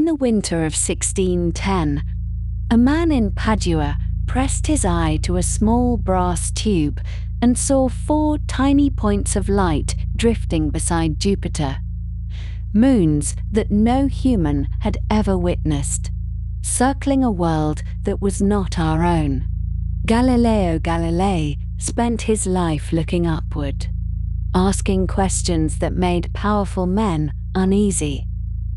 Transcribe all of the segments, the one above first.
the winter of 1610, a man in Padua pressed his eye to a small brass tube and saw 4 tiny points of light drifting beside Jupiter, moons that no human had ever witnessed, circling a world that was not our own. Galileo Galilei spent his life looking upward, asking questions that made powerful men uneasy,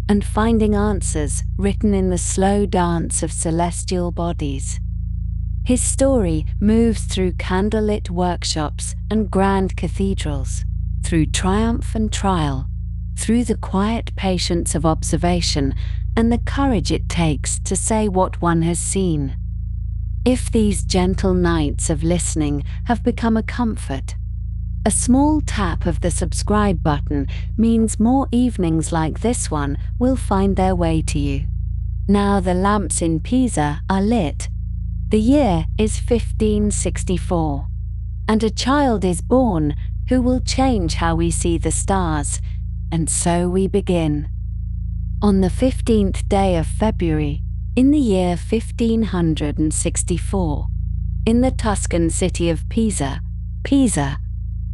and finding answers written in the slow dance of celestial bodies. His story moves through candlelit workshops and grand cathedrals, through triumph and trial, through the quiet patience of observation and the courage it takes to say what one has seen. If these gentle nights of listening have become a comfort, a small tap of the subscribe button means more evenings like this one will find their way to you. Now the lamps in Pisa are lit. The year is 1564, and a child is born who will change how we see the stars, and so we begin. On the 15th day of February, in the year 1564, in the Tuscan city of Pisa,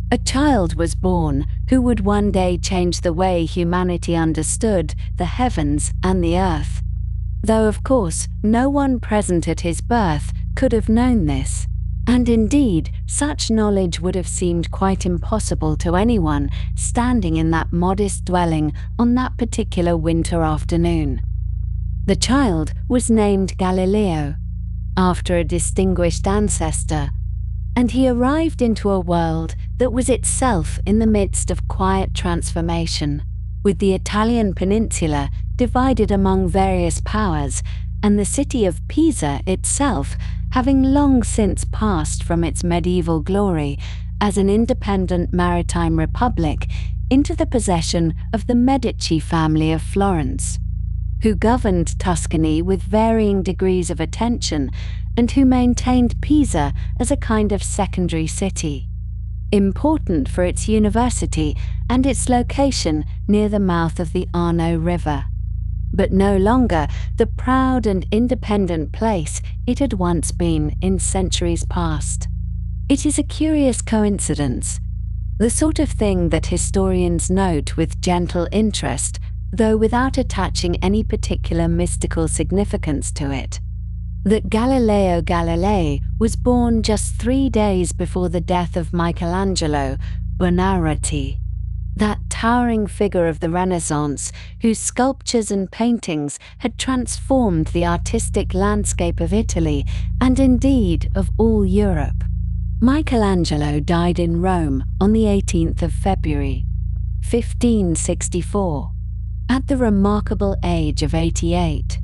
a child was born who would one day change the way humanity understood the heavens and the earth. Though of course no one present at his birth could have known this, and indeed such knowledge would have seemed quite impossible to anyone standing in that modest dwelling on that particular winter afternoon. The child was named Galileo, after a distinguished ancestor, and he arrived into a world that was itself in the midst of quiet transformation, with the Italian peninsula divided among various powers, and the city of Pisa itself having long since passed from its medieval glory as an independent maritime republic into the possession of the Medici family of Florence, who governed Tuscany with varying degrees of attention and who maintained Pisa as a kind of secondary city, important for its university and its location near the mouth of the Arno River, but no longer the proud and independent place it had once been in centuries past. It is a curious coincidence, the sort of thing that historians note with gentle interest, though without attaching any particular mystical significance to it, that Galileo Galilei was born just 3 days before the death of Michelangelo Buonarroti, that towering figure of the Renaissance whose sculptures and paintings had transformed the artistic landscape of Italy and indeed of all Europe. Michelangelo died in Rome on the 18th of February, 1564, at the remarkable age of 88.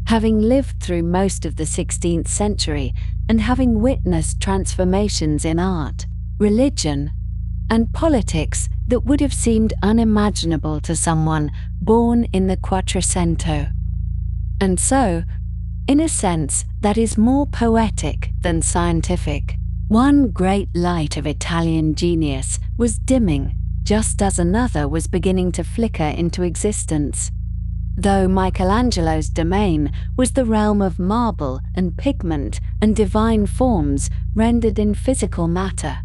Having lived through most of the 16th century and having witnessed transformations in art, religion, and politics that would have seemed unimaginable to someone born in the Quattrocento. And so, in a sense that is more poetic than scientific, one great light of Italian genius was dimming just as another was beginning to flicker into existence. Though Michelangelo's domain was the realm of marble and pigment and divine forms rendered in physical matter,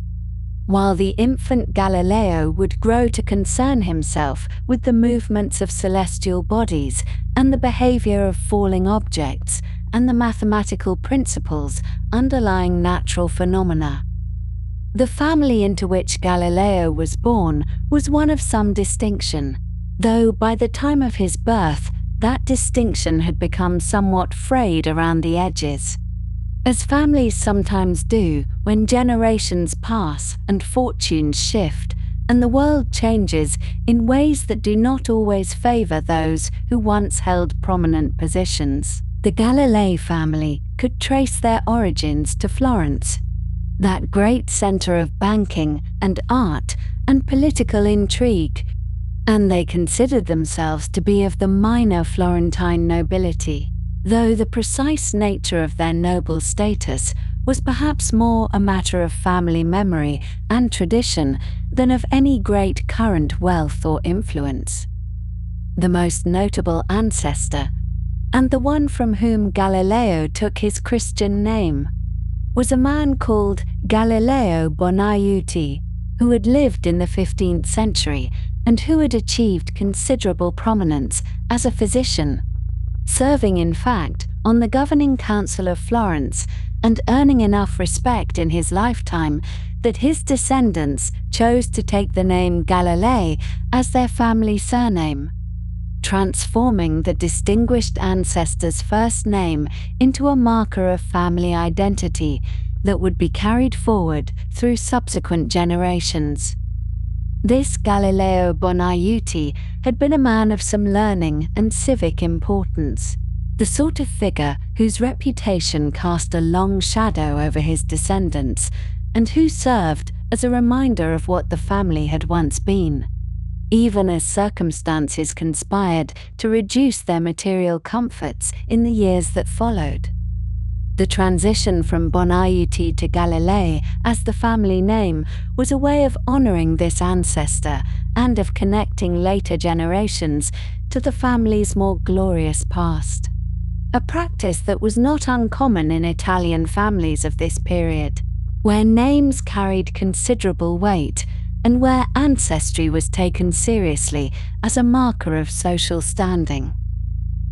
while the infant Galileo would grow to concern himself with the movements of celestial bodies and the behavior of falling objects and the mathematical principles underlying natural phenomena. The family into which Galileo was born was one of some distinction, though by the time of his birth that distinction had become somewhat frayed around the edges, as families sometimes do when generations pass and fortunes shift and the world changes in ways that do not always favor those who once held prominent positions. The Galilei family could trace their origins to Florence, that great center of banking and art and political intrigue, and they considered themselves to be of the minor Florentine nobility, though the precise nature of their noble status was perhaps more a matter of family memory and tradition than of any great current wealth or influence. The most notable ancestor and the one from whom Galileo took his Christian name, was a man called Galileo Galilei, who had lived in the 15th century and who had achieved considerable prominence as a physician, serving in fact on the governing council of Florence and earning enough respect in his lifetime that his descendants chose to take the name Galilei as their family surname, transforming the distinguished ancestor's first name into a marker of family identity that would be carried forward through subsequent generations. This Galileo Galilei had been a man of some learning and civic importance, the sort of figure whose reputation cast a long shadow over his descendants and who served as a reminder of what the family had once been, even as circumstances conspired to reduce their material comforts in the years that followed. The transition from Galilei to Galilei as the family name was a way of honoring this ancestor and of connecting later generations to the family's more glorious past, a practice that was not uncommon in Italian families of this period, where names carried considerable weight and where ancestry was taken seriously as a marker of social standing.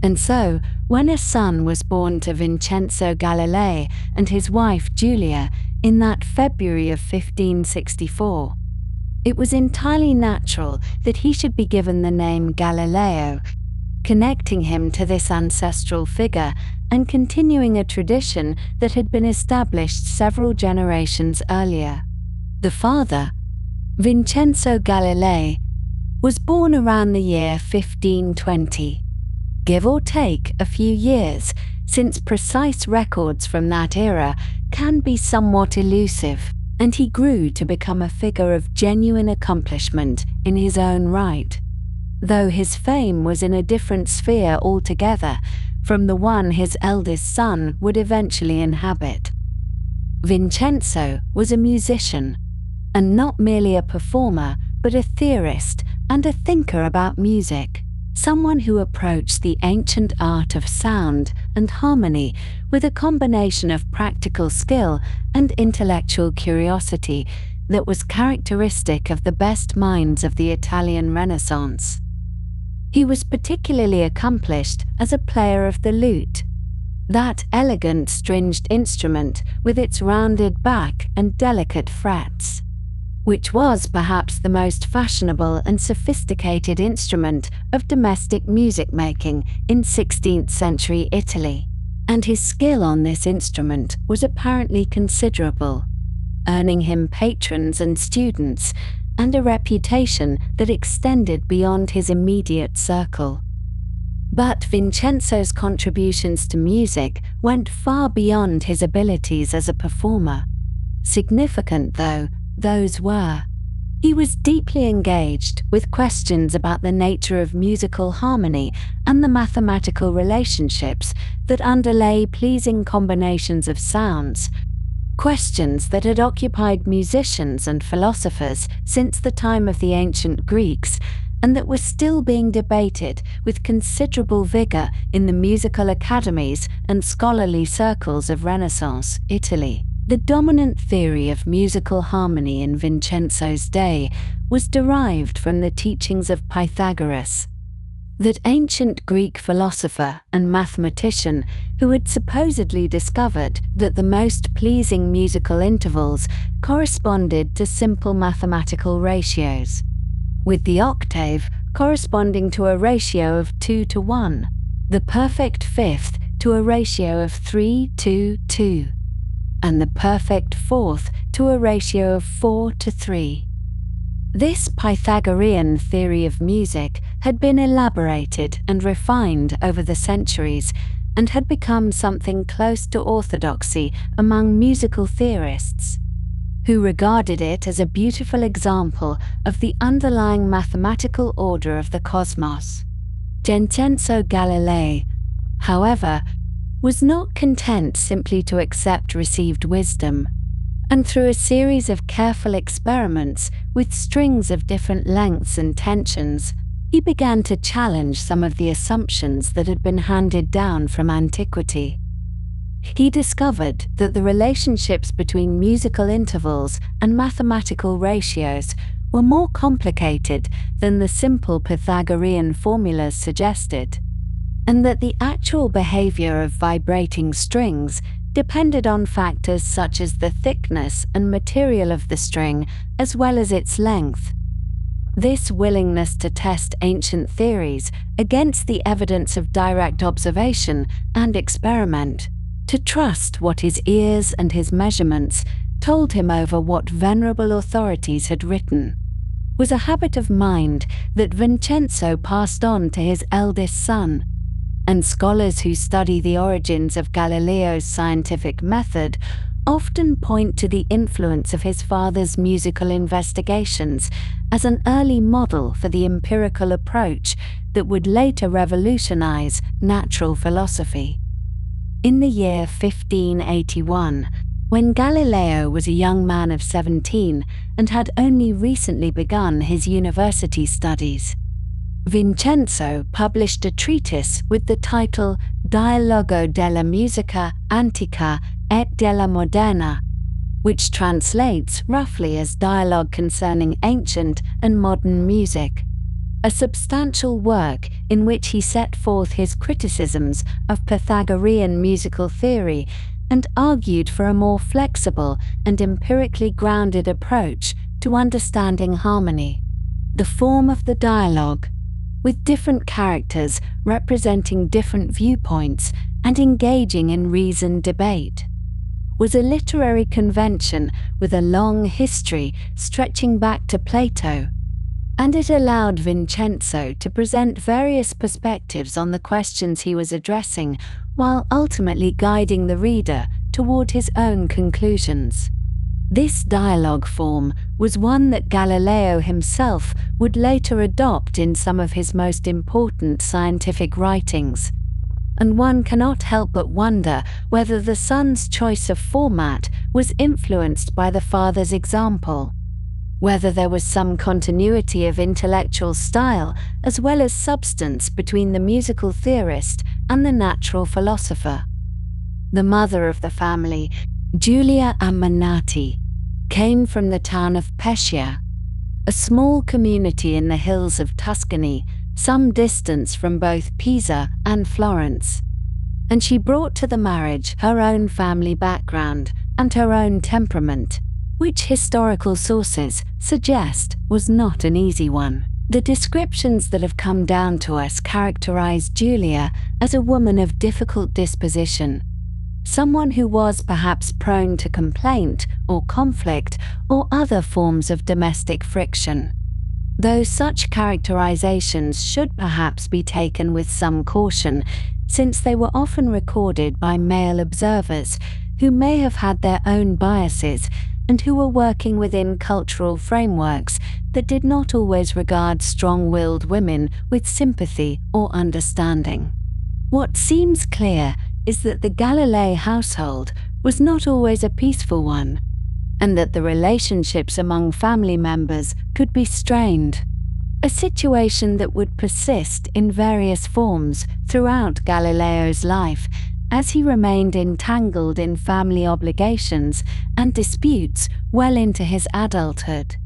And so, when a son was born to Vincenzo Galilei and his wife Giulia in that February of 1564, it was entirely natural that he should be given the name Galileo, connecting him to this ancestral figure and continuing a tradition that had been established several generations earlier. The father, Vincenzo Galilei, was born around the year 1520. Give or take a few years, since precise records from that era can be somewhat elusive, and he grew to become a figure of genuine accomplishment in his own right, though his fame was in a different sphere altogether from the one his eldest son would eventually inhabit. Vincenzo was a musician, and not merely a performer, but a theorist and a thinker about music. Someone who approached the ancient art of sound and harmony with a combination of practical skill and intellectual curiosity that was characteristic of the best minds of the Italian Renaissance. He was particularly accomplished as a player of the lute, that elegant stringed instrument with its rounded back and delicate frets, which was perhaps the most fashionable and sophisticated instrument of domestic music-making in 16th century Italy, and his skill on this instrument was apparently considerable, earning him patrons and students, and a reputation that extended beyond his immediate circle. But Vincenzo's contributions to music went far beyond his abilities as a performer. Significant though those were, he was deeply engaged with questions about the nature of musical harmony and the mathematical relationships that underlay pleasing combinations of sounds, questions that had occupied musicians and philosophers since the time of the ancient Greeks and that were still being debated with considerable vigor in the musical academies and scholarly circles of Renaissance Italy. The dominant theory of musical harmony in Vincenzo's day was derived from the teachings of Pythagoras, that ancient Greek philosopher and mathematician who had supposedly discovered that the most pleasing musical intervals corresponded to simple mathematical ratios, with the octave corresponding to a ratio of 2:1, the perfect fifth to a ratio of 3:2, and the perfect fourth to a ratio of 4:3. This Pythagorean theory of music had been elaborated and refined over the centuries and had become something close to orthodoxy among musical theorists, who regarded it as a beautiful example of the underlying mathematical order of the cosmos. Vincenzo Galilei, however, was not content simply to accept received wisdom, and through a series of careful experiments with strings of different lengths and tensions, He began to challenge some of the assumptions that had been handed down from antiquity. He discovered that the relationships between musical intervals and mathematical ratios were more complicated than the simple Pythagorean formulas suggested, and that the actual behavior of vibrating strings depended on factors such as the thickness and material of the string as well as its length. This willingness to test ancient theories against the evidence of direct observation and experiment, to trust what his ears and his measurements told him over what venerable authorities had written, was a habit of mind that Vincenzo passed on to his eldest son, and scholars who study the origins of Galileo's scientific method often point to the influence of his father's musical investigations as an early model for the empirical approach that would later revolutionize natural philosophy. In the year 1581, when Galileo was a young man of 17 and had only recently begun his university studies, Vincenzo published a treatise with the title Dialogo della musica antica et della moderna, which translates roughly as Dialogue Concerning Ancient and Modern Music, a substantial work in which he set forth his criticisms of Pythagorean musical theory and argued for a more flexible and empirically grounded approach to understanding harmony. The form of the dialogue, with different characters representing different viewpoints and engaging in reasoned debate, was a literary convention with a long history stretching back to Plato, and it allowed Vincenzo to present various perspectives on the questions he was addressing while ultimately guiding the reader toward his own conclusions. This dialogue form was one that Galileo himself would later adopt in some of his most important scientific writings, and one cannot help but wonder whether the son's choice of format was influenced by the father's example, whether there was some continuity of intellectual style as well as substance between the musical theorist and the natural philosopher. The mother of the family, Giulia Ammanati, came from the town of Pescia, a small community in the hills of Tuscany, some distance from both Pisa and Florence, and she brought to the marriage her own family background and her own temperament, which historical sources suggest was not an easy one. The descriptions that have come down to us characterize Giulia as a woman of difficult disposition, someone who was perhaps prone to complaint or conflict or other forms of domestic friction, though such characterizations should perhaps be taken with some caution, since they were often recorded by male observers who may have had their own biases and who were working within cultural frameworks that did not always regard strong-willed women with sympathy or understanding. What seems clear is that the Galilei household was not always a peaceful one, and that the relationships among family members could be strained, a situation that would persist in various forms throughout Galileo's life as he remained entangled in family obligations and disputes well into his adulthood.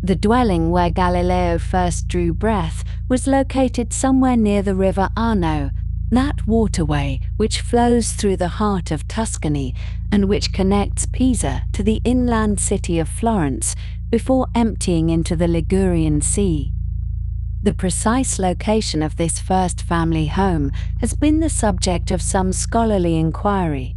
The dwelling where Galileo first drew breath was located somewhere near the river Arno, that waterway which flows through the heart of Tuscany and which connects Pisa to the inland city of Florence before emptying into the Ligurian Sea. The precise location of this first family home has been the subject of some scholarly inquiry,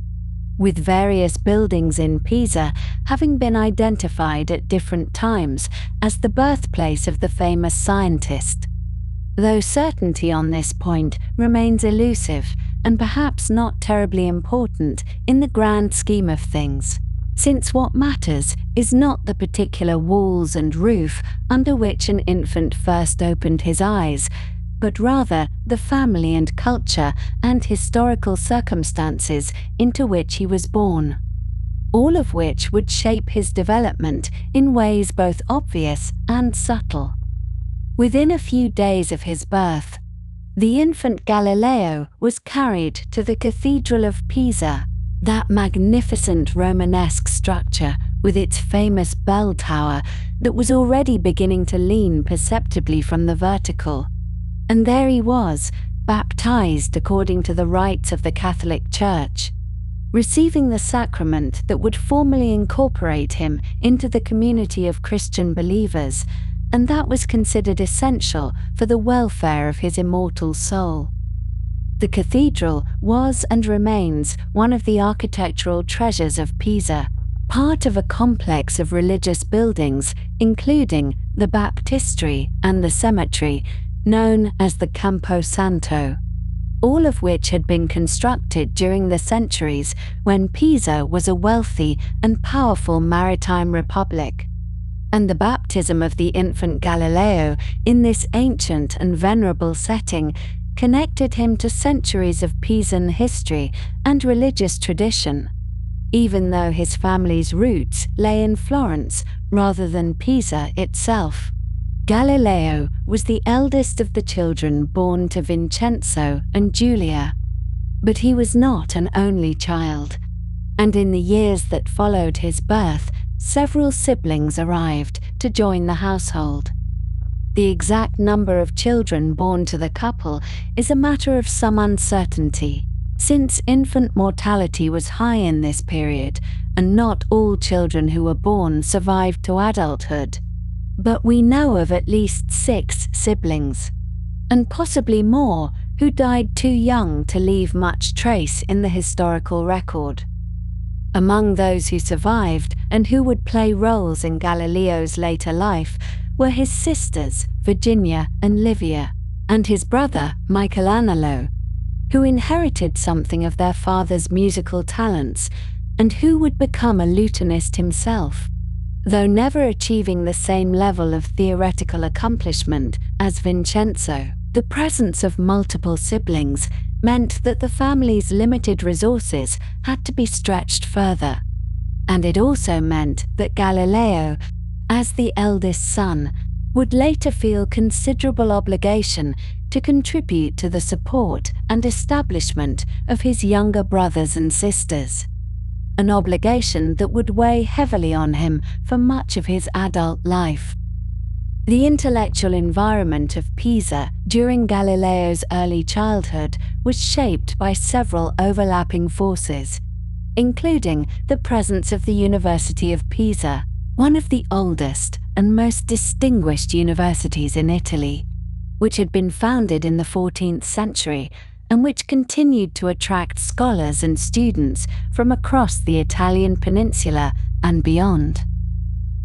with various buildings in Pisa having been identified at different times as the birthplace of the famous scientist, though certainty on this point remains elusive and perhaps not terribly important in the grand scheme of things, since what matters is not the particular walls and roof under which an infant first opened his eyes, but rather the family and culture and historical circumstances into which he was born, all of which would shape his development in ways both obvious and subtle. Within a few days of his birth, the infant Galileo was carried to the Cathedral of Pisa, that magnificent Romanesque structure with its famous bell tower that was already beginning to lean perceptibly from the vertical. And there he was, baptized according to the rites of the Catholic Church, receiving the sacrament that would formally incorporate him into the community of Christian believers, and that was considered essential for the welfare of his immortal soul. The cathedral was and remains one of the architectural treasures of Pisa, part of a complex of religious buildings including the baptistery and the cemetery, known as the Campo Santo, all of which had been constructed during the centuries when Pisa was a wealthy and powerful maritime republic. And the baptism of the infant Galileo in this ancient and venerable setting connected him to centuries of Pisan history and religious tradition. Even though his family's roots lay in Florence rather than Pisa itself. Galileo was the eldest of the children born to Vincenzo and Giulia. But he was not an only child, and in the years that followed his birth, several siblings arrived to join the household. The exact number of children born to the couple is a matter of some uncertainty, since infant mortality was high in this period, and not all children who were born survived to adulthood. But we know of at least 6 siblings, and possibly more, who died too young to leave much trace in the historical record. Among those who survived and who would play roles in Galileo's later life were his sisters, Virginia and Livia, and his brother, Michelangelo, who inherited something of their father's musical talents and who would become a lutenist himself, though never achieving the same level of theoretical accomplishment as Vincenzo. The presence of multiple siblings meant that the family's limited resources had to be stretched further, and it also meant that Galileo, as the eldest son, would later feel considerable obligation to contribute to the support and establishment of his younger brothers and sisters, an obligation that would weigh heavily on him for much of his adult life. The intellectual environment of Pisa during Galileo's early childhood was shaped by several overlapping forces, including the presence of the University of Pisa, one of the oldest and most distinguished universities in Italy, which had been founded in the 14th century and which continued to attract scholars and students from across the Italian peninsula and beyond.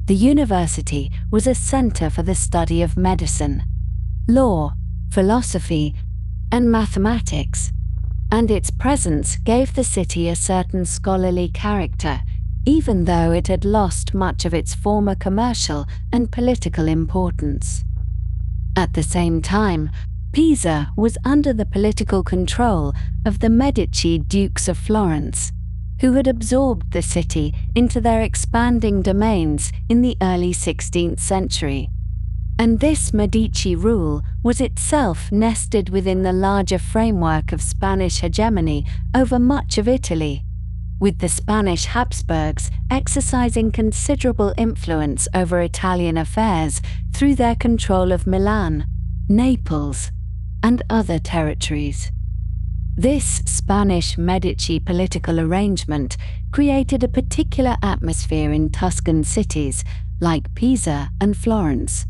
The university was a center for the study of medicine, law, philosophy, and mathematics, and its presence gave the city a certain scholarly character, even though it had lost much of its former commercial and political importance. At the same time, Pisa was under the political control of the Medici Dukes of Florence, who had absorbed the city into their expanding domains in the early 16th century. And this Medici rule was itself nested within the larger framework of Spanish hegemony over much of Italy, with the Spanish Habsburgs exercising considerable influence over Italian affairs through their control of Milan, Naples, and other territories. This Spanish Medici political arrangement created a particular atmosphere in Tuscan cities like Pisa and Florence,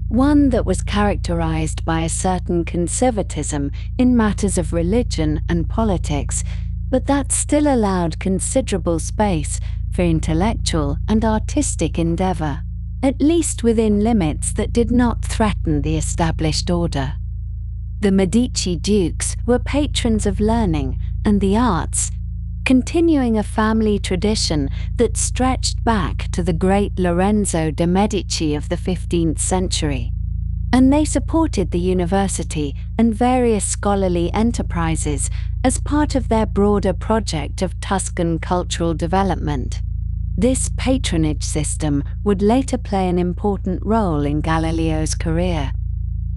one that was characterized by a certain conservatism in matters of religion and politics, but that still allowed considerable space for intellectual and artistic endeavor, at least within limits that did not threaten the established order. The Medici dukes were patrons of learning and the arts, continuing a family tradition that stretched back to the great Lorenzo de' Medici of the 15th century. And they supported the university and various scholarly enterprises as part of their broader project of Tuscan cultural development. This patronage system would later play an important role in Galileo's career,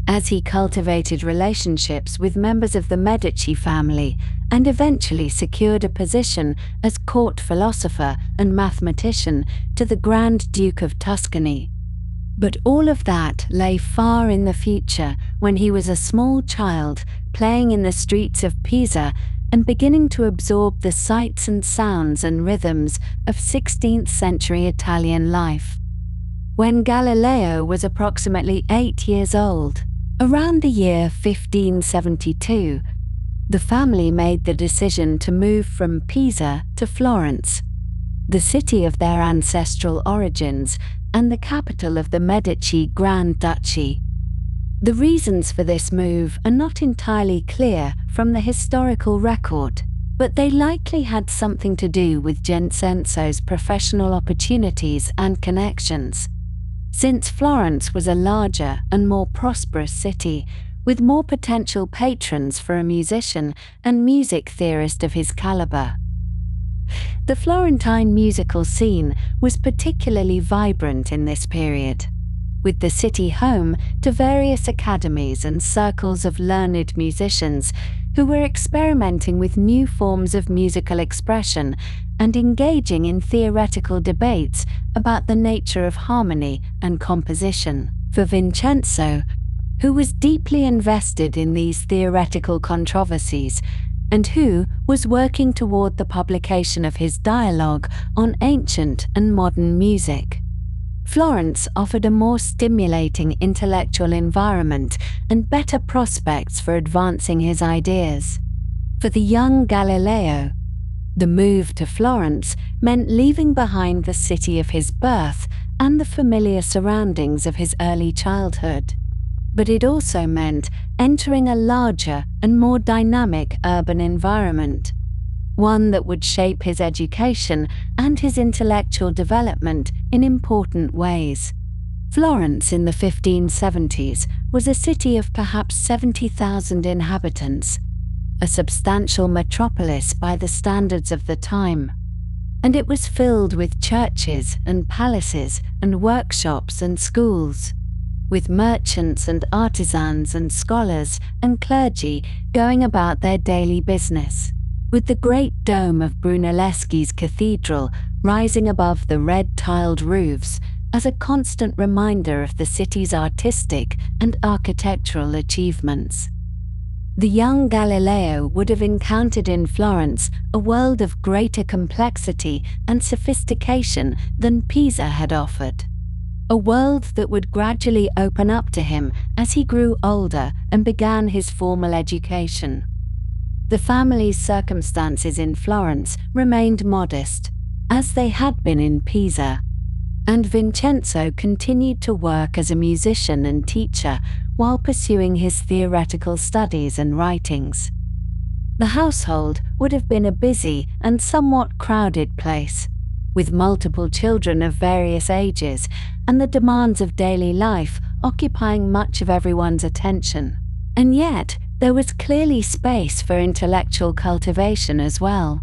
as he cultivated relationships with members of the Medici family and eventually secured a position as court philosopher and mathematician to the Grand Duke of Tuscany. But all of that lay far in the future when he was a small child playing in the streets of Pisa and beginning to absorb the sights and sounds and rhythms of 16th century Italian life. When Galileo was approximately 8 years old, around the year 1572, the family made the decision to move from Pisa to Florence, the city of their ancestral origins and the capital of the Medici Grand Duchy. The reasons for this move are not entirely clear from the historical record, but they likely had something to do with Vincenzo's professional opportunities and connections, since Florence was a larger and more prosperous city with more potential patrons for a musician and music theorist of his caliber. The Florentine musical scene was particularly vibrant in this period, with the city home to various academies and circles of learned musicians who were experimenting with new forms of musical expression and engaging in theoretical debates about the nature of harmony and composition. For Vincenzo, who was deeply invested in these theoretical controversies and who was working toward the publication of his dialogue on ancient and modern music, Florence offered a more stimulating intellectual environment and better prospects for advancing his ideas. For the young Galileo, the move to Florence meant leaving behind the city of his birth and the familiar surroundings of his early childhood. But it also meant entering a larger and more dynamic urban environment, one that would shape his education and his intellectual development in important ways. Florence in the 1570s was a city of perhaps 70,000 inhabitants, a substantial metropolis by the standards of the time, and it was filled with churches and palaces and workshops and schools, with merchants and artisans and scholars and clergy going about their daily business, with the great dome of Brunelleschi's cathedral rising above the red-tiled roofs as a constant reminder of the city's artistic and architectural achievements. The young Galileo would have encountered in Florence a world of greater complexity and sophistication than Pisa had offered, a world that would gradually open up to him as he grew older and began his formal education. The family's circumstances in Florence remained modest, as they had been in Pisa, and Vincenzo continued to work as a musician and teacher while pursuing his theoretical studies and writings. The household would have been a busy and somewhat crowded place, with multiple children of various ages and the demands of daily life occupying much of everyone's attention. And yet, there was clearly space for intellectual cultivation as well,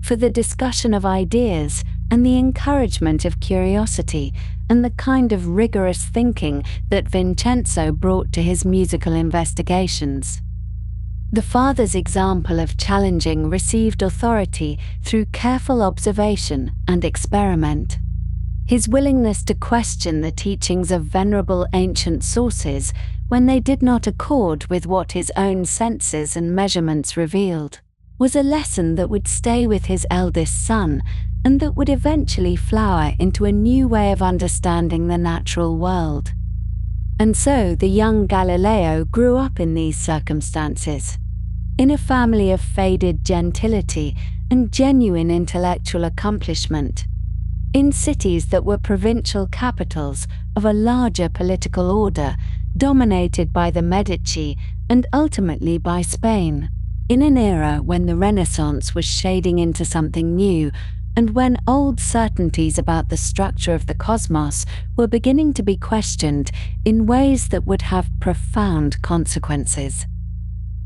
for the discussion of ideas and the encouragement of curiosity and the kind of rigorous thinking that Vincenzo brought to his musical investigations. The father's example of challenging received authority through careful observation and experiment. His willingness to question the teachings of venerable ancient sources when they did not accord with what his own senses and measurements revealed, was a lesson that would stay with his eldest son and that would eventually flower into a new way of understanding the natural world. And so the young Galileo grew up in these circumstances, in a family of faded gentility and genuine intellectual accomplishment, in cities that were provincial capitals of a larger political order dominated by the Medici and ultimately by Spain, in an era when the Renaissance was shading into something new and when old certainties about the structure of the cosmos were beginning to be questioned in ways that would have profound consequences.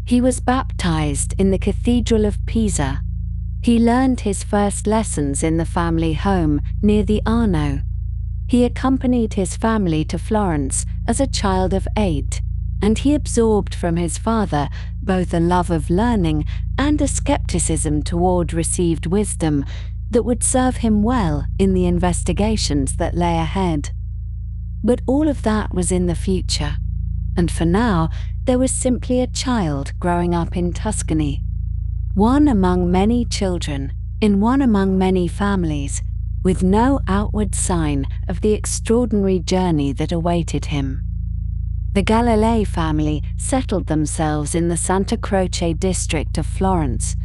He was baptized in the Cathedral of Pisa. He learned his first lessons in the family home near the Arno. He accompanied his family to Florence as a child of 8 and he absorbed from his father both a love of learning and a skepticism toward received wisdom that would serve him well in the investigations that lay ahead. But all of that was in the future, and for now there was simply a child growing up in Tuscany, one among many children, in one among many families, with no outward sign of the extraordinary journey that awaited him. The Galilei family settled themselves in the Santa Croce district of Florence,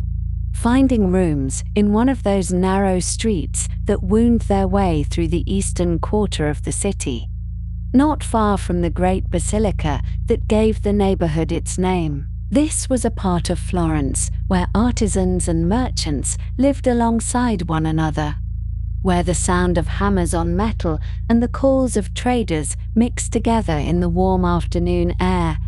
finding rooms in one of those narrow streets that wound their way through the eastern quarter of the city, not far from the great basilica that gave the neighborhood its name. This was a part of Florence where artisans and merchants lived alongside one another, where the sound of hammers on metal and the calls of traders mixed together in the warm afternoon air,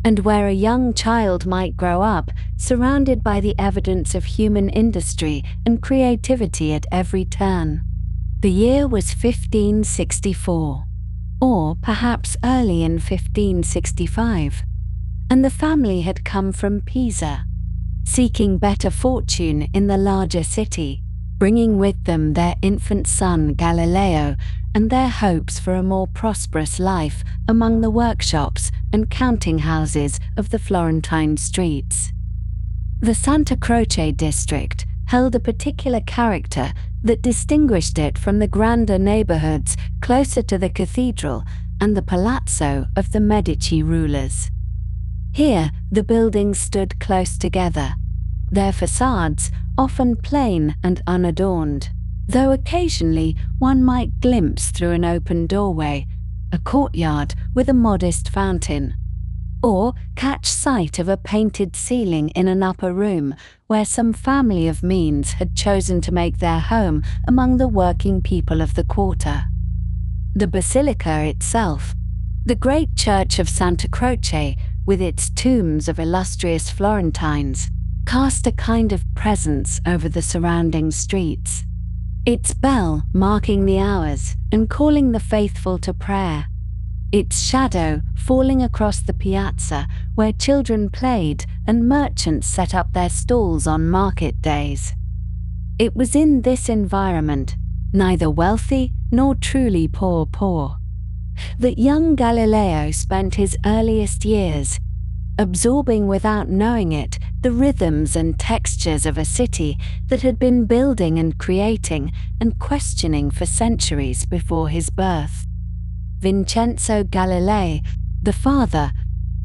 and where a young child might grow up surrounded by the evidence of human industry and creativity at every turn. The year was 1564, or perhaps early in 1565, and the family had come from Pisa, seeking better fortune in the larger city, bringing with them their infant son Galileo and their hopes for a more prosperous life among the workshops and counting houses of the Florentine streets. The Santa Croce district held a particular character that distinguished it from the grander neighborhoods closer to the cathedral and the palazzo of the Medici rulers. Here, the buildings stood close together, their facades often plain and unadorned, though occasionally one might glimpse through an open doorway a courtyard with a modest fountain, or catch sight of a painted ceiling in an upper room where some family of means had chosen to make their home among the working people of the quarter. The basilica itself, the great church of Santa Croce, with its tombs of illustrious Florentines, cast a kind of presence over the surrounding streets, its bell marking the hours and calling the faithful to prayer, its shadow falling across the piazza where children played and merchants set up their stalls on market days. It was in this environment, neither wealthy nor truly poor, that young Galileo spent his earliest years, absorbing without knowing it the rhythms and textures of a city that had been building and creating and questioning for centuries before his birth. Vincenzo Galilei, the father,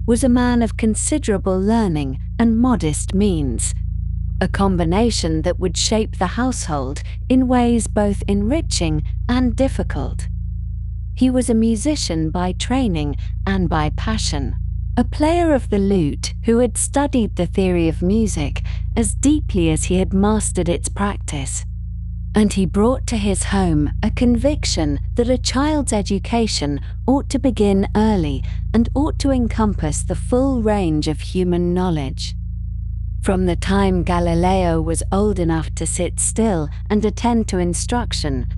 was a man of considerable learning and modest means, a combination that would shape the household in ways both enriching and difficult. He was a musician by training and by passion, a player of the lute who had studied the theory of music as deeply as he had mastered its practice, and he brought to his home a conviction that a child's education ought to begin early and ought to encompass the full range of human knowledge. From the time Galileo was old enough to sit still and attend to instruction,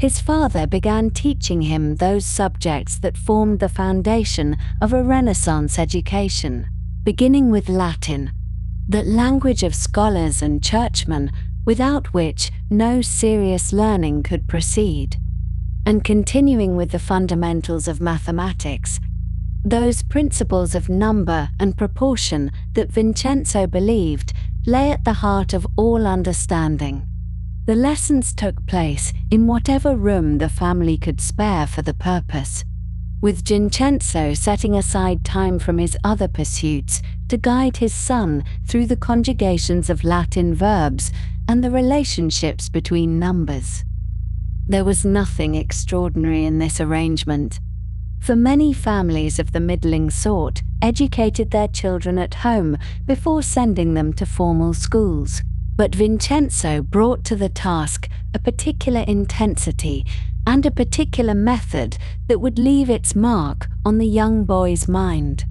his father began teaching him those subjects that formed the foundation of a Renaissance education, beginning with Latin, that language of scholars and churchmen without which no serious learning could proceed, and continuing with the fundamentals of mathematics, those principles of number and proportion that Vincenzo believed lay at the heart of all understanding. The lessons took place in whatever room the family could spare for the purpose, with Vincenzo setting aside time from his other pursuits to guide his son through the conjugations of Latin verbs and the relationships between numbers. There was nothing extraordinary in this arrangement, for many families of the middling sort educated their children at home before sending them to formal schools. But Vincenzo brought to the task a particular intensity and a particular method that would leave its mark on the young boy's mind.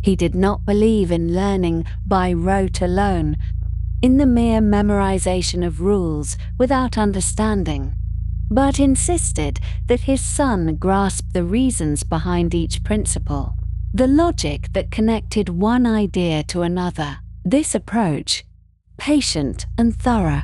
He did not believe in learning by rote alone, in the mere memorization of rules without understanding, but insisted that his son grasp the reasons behind each principle, the logic that connected one idea to another. This approach, patient and thorough,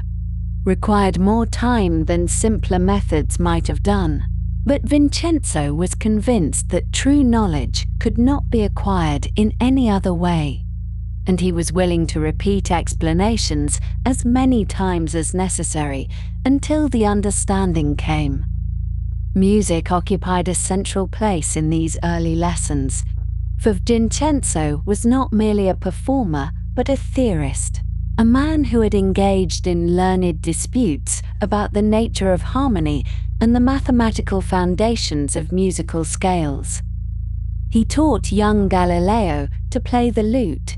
required more time than simpler methods might have done. But Vincenzo was convinced that true knowledge could not be acquired in any other way, and he was willing to repeat explanations as many times as necessary until the understanding came. Music occupied a central place in these early lessons, for Vincenzo was not merely a performer but a theorist, a man who had engaged in learned disputes about the nature of harmony and the mathematical foundations of musical scales. He taught young Galileo to play the lute,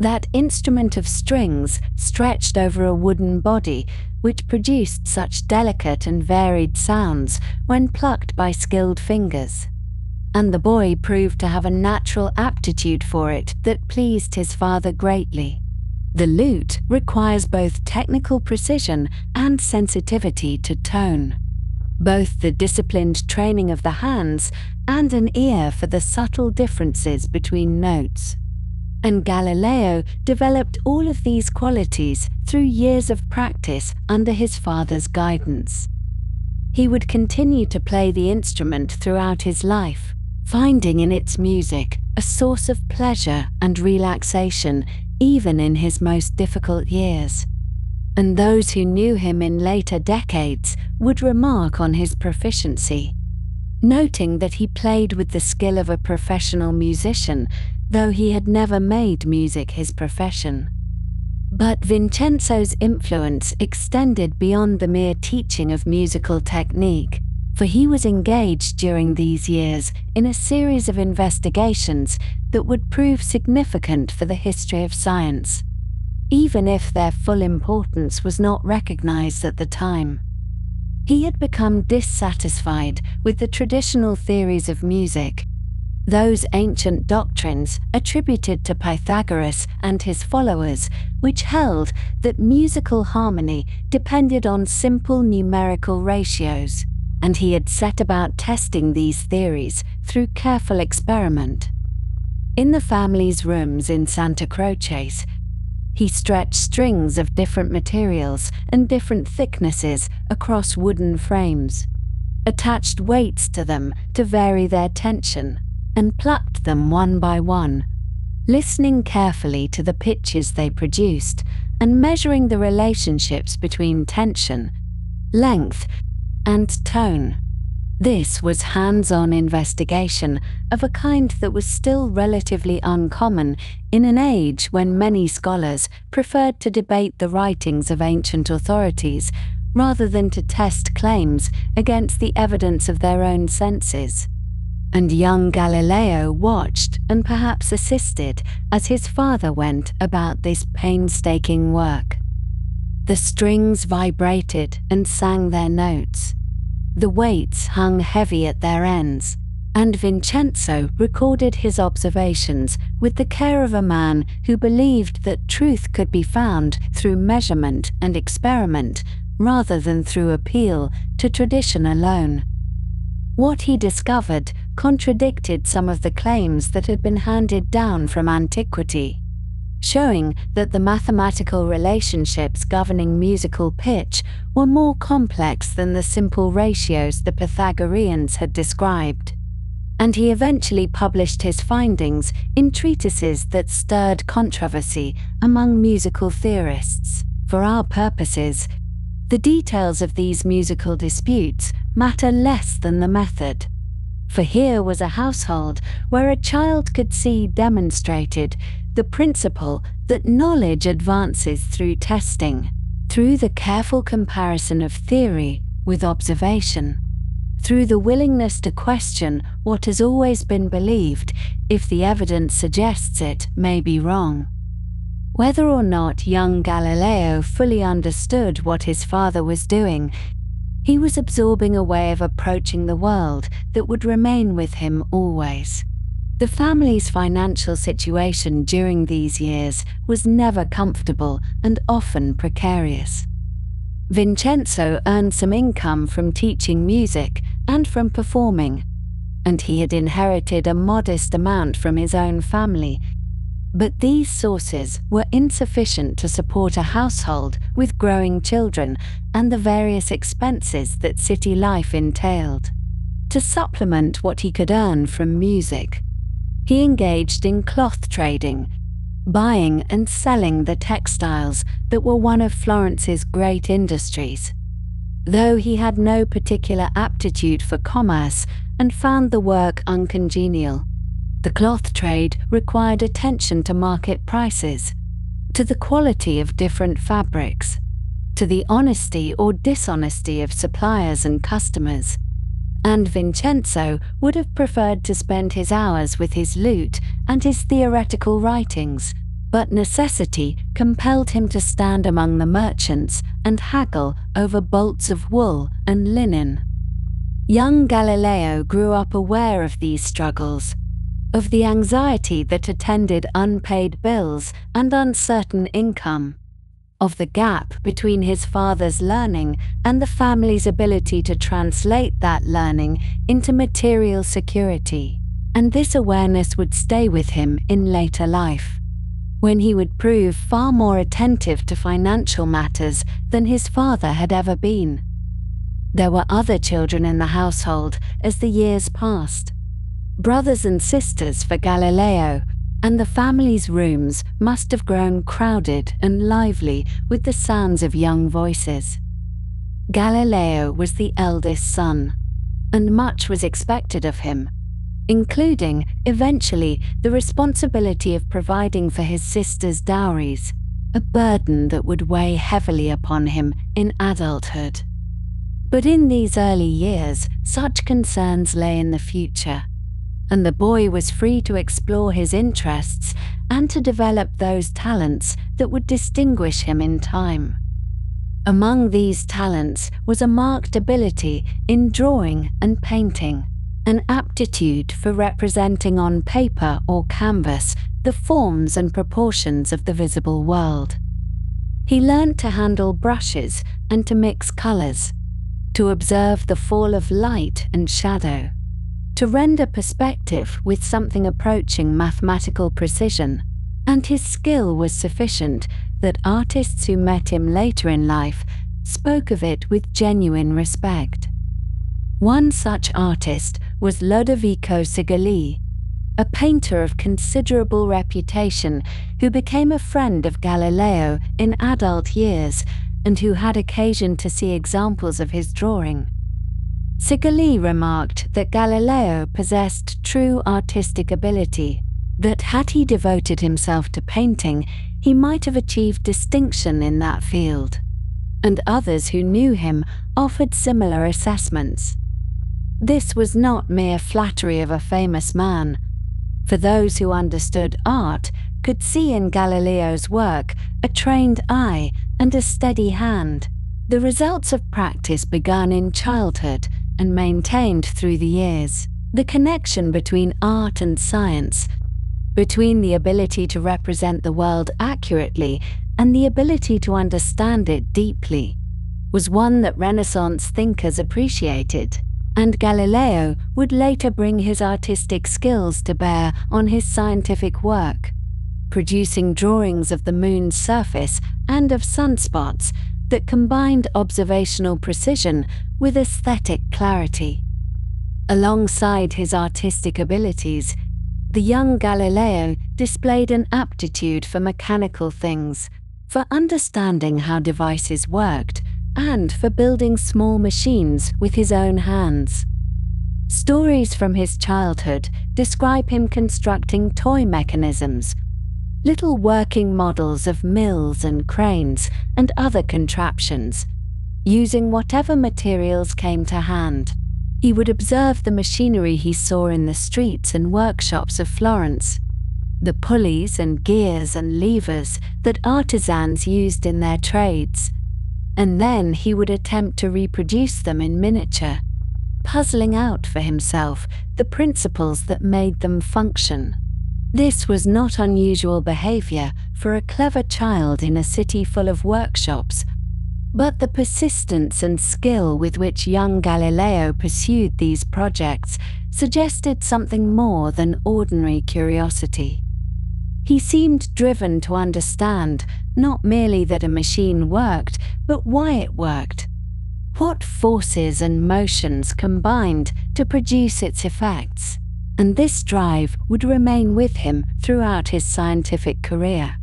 that instrument of strings stretched over a wooden body which produced such delicate and varied sounds when plucked by skilled fingers. And the boy proved to have a natural aptitude for it that pleased his father greatly. The lute requires both technical precision and sensitivity to tone, both the disciplined training of the hands and an ear for the subtle differences between notes. And Galileo developed all of these qualities through years of practice under his father's guidance. He would continue to play the instrument throughout his life, finding in its music a source of pleasure and relaxation even in his most difficult years. And those who knew him in later decades would remark on his proficiency, noting that he played with the skill of a professional musician, though he had never made music his profession. But Vincenzo's influence extended beyond the mere teaching of musical technique, for he was engaged during these years in a series of investigations that would prove significant for the history of science, even if their full importance was not recognized at the time. He had become dissatisfied with the traditional theories of music, those ancient doctrines attributed to Pythagoras and his followers, which held that musical harmony depended on simple numerical ratios, and he had set about testing these theories through careful experiment. In the family's rooms in Santa Croce's, he stretched strings of different materials and different thicknesses across wooden frames, attached weights to them to vary their tension, and plucked them one by one, listening carefully to the pitches they produced and measuring the relationships between tension, length, and tone. This was hands-on investigation of a kind that was still relatively uncommon in an age when many scholars preferred to debate the writings of ancient authorities rather than to test claims against the evidence of their own senses. And young Galileo watched and perhaps assisted as his father went about this painstaking work. The strings vibrated and sang their notes. The weights hung heavy at their ends, and Vincenzo recorded his observations with the care of a man who believed that truth could be found through measurement and experiment rather than through appeal to tradition alone. What he discovered contradicted some of the claims that had been handed down from antiquity, showing that the mathematical relationships governing musical pitch were more complex than the simple ratios the Pythagoreans had described. And he eventually published his findings in treatises that stirred controversy among musical theorists. For our purposes, the details of these musical disputes matter less than the method. For here was a household where a child could see demonstrated the principle that knowledge advances through testing, through the careful comparison of theory with observation, through the willingness to question what has always been believed if the evidence suggests it may be wrong. Whether or not young Galileo fully understood what his father was doing, he was absorbing a way of approaching the world that would remain with him always. The family's financial situation during these years was never comfortable and often precarious. Vincenzo earned some income from teaching music and from performing, and he had inherited a modest amount from his own family. But these sources were insufficient to support a household with growing children and the various expenses that city life entailed. To supplement what he could earn from music, he engaged in cloth trading, buying and selling the textiles that were one of Florence's great industries. Though he had no particular aptitude for commerce and found the work uncongenial, the cloth trade required attention to market prices, to the quality of different fabrics, to the honesty or dishonesty of suppliers and customers. And Vincenzo would have preferred to spend his hours with his lute and his theoretical writings, but necessity compelled him to stand among the merchants and haggle over bolts of wool and linen. Young Galileo grew up aware of these struggles, of the anxiety that attended unpaid bills and uncertain income, of the gap between his father's learning and the family's ability to translate that learning into material security, and this awareness would stay with him in later life, when he would prove far more attentive to financial matters than his father had ever been. There were other children in the household as the years passed, brothers and sisters for Galileo, and the family's rooms must have grown crowded and lively with the sounds of young voices. Galileo was the eldest son, and much was expected of him, including, eventually, the responsibility of providing for his sisters' dowries, a burden that would weigh heavily upon him in adulthood. But in these early years, such concerns lay in the future, and the boy was free to explore his interests and to develop those talents that would distinguish him in time. Among these talents was a marked ability in drawing and painting, an aptitude for representing on paper or canvas the forms and proportions of the visible world. He learned to handle brushes and to mix colors, to observe the fall of light and shadow, to render perspective with something approaching mathematical precision, and his skill was sufficient that artists who met him later in life spoke of it with genuine respect. One such artist was Lodovico Sigilli, a painter of considerable reputation who became a friend of Galileo in adult years and who had occasion to see examples of his drawing. Sigilli remarked that Galileo possessed true artistic ability, that had he devoted himself to painting, he might have achieved distinction in that field, and others who knew him offered similar assessments. This was not mere flattery of a famous man, for those who understood art could see in Galileo's work a trained eye and a steady hand, the results of practice begun in childhood and maintained through the years. The connection between art and science, between the ability to represent the world accurately and the ability to understand it deeply, was one that Renaissance thinkers appreciated, and Galileo would later bring his artistic skills to bear on his scientific work, producing drawings of the moon's surface and of sunspots that combined observational precision with aesthetic clarity. Alongside his artistic abilities, the young Galileo displayed an aptitude for mechanical things, for understanding how devices worked, and for building small machines with his own hands. Stories from his childhood describe him constructing toy mechanisms, little working models of mills and cranes and other contraptions, using whatever materials came to hand. He would observe the machinery he saw in the streets and workshops of Florence, the pulleys and gears and levers that artisans used in their trades, and then he would attempt to reproduce them in miniature, puzzling out for himself the principles that made them function. This was not unusual behavior for a clever child in a city full of workshops, But the persistence and skill with which young Galileo pursued these projects suggested something more than ordinary curiosity. He seemed driven to understand not merely that a machine worked, but why it worked. What forces and motions combined to produce its effects? And this drive would remain with him throughout his scientific career.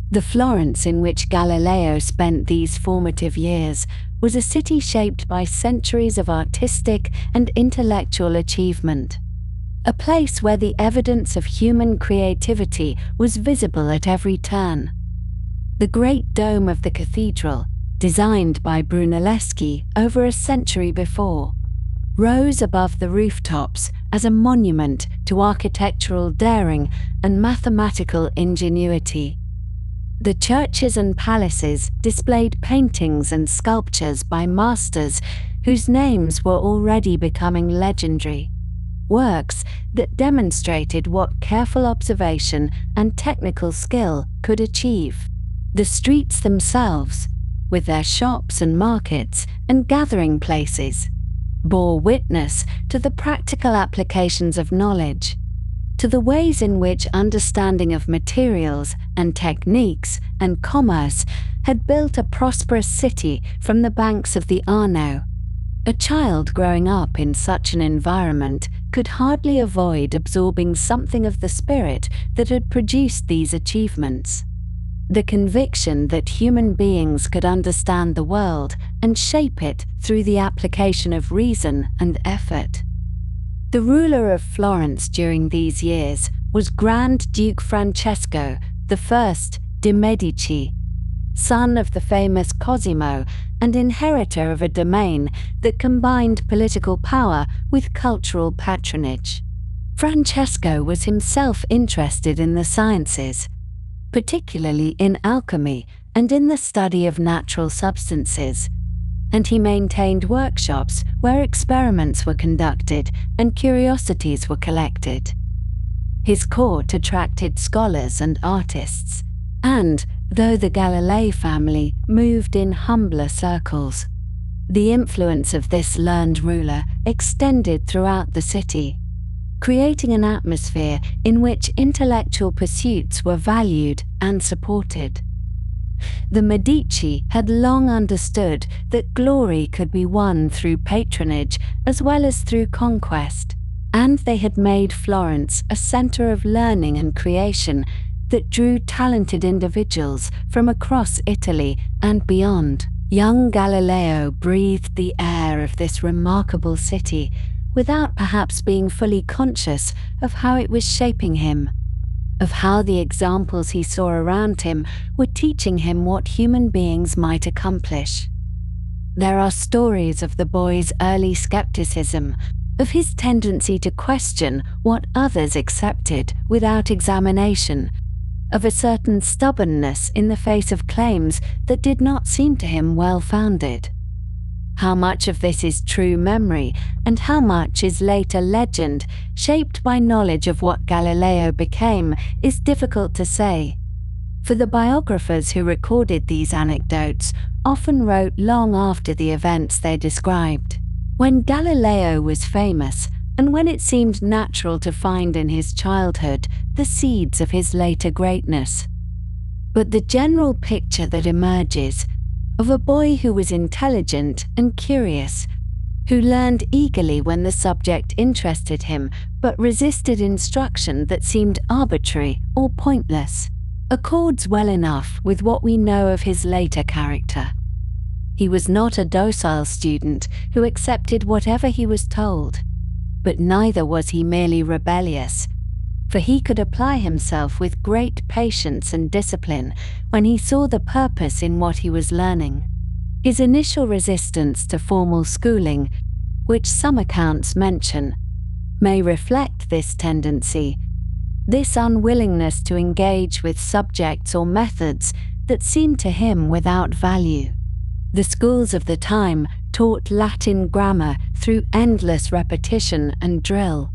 The Florence in which Galileo spent these formative years was a city shaped by centuries of artistic and intellectual achievement. A place where the evidence of human creativity was visible at every turn. The great dome of the cathedral, designed by Brunelleschi over a century before, rose above the rooftops as a monument to architectural daring and mathematical ingenuity. The churches and palaces displayed paintings and sculptures by masters whose names were already becoming legendary. Works that demonstrated what careful observation and technical skill could achieve. The streets themselves, with their shops and markets and gathering places, bore witness to the practical applications of knowledge, to the ways in which understanding of materials and techniques and commerce had built a prosperous city from the banks of the Arno. A child growing up in such an environment could hardly avoid absorbing something of the spirit that had produced these achievements. The conviction that human beings could understand the world and shape it through the application of reason and effort. The ruler of Florence during these years was Grand Duke Francesco I de' Medici, son of the famous Cosimo and inheritor of a domain that combined political power with cultural patronage. Francesco was himself interested in the sciences, particularly in alchemy and in the study of natural substances, and he maintained workshops where experiments were conducted and curiosities were collected. His court attracted scholars and artists, and, though the Galilei family moved in humbler circles, the influence of this learned ruler extended throughout the city, creating an atmosphere in which intellectual pursuits were valued and supported. The Medici had long understood that glory could be won through patronage as well as through conquest, and they had made Florence a center of learning and creation that drew talented individuals from across Italy and beyond. Young Galileo breathed the air of this remarkable city without perhaps being fully conscious of how it was shaping him, of how the examples he saw around him were teaching him what human beings might accomplish. There are stories of the boy's early skepticism, of his tendency to question what others accepted without examination, of a certain stubbornness in the face of claims that did not seem to him well-founded. How much of this is true memory, and how much is later legend, shaped by knowledge of what Galileo became, is difficult to say. For the biographers who recorded these anecdotes often wrote long after the events they described, when Galileo was famous, and when it seemed natural to find in his childhood the seeds of his later greatness. But the general picture that emerges of a boy who was intelligent and curious, who learned eagerly when the subject interested him but resisted instruction that seemed arbitrary or pointless, accords well enough with what we know of his later character. He was not a docile student who accepted whatever he was told, but neither was he merely rebellious, for he could apply himself with great patience and discipline when he saw the purpose in what he was learning. His initial resistance to formal schooling, which some accounts mention, may reflect this tendency, this unwillingness to engage with subjects or methods that seemed to him without value. The schools of the time taught Latin grammar through endless repetition and drill,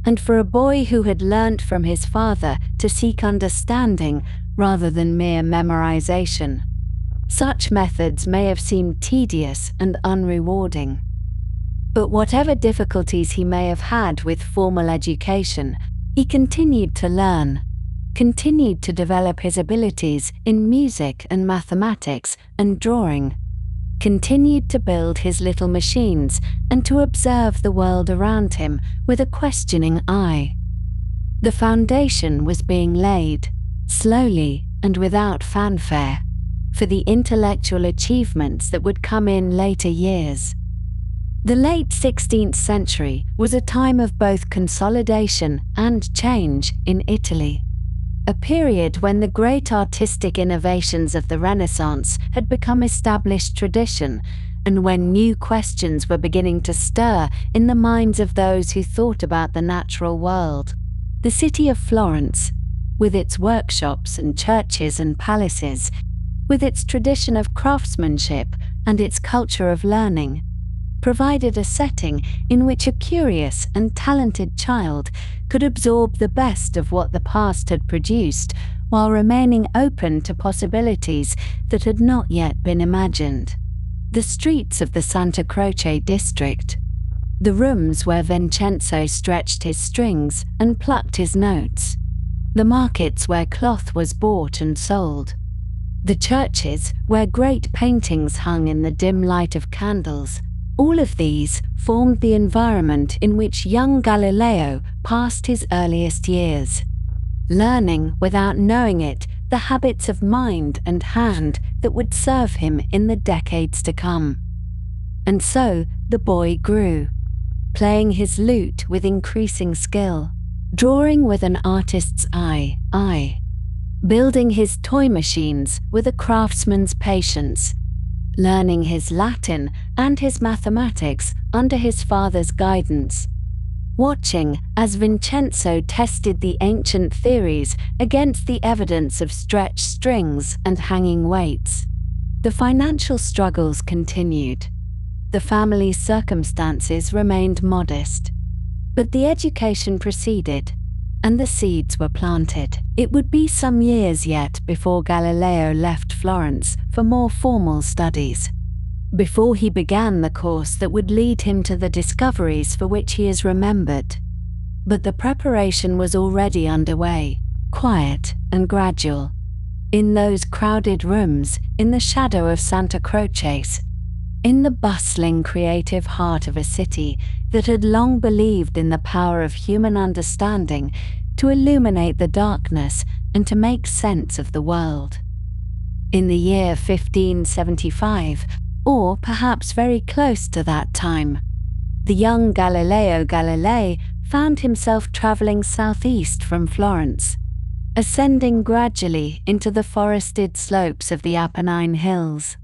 and for a boy who had learnt from his father to seek understanding rather than mere memorization, Such methods may have seemed tedious and unrewarding. But whatever difficulties he may have had with formal education, he continued to learn, continued to develop his abilities in music and mathematics and drawing, continued to build his little machines and to observe the world around him with a questioning eye. The foundation was being laid, slowly and without fanfare, for the intellectual achievements that would come in later years. The late 16th century was a time of both consolidation and change in Italy, a period when the great artistic innovations of the Renaissance had become established tradition, and when new questions were beginning to stir in the minds of those who thought about the natural world. The city of Florence, with its workshops and churches and palaces, with its tradition of craftsmanship and its culture of learning, provided a setting in which a curious and talented child could absorb the best of what the past had produced while remaining open to possibilities that had not yet been imagined. The streets of the Santa Croce district, the rooms where Vincenzo stretched his strings and plucked his notes, the markets where cloth was bought and sold, the churches where great paintings hung in the dim light of candles, all of these formed the environment in which young Galileo passed his earliest years, learning without knowing it the habits of mind and hand that would serve him in the decades to come. And so the boy grew, playing his lute with increasing skill, drawing with an artist's eye, building his toy machines with a craftsman's patience, learning his Latin and his mathematics under his father's guidance, watching as Vincenzo tested the ancient theories against the evidence of stretched strings and hanging weights. The financial struggles continued. The family's circumstances remained modest, but the education proceeded, and the seeds were planted. It would be some years yet before Galileo left Florence for more formal studies, before he began the course that would lead him to the discoveries for which he is remembered. But the preparation was already underway, quiet and gradual, in those crowded rooms in the shadow of Santa Croce, in the bustling creative heart of a city that had long believed in the power of human understanding to illuminate the darkness and to make sense of the world. In the year 1575, or perhaps very close to that time, the young Galileo Galilei found himself traveling southeast from Florence, ascending gradually into the forested slopes of the Apennine Hills,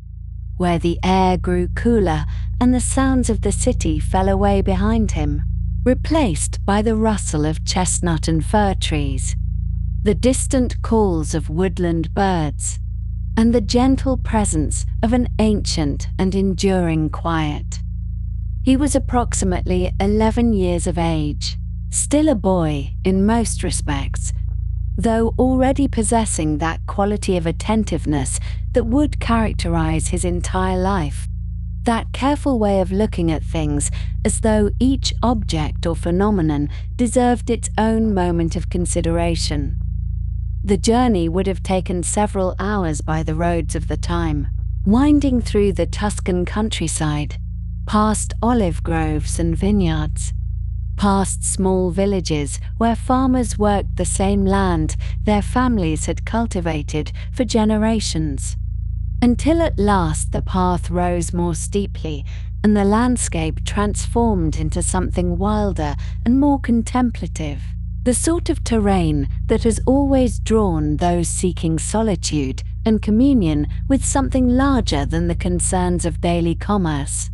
where the air grew cooler and the sounds of the city fell away behind him, replaced by the rustle of chestnut and fir trees, the distant calls of woodland birds, and the gentle presence of an ancient and enduring quiet. He was approximately 11 years of age, still a boy in most respects, though already possessing that quality of attentiveness that would characterize his entire life, that careful way of looking at things as though each object or phenomenon deserved its own moment of consideration. The journey would have taken several hours by the roads of the time, winding through the Tuscan countryside, past olive groves and vineyards, past small villages where farmers worked the same land their families had cultivated for generations, until at last the path rose more steeply and the landscape transformed into something wilder and more contemplative, the sort of terrain that has always drawn those seeking solitude and communion with something larger than the concerns of daily commerce.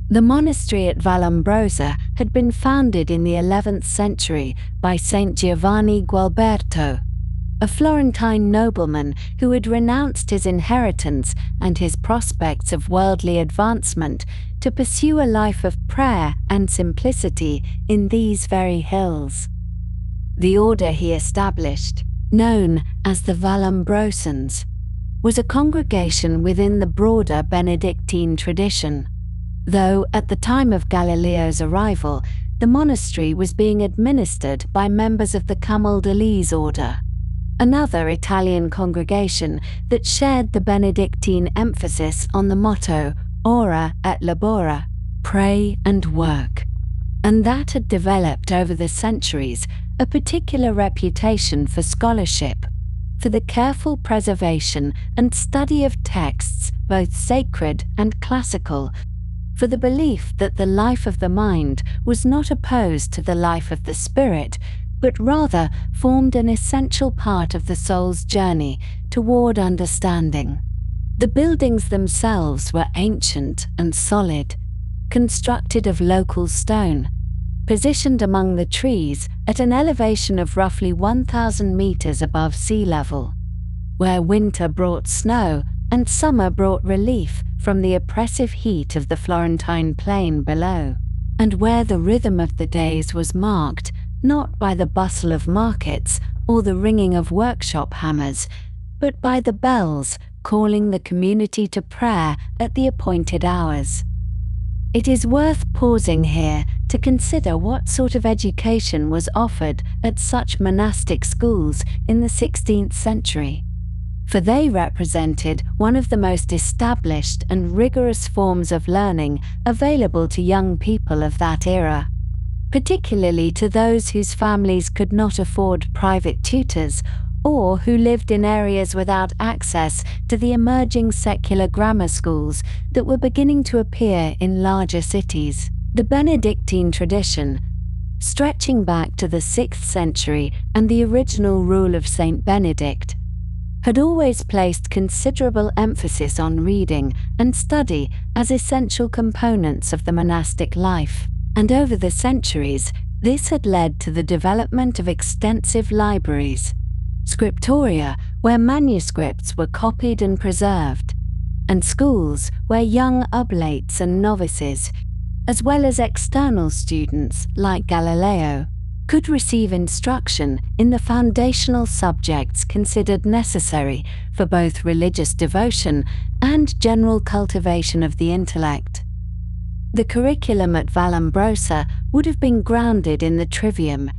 The monastery at Vallombrosa had been founded in the 11th century by Saint Giovanni Gualberto, a Florentine nobleman who had renounced his inheritance and his prospects of worldly advancement to pursue a life of prayer and simplicity in these very hills. The order he established, known as the Vallombrosans, was a congregation within the broader Benedictine tradition. Though, at the time of Galileo's arrival, the monastery was being administered by members of the Camaldolese order, another Italian congregation that shared the Benedictine emphasis on the motto ora et labora, pray and work, and that had developed over the centuries a particular reputation for scholarship, for the careful preservation and study of texts both sacred and classical, for the belief that the life of the mind was not opposed to the life of the spirit, but rather formed an essential part of the soul's journey toward understanding. The buildings themselves were ancient and solid, constructed of local stone, positioned among the trees at an elevation of roughly 1,000 meters above sea level, where winter brought snow and summer brought relief from the oppressive heat of the Florentine plain below, and where the rhythm of the days was marked not by the bustle of markets or the ringing of workshop hammers, but by the bells calling the community to prayer at the appointed hours. It is worth pausing here to consider what sort of education was offered at such monastic schools in the 16th century, for they represented one of the most established and rigorous forms of learning available to young people of that era, particularly to those whose families could not afford private tutors or who lived in areas without access to the emerging secular grammar schools that were beginning to appear in larger cities. The Benedictine tradition, stretching back to the 6th century and the original rule of Saint Benedict, had always placed considerable emphasis on reading and study as essential components of the monastic life, and over the centuries, this had led to the development of extensive libraries, scriptoria where manuscripts were copied and preserved, and schools where young oblates and novices, as well as external students like Galileo, could receive instruction in the foundational subjects considered necessary for both religious devotion and general cultivation of the intellect. The curriculum at Vallombrosa would have been grounded in the trivium,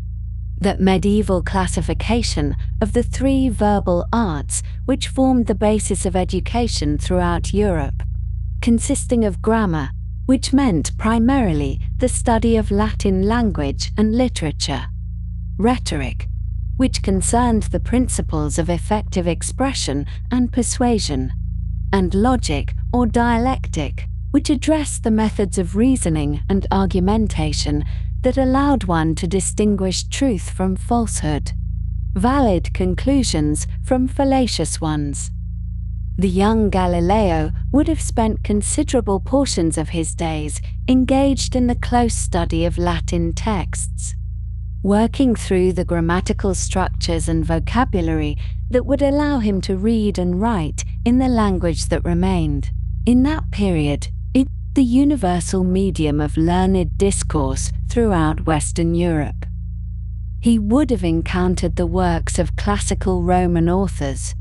that medieval classification of the three verbal arts which formed the basis of education throughout Europe, consisting of grammar, which meant primarily the study of Latin language and literature, rhetoric, which concerned the principles of effective expression and persuasion, and logic or dialectic, which addressed the methods of reasoning and argumentation that allowed one to distinguish truth from falsehood, valid conclusions from fallacious ones. The young Galileo would have spent considerable portions of his days engaged in the close study of Latin texts, working through the grammatical structures and vocabulary that would allow him to read and write in the language that remained. In that period, it was the universal medium of learned discourse throughout Western Europe. He would have encountered the works of classical Roman authors,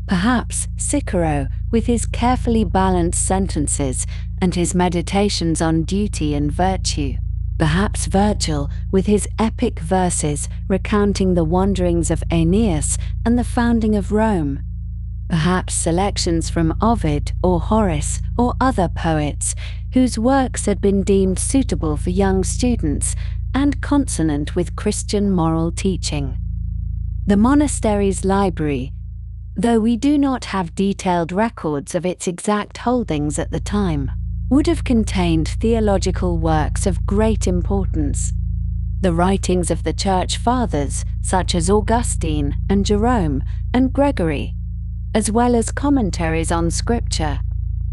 perhaps Cicero with his carefully balanced sentences and his meditations on duty and virtue, perhaps Virgil with his epic verses recounting the wanderings of Aeneas and the founding of Rome, perhaps selections from Ovid or Horace or other poets whose works had been deemed suitable for young students and consonant with Christian moral teaching. The monastery's library, though we do not have detailed records of its exact holdings at the time, would have contained theological works of great importance. The writings of the Church Fathers, such as Augustine and Jerome and Gregory, as well as commentaries on Scripture,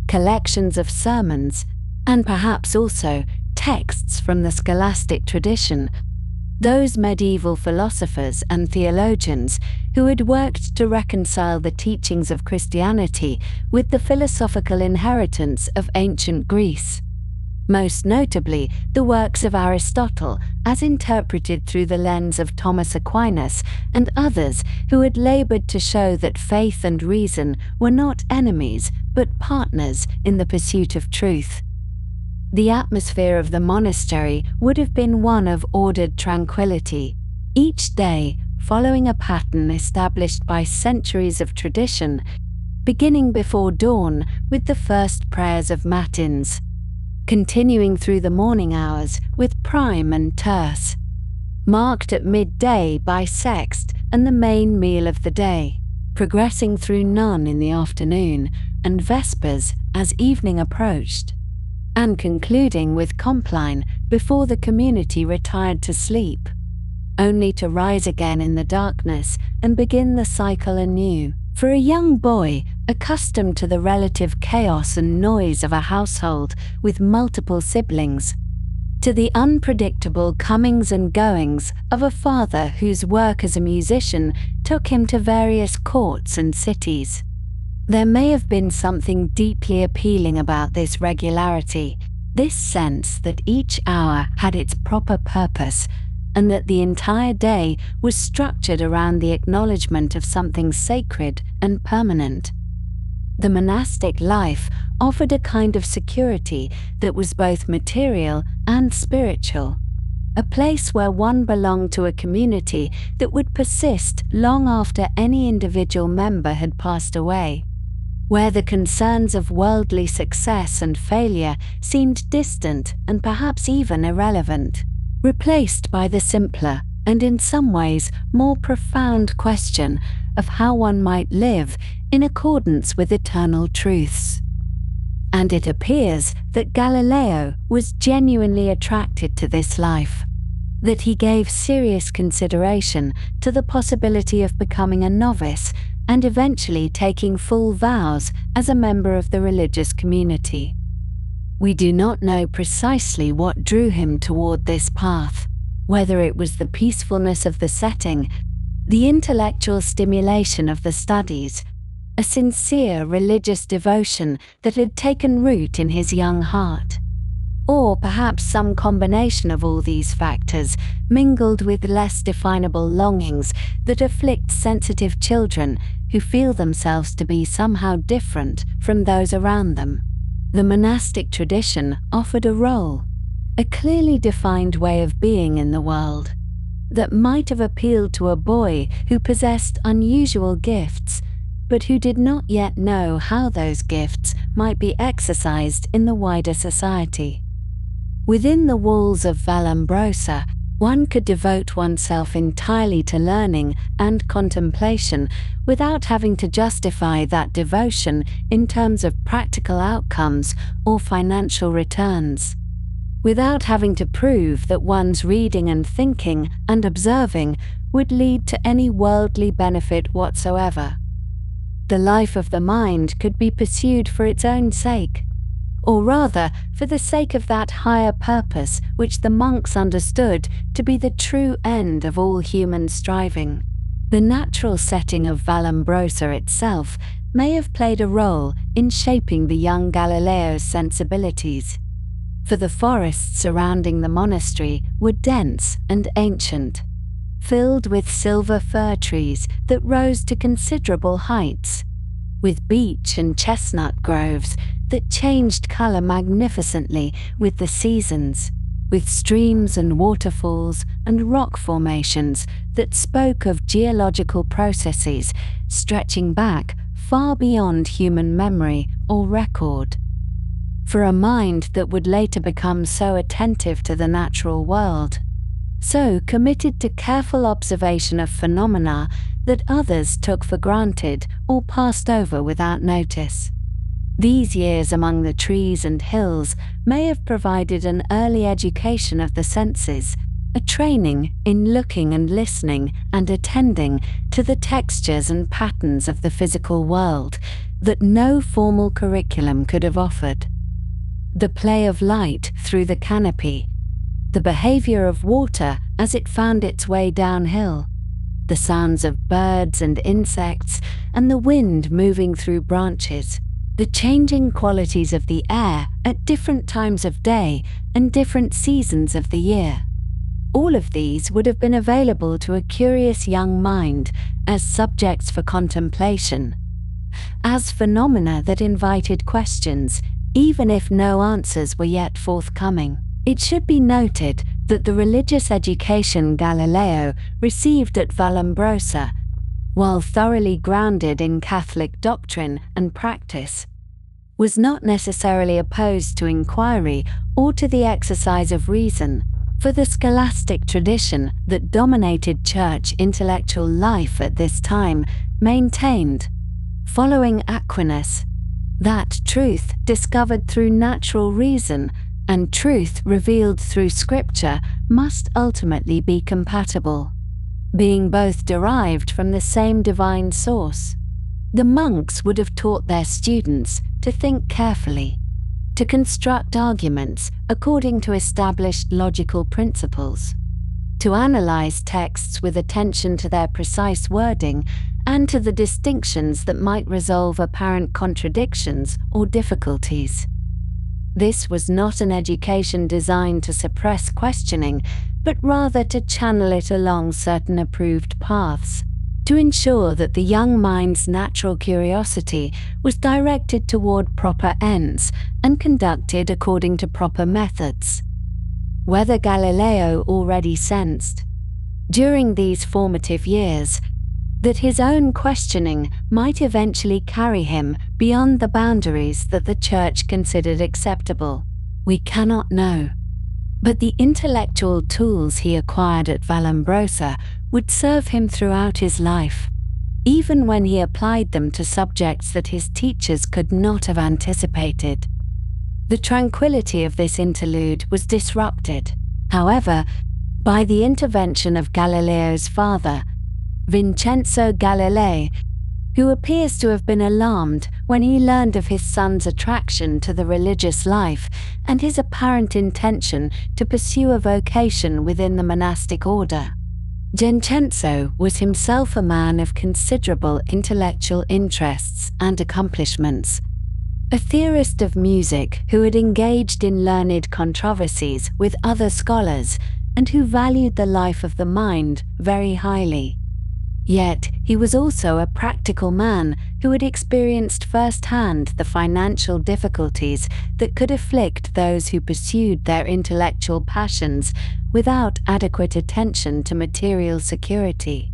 collections of sermons, and perhaps also texts from the scholastic tradition, those medieval philosophers and theologians who had worked to reconcile the teachings of Christianity with the philosophical inheritance of ancient Greece. most notably the works of Aristotle as interpreted through the lens of Thomas Aquinas and others who had labored to show that faith and reason were not enemies but partners in the pursuit of truth. The atmosphere of the monastery would have been one of ordered tranquility, each day following a pattern established by centuries of tradition, beginning before dawn with the first prayers of matins, continuing through the morning hours with prime and terce, marked at midday by sext and the main meal of the day, progressing through none in the afternoon and vespers as evening approached, and concluding with compline before the community retired to sleep, only to rise again in the darkness and begin the cycle anew. For a young boy, accustomed to the relative chaos and noise of a household with multiple siblings, to the unpredictable comings and goings of a father whose work as a musician took him to various courts and cities, there may have been something deeply appealing about this regularity, this sense that each hour had its proper purpose, and that the entire day was structured around the acknowledgement of something sacred and permanent. The monastic life offered a kind of security that was both material and spiritual, a place where one belonged to a community that would persist long after any individual member had passed away, where the concerns of worldly success and failure seemed distant and perhaps even irrelevant, replaced by the simpler and in some ways more profound question of how one might live in accordance with eternal truths. And it appears that Galileo was genuinely attracted to this life, that he gave serious consideration to the possibility of becoming a novice and eventually taking full vows as a member of the religious community. We do not know precisely what drew him toward this path, whether it was the peacefulness of the setting, the intellectual stimulation of the studies, a sincere religious devotion that had taken root in his young heart, or perhaps some combination of all these factors mingled with less definable longings that afflict sensitive children who feel themselves to be somehow different from those around them. The monastic tradition offered a role, a clearly defined way of being in the world, that might have appealed to a boy who possessed unusual gifts, but who did not yet know how those gifts might be exercised in the wider society. Within the walls of Vallombrosa, one could devote oneself entirely to learning and contemplation without having to justify that devotion in terms of practical outcomes or financial returns, without having to prove that one's reading and thinking and observing would lead to any worldly benefit whatsoever. The life of the mind could be pursued for its own sake, or rather for the sake of that higher purpose which the monks understood to be the true end of all human striving. The natural setting of Vallombrosa itself may have played a role in shaping the young Galileo's sensibilities, for the forests surrounding the monastery were dense and ancient, filled with silver fir trees that rose to considerable heights, with beech and chestnut groves that changed color magnificently with the seasons, with streams and waterfalls and rock formations that spoke of geological processes stretching back far beyond human memory or record. For a mind that would later become so attentive to the natural world, so committed to careful observation of phenomena that others took for granted or passed over without notice. These years among the trees and hills may have provided an early education of the senses, a training in looking and listening and attending to the textures and patterns of the physical world that no formal curriculum could have offered. The play of light through the canopy, the behavior of water as it found its way downhill, the sounds of birds and insects and the wind moving through branches, the changing qualities of the air at different times of day and different seasons of the year. All of these would have been available to a curious young mind as subjects for contemplation, as phenomena that invited questions, even if no answers were yet forthcoming. It should be noted that the religious education Galileo received at Vallombrosa, while thoroughly grounded in Catholic doctrine and practice, was not necessarily opposed to inquiry or to the exercise of reason, for the scholastic tradition that dominated church intellectual life at this time maintained, following Aquinas, that truth discovered through natural reason and truth revealed through Scripture must ultimately be compatible, being both derived from the same divine source. The monks would have taught their students to think carefully, to construct arguments according to established logical principles, to analyze texts with attention to their precise wording and to the distinctions that might resolve apparent contradictions or difficulties. This was not an education designed to suppress questioning, but rather to channel it along certain approved paths, to ensure that the young mind's natural curiosity was directed toward proper ends and conducted according to proper methods. Whether Galileo already sensed, during these formative years, that his own questioning might eventually carry him beyond the boundaries that the Church considered acceptable, we cannot know. But the intellectual tools he acquired at Vallombrosa would serve him throughout his life, even when he applied them to subjects that his teachers could not have anticipated. The tranquility of this interlude was disrupted, however, by the intervention of Galileo's father, Vincenzo Galilei, who appears to have been alarmed when he learned of his son's attraction to the religious life and his apparent intention to pursue a vocation within the monastic order. Vincenzo was himself a man of considerable intellectual interests and accomplishments, a theorist of music who had engaged in learned controversies with other scholars and who valued the life of the mind very highly. Yet he was also a practical man who had experienced firsthand the financial difficulties that could afflict those who pursued their intellectual passions without adequate attention to material security.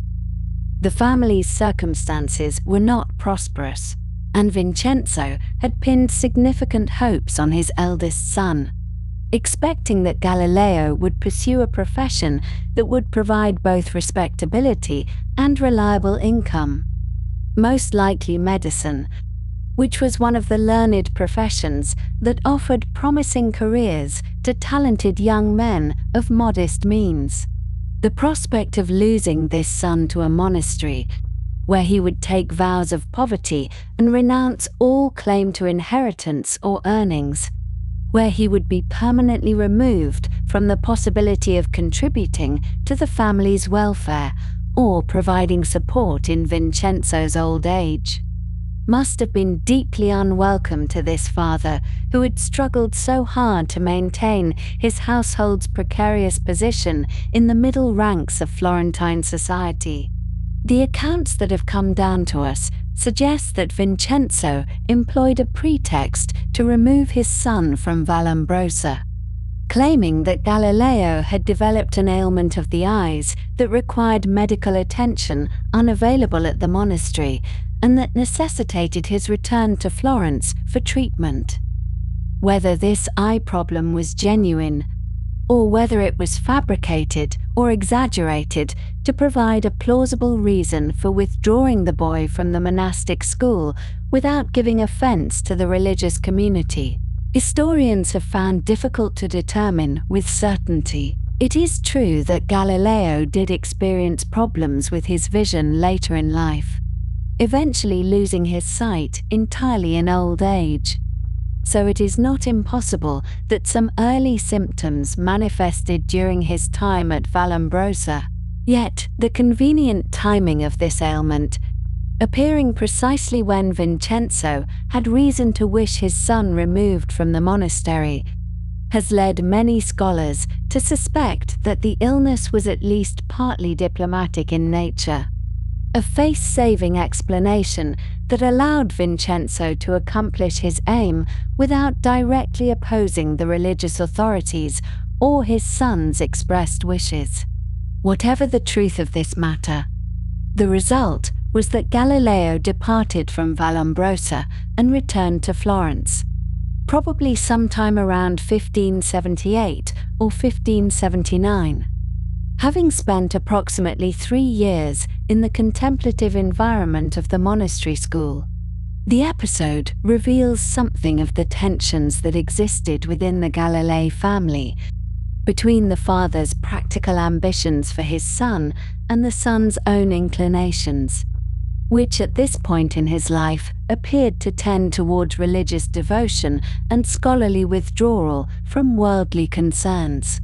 The family's circumstances were not prosperous, and Vincenzo had pinned significant hopes on his eldest son, expecting that Galileo would pursue a profession that would provide both respectability and reliable income, most likely medicine, which was one of the learned professions that offered promising careers to talented young men of modest means. The prospect of losing this son to a monastery, where he would take vows of poverty and renounce all claim to inheritance or earnings, where he would be permanently removed from the possibility of contributing to the family's welfare or providing support in Vincenzo's old age, must have been deeply unwelcome to this father who had struggled so hard to maintain his household's precarious position in the middle ranks of Florentine society. The accounts that have come down to us suggest that Vincenzo employed a pretext to remove his son from Vallombrosa, claiming that Galileo had developed an ailment of the eyes that required medical attention unavailable at the monastery and that necessitated his return to Florence for treatment. Whether this eye problem was genuine, or whether it was fabricated or exaggerated to provide a plausible reason for withdrawing the boy from the monastic school without giving offense to the religious community, historians have found difficult to determine with certainty. It is true that Galileo did experience problems with his vision later in life, eventually losing his sight entirely in old age. So it is not impossible that some early symptoms manifested during his time at Vallombrosa. Yet, the convenient timing of this ailment appearing precisely when Vincenzo had reason to wish his son removed from the monastery, has led many scholars to suspect that the illness was at least partly diplomatic in nature, a face-saving explanation that allowed Vincenzo to accomplish his aim without directly opposing the religious authorities or his son's expressed wishes. Whatever the truth of this matter, the result was that Galileo departed from Vallombrosa and returned to Florence, probably sometime around 1578 or 1579. Having spent approximately 3 years in the contemplative environment of the monastery school, the episode reveals something of the tensions that existed within the Galilei family, between the father's practical ambitions for his son and the son's own inclinations, which at this point in his life appeared to tend towards religious devotion and scholarly withdrawal from worldly concerns.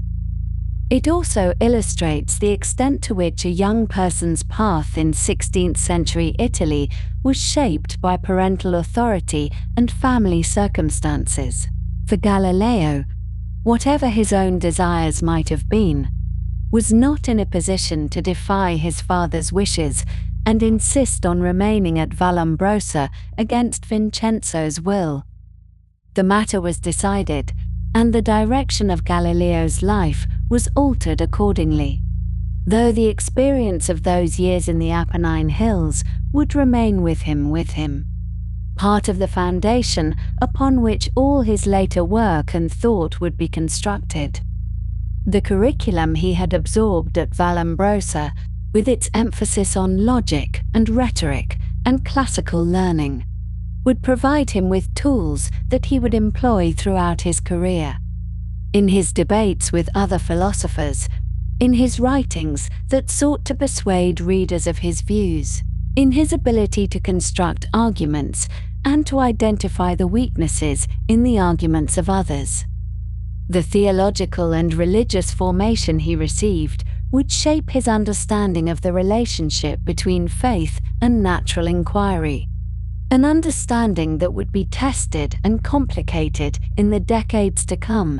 It also illustrates the extent to which a young person's path in 16th century Italy was shaped by parental authority and family circumstances. For Galileo, whatever his own desires might have been, was not in a position to defy his father's wishes and insist on remaining at Vallombrosa against Vincenzo's will. The matter was decided, and the direction of Galileo's life was altered accordingly, though the experience of those years in the Apennine Hills would remain with him, part of the foundation upon which all his later work and thought would be constructed. The curriculum he had absorbed at Vallombrosa, with its emphasis on logic and rhetoric and classical learning, would provide him with tools that he would employ throughout his career. In his debates with other philosophers, in his writings that sought to persuade readers of his views, in his ability to construct arguments and to identify the weaknesses in the arguments of others. The theological and religious formation he received would shape his understanding of the relationship between faith and natural inquiry, an understanding that would be tested and complicated in the decades to come,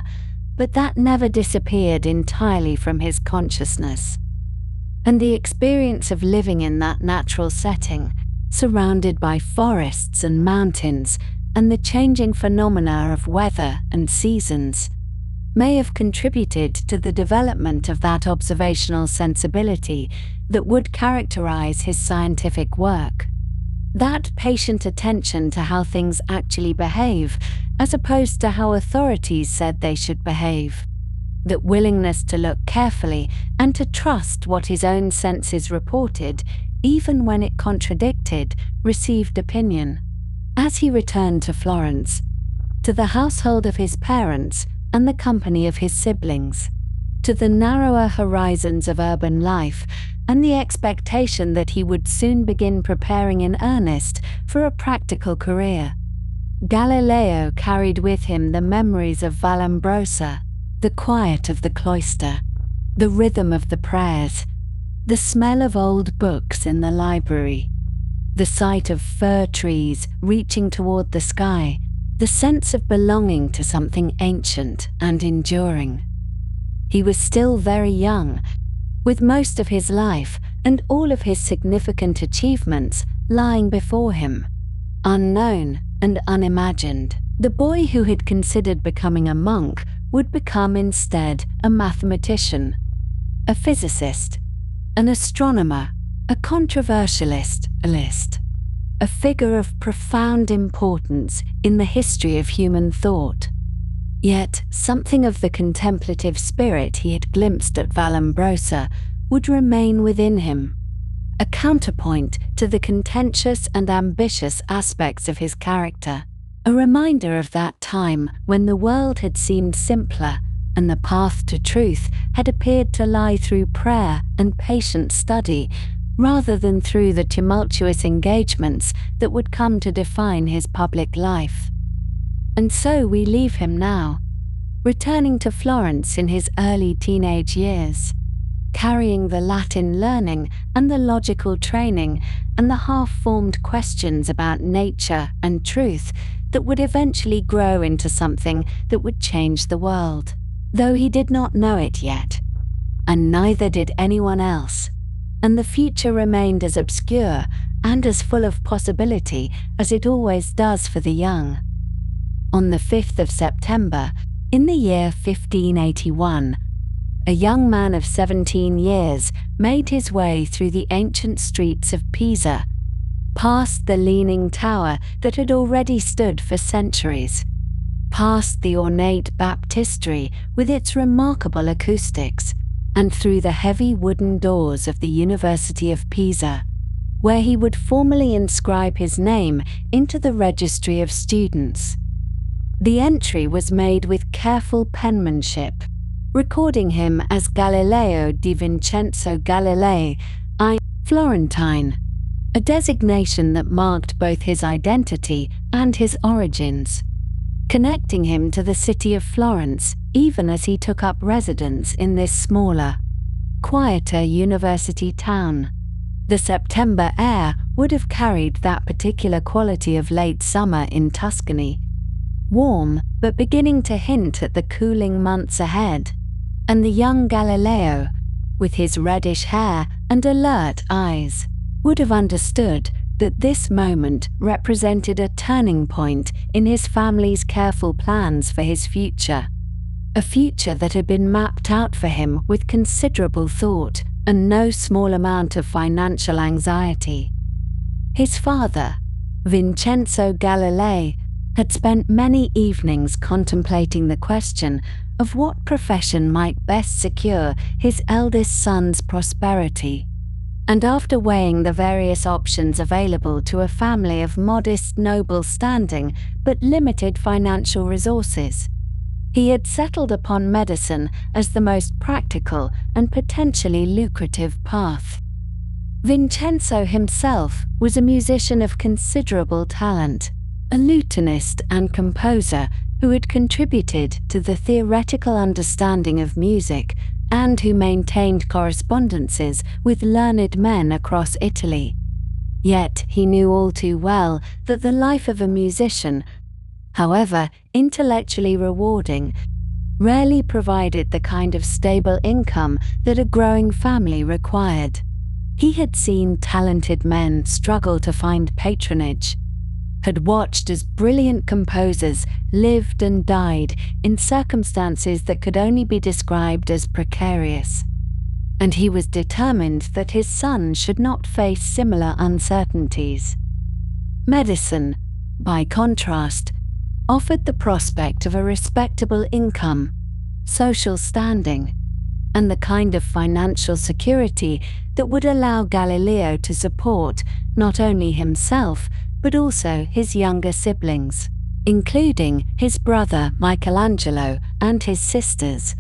but that never disappeared entirely from his consciousness. And the experience of living in that natural setting, surrounded by forests and mountains and the changing phenomena of weather and seasons, may have contributed to the development of that observational sensibility that would characterize his scientific work. That patient attention to how things actually behave, as opposed to how authorities said they should behave. That willingness to look carefully and to trust what his own senses reported, even when it contradicted received opinion. As he returned to Florence, to the household of his parents and the company of his siblings, to the narrower horizons of urban life, and the expectation that he would soon begin preparing in earnest for a practical career, Galileo carried with him the memories of Vallombrosa, the quiet of the cloister, the rhythm of the prayers, the smell of old books in the library, the sight of fir trees reaching toward the sky, the sense of belonging to something ancient and enduring. He was still very young, with most of his life and all of his significant achievements lying before him, unknown and unimagined. The boy who had considered becoming a monk would become instead a mathematician, a physicist, an astronomer, a controversialist, a figure of profound importance in the history of human thought. Yet something of the contemplative spirit he had glimpsed at Vallombrosa would remain within him, a counterpoint to the contentious and ambitious aspects of his character, a reminder of that time when the world had seemed simpler and the path to truth had appeared to lie through prayer and patient study rather than through the tumultuous engagements that would come to define his public life. And so we leave him now, returning to Florence in his early teenage years, carrying the Latin learning and the logical training and the half-formed questions about nature and truth that would eventually grow into something that would change the world, though he did not know it yet. And neither did anyone else. And the future remained as obscure and as full of possibility as it always does for the young. On the 5th of September, in the year 1581, a young man of 17 years made his way through the ancient streets of Pisa, past the leaning tower that had already stood for centuries, past the ornate baptistry with its remarkable acoustics, and through the heavy wooden doors of the University of Pisa, where he would formally inscribe his name into the registry of students. The entry was made with careful penmanship, recording him as Galileo di Vincenzo Galilei, I Florentine, a designation that marked both his identity and his origins, connecting him to the city of Florence even as he took up residence in this smaller, quieter university town. The September air would have carried that particular quality of late summer in Tuscany, warm but beginning to hint at the cooling months ahead, and the young Galileo, with his reddish hair and alert eyes, would have understood that this moment represented a turning point in his family's careful plans for his future, a future that had been mapped out for him with considerable thought and no small amount of financial anxiety. His father, Vincenzo Galilei, had spent many evenings contemplating the question of what profession might best secure his eldest son's prosperity, and after weighing the various options available to a family of modest, noble standing but limited financial resources, he had settled upon medicine as the most practical and potentially lucrative path. Vincenzo himself was a musician of considerable talent, a lutenist and composer who had contributed to the theoretical understanding of music and who maintained correspondences with learned men across Italy. Yet he knew all too well that the life of a musician, however intellectually rewarding, rarely provided the kind of stable income that a growing family required. He had seen talented men struggle to find patronage, had watched as brilliant composers lived and died in circumstances that could only be described as precarious, and he was determined that his son should not face similar uncertainties. Medicine, by contrast, offered the prospect of a respectable income, social standing, and the kind of financial security that would allow Galileo to support not only himself but also his younger siblings, including his brother Michelangelo and his sisters,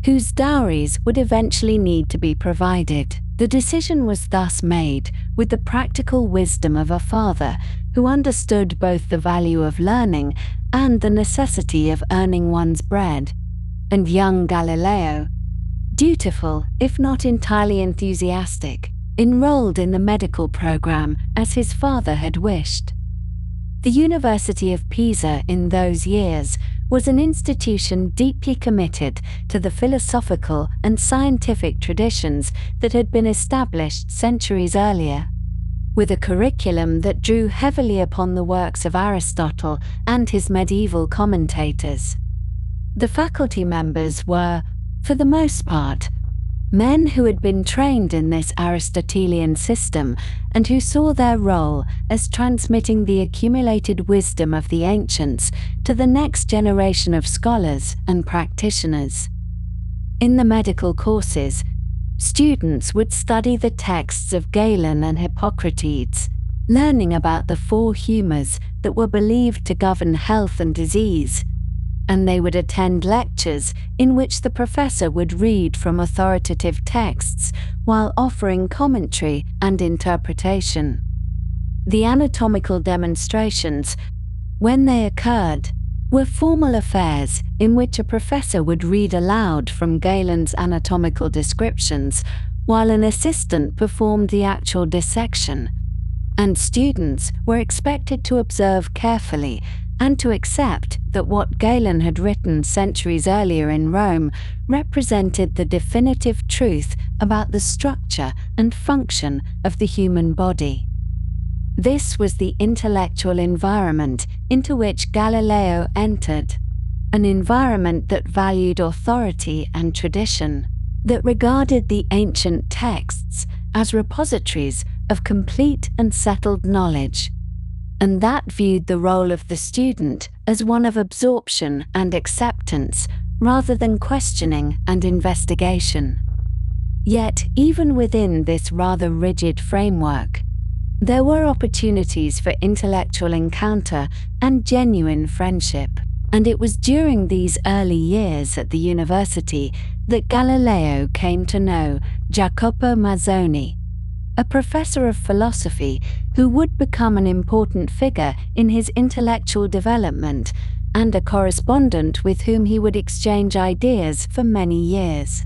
whose dowries would eventually need to be provided. The decision was thus made with the practical wisdom of a father who understood both the value of learning and the necessity of earning one's bread, and young Galileo, dutiful if not entirely enthusiastic, enrolled in the medical program as his father had wished. The University of Pisa in those years was an institution deeply committed to the philosophical and scientific traditions that had been established centuries earlier, with a curriculum that drew heavily upon the works of Aristotle and his medieval commentators. The faculty members were, for the most part, men who had been trained in this Aristotelian system and who saw their role as transmitting the accumulated wisdom of the ancients to the next generation of scholars and practitioners. In the medical courses, students would study the texts of Galen and Hippocrates, learning about the four humours that were believed to govern health and disease, and they would attend lectures in which the professor would read from authoritative texts while offering commentary and interpretation. The anatomical demonstrations, when they occurred, were formal affairs in which a professor would read aloud from Galen's anatomical descriptions while an assistant performed the actual dissection, and students were expected to observe carefully and to accept that what Galen had written centuries earlier in Rome represented the definitive truth about the structure and function of the human body. This was the intellectual environment into which Galileo entered, an environment that valued authority and tradition, that regarded the ancient texts as repositories of complete and settled knowledge, and that viewed the role of the student as one of absorption and acceptance rather than questioning and investigation. Yet, even within this rather rigid framework, there were opportunities for intellectual encounter and genuine friendship, and it was during these early years at the university that Galileo came to know Jacopo Mazzoni, a professor of philosophy who would become an important figure in his intellectual development and a correspondent with whom he would exchange ideas for many years.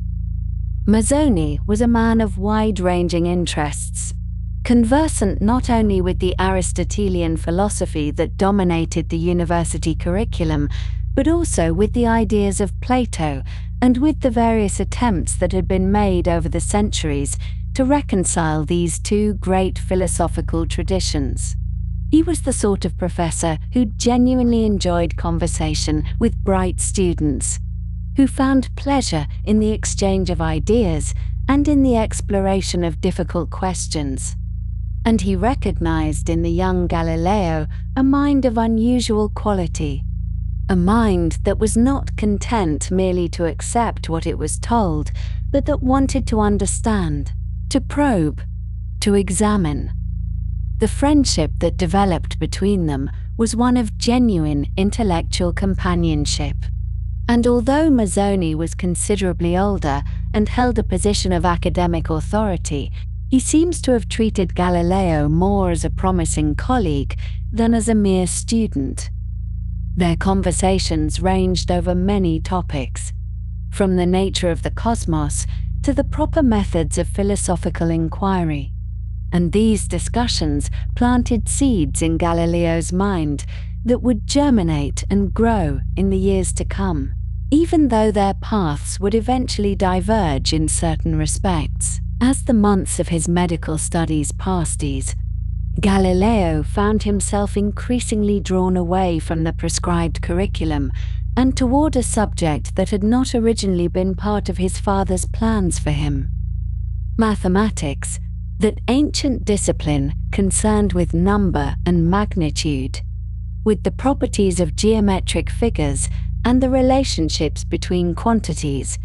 Mazzoni was a man of wide-ranging interests, conversant not only with the Aristotelian philosophy that dominated the university curriculum, but also with the ideas of Plato and with the various attempts that had been made over the centuries to reconcile these two great philosophical traditions. He was the sort of professor who genuinely enjoyed conversation with bright students, who found pleasure in the exchange of ideas and in the exploration of difficult questions. And he recognized in the young Galileo a mind of unusual quality, a mind that was not content merely to accept what it was told, but that wanted to understand, to probe, to examine. The friendship that developed between them was one of genuine intellectual companionship. And although Mazzoni was considerably older and held a position of academic authority, he seems to have treated Galileo more as a promising colleague than as a mere student. Their conversations ranged over many topics, from the nature of the cosmos to the proper methods of philosophical inquiry. And these discussions planted seeds in Galileo's mind that would germinate and grow in the years to come, even though their paths would eventually diverge in certain respects. As the months of his medical studies passed, Galileo found himself increasingly drawn away from the prescribed curriculum and toward a subject that had not originally been part of his father's plans for him: mathematics, that ancient discipline concerned with number and magnitude, with the properties of geometric figures and the relationships between quantities,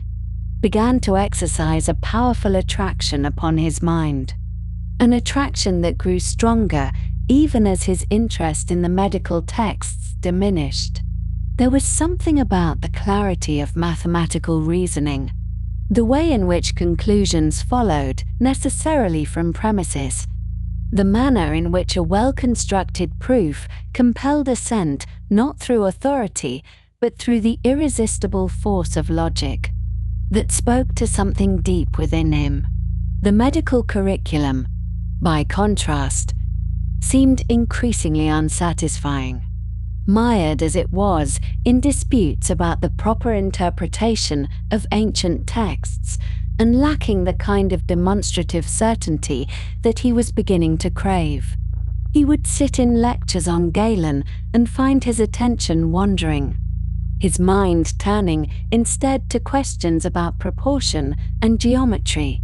began to exercise a powerful attraction upon his mind, an attraction that grew stronger even as his interest in the medical texts diminished. There was something about the clarity of mathematical reasoning, the way in which conclusions followed necessarily from premises, the manner in which a well-constructed proof compelled assent not through authority but through the irresistible force of logic, that spoke to something deep within him. The medical curriculum, by contrast, seemed increasingly unsatisfying, mired as it was in disputes about the proper interpretation of ancient texts and lacking the kind of demonstrative certainty that he was beginning to crave. He would sit in lectures on Galen and find his attention wandering, his mind turning instead to questions about proportion and geometry,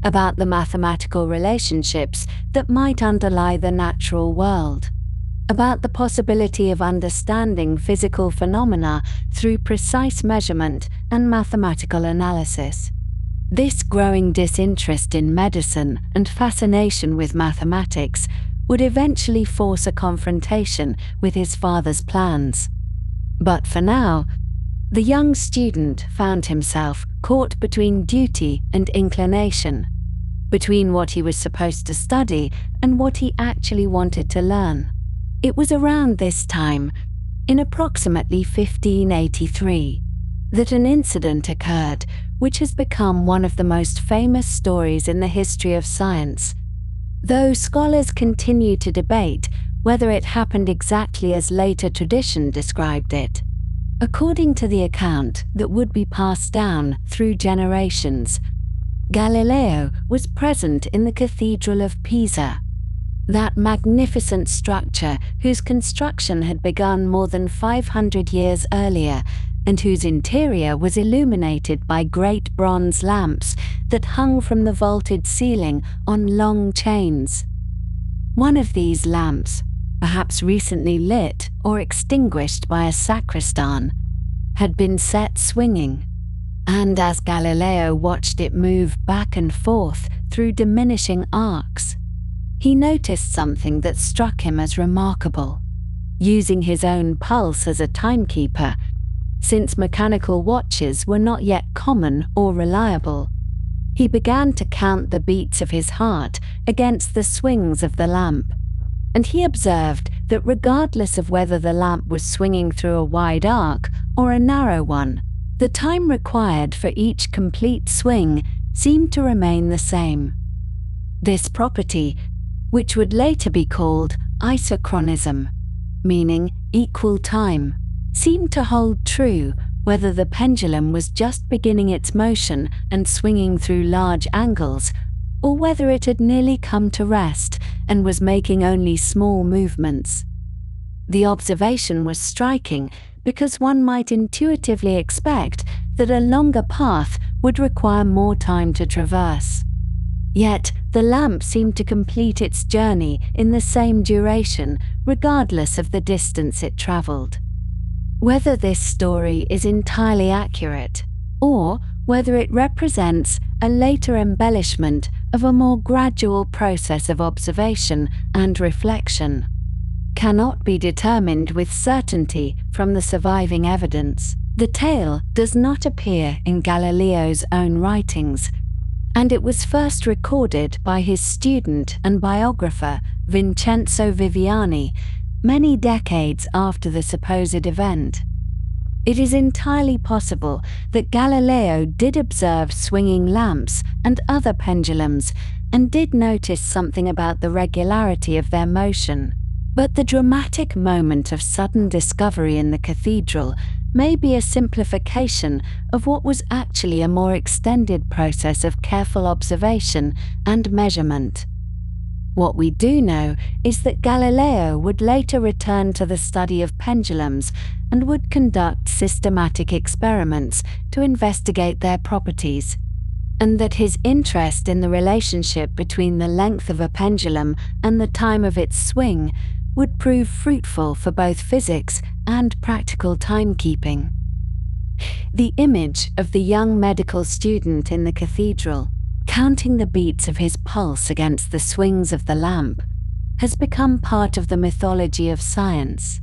about the mathematical relationships that might underlie the natural world, about the possibility of understanding physical phenomena through precise measurement and mathematical analysis. This growing disinterest in medicine and fascination with mathematics would eventually force a confrontation with his father's plans. But for now, the young student found himself caught between duty and inclination, between what he was supposed to study and what he actually wanted to learn. It was around this time, in approximately 1583, that an incident occurred which has become one of the most famous stories in the history of science, though scholars continue to debate whether it happened exactly as later tradition described it. According to the account that would be passed down through generations, Galileo was present in the Cathedral of Pisa, that magnificent structure whose construction had begun more than 500 years earlier and whose interior was illuminated by great bronze lamps that hung from the vaulted ceiling on long chains. One of these lamps, perhaps recently lit or extinguished by a sacristan, had been set swinging, and as Galileo watched it move back and forth through diminishing arcs, he noticed something that struck him as remarkable. Using his own pulse as a timekeeper, since mechanical watches were not yet common or reliable, he began to count the beats of his heart against the swings of the lamp, and he observed that regardless of whether the lamp was swinging through a wide arc or a narrow one, the time required for each complete swing seemed to remain the same. This property, which would later be called isochronism, meaning equal time, seemed to hold true whether the pendulum was just beginning its motion and swinging through large angles, or whether it had nearly come to rest and was making only small movements. The observation was striking because one might intuitively expect that a longer path would require more time to traverse. Yet the lamp seemed to complete its journey in the same duration, regardless of the distance it traveled. Whether this story is entirely accurate, or whether it represents a later embellishment of a more gradual process of observation and reflection, cannot be determined with certainty from the surviving evidence. The tale does not appear in Galileo's own writings, and it was first recorded by his student and biographer Vincenzo Viviani many decades after the supposed event. It is entirely possible that Galileo did observe swinging lamps and other pendulums and did notice something about the regularity of their motion. But the dramatic moment of sudden discovery in the cathedral may be a simplification of what was actually a more extended process of careful observation and measurement. What we do know is that Galileo would later return to the study of pendulums and would conduct systematic experiments to investigate their properties, and that his interest in the relationship between the length of a pendulum and the time of its swing would prove fruitful for both physics and practical timekeeping. The image of the young medical student in the cathedral, counting the beats of his pulse against the swings of the lamp, has become part of the mythology of science,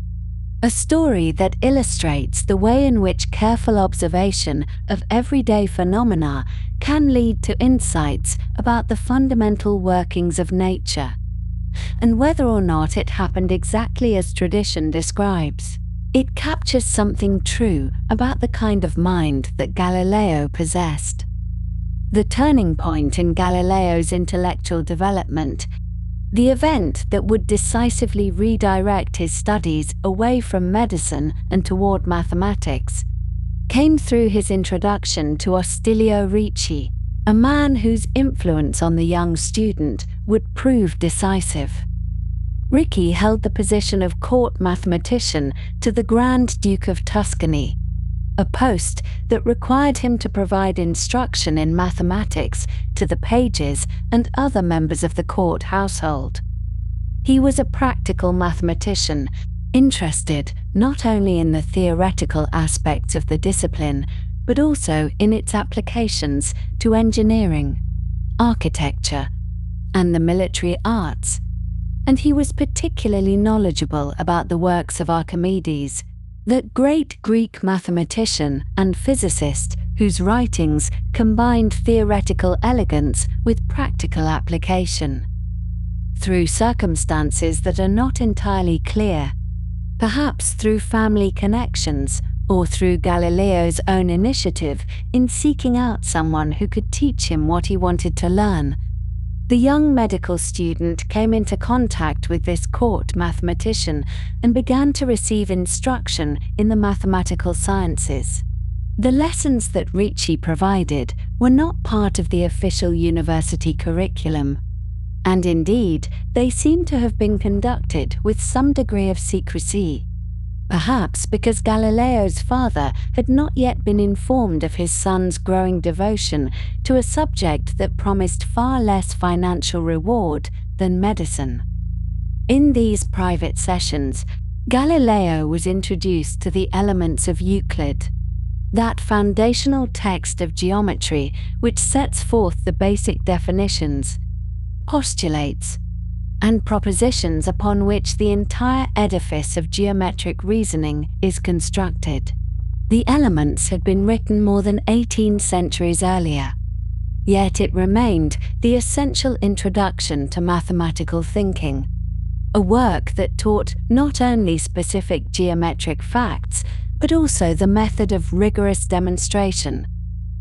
a story that illustrates the way in which careful observation of everyday phenomena can lead to insights about the fundamental workings of nature, and whether or not it happened exactly as tradition describes. It captures something true about the kind of mind that Galileo possessed. The turning point in Galileo's intellectual development, the event that would decisively redirect his studies away from medicine and toward mathematics, came through his introduction to Ostilio Ricci, a man whose influence on the young student would prove decisive. Ricci held the position of court mathematician to the Grand Duke of Tuscany, a post that required him to provide instruction in mathematics to the pages and other members of the court household. He was a practical mathematician, interested not only in the theoretical aspects of the discipline, but also in its applications to engineering, architecture, and the military arts, and he was particularly knowledgeable about the works of Archimedes, that great Greek mathematician and physicist whose writings combined theoretical elegance with practical application. Through circumstances that are not entirely clear, perhaps through family connections or through Galileo's own initiative in seeking out someone who could teach him what he wanted to learn, The young medical student came into contact with this court mathematician and began to receive instruction in the mathematical sciences. The lessons that Ricci provided were not part of the official university curriculum, and indeed, they seem to have been conducted with some degree of secrecy. Perhaps because Galileo's father had not yet been informed of his son's growing devotion to a subject that promised far less financial reward than medicine. In these private sessions, Galileo was introduced to the elements of Euclid, that foundational text of geometry which sets forth the basic definitions, postulates, and propositions upon which the entire edifice of geometric reasoning is constructed. The Elements had been written more than 18 centuries earlier, yet it remained the essential introduction to mathematical thinking, a work that taught not only specific geometric facts, but also the method of rigorous demonstration,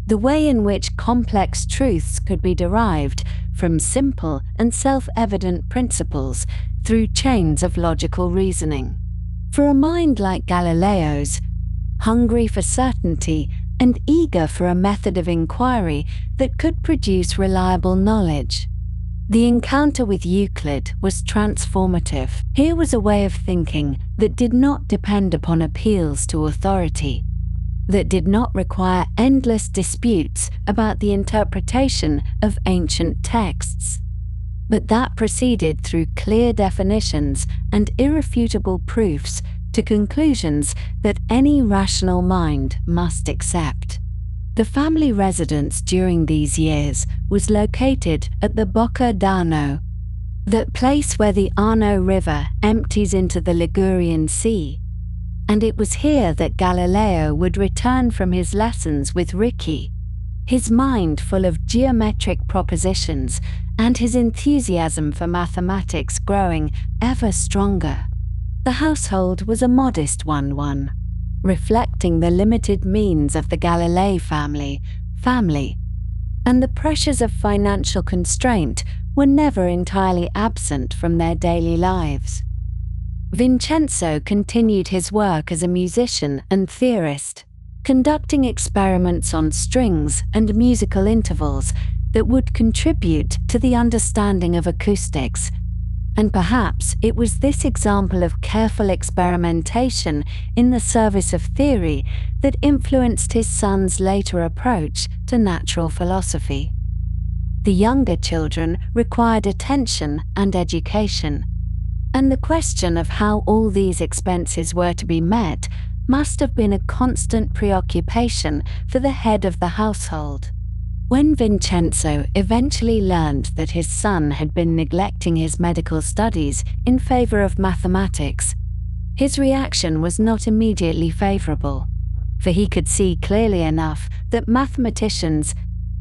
the way in which complex truths could be derived from simple and self-evident principles through chains of logical reasoning. For a mind like Galileo's, hungry for certainty and eager for a method of inquiry that could produce reliable knowledge, the encounter with Euclid was transformative. Here was a way of thinking that did not depend upon appeals to authority, that did not require endless disputes about the interpretation of ancient texts, but that proceeded through clear definitions and irrefutable proofs to conclusions that any rational mind must accept. The family residence during these years was located at the Bocca d'Arno, that place where the Arno River empties into the Ligurian Sea, and it was here that Galileo would return from his lessons with Ricci, his mind full of geometric propositions and his enthusiasm for mathematics growing ever stronger. The household was a modest one, reflecting the limited means of the Galilei family, and the pressures of financial constraint were never entirely absent from their daily lives. Vincenzo continued his work as a musician and theorist, conducting experiments on strings and musical intervals that would contribute to the understanding of acoustics, and perhaps it was this example of careful experimentation in the service of theory that influenced his son's later approach to natural philosophy. The younger children required attention and education, and the question of how all these expenses were to be met must have been a constant preoccupation for the head of the household. When Vincenzo eventually learned that his son had been neglecting his medical studies in favor of mathematics, his reaction was not immediately favorable, for he could see clearly enough that mathematicians,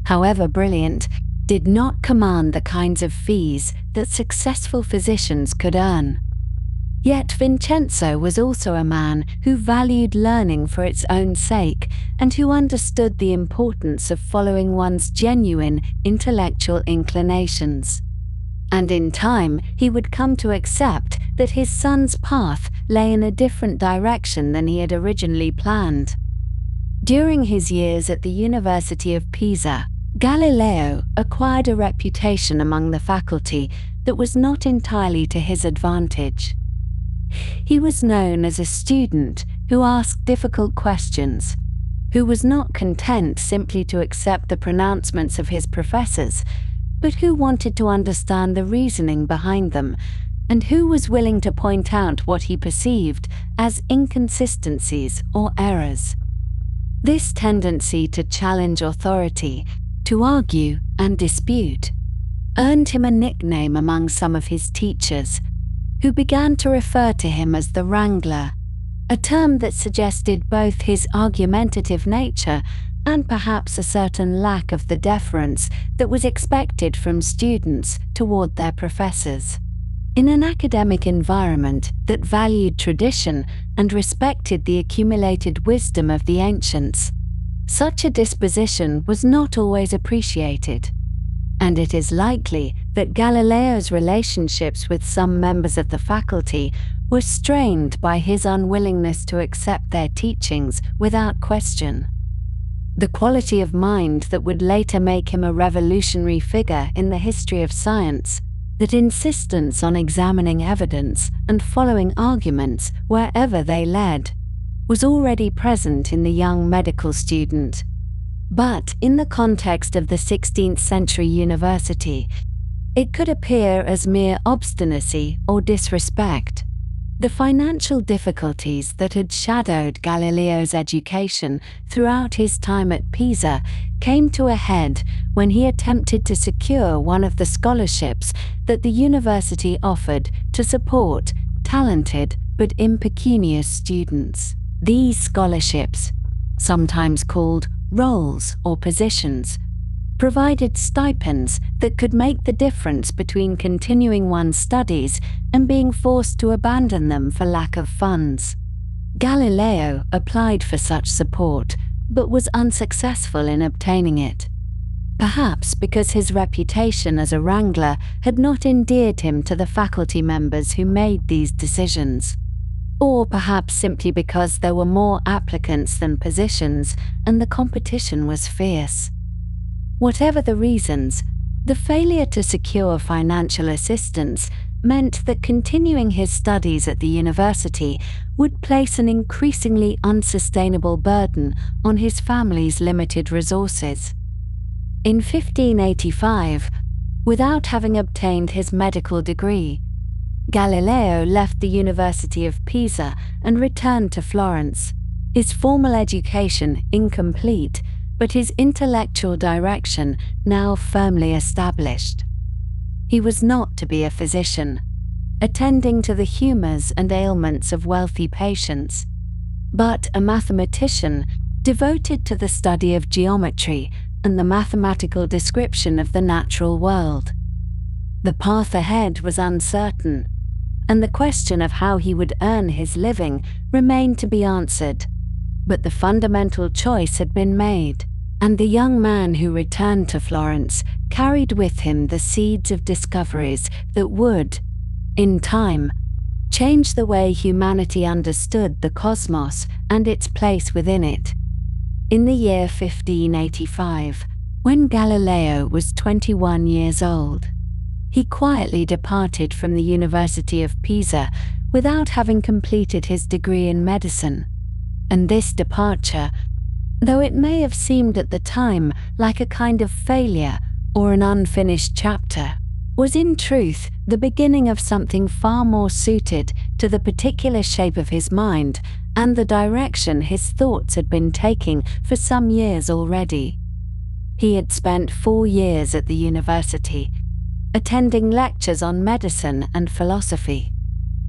however brilliant, did not command the kinds of fees that successful physicians could earn. Yet Vincenzo was also a man who valued learning for its own sake and who understood the importance of following one's genuine intellectual inclinations. And in time, he would come to accept that his son's path lay in a different direction than he had originally planned. During his years at the University of Pisa, Galileo acquired a reputation among the faculty that was not entirely to his advantage. He was known as a student who asked difficult questions, who was not content simply to accept the pronouncements of his professors, but who wanted to understand the reasoning behind them, and who was willing to point out what he perceived as inconsistencies or errors. This tendency to challenge authority, to argue and dispute, earned him a nickname among some of his teachers, who began to refer to him as the Wrangler, a term that suggested both his argumentative nature and perhaps a certain lack of the deference that was expected from students toward their professors. In an academic environment that valued tradition and respected the accumulated wisdom of the ancients, such a disposition was not always appreciated, and it is likely that Galileo's relationships with some members of the faculty were strained by his unwillingness to accept their teachings without question. The quality of mind that would later make him a revolutionary figure in the history of science, that insistence on examining evidence and following arguments wherever they led, was already present in the young medical student. But in the context of the 16th century university, it could appear as mere obstinacy or disrespect. The financial difficulties that had shadowed Galileo's education throughout his time at Pisa came to a head when he attempted to secure one of the scholarships that the university offered to support talented but impecunious students. These scholarships, sometimes called roles or positions, provided stipends that could make the difference between continuing one's studies and being forced to abandon them for lack of funds. Galileo applied for such support, but was unsuccessful in obtaining it. Perhaps because his reputation as a wrangler had not endeared him to the faculty members who made these decisions. Or perhaps simply because there were more applicants than positions and the competition was fierce. Whatever the reasons, the failure to secure financial assistance meant that continuing his studies at the university would place an increasingly unsustainable burden on his family's limited resources. In 1585, without having obtained his medical degree, Galileo left the University of Pisa and returned to Florence, his formal education incomplete, but his intellectual direction now firmly established. He was not to be a physician, attending to the humors and ailments of wealthy patients, but a mathematician devoted to the study of geometry and the mathematical description of the natural world. The path ahead was uncertain, and the question of how he would earn his living remained to be answered, but the fundamental choice had been made. And the young man who returned to Florence carried with him the seeds of discoveries that would, in time, change the way humanity understood the cosmos and its place within it. In the year 1585, when Galileo was 21 years old, he quietly departed from the University of Pisa without having completed his degree in medicine. And this departure, though it may have seemed at the time like a kind of failure or an unfinished chapter, was in truth the beginning of something far more suited to the particular shape of his mind and the direction his thoughts had been taking for some years already. He had spent 4 years at the university, attending lectures on medicine and philosophy,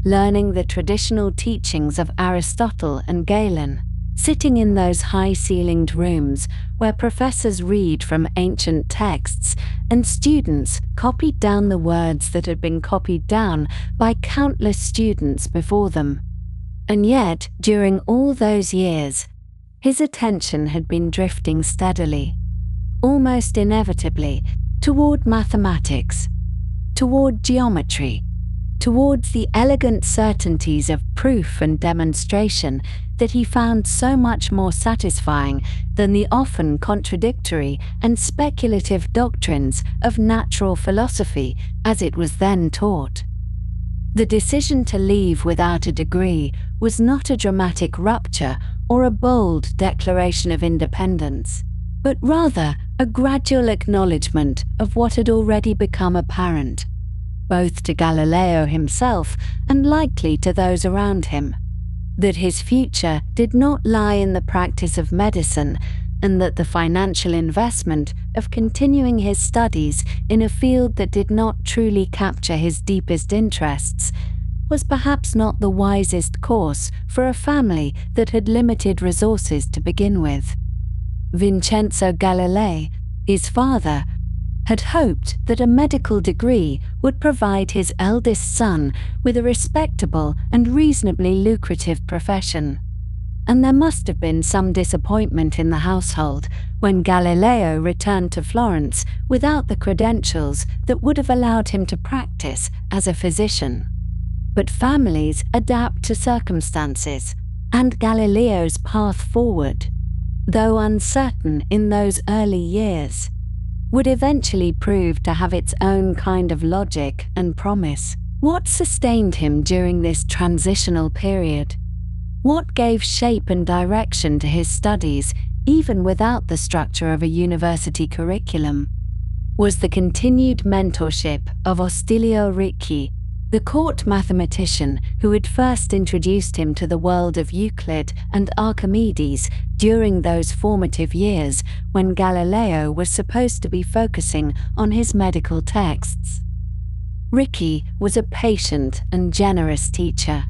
learning the traditional teachings of Aristotle and Galen, sitting in those high-ceilinged rooms where professors read from ancient texts and students copied down the words that had been copied down by countless students before them. And yet, during all those years, his attention had been drifting steadily, almost inevitably, toward mathematics, toward geometry, towards the elegant certainties of proof and demonstration that he found so much more satisfying than the often contradictory and speculative doctrines of natural philosophy as it was then taught. The decision to leave without a degree was not a dramatic rupture or a bold declaration of independence, but rather a gradual acknowledgement of what had already become apparent, both to Galileo himself and likely to those around him, that his future did not lie in the practice of medicine, and that the financial investment of continuing his studies in a field that did not truly capture his deepest interests was perhaps not the wisest course for a family that had limited resources to begin with. Vincenzo Galilei, his father, had hoped that a medical degree would provide his eldest son with a respectable and reasonably lucrative profession. And there must have been some disappointment in the household when Galileo returned to Florence without the credentials that would have allowed him to practice as a physician. But families adapt to circumstances, and Galileo's path forward, though uncertain in those early years, would eventually prove to have its own kind of logic and promise. What sustained him during this transitional period? What gave shape and direction to his studies, even without the structure of a university curriculum? Was the continued mentorship of Ostilio Ricci, the court mathematician who had first introduced him to the world of Euclid and Archimedes during those formative years when Galileo was supposed to be focusing on his medical texts. Ricci was a patient and generous teacher,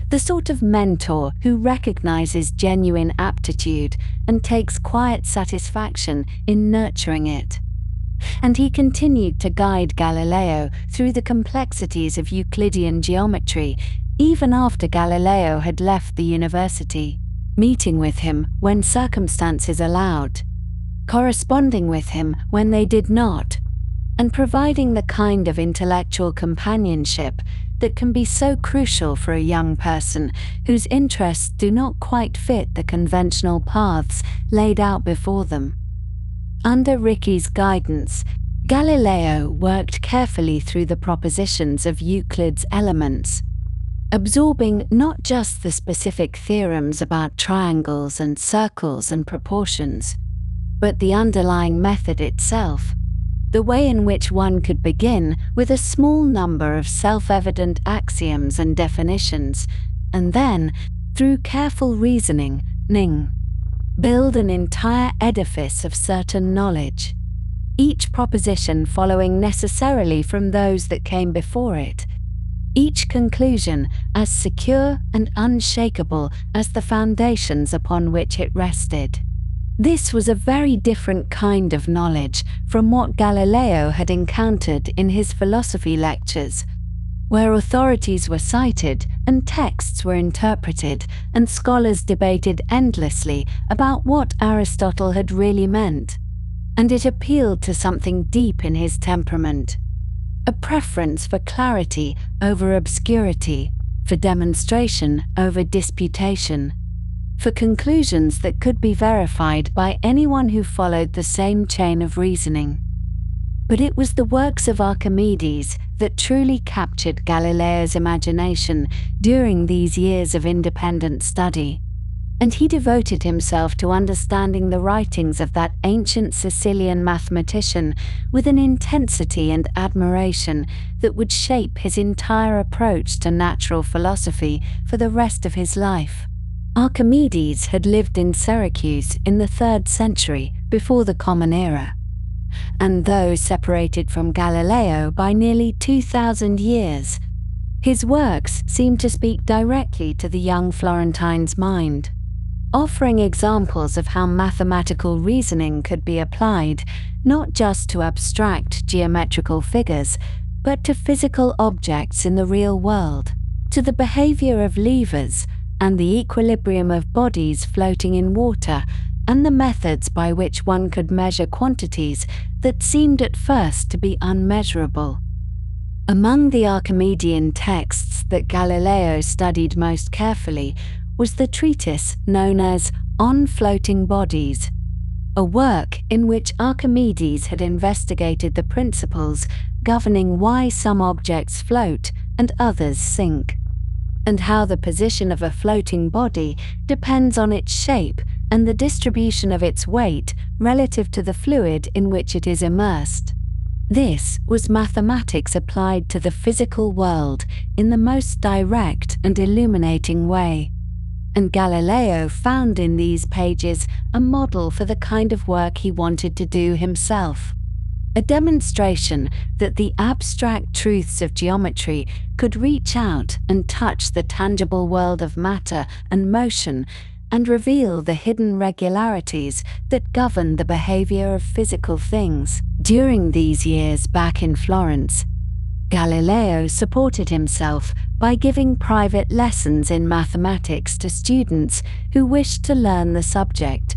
the sort of mentor who recognizes genuine aptitude and takes quiet satisfaction in nurturing it. And he continued to guide Galileo through the complexities of Euclidean geometry even after Galileo had left the university, meeting with him when circumstances allowed, corresponding with him when they did not, and providing the kind of intellectual companionship that can be so crucial for a young person whose interests do not quite fit the conventional paths laid out before them. Under Ricci's guidance, Galileo worked carefully through the propositions of Euclid's Elements, absorbing not just the specific theorems about triangles and circles and proportions, but the underlying method itself, the way in which one could begin with a small number of self-evident axioms and definitions, and then, through careful reasoning, build an entire edifice of certain knowledge, each proposition following necessarily from those that came before it, each conclusion as secure and unshakable as the foundations upon which it rested. This was a very different kind of knowledge from what Galileo had encountered in his philosophy lectures, where authorities were cited and texts were interpreted and scholars debated endlessly about what Aristotle had really meant. And it appealed to something deep in his temperament, a preference for clarity over obscurity, for demonstration over disputation, for conclusions that could be verified by anyone who followed the same chain of reasoning. But it was the works of Archimedes that truly captured Galileo's imagination during these years of independent study, and he devoted himself to understanding the writings of that ancient Sicilian mathematician with an intensity and admiration that would shape his entire approach to natural philosophy for the rest of his life. Archimedes had lived in Syracuse in the 3rd century before the Common Era, and though separated from Galileo by nearly 2,000 years, his works seem to speak directly to the young Florentine's mind, offering examples of how mathematical reasoning could be applied not just to abstract geometrical figures, but to physical objects in the real world, to the behavior of levers and the equilibrium of bodies floating in water, and the methods by which one could measure quantities that seemed at first to be unmeasurable. Among the Archimedean texts that Galileo studied most carefully was the treatise known as On Floating Bodies, a work in which Archimedes had investigated the principles governing why some objects float and others sink, and how the position of a floating body depends on its shape and the distribution of its weight relative to the fluid in which it is immersed. This was mathematics applied to the physical world in the most direct and illuminating way, and Galileo found in these pages a model for the kind of work he wanted to do himself. A demonstration that the abstract truths of geometry could reach out and touch the tangible world of matter and motion and reveal the hidden regularities that govern the behavior of physical things. During these years back in Florence, Galileo supported himself by giving private lessons in mathematics to students who wished to learn the subject,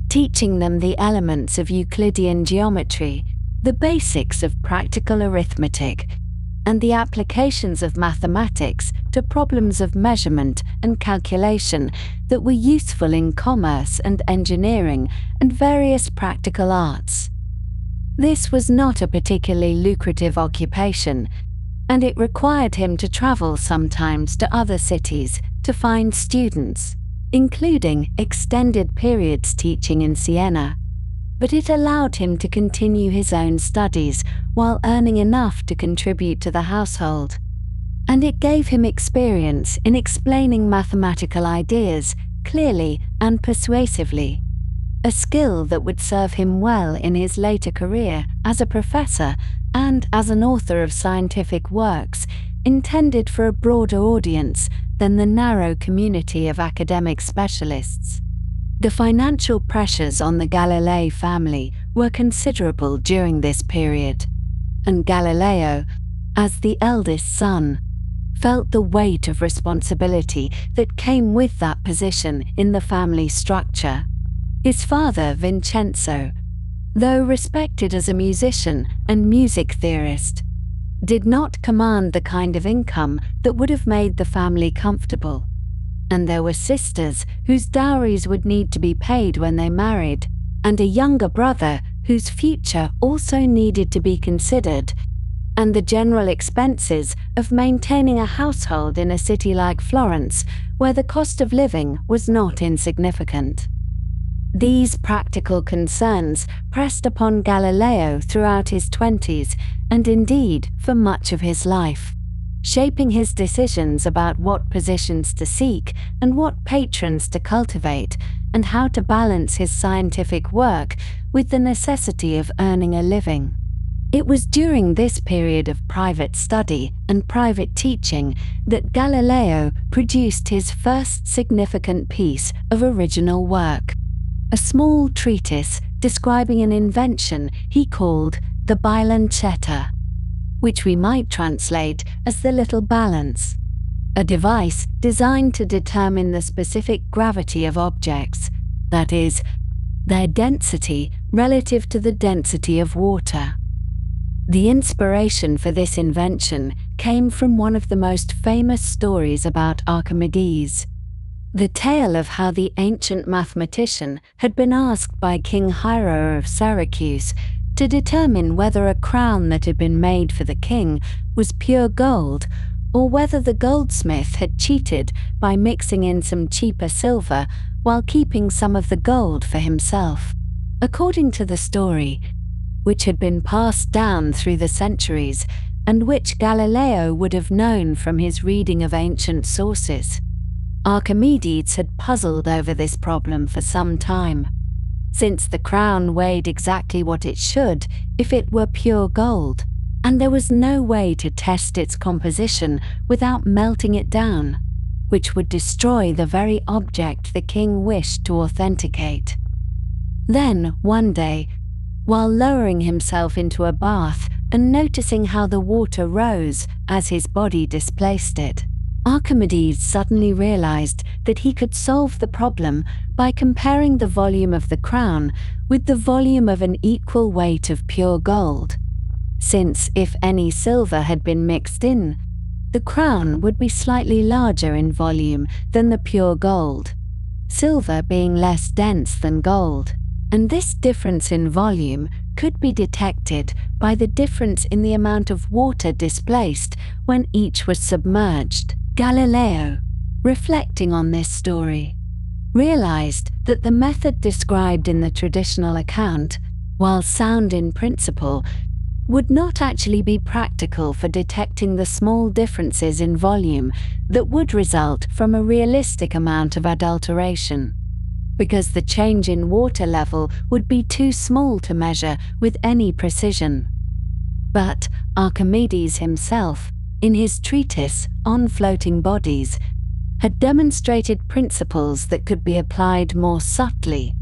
teaching them the elements of Euclidean geometry, the basics of practical arithmetic, and the applications of mathematics to problems of measurement and calculation that were useful in commerce and engineering and various practical arts. This was not a particularly lucrative occupation, and it required him to travel sometimes to other cities to find students, including extended periods teaching in Siena. But it allowed him to continue his own studies while earning enough to contribute to the household. And it gave him experience in explaining mathematical ideas clearly and persuasively, a skill that would serve him well in his later career as a professor and as an author of scientific works intended for a broader audience than the narrow community of academic specialists. The financial pressures on the Galilei family were considerable during this period, and Galileo, as the eldest son, felt the weight of responsibility that came with that position in the family structure. His father, Vincenzo, though respected as a musician and music theorist, did not command the kind of income that would have made the family comfortable. And there were sisters whose dowries would need to be paid when they married, and a younger brother whose future also needed to be considered, and the general expenses of maintaining a household in a city like Florence, where the cost of living was not insignificant. These practical concerns pressed upon Galileo throughout his 20s, and indeed for much of his life, shaping his decisions about what positions to seek and what patrons to cultivate, and how to balance his scientific work with the necessity of earning a living. It was during this period of private study and private teaching that Galileo produced his first significant piece of original work, a small treatise describing an invention he called the bilancetta, which we might translate as the little balance, a device designed to determine the specific gravity of objects, that is, their density relative to the density of water. The inspiration for this invention came from one of the most famous stories about Archimedes, the tale of how the ancient mathematician had been asked by King Hiero of Syracuse to determine whether a crown that had been made for the king was pure gold, or whether the goldsmith had cheated by mixing in some cheaper silver while keeping some of the gold for himself. According to the story, which had been passed down through the centuries and which Galileo would have known from his reading of ancient sources, Archimedes had puzzled over this problem for some time, since the crown weighed exactly what it should if it were pure gold, and there was no way to test its composition without melting it down, which would destroy the very object the king wished to authenticate. Then, one day, while lowering himself into a bath and noticing how the water rose as his body displaced it, Archimedes suddenly realized that he could solve the problem by comparing the volume of the crown with the volume of an equal weight of pure gold, since if any silver had been mixed in, the crown would be slightly larger in volume than the pure gold, silver being less dense than gold, and this difference in volume could be detected by the difference in the amount of water displaced when each was submerged. Galileo, reflecting on this story, realized that the method described in the traditional account, while sound in principle, would not actually be practical for detecting the small differences in volume that would result from a realistic amount of adulteration, because the change in water level would be too small to measure with any precision. But Archimedes himself, in his treatise on floating bodies, had demonstrated principles that could be applied more subtly,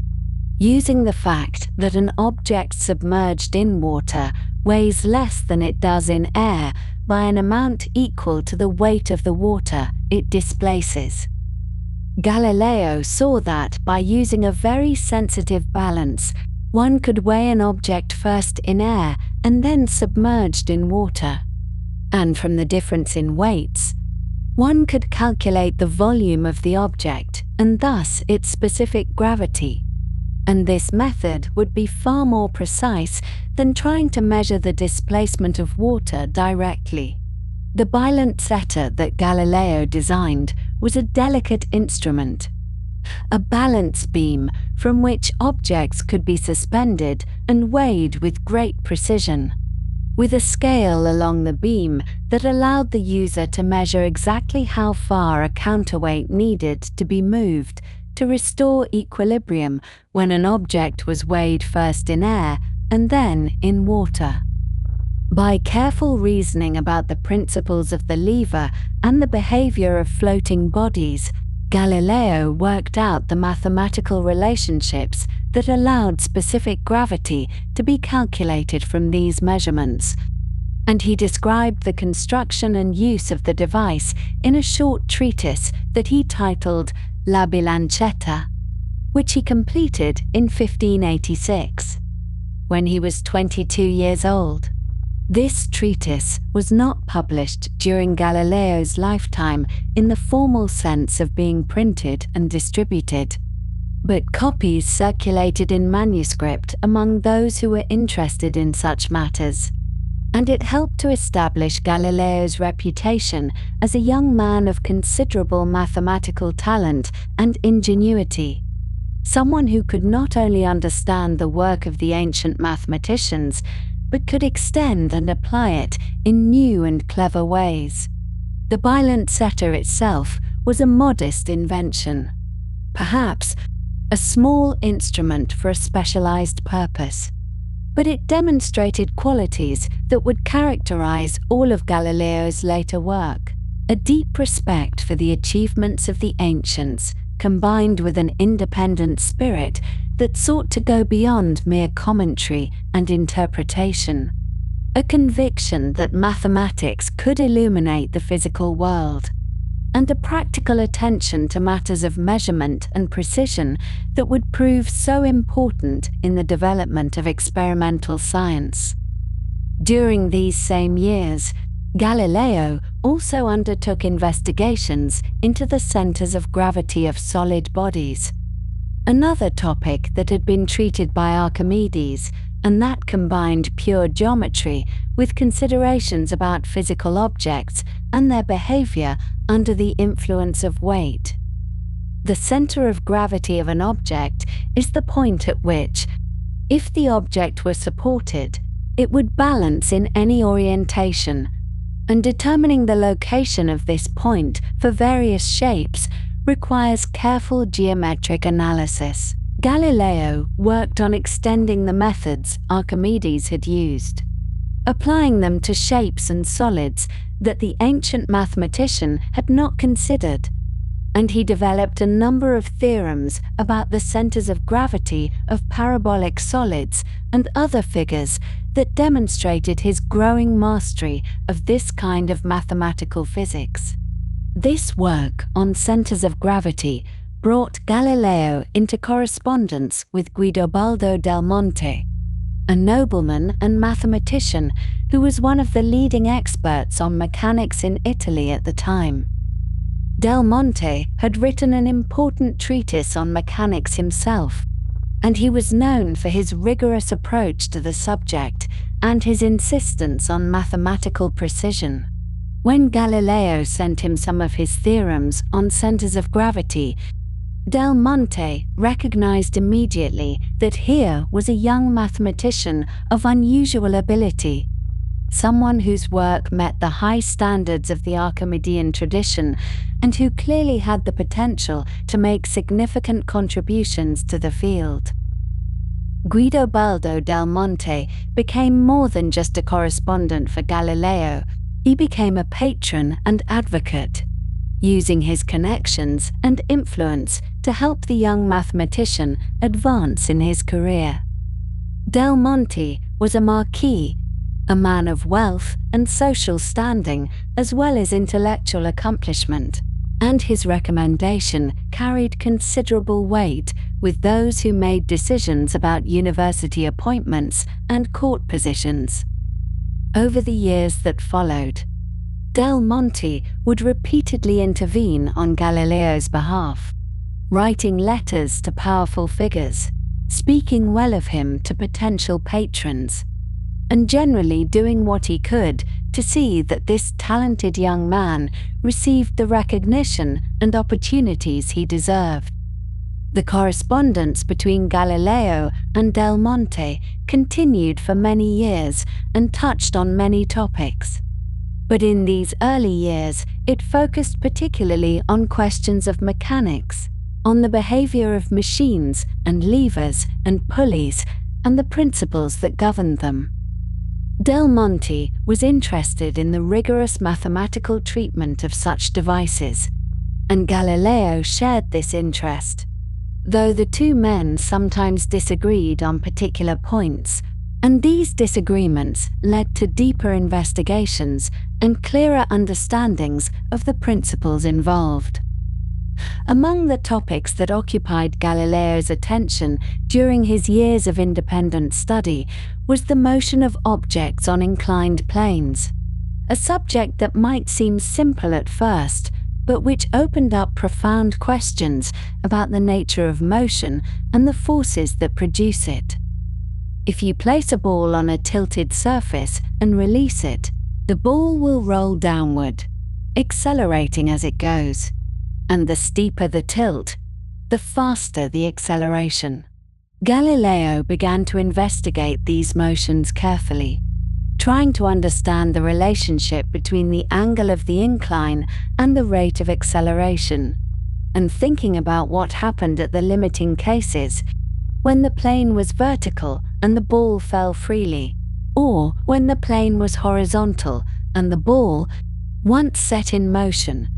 using the fact that an object submerged in water weighs less than it does in air by an amount equal to the weight of the water it displaces. Galileo saw that by using a very sensitive balance, one could weigh an object first in air and then submerged in water. And from the difference in weights, one could calculate the volume of the object and thus its specific gravity. And this method would be far more precise than trying to measure the displacement of water directly. The bilancetta that Galileo designed was a delicate instrument, a balance beam from which objects could be suspended and weighed with great precision, with a scale along the beam that allowed the user to measure exactly how far a counterweight needed to be moved to restore equilibrium when an object was weighed first in air and then in water. By careful reasoning about the principles of the lever and the behavior of floating bodies, Galileo worked out the mathematical relationships that allowed specific gravity to be calculated from these measurements, and he described the construction and use of the device in a short treatise that he titled La Bilancetta, which he completed in 1586, when he was 22 years old. This treatise was not published during Galileo's lifetime in the formal sense of being printed and distributed, but copies circulated in manuscript among those who were interested in such matters, and it helped to establish Galileo's reputation as a young man of considerable mathematical talent and ingenuity, someone who could not only understand the work of the ancient mathematicians, but could extend and apply it in new and clever ways. The bilancetta itself was a modest invention, perhaps a small instrument for a specialized purpose, but it demonstrated qualities that would characterize all of Galileo's later work: a deep respect for the achievements of the ancients, combined with an independent spirit that sought to go beyond mere commentary and interpretation, a conviction that mathematics could illuminate the physical world, and a practical attention to matters of measurement and precision that would prove so important in the development of experimental science. During these same years, Galileo also undertook investigations into the centers of gravity of solid bodies, another topic that had been treated by Archimedes, and that combined pure geometry with considerations about physical objects and their behavior under the influence of weight. The center of gravity of an object is the point at which, if the object were supported, it would balance in any orientation, and determining the location of this point for various shapes requires careful geometric analysis. Galileo worked on extending the methods Archimedes had used, applying them to shapes and solids that the ancient mathematician had not considered, and he developed a number of theorems about the centers of gravity of parabolic solids and other figures that demonstrated his growing mastery of this kind of mathematical physics. This work on centers of gravity brought Galileo into correspondence with Guidobaldo del Monte, a nobleman and mathematician who was one of the leading experts on mechanics in Italy at the time. Del Monte had written an important treatise on mechanics himself, and he was known for his rigorous approach to the subject and his insistence on mathematical precision. When Galileo sent him some of his theorems on centers of gravity, Del Monte recognized immediately that here was a young mathematician of unusual ability, someone whose work met the high standards of the Archimedean tradition and who clearly had the potential to make significant contributions to the field. Guidobaldo del Monte became more than just a correspondent for Galileo. He became a patron and advocate, using his connections and influence to help the young mathematician advance in his career. Del Monte was a marquis a man of wealth and social standing as well as intellectual accomplishment, and his recommendation carried considerable weight with those who made decisions about university appointments and court positions. Over the years that followed, Del Monte would repeatedly intervene on Galileo's behalf, writing letters to powerful figures, speaking well of him to potential patrons, and generally doing what he could to see that this talented young man received the recognition and opportunities he deserved. The correspondence between Galileo and Del Monte continued for many years and touched on many topics. But in these early years, it focused particularly on questions of mechanics, on the behavior of machines and levers and pulleys, and the principles that governed them. Del Monte was interested in the rigorous mathematical treatment of such devices, and Galileo shared this interest, though the two men sometimes disagreed on particular points, and these disagreements led to deeper investigations and clearer understandings of the principles involved. Among the topics that occupied Galileo's attention during his years of independent study was the motion of objects on inclined planes, a subject that might seem simple at first, but which opened up profound questions about the nature of motion and the forces that produce it. If you place a ball on a tilted surface and release it, the ball will roll downward, accelerating as it goes. And the steeper the tilt, the faster the acceleration. Galileo began to investigate these motions carefully, trying to understand the relationship between the angle of the incline and the rate of acceleration, and thinking about what happened at the limiting cases, when the plane was vertical and the ball fell freely, or when the plane was horizontal and the ball, once set in motion,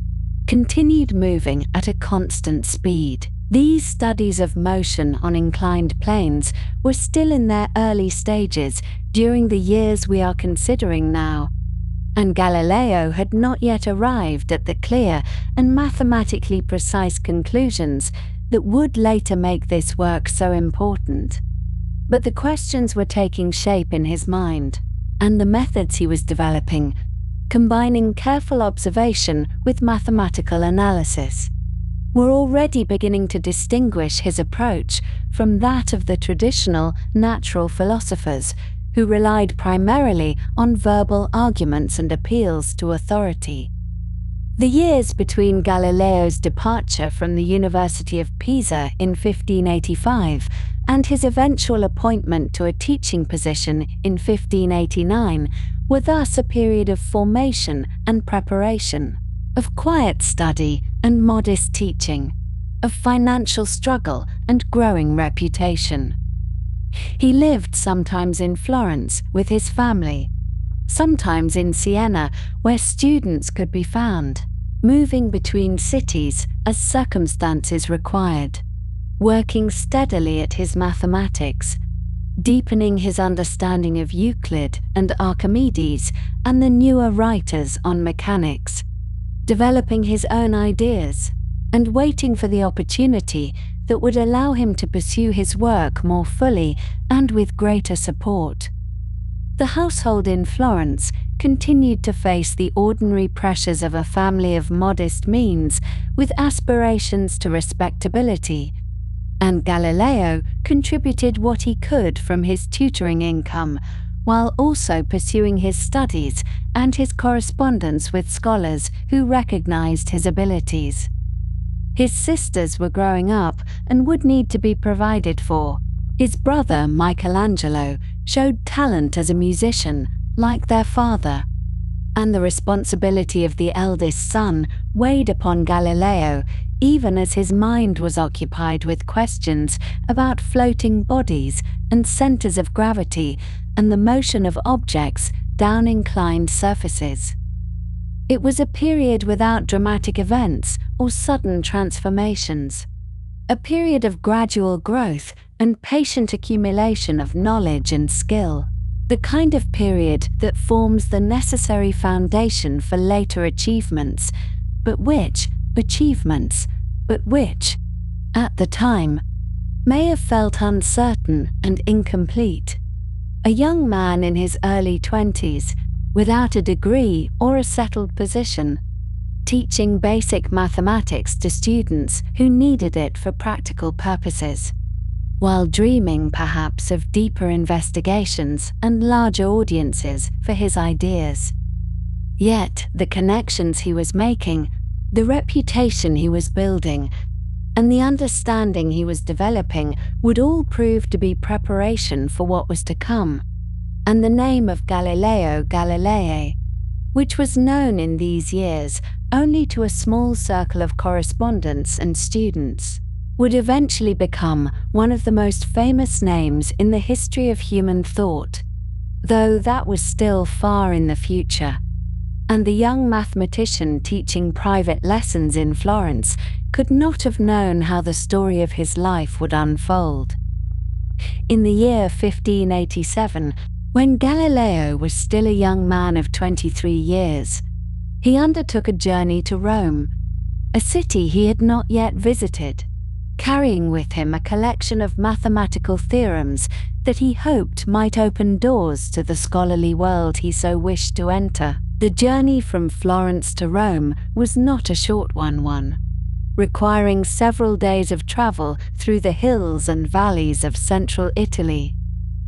continued moving at a constant speed. These studies of motion on inclined planes were still in their early stages during the years we are considering now, and Galileo had not yet arrived at the clear and mathematically precise conclusions that would later make this work so important. But the questions were taking shape in his mind, and the methods he was developing, combining careful observation with mathematical analysis, were already beginning to distinguish his approach from that of the traditional natural philosophers who relied primarily on verbal arguments and appeals to authority. The years between Galileo's departure from the University of Pisa in 1585 and his eventual appointment to a teaching position in 1589 were thus a period of formation and preparation, of quiet study and modest teaching, of financial struggle and growing reputation. He lived sometimes in Florence with his family, sometimes in Siena where students could be found, moving between cities as circumstances required, working steadily at his mathematics, deepening his understanding of Euclid and Archimedes and the newer writers on mechanics, developing his own ideas, and waiting for the opportunity that would allow him to pursue his work more fully and with greater support. The household in Florence continued to face the ordinary pressures of a family of modest means with aspirations to respectability, and Galileo contributed what he could from his tutoring income, while also pursuing his studies and his correspondence with scholars who recognized his abilities. His sisters were growing up and would need to be provided for. His brother Michelangelo showed talent as a musician, like their father, and the responsibility of the eldest son weighed upon Galileo even as his mind was occupied with questions about floating bodies and centers of gravity and the motion of objects down inclined surfaces. It was a period without dramatic events or sudden transformations, a period of gradual growth and patient accumulation of knowledge and skill. the kind of period that forms the necessary foundation for later achievements, but which, at the time, may have felt uncertain and incomplete. A young man in his early 20s, without a degree or a settled position, teaching basic mathematics to students who needed it for practical purposes, while dreaming perhaps of deeper investigations and larger audiences for his ideas. Yet the connections he was making, the reputation he was building, and the understanding he was developing would all prove to be preparation for what was to come. And the name of Galileo Galilei, which was known in these years only to a small circle of correspondents and students, would eventually become one of the most famous names in the history of human thought, though that was still far in the future. And the young mathematician teaching private lessons in Florence could not have known how the story of his life would unfold. In the year 1587, when Galileo was still a young man of 23 years, he undertook a journey to Rome, a city he had not yet visited, carrying with him a collection of mathematical theorems that he hoped might open doors to the scholarly world he so wished to enter. The journey from Florence to Rome was not a short one, requiring several days of travel through the hills and valleys of central Italy.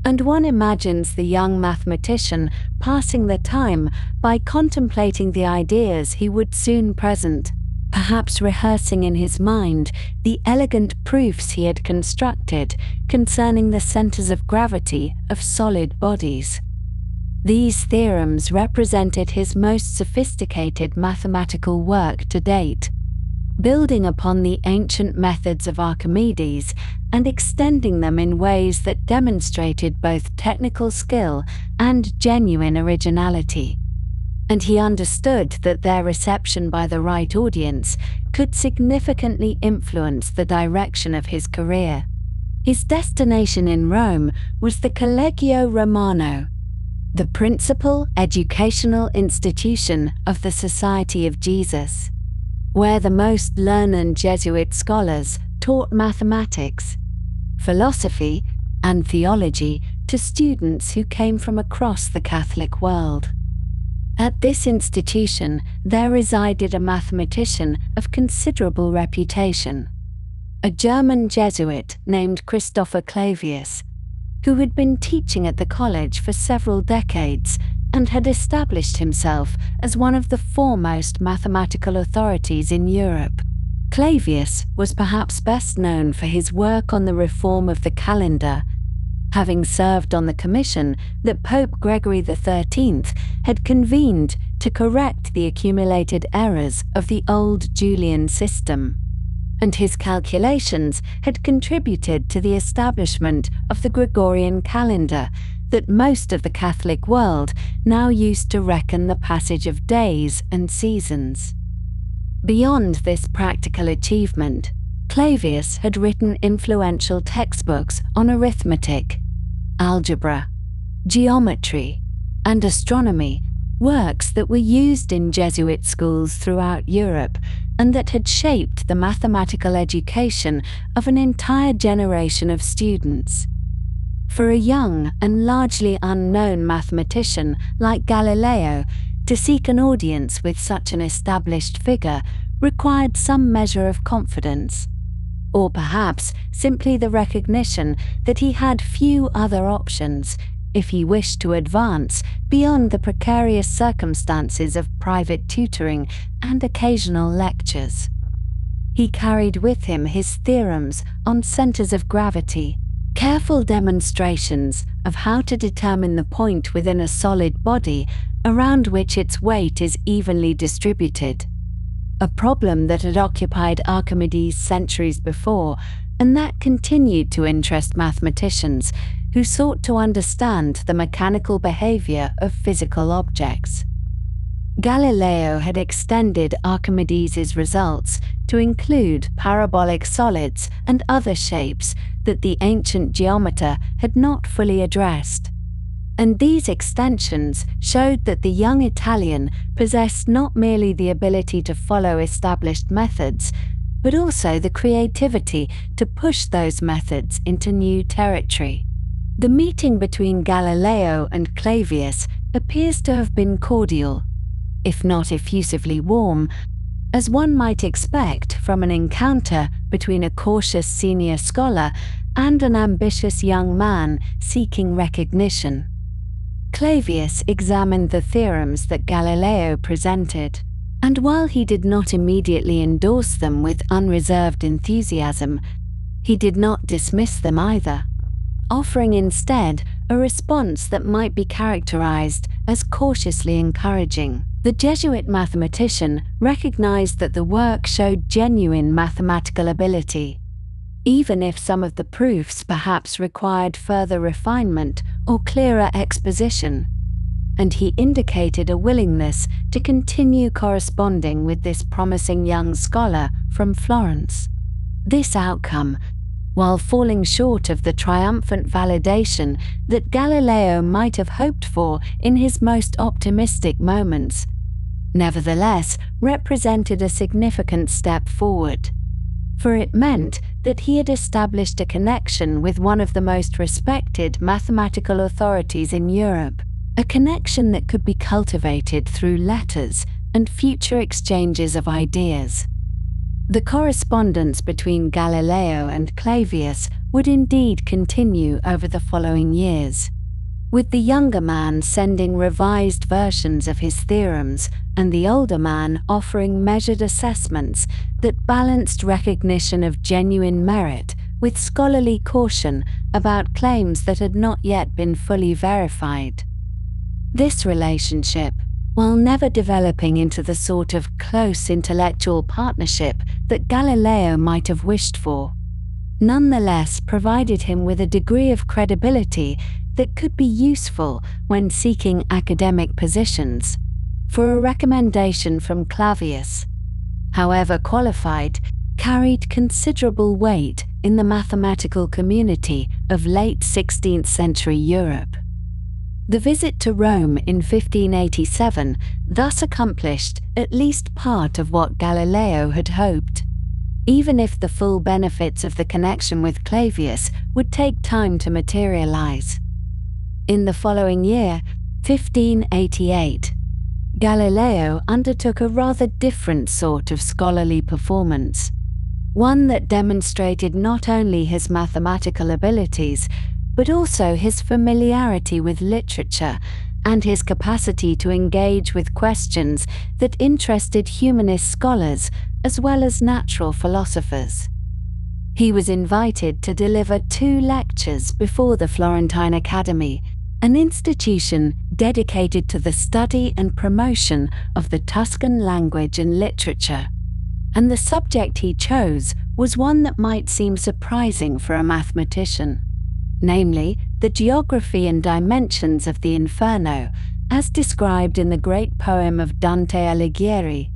And one imagines the young mathematician passing the time by contemplating the ideas he would soon present, perhaps rehearsing in his mind the elegant proofs he had constructed concerning the centers of gravity of solid bodies. These theorems represented his most sophisticated mathematical work to date, building upon the ancient methods of Archimedes and extending them in ways that demonstrated both technical skill and genuine originality. And he understood that their reception by the right audience could significantly influence the direction of his career. His destination in Rome was the Collegio Romano, the principal educational institution of the Society of Jesus, where the most learned Jesuit scholars taught mathematics, philosophy, and theology to students who came from across the Catholic world. At this institution, there resided a mathematician of considerable reputation, a German Jesuit named Christopher Clavius, who had been teaching at the college for several decades and had established himself as one of the foremost mathematical authorities in Europe. Clavius was perhaps best known for his work on the reform of the calendar, having served on the commission that Pope Gregory XIII had convened to correct the accumulated errors of the old Julian system, and his calculations had contributed to the establishment of the Gregorian calendar that most of the Catholic world now used to reckon the passage of days and seasons. Beyond this practical achievement, Clavius had written influential textbooks on arithmetic, algebra, geometry, and astronomy, works that were used in Jesuit schools throughout Europe and that had shaped the mathematical education of an entire generation of students. For a young and largely unknown mathematician like Galileo to seek an audience with such an established figure required some measure of confidence, or perhaps simply the recognition that he had few other options if he wished to advance beyond the precarious circumstances of private tutoring and occasional lectures. He carried with him his theorems on centers of gravity, careful demonstrations of how to determine the point within a solid body around which its weight is evenly distributed, a problem that had occupied Archimedes centuries before and that continued to interest mathematicians who sought to understand the mechanical behavior of physical objects. Galileo had extended Archimedes' results to include parabolic solids and other shapes that the ancient geometer had not fully addressed. And these extensions showed that the young Italian possessed not merely the ability to follow established methods, but also the creativity to push those methods into new territory. The meeting between Galileo and Clavius appears to have been cordial, if not effusively warm, as one might expect from an encounter between a cautious senior scholar and an ambitious young man seeking recognition. Clavius examined the theorems that Galileo presented, and while he did not immediately endorse them with unreserved enthusiasm, he did not dismiss them either, offering instead a response that might be characterized as cautiously encouraging. The Jesuit mathematician recognized that the work showed genuine mathematical ability, even if some of the proofs perhaps required further refinement or clearer exposition, and he indicated a willingness to continue corresponding with this promising young scholar from Florence. This outcome, while falling short of the triumphant validation that Galileo might have hoped for in his most optimistic moments, nevertheless represented a significant step forward, for it meant that he had established a connection with one of the most respected mathematical authorities in Europe, a connection that could be cultivated through letters and future exchanges of ideas. The correspondence between Galileo and Clavius would indeed continue over the following years, with the younger man sending revised versions of his theorems and the older man offering measured assessments that balanced recognition of genuine merit with scholarly caution about claims that had not yet been fully verified. This relationship, while never developing into the sort of close intellectual partnership that Galileo might have wished for, nonetheless provided him with a degree of credibility that could be useful when seeking academic positions, for a recommendation from Clavius, however qualified, carried considerable weight in the mathematical community of late 16th century Europe. The visit to Rome in 1587 thus accomplished at least part of what Galileo had hoped, even if the full benefits of the connection with Clavius would take time to materialize. In the following year, 1588, Galileo undertook a rather different sort of scholarly performance, one that demonstrated not only his mathematical abilities, but also his familiarity with literature and his capacity to engage with questions that interested humanist scholars as well as natural philosophers. He was invited to deliver 2 lectures before the Florentine Academy, an institution dedicated to the study and promotion of the Tuscan language and literature. And the subject he chose was one that might seem surprising for a mathematician, namely the geography and dimensions of the Inferno, as described in the great poem of Dante Alighieri.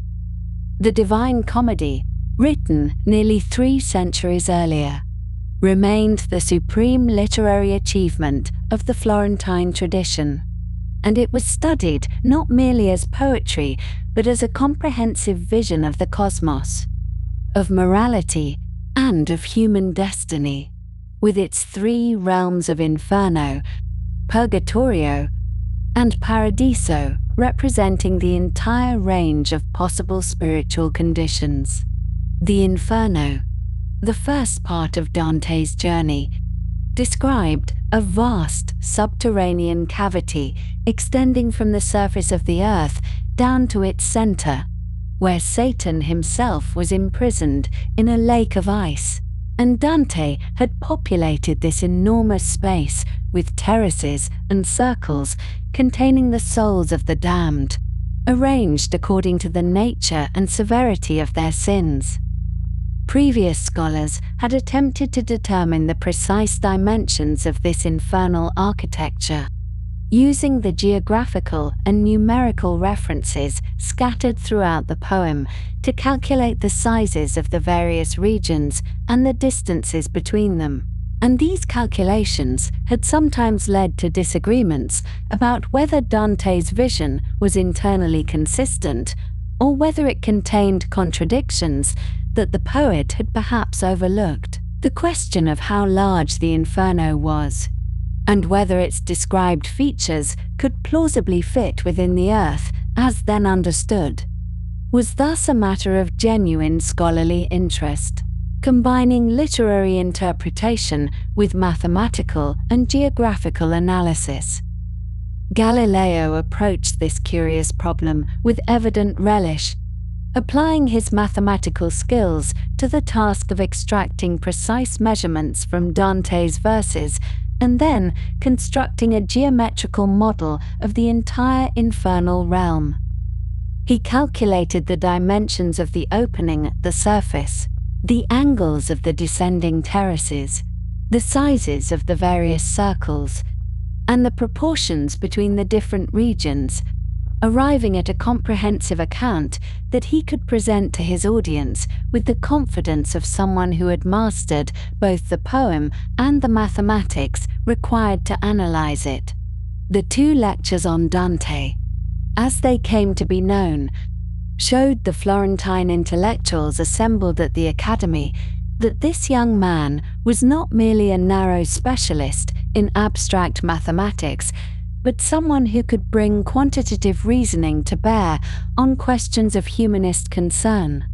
The Divine Comedy, written nearly 3 centuries earlier, remained the supreme literary achievement of the Florentine tradition, and it was studied not merely as poetry, but as a comprehensive vision of the cosmos, of morality, and of human destiny, with its 3 realms of Inferno, Purgatorio, and Paradiso, representing the entire range of possible spiritual conditions. The Inferno, the first part of Dante's journey, described a vast subterranean cavity extending from the surface of the earth down to its center, where Satan himself was imprisoned in a lake of ice, and Dante had populated this enormous space with terraces and circles containing the souls of the damned, arranged according to the nature and severity of their sins. Previous scholars had attempted to determine the precise dimensions of this infernal architecture, using the geographical and numerical references scattered throughout the poem to calculate the sizes of the various regions and the distances between them. And these calculations had sometimes led to disagreements about whether Dante's vision was internally consistent or whether it contained contradictions that the poet had perhaps overlooked. The question of how large the Inferno was, and whether its described features could plausibly fit within the earth as then understood, was thus a matter of genuine scholarly interest, combining literary interpretation with mathematical and geographical analysis. Galileo approached this curious problem with evident relish, applying his mathematical skills to the task of extracting precise measurements from Dante's verses and then constructing a geometrical model of the entire infernal realm. He calculated the dimensions of the opening at the surface, the angles of the descending terraces, the sizes of the various circles, and the proportions between the different regions, arriving at a comprehensive account that he could present to his audience with the confidence of someone who had mastered both the poem and the mathematics required to analyze it. The 2 lectures on Dante, as they came to be known, showed the Florentine intellectuals assembled at the Academy that this young man was not merely a narrow specialist in abstract mathematics, but someone who could bring quantitative reasoning to bear on questions of humanist concern.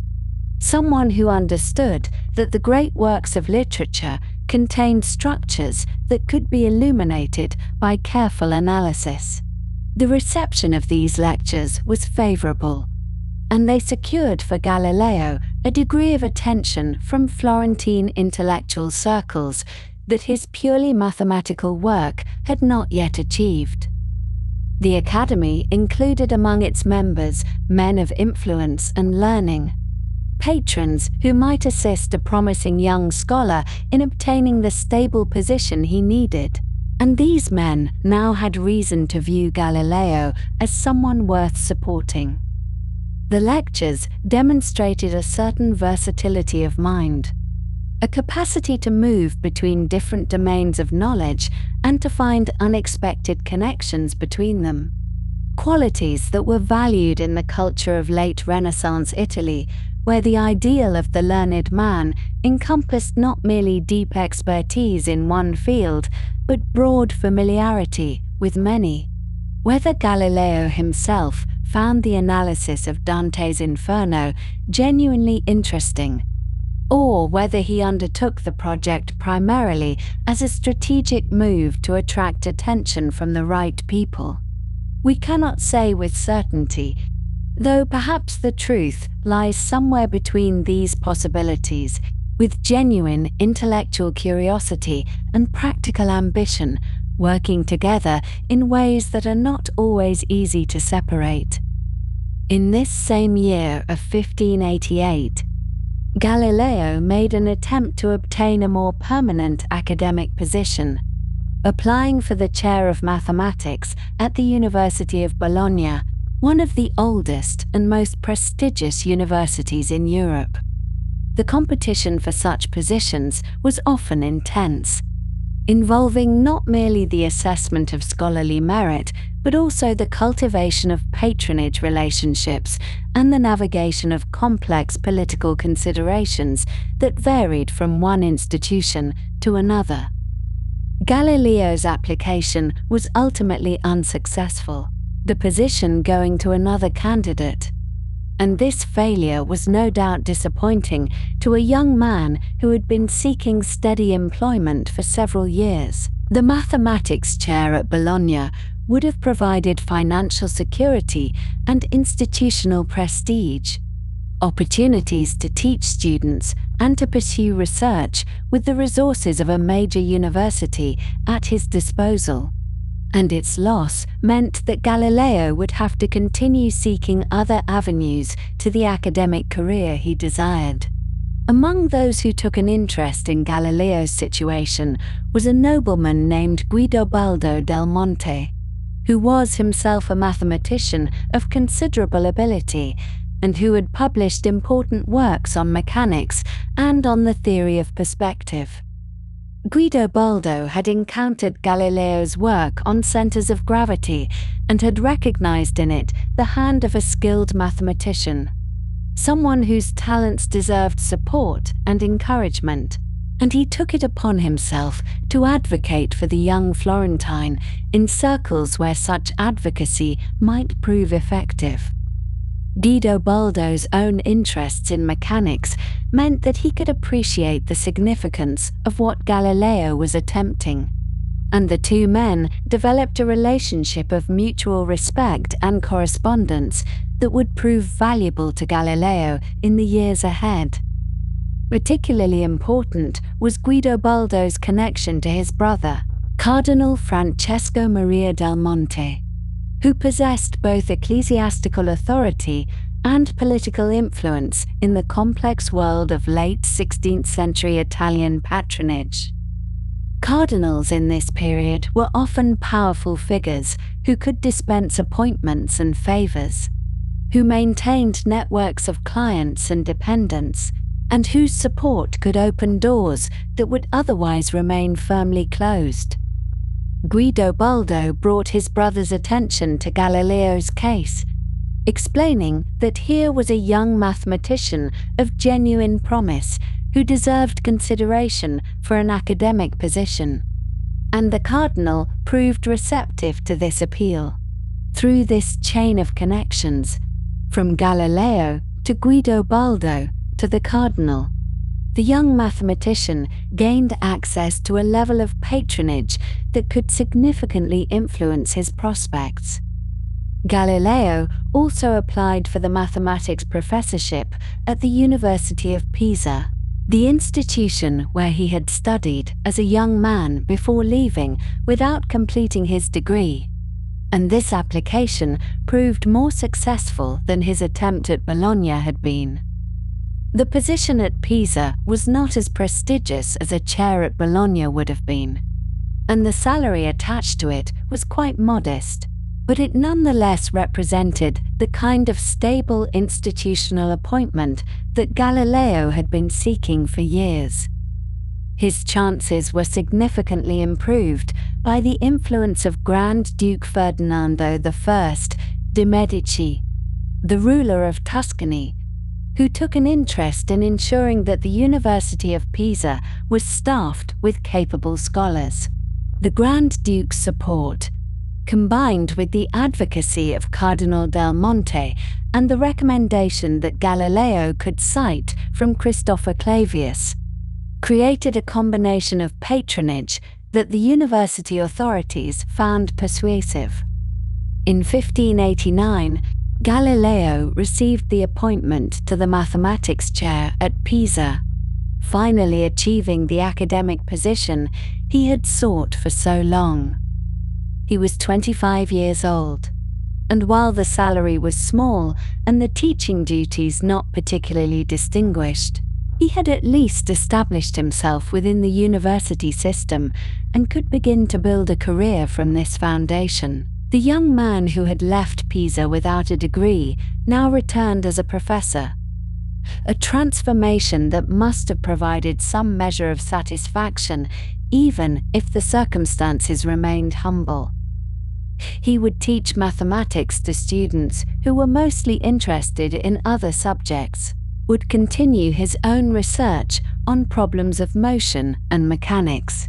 Someone who understood that the great works of literature contained structures that could be illuminated by careful analysis. The reception of these lectures was favorable, and they secured for Galileo a degree of attention from Florentine intellectual circles that his purely mathematical work had not yet achieved. The Academy included among its members men of influence and learning, patrons who might assist a promising young scholar in obtaining the stable position he needed, and these men now had reason to view Galileo as someone worth supporting. The lectures demonstrated a certain versatility of mind, a capacity to move between different domains of knowledge and to find unexpected connections between them. Qualities that were valued in the culture of late Renaissance Italy, where the ideal of the learned man encompassed not merely deep expertise in one field, but broad familiarity with many. Whether Galileo himself found the analysis of Dante's Inferno genuinely interesting, or whether he undertook the project primarily as a strategic move to attract attention from the right people, we cannot say with certainty, though perhaps the truth lies somewhere between these possibilities, with genuine intellectual curiosity and practical ambition working together in ways that are not always easy to separate. In this same year of 1588, Galileo made an attempt to obtain a more permanent academic position, applying for the chair of mathematics at the University of Bologna, one of the oldest and most prestigious universities in Europe. The competition for such positions was often intense, involving not merely the assessment of scholarly merit, but also the cultivation of patronage relationships and the navigation of complex political considerations that varied from one institution to another. Galileo's application was ultimately unsuccessful, the position going to another candidate. And this failure was no doubt disappointing to a young man who had been seeking steady employment for several years. The mathematics chair at Bologna would have provided financial security and institutional prestige, opportunities to teach students and to pursue research with the resources of a major university at his disposal. And its loss meant that Galileo would have to continue seeking other avenues to the academic career he desired. Among those who took an interest in Galileo's situation was a nobleman named Guidobaldo del Monte, who was himself a mathematician of considerable ability and who had published important works on mechanics and on the theory of perspective. Guidobaldo had encountered Galileo's work on centers of gravity and had recognized in it the hand of a skilled mathematician, someone whose talents deserved support and encouragement, and he took it upon himself to advocate for the young Florentine in circles where such advocacy might prove effective. Guidobaldo's own interests in mechanics meant that he could appreciate the significance of what Galileo was attempting, and the two men developed a relationship of mutual respect and correspondence that would prove valuable to Galileo in the years ahead. Particularly important was Guidobaldo's connection to his brother, Cardinal Francesco Maria del Monte, who possessed both ecclesiastical authority and political influence in the complex world of late 16th century Italian patronage. Cardinals in this period were often powerful figures who could dispense appointments and favors, who maintained networks of clients and dependents, and whose support could open doors that would otherwise remain firmly closed. Guidobaldo brought his brother's attention to Galileo's case, explaining that here was a young mathematician of genuine promise who deserved consideration for an academic position. And the cardinal proved receptive to this appeal. Through this chain of connections, from Galileo to Guidobaldo to the cardinal, the young mathematician gained access to a level of patronage that could significantly influence his prospects. Galileo also applied for the mathematics professorship at the University of Pisa, the institution where he had studied as a young man before leaving without completing his degree, and this application proved more successful than his attempt at Bologna had been. The position at Pisa was not as prestigious as a chair at Bologna would have been, and the salary attached to it was quite modest, but it nonetheless represented the kind of stable institutional appointment that Galileo had been seeking for years. His chances were significantly improved by the influence of Grand Duke Ferdinando I de' Medici, the ruler of Tuscany, who took an interest in ensuring that the University of Pisa was staffed with capable scholars. The Grand Duke's support, combined with the advocacy of Cardinal del Monte and the recommendation that Galileo could cite from Christopher Clavius, created a combination of patronage that the university authorities found persuasive. In 1589, Galileo received the appointment to the mathematics chair at Pisa, finally achieving the academic position he had sought for so long. He was 25 years old, and while the salary was small and the teaching duties not particularly distinguished, he had at least established himself within the university system and could begin to build a career from this foundation. The young man who had left Pisa without a degree now returned as a professor, a transformation that must have provided some measure of satisfaction even if the circumstances remained humble. He would teach mathematics to students who were mostly interested in other subjects, would continue his own research on problems of motion and mechanics,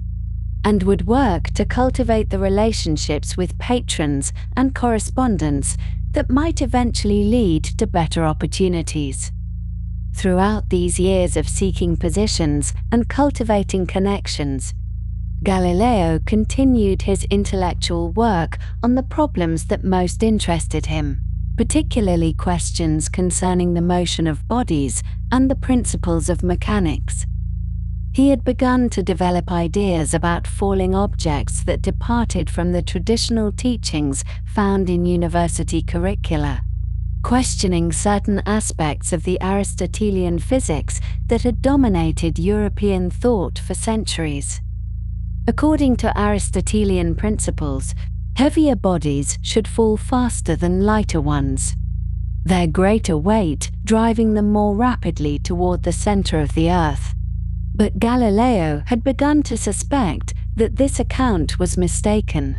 and would work to cultivate the relationships with patrons and correspondents that might eventually lead to better opportunities. Throughout these years of seeking positions and cultivating connections, Galileo continued his intellectual work on the problems that most interested him, particularly questions concerning the motion of bodies and the principles of mechanics. He had begun to develop ideas about falling objects that departed from the traditional teachings found in university curricula, questioning certain aspects of the Aristotelian physics that had dominated European thought for centuries. According to Aristotelian principles, heavier bodies should fall faster than lighter ones, their greater weight driving them more rapidly toward the center of the Earth. But Galileo had begun to suspect that this account was mistaken,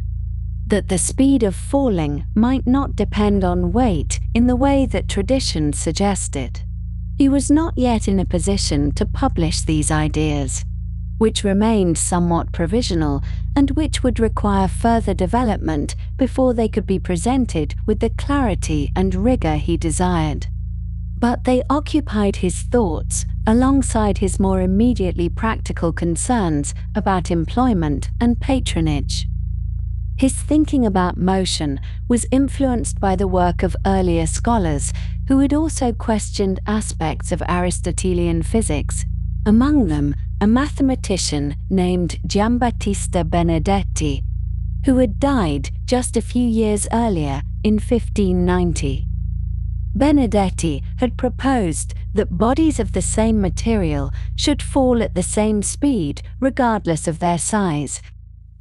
that the speed of falling might not depend on weight in the way that tradition suggested. He was not yet in a position to publish these ideas, which remained somewhat provisional and which would require further development before they could be presented with the clarity and rigor he desired. But they occupied his thoughts alongside his more immediately practical concerns about employment and patronage. His thinking about motion was influenced by the work of earlier scholars who had also questioned aspects of Aristotelian physics, among them a mathematician named Giambattista Benedetti, who had died just a few years earlier in 1590. Benedetti had proposed that bodies of the same material should fall at the same speed regardless of their size,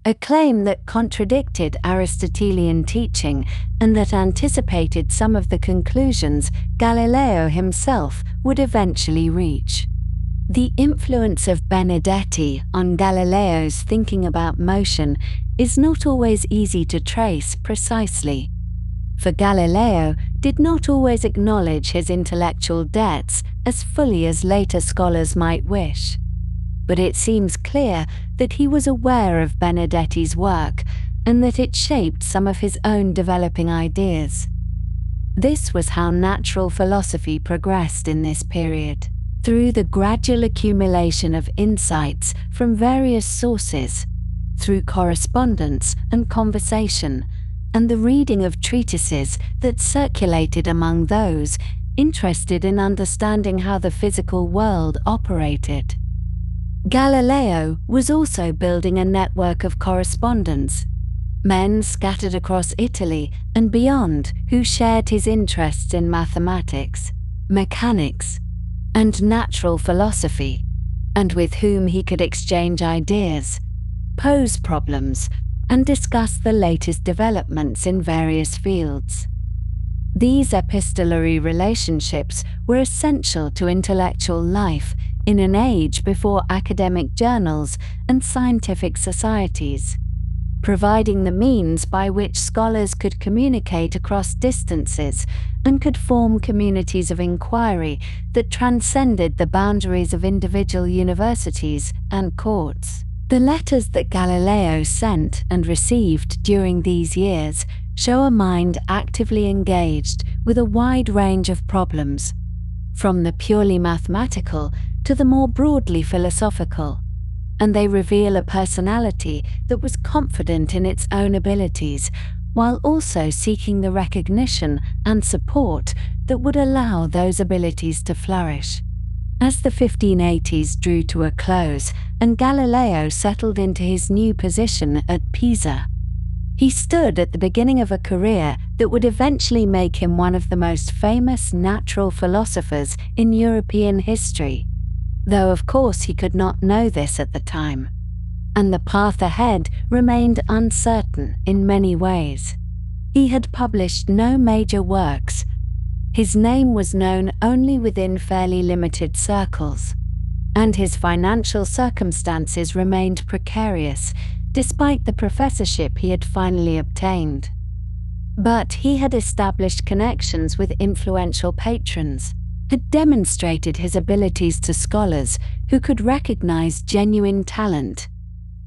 a claim that contradicted Aristotelian teaching and that anticipated some of the conclusions Galileo himself would eventually reach. The influence of Benedetti on Galileo's thinking about motion is not always easy to trace precisely, for Galileo did not always acknowledge his intellectual debts as fully as later scholars might wish. But it seems clear that he was aware of Benedetti's work and that it shaped some of his own developing ideas. This was how natural philosophy progressed in this period, through the gradual accumulation of insights from various sources, through correspondence and conversation, and the reading of treatises that circulated among those interested in understanding how the physical world operated. Galileo was also building a network of correspondence, men scattered across Italy and beyond who shared his interests in mathematics, mechanics, and natural philosophy, and with whom he could exchange ideas, pose problems, and discuss the latest developments in various fields. These epistolary relationships were essential to intellectual life in an age before academic journals and scientific societies, providing the means by which scholars could communicate across distances and could form communities of inquiry that transcended the boundaries of individual universities and courts. The letters that Galileo sent and received during these years show a mind actively engaged with a wide range of problems, from the purely mathematical to the more broadly philosophical, and they reveal a personality that was confident in its own abilities while also seeking the recognition and support that would allow those abilities to flourish. As the 1580s drew to a close and Galileo settled into his new position at Pisa, he stood at the beginning of a career that would eventually make him one of the most famous natural philosophers in European history, though of course he could not know this at the time, and the path ahead remained uncertain in many ways. He had published no major works. His name was known only within fairly limited circles, and his financial circumstances remained precarious despite the professorship he had finally obtained. But he had established connections with influential patrons, had demonstrated his abilities to scholars who could recognize genuine talent,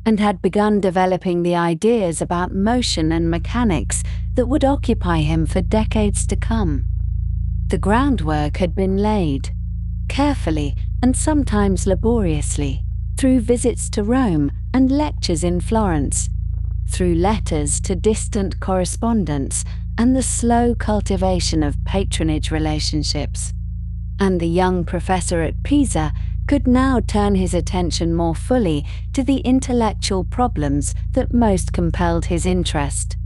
and had begun developing the ideas about motion and mechanics that would occupy him for decades to come. The groundwork had been laid, carefully and sometimes laboriously, through visits to Rome and lectures in Florence, through letters to distant correspondents and the slow cultivation of patronage relationships. And the young professor at Pisa could now turn his attention more fully to the intellectual problems that most compelled his interest,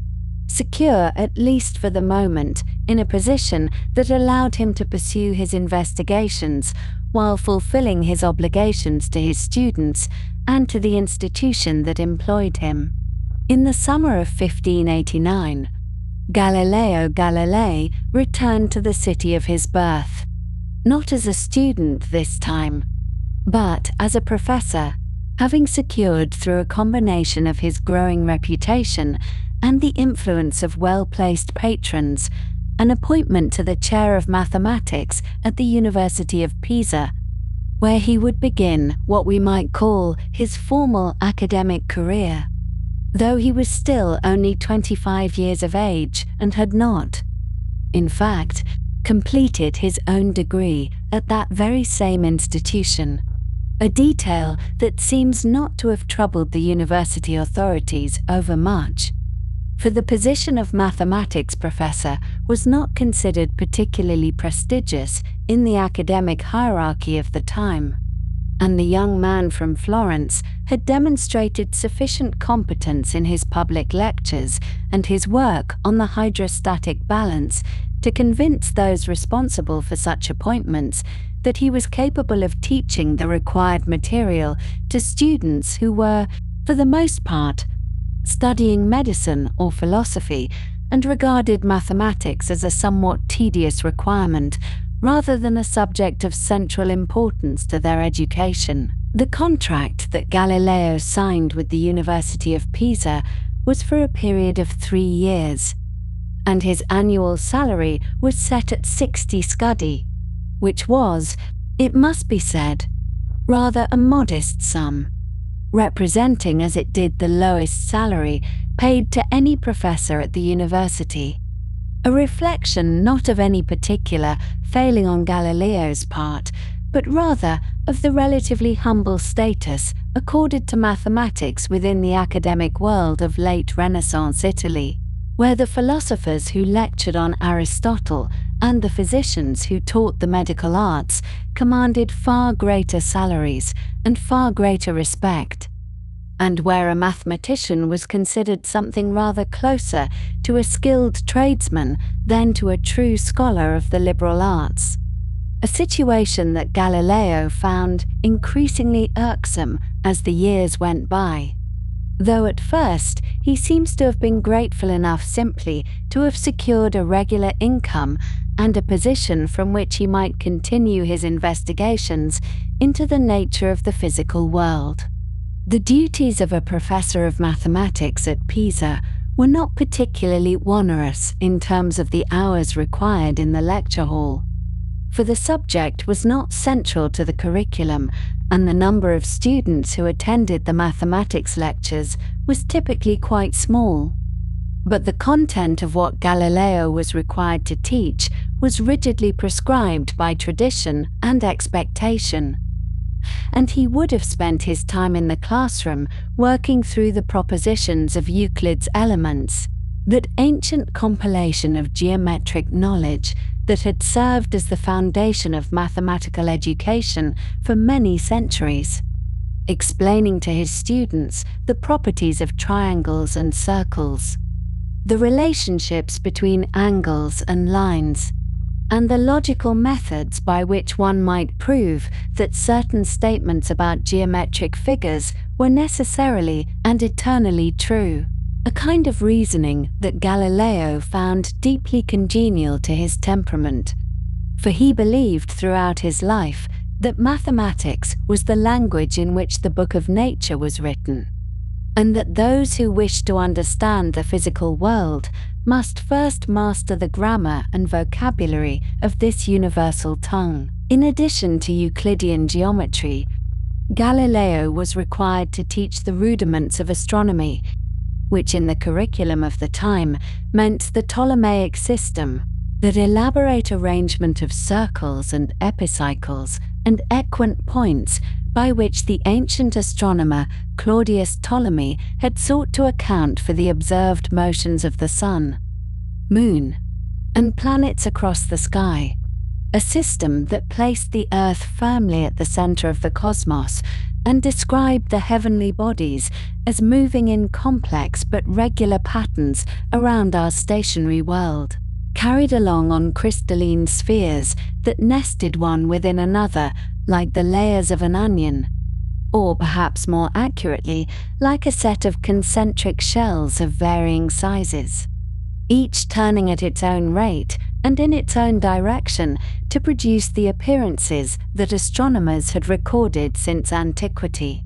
secure, at least for the moment, in a position that allowed him to pursue his investigations while fulfilling his obligations to his students and to the institution that employed him. In the summer of 1589, Galileo Galilei returned to the city of his birth, not as a student this time, But as a professor, having secured through a combination of his growing reputation and the influence of well-placed patrons an appointment to the chair of mathematics at the University of Pisa, where he would begin what we might call his formal academic career, though he was still only 25 years of age and had not, in fact, completed his own degree at that very same institution, a detail that seems not to have troubled the university authorities overmuch, for the position of mathematics professor was not considered particularly prestigious in the academic hierarchy of the time, and the young man from Florence had demonstrated sufficient competence in his public lectures and his work on the hydrostatic balance to convince those responsible for such appointments that he was capable of teaching the required material to students who were, for the most part, studying medicine or philosophy and regarded mathematics as a somewhat tedious requirement rather than a subject of central importance to their education. The contract that Galileo signed with the University of Pisa was for a period of 3 years, and his annual salary was set at 60 scudi, which was, it must be said, rather a modest sum, representing as it did the lowest salary paid to any professor at the university, a reflection not of any particular failing on Galileo's part, but rather of the relatively humble status accorded to mathematics within the academic world of late Renaissance Italy, where the philosophers who lectured on Aristotle and the physicians who taught the medical arts commanded far greater salaries and far greater respect, and where a mathematician was considered something rather closer to a skilled tradesman than to a true scholar of the liberal arts, a situation that Galileo found increasingly irksome as the years went by, though at first he seems to have been grateful enough simply to have secured a regular income and a position from which he might continue his investigations into the nature of the physical world. The duties of a professor of mathematics at Pisa were not particularly onerous in terms of the hours required in the lecture hall, for the subject was not central to the curriculum, and the number of students who attended the mathematics lectures was typically quite small. But the content of what Galileo was required to teach was rigidly prescribed by tradition and expectation, and he would have spent his time in the classroom working through the propositions of Euclid's Elements, that ancient compilation of geometric knowledge that had served as the foundation of mathematical education for many centuries, explaining to his students the properties of triangles and circles, the relationships between angles and lines, and the logical methods by which one might prove that certain statements about geometric figures were necessarily and eternally true, a kind of reasoning that Galileo found deeply congenial to his temperament, for he believed throughout his life that mathematics was the language in which the book of nature was written, and that those who wished to understand the physical world must first master the grammar and vocabulary of this universal tongue. In addition to Euclidean geometry, Galileo was required to teach the rudiments of astronomy, which in the curriculum of the time meant the Ptolemaic system, that elaborate arrangement of circles and epicycles and equant points by which the ancient astronomer Claudius Ptolemy had sought to account for the observed motions of the sun, moon, and planets across the sky, a system that placed the Earth firmly at the center of the cosmos and described the heavenly bodies as moving in complex but regular patterns around our stationary world, carried along on crystalline spheres that nested one within another like the layers of an onion, or perhaps more accurately, like a set of concentric shells of varying sizes, each turning at its own rate and in its own direction, to produce the appearances that astronomers had recorded since antiquity.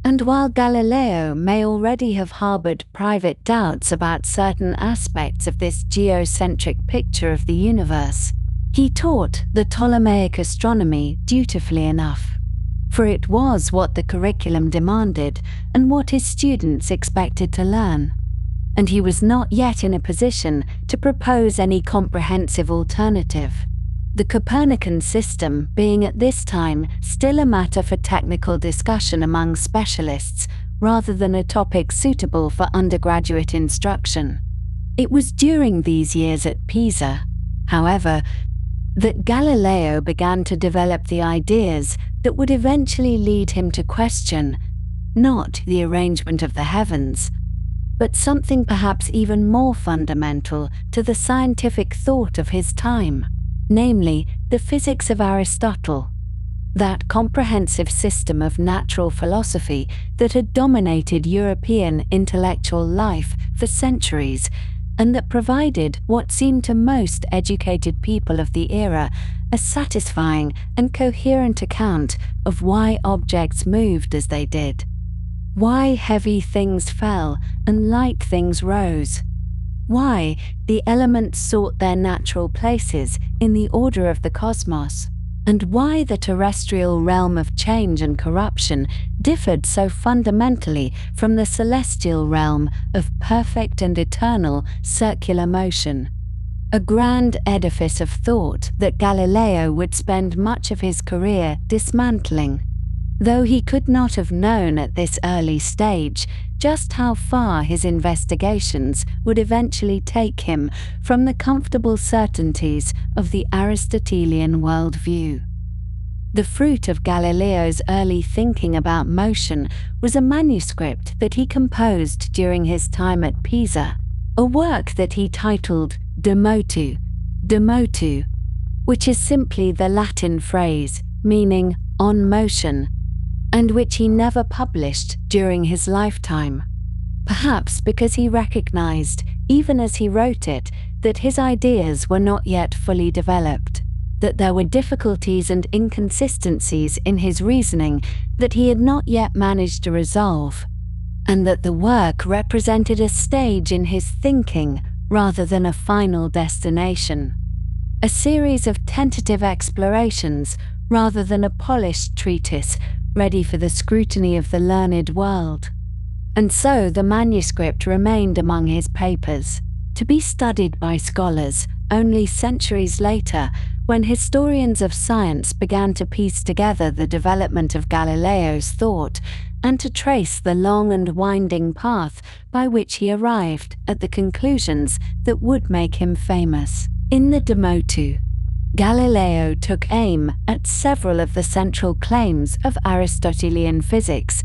And while Galileo may already have harbored private doubts about certain aspects of this geocentric picture of the universe, he taught the Ptolemaic astronomy dutifully enough. For it was what the curriculum demanded and what his students expected to learn. And he was not yet in a position to propose any comprehensive alternative, the Copernican system being at this time still a matter for technical discussion among specialists rather than a topic suitable for undergraduate instruction. It was during these years at Pisa, however, that Galileo began to develop the ideas that would eventually lead him to question not the arrangement of the heavens, but something perhaps even more fundamental to the scientific thought of his time, namely the physics of Aristotle, that comprehensive system of natural philosophy that had dominated European intellectual life for centuries, and that provided what seemed to most educated people of the era a satisfying and coherent account of why objects moved as they did, why heavy things fell and light things rose, why the elements sought their natural places in the order of the cosmos, and why the terrestrial realm of change and corruption differed so fundamentally from the celestial realm of perfect and eternal circular motion. A grand edifice of thought that Galileo would spend much of his career dismantling, though he could not have known at this early stage just how far his investigations would eventually take him from the comfortable certainties of the Aristotelian worldview. The fruit of Galileo's early thinking about motion was a manuscript that he composed during his time at Pisa, a work that he titled De Motu, which is simply the Latin phrase meaning on motion, and which he never published during his lifetime, perhaps because he recognized, even as he wrote it, that his ideas were not yet fully developed, that there were difficulties and inconsistencies in his reasoning that he had not yet managed to resolve, and that the work represented a stage in his thinking rather than a final destination, a series of tentative explorations rather than a polished treatise ready for the scrutiny of the learned world. And so the manuscript remained among his papers, to be studied by scholars only centuries later, when historians of science began to piece together the development of Galileo's thought and to trace the long and winding path by which he arrived at the conclusions that would make him famous. In the De Motu, Galileo took aim at several of the central claims of Aristotelian physics,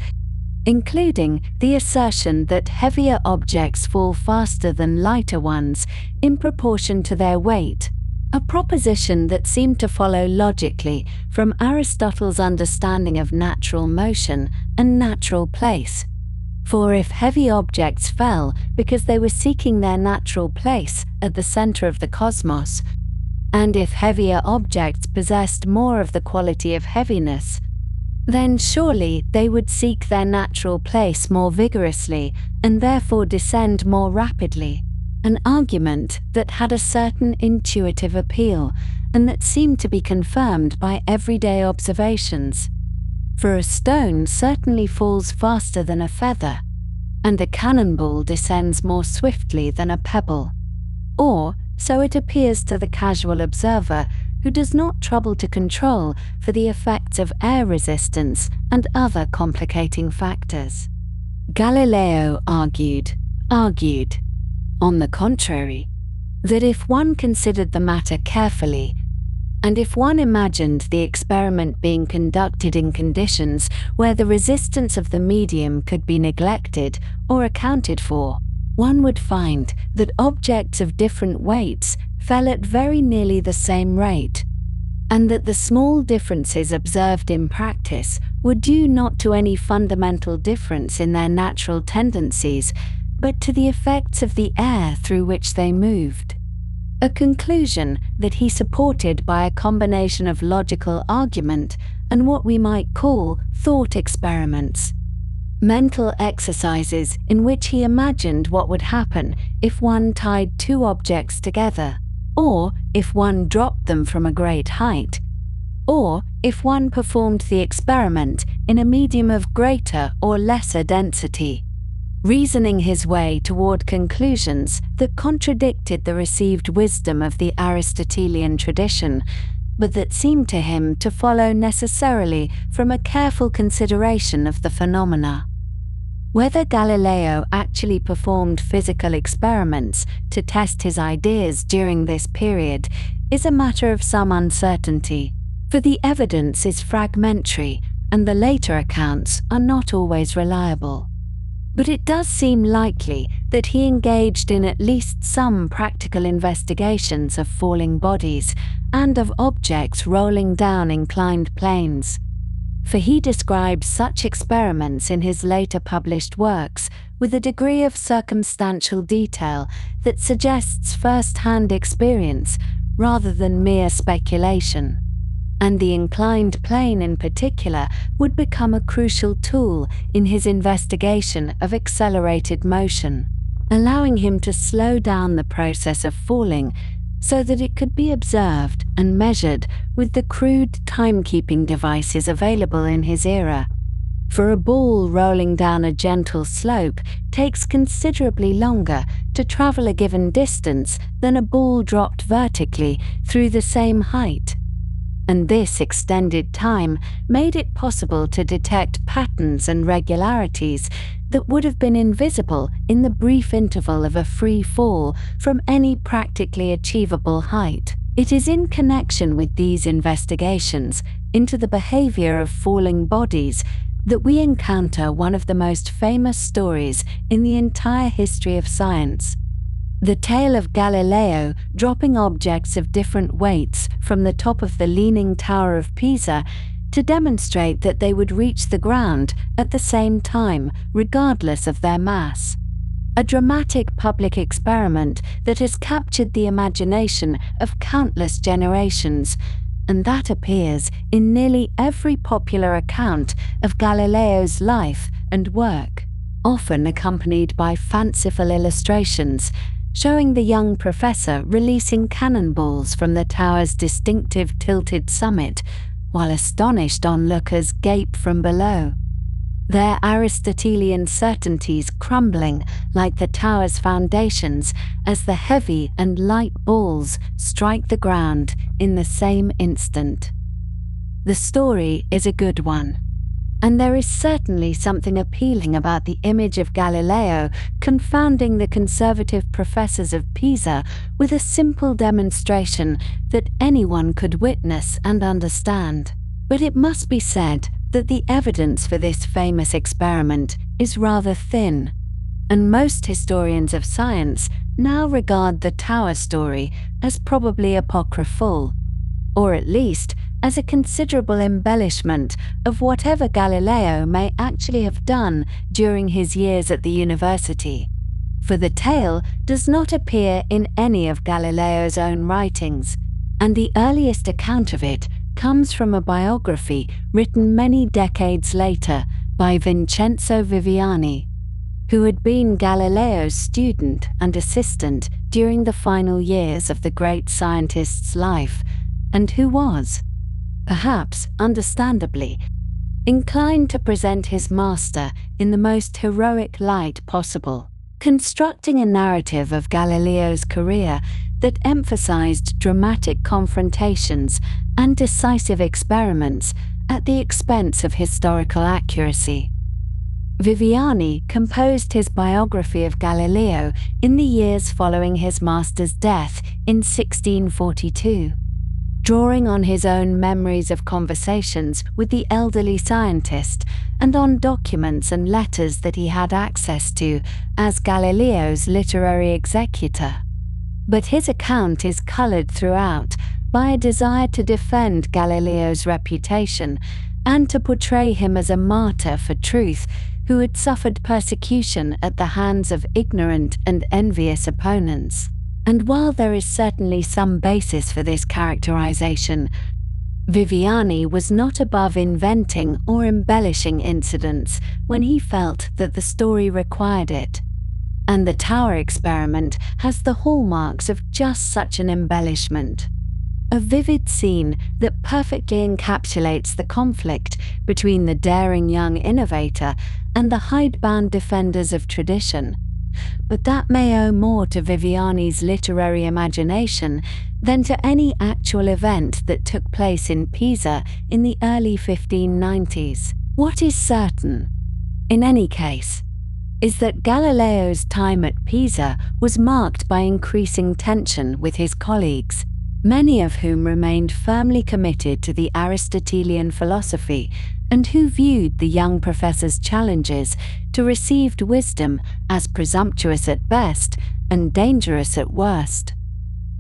including the assertion that heavier objects fall faster than lighter ones in proportion to their weight, a proposition that seemed to follow logically from Aristotle's understanding of natural motion and natural place. For if heavy objects fell because they were seeking their natural place at the center of the cosmos, and if heavier objects possessed more of the quality of heaviness, then surely they would seek their natural place more vigorously and therefore descend more rapidly, an argument that had a certain intuitive appeal and that seemed to be confirmed by everyday observations. For a stone certainly falls faster than a feather, and a cannonball descends more swiftly than a pebble. Or, so it appears to the casual observer who does not trouble to control for the effects of air resistance and other complicating factors. Galileo argued, on the contrary, that if one considered the matter carefully, and if one imagined the experiment being conducted in conditions where the resistance of the medium could be neglected or accounted for, one would find that objects of different weights fell at very nearly the same rate, and that the small differences observed in practice were due not to any fundamental difference in their natural tendencies, but to the effects of the air through which they moved. a conclusion that he supported by a combination of logical argument and what we might call thought experiments. Mental exercises in which he imagined what would happen if one tied two objects together, or if one dropped them from a great height, or if one performed the experiment in a medium of greater or lesser density, reasoning his way toward conclusions that contradicted the received wisdom of the Aristotelian tradition, but that seemed to him to follow necessarily from a careful consideration of the phenomena. Whether Galileo actually performed physical experiments to test his ideas during this period is a matter of some uncertainty, for the evidence is fragmentary and the later accounts are not always reliable. But it does seem likely that he engaged in at least some practical investigations of falling bodies and of objects rolling down inclined planes, for he describes such experiments in his later published works with a degree of circumstantial detail that suggests first-hand experience rather than mere speculation. And the inclined plane in particular would become a crucial tool in his investigation of accelerated motion, allowing him to slow down the process of falling so that it could be observed and measured with the crude timekeeping devices available in his era. For a ball rolling down a gentle slope takes considerably longer to travel a given distance than a ball dropped vertically through the same height. And this extended time made it possible to detect patterns and regularities that would have been invisible in the brief interval of a free fall from any practically achievable height. It is in connection with these investigations into the behavior of falling bodies that we encounter one of the most famous stories in the entire history of science. The tale of Galileo dropping objects of different weights from the top of the Leaning Tower of Pisa to demonstrate that they would reach the ground at the same time, regardless of their mass. A dramatic public experiment that has captured the imagination of countless generations, and that appears in nearly every popular account of Galileo's life and work, often accompanied by fanciful illustrations showing the young professor releasing cannonballs from the tower's distinctive tilted summit, while astonished onlookers gape from below, their Aristotelian certainties crumbling like the tower's foundations as the heavy and light balls strike the ground in the same instant. The story is a good one, and there is certainly something appealing about the image of Galileo confounding the conservative professors of Pisa with a simple demonstration that anyone could witness and understand. But it must be said that the evidence for this famous experiment is rather thin, and most historians of science now regard the tower story as probably apocryphal, or at least as a considerable embellishment of whatever Galileo may actually have done during his years at the university. For the tale does not appear in any of Galileo's own writings, and the earliest account of it comes from a biography written many decades later by Vincenzo Viviani, who had been Galileo's student and assistant during the final years of the great scientist's life, and who was, perhaps understandably, inclined to present his master in the most heroic light possible, constructing a narrative of Galileo's career that emphasized dramatic confrontations and decisive experiments at the expense of historical accuracy. Viviani composed his biography of Galileo in the years following his master's death in 1642. Drawing on his own memories of conversations with the elderly scientist and on documents and letters that he had access to as Galileo's literary executor. But his account is colored throughout by a desire to defend Galileo's reputation and to portray him as a martyr for truth who had suffered persecution at the hands of ignorant and envious opponents. And while there is certainly some basis for this characterization, Viviani was not above inventing or embellishing incidents when he felt that the story required it. And the Tower experiment has the hallmarks of just such an embellishment. A vivid scene that perfectly encapsulates the conflict between the daring young innovator and the hidebound defenders of tradition. But that may owe more to Viviani's literary imagination than to any actual event that took place in Pisa in the early 1590s. What is certain, in any case, is that Galileo's time at Pisa was marked by increasing tension with his colleagues, many of whom remained firmly committed to the Aristotelian philosophy and who viewed the young professor's challenges to received wisdom as presumptuous at best and dangerous at worst.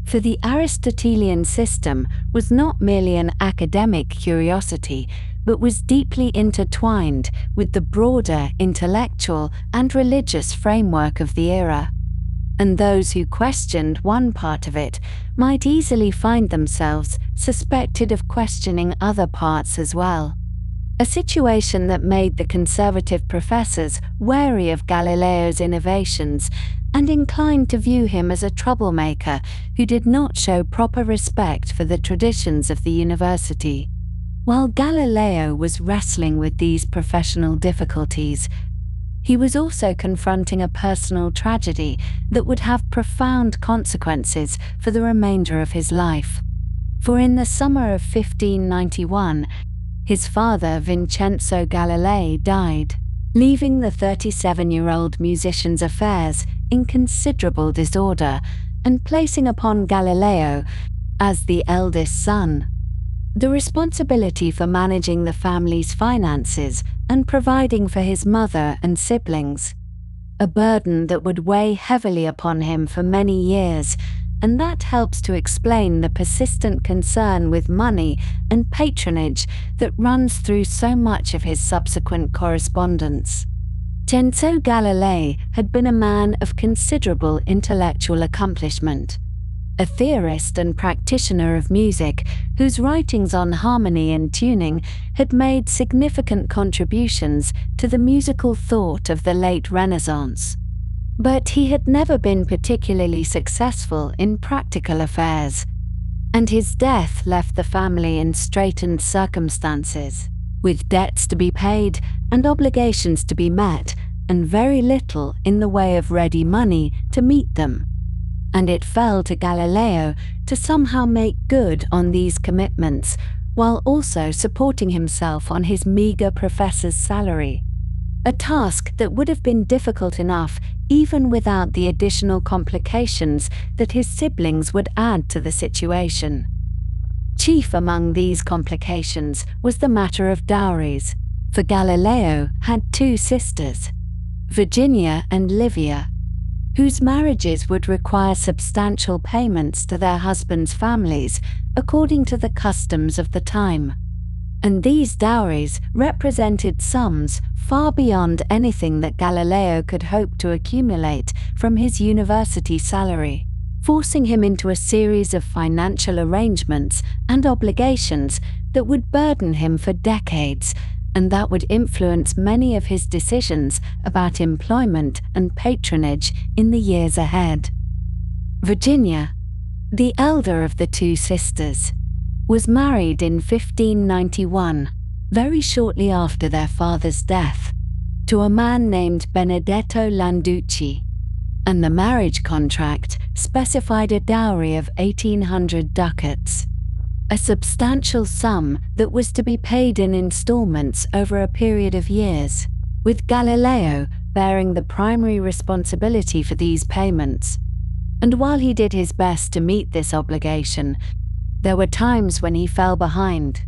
For the Aristotelian system was not merely an academic curiosity, but was deeply intertwined with the broader intellectual and religious framework of the era. And those who questioned one part of it might easily find themselves suspected of questioning other parts as well. A situation that made the conservative professors wary of Galileo's innovations and inclined to view him as a troublemaker who did not show proper respect for the traditions of the university. While Galileo was wrestling with these professional difficulties, he was also confronting a personal tragedy that would have profound consequences for the remainder of his life. For in the summer of 1591, his father, Vincenzo Galilei, died, leaving the 37-year-old musician's affairs in considerable disorder and placing upon Galileo, as the eldest son, the responsibility for managing the family's finances and providing for his mother and siblings, a burden that would weigh heavily upon him for many years, and that helps to explain the persistent concern with money and patronage that runs through so much of his subsequent correspondence. Vincenzo Galilei had been a man of considerable intellectual accomplishment, a theorist and practitioner of music whose writings on harmony and tuning had made significant contributions to the musical thought of the late Renaissance. But he had never been particularly successful in practical affairs, and his death left the family in straitened circumstances, with debts to be paid and obligations to be met, and very little in the way of ready money to meet them. And it fell to Galileo to somehow make good on these commitments, while also supporting himself on his meager professor's salary. A task that would have been difficult enough even without the additional complications that his siblings would add to the situation. Chief among these complications was the matter of dowries, for Galileo had two sisters, Virginia and Livia, whose marriages would require substantial payments to their husbands' families according to the customs of the time. And these dowries represented sums far beyond anything that Galileo could hope to accumulate from his university salary, forcing him into a series of financial arrangements and obligations that would burden him for decades, and that would influence many of his decisions about employment and patronage in the years ahead. Virginia, the elder of the two sisters, was married in 1591, very shortly after their father's death, to a man named Benedetto Landucci, and the marriage contract specified a dowry of 1,800 ducats, a substantial sum that was to be paid in installments over a period of years, with Galileo bearing the primary responsibility for these payments. And while he did his best to meet this obligation, there were times when he fell behind,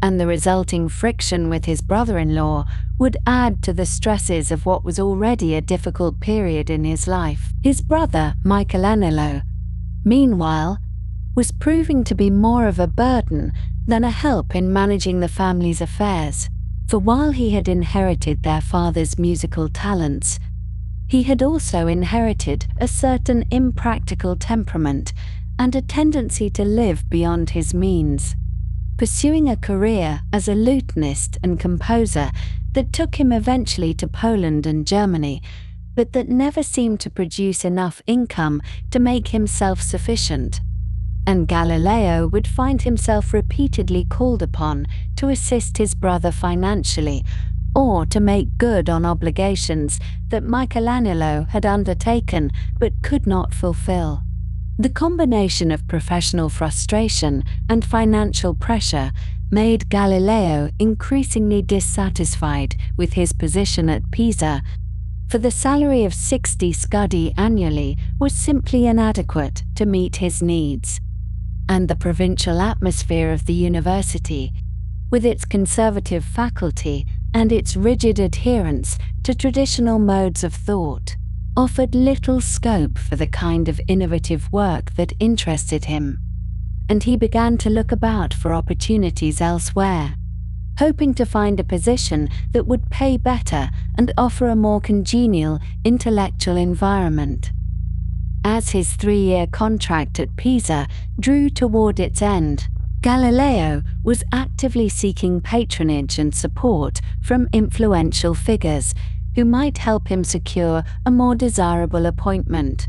and the resulting friction with his brother-in-law would add to the stresses of what was already a difficult period in his life. His brother, Michelangelo, meanwhile, was proving to be more of a burden than a help in managing the family's affairs, for while he had inherited their father's musical talents, He had also inherited a certain impractical temperament and a tendency to live beyond his means, pursuing a career as a lutenist and composer that took him eventually to Poland and Germany, but that never seemed to produce enough income to make him self-sufficient. And Galileo would find himself repeatedly called upon to assist his brother financially, or to make good on obligations that Michelangelo had undertaken but could not fulfill. The combination of professional frustration and financial pressure made Galileo increasingly dissatisfied with his position at Pisa, for the salary of 60 scudi annually was simply inadequate to meet his needs. And the provincial atmosphere of the university, with its conservative faculty and its rigid adherence to traditional modes of thought, offered little scope for the kind of innovative work that interested him, and he began to look about for opportunities elsewhere, hoping to find a position that would pay better and offer a more congenial intellectual environment. As his 3-year contract at Pisa drew toward its end, Galileo was actively seeking patronage and support from influential figures who might help him secure a more desirable appointment.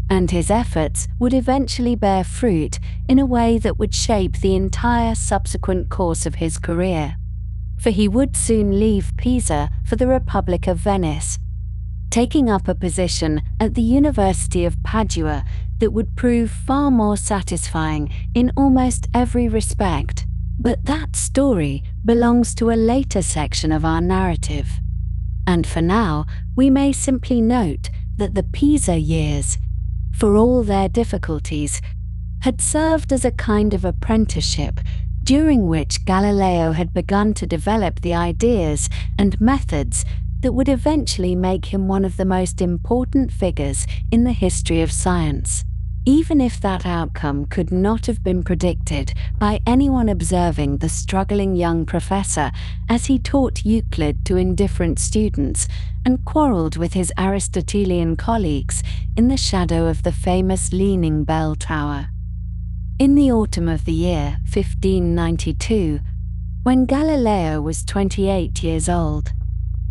And his efforts would eventually bear fruit in a way that would shape the entire subsequent course of his career. For he would soon leave Pisa for the Republic of Venice, taking up a position at the University of Padua that would prove far more satisfying in almost every respect. But that story belongs to a later section of our narrative. And for now, we may simply note that the Pisa years, for all their difficulties, had served as a kind of apprenticeship during which Galileo had begun to develop the ideas and methods that would eventually make him one of the most important figures in the history of science, even if that outcome could not have been predicted by anyone observing the struggling young professor as he taught Euclid to indifferent students and quarreled with his Aristotelian colleagues in the shadow of the famous Leaning Bell Tower. In the autumn of the year 1592, when Galileo was 28 years old,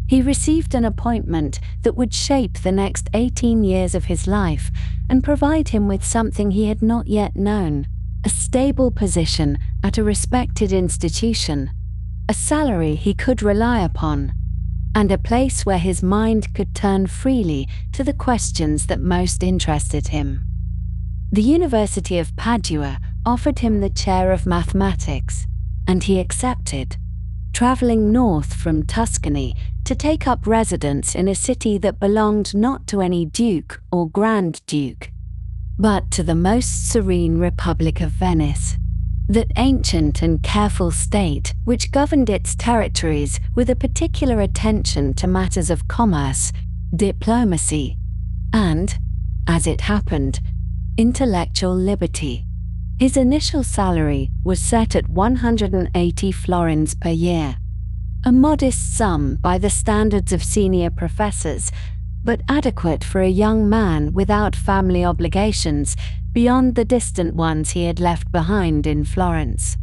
he received an appointment that would shape the next 18 years of his life and provide him with something he had not yet known: a stable position at a respected institution, a salary he could rely upon, and a place where his mind could turn freely to the questions that most interested him. The University of Padua offered him the chair of mathematics, and he accepted, traveling north from Tuscany to take up residence in a city that belonged not to any duke or grand duke, but to the most serene Republic of Venice, that ancient and careful state which governed its territories with a particular attention to matters of commerce, diplomacy, and, as it happened, intellectual liberty. His initial salary was set at 180 florins per year, a modest sum by the standards of senior professors, but adequate for a young man without family obligations beyond the distant ones he had left behind in Florence.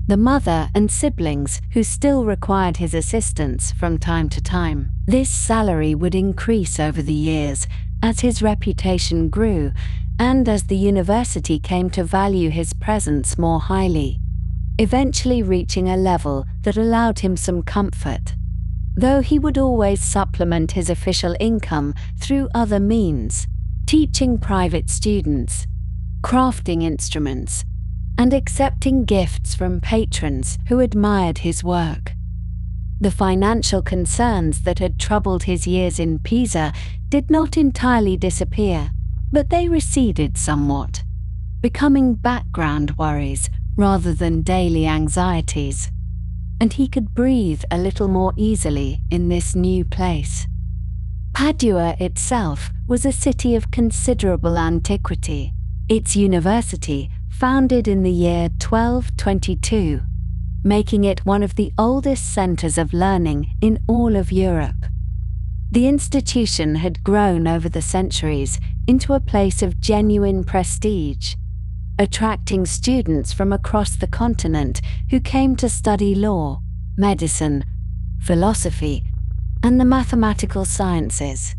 The mother and siblings who still required his assistance from time to time. This salary would increase over the years as his reputation grew and as the university came to value his presence more highly, eventually reaching a level that allowed him some comfort, though he would always supplement his official income through other means, teaching private students, crafting instruments, and accepting gifts from patrons who admired his work. The financial concerns that had troubled his years in Pisa did not entirely disappear, but they receded somewhat, becoming background worries rather than daily anxieties, and he could breathe a little more easily in this new place. Padua itself was a city of considerable antiquity, its university founded in the year 1222, making it one of the oldest centers of learning in all of Europe. The institution had grown over the centuries into a place of genuine prestige, attracting students from across the continent who came to study law, medicine, philosophy, and the mathematical sciences.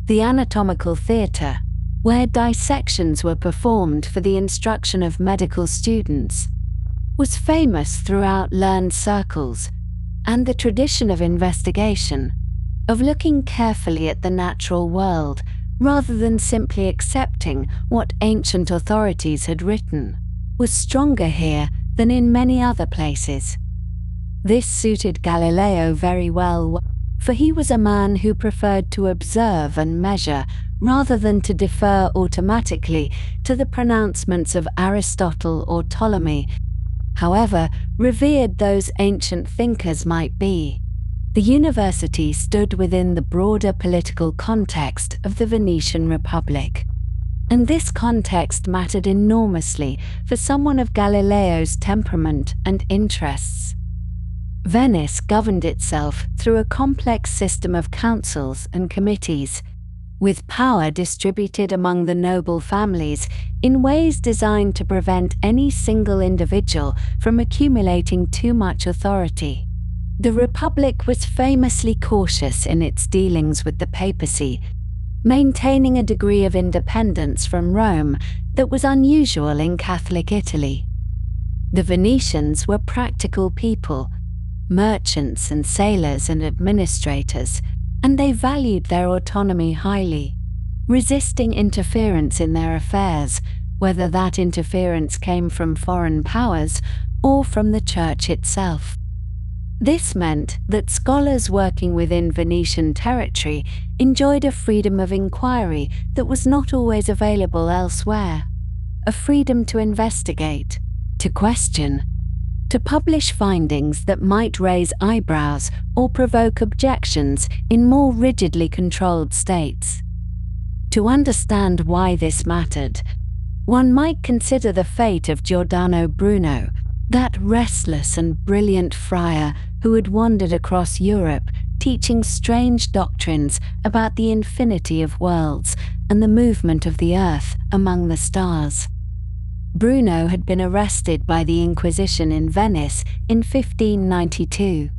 The anatomical theatre, where dissections were performed for the instruction of medical students, was famous throughout learned circles, and the tradition of investigation, of looking carefully at the natural world rather than simply accepting what ancient authorities had written, was stronger here than in many other places. This suited Galileo very well, for he was a man who preferred to observe and measure rather than to defer automatically to the pronouncements of Aristotle or Ptolemy, however revered those ancient thinkers might be. The university stood within the broader political context of the Venetian Republic, and this context mattered enormously for someone of Galileo's temperament and interests. Venice governed itself through a complex system of councils and committees, with power distributed among the noble families in ways designed to prevent any single individual from accumulating too much authority. The Republic was famously cautious in its dealings with the papacy, maintaining a degree of independence from Rome that was unusual in Catholic Italy. The Venetians were practical people, merchants and sailors and administrators, and they valued their autonomy highly, resisting interference in their affairs, whether that interference came from foreign powers or from the Church itself. This meant that scholars working within Venetian territory enjoyed a freedom of inquiry that was not always available elsewhere, a freedom to investigate, to question, to publish findings that might raise eyebrows or provoke objections in more rigidly controlled states. To understand why this mattered, one might consider the fate of Giordano Bruno, that restless and brilliant friar who had wandered across Europe teaching strange doctrines about the infinity of worlds and the movement of the earth among the stars. Bruno had been arrested by the Inquisition in Venice in 1592.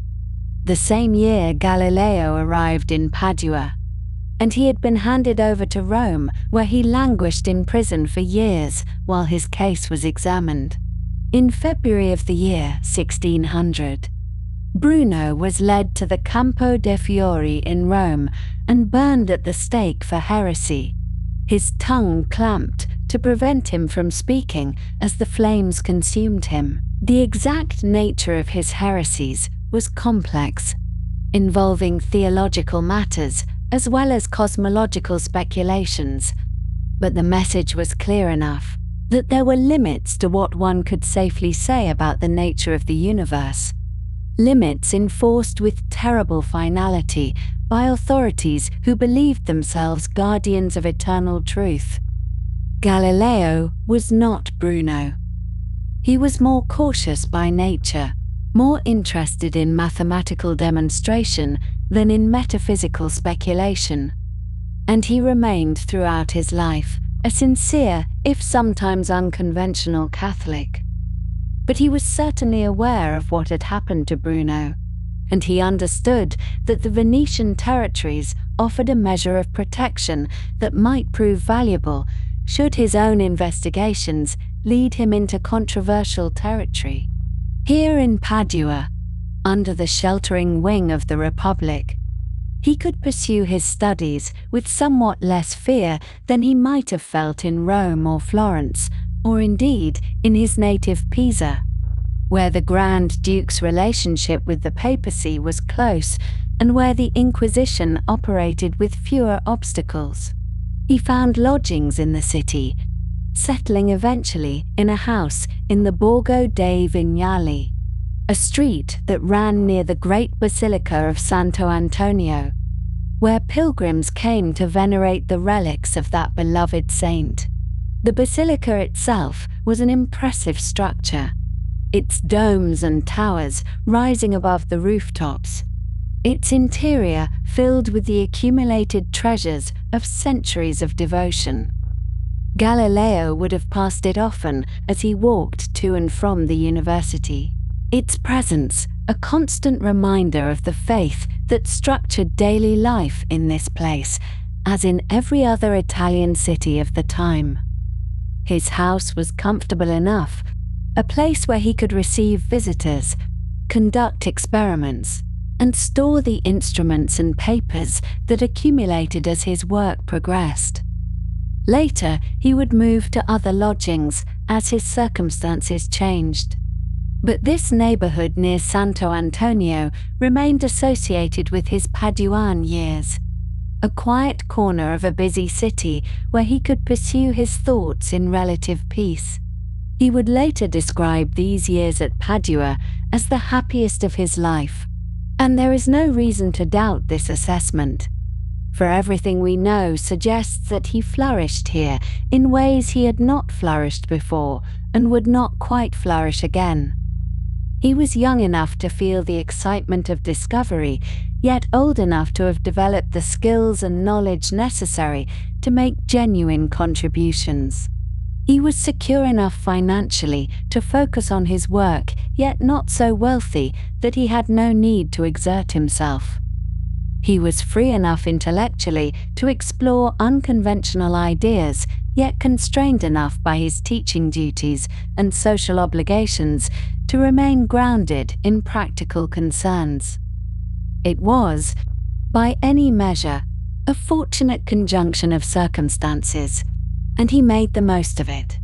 The same year Galileo arrived in Padua, and he had been handed over to Rome, where he languished in prison for years while his case was examined. In February of the year 1600, Bruno was led to the Campo de' Fiori in Rome and burned at the stake for heresy, his tongue clamped to prevent him from speaking as the flames consumed him. The exact nature of his heresies was complex, involving theological matters as well as cosmological speculations, but the message was clear enough that there were limits to what one could safely say about the nature of the universe, limits enforced with terrible finality by authorities who believed themselves guardians of eternal truth. Galileo was not Bruno. He was more cautious by nature, more interested in mathematical demonstration than in metaphysical speculation, and he remained throughout his life a sincere, if sometimes unconventional Catholic. But he was certainly aware of what had happened to Bruno, and he understood that the Venetian territories offered a measure of protection that might prove valuable should his own investigations lead him into controversial territory. Here in Padua, under the sheltering wing of the Republic, he could pursue his studies with somewhat less fear than he might have felt in Rome or Florence, or indeed in his native Pisa, where the Grand Duke's relationship with the papacy was close and where the Inquisition operated with fewer obstacles. He found lodgings in the city, settling eventually in a house in the Borgo dei Vignali, a street that ran near the great Basilica of Santo Antonio, where pilgrims came to venerate the relics of that beloved saint. The basilica itself was an impressive structure, its domes and towers rising above the rooftops, its interior filled with the accumulated treasures of centuries of devotion. Galileo would have passed it often as he walked to and from the university. Its presence, a constant reminder of the faith that structured daily life in this place, as in every other Italian city of the time. His house was comfortable enough, a place where he could receive visitors, conduct experiments, and store the instruments and papers that accumulated as his work progressed. Later, he would move to other lodgings as his circumstances changed. But this neighborhood near Santo Antonio remained associated with his Paduan years, a quiet corner of a busy city where he could pursue his thoughts in relative peace. He would later describe these years at Padua as the happiest of his life, and there is no reason to doubt this assessment, for everything we know suggests that he flourished here in ways he had not flourished before and would not quite flourish again. He was young enough to feel the excitement of discovery, yet old enough to have developed the skills and knowledge necessary to make genuine contributions. He was secure enough financially to focus on his work, yet not so wealthy that he had no need to exert himself. He was free enough intellectually to explore unconventional ideas, yet constrained enough by his teaching duties and social obligations to remain grounded in practical concerns. It was, by any measure, a fortunate conjunction of circumstances, and he made the most of it.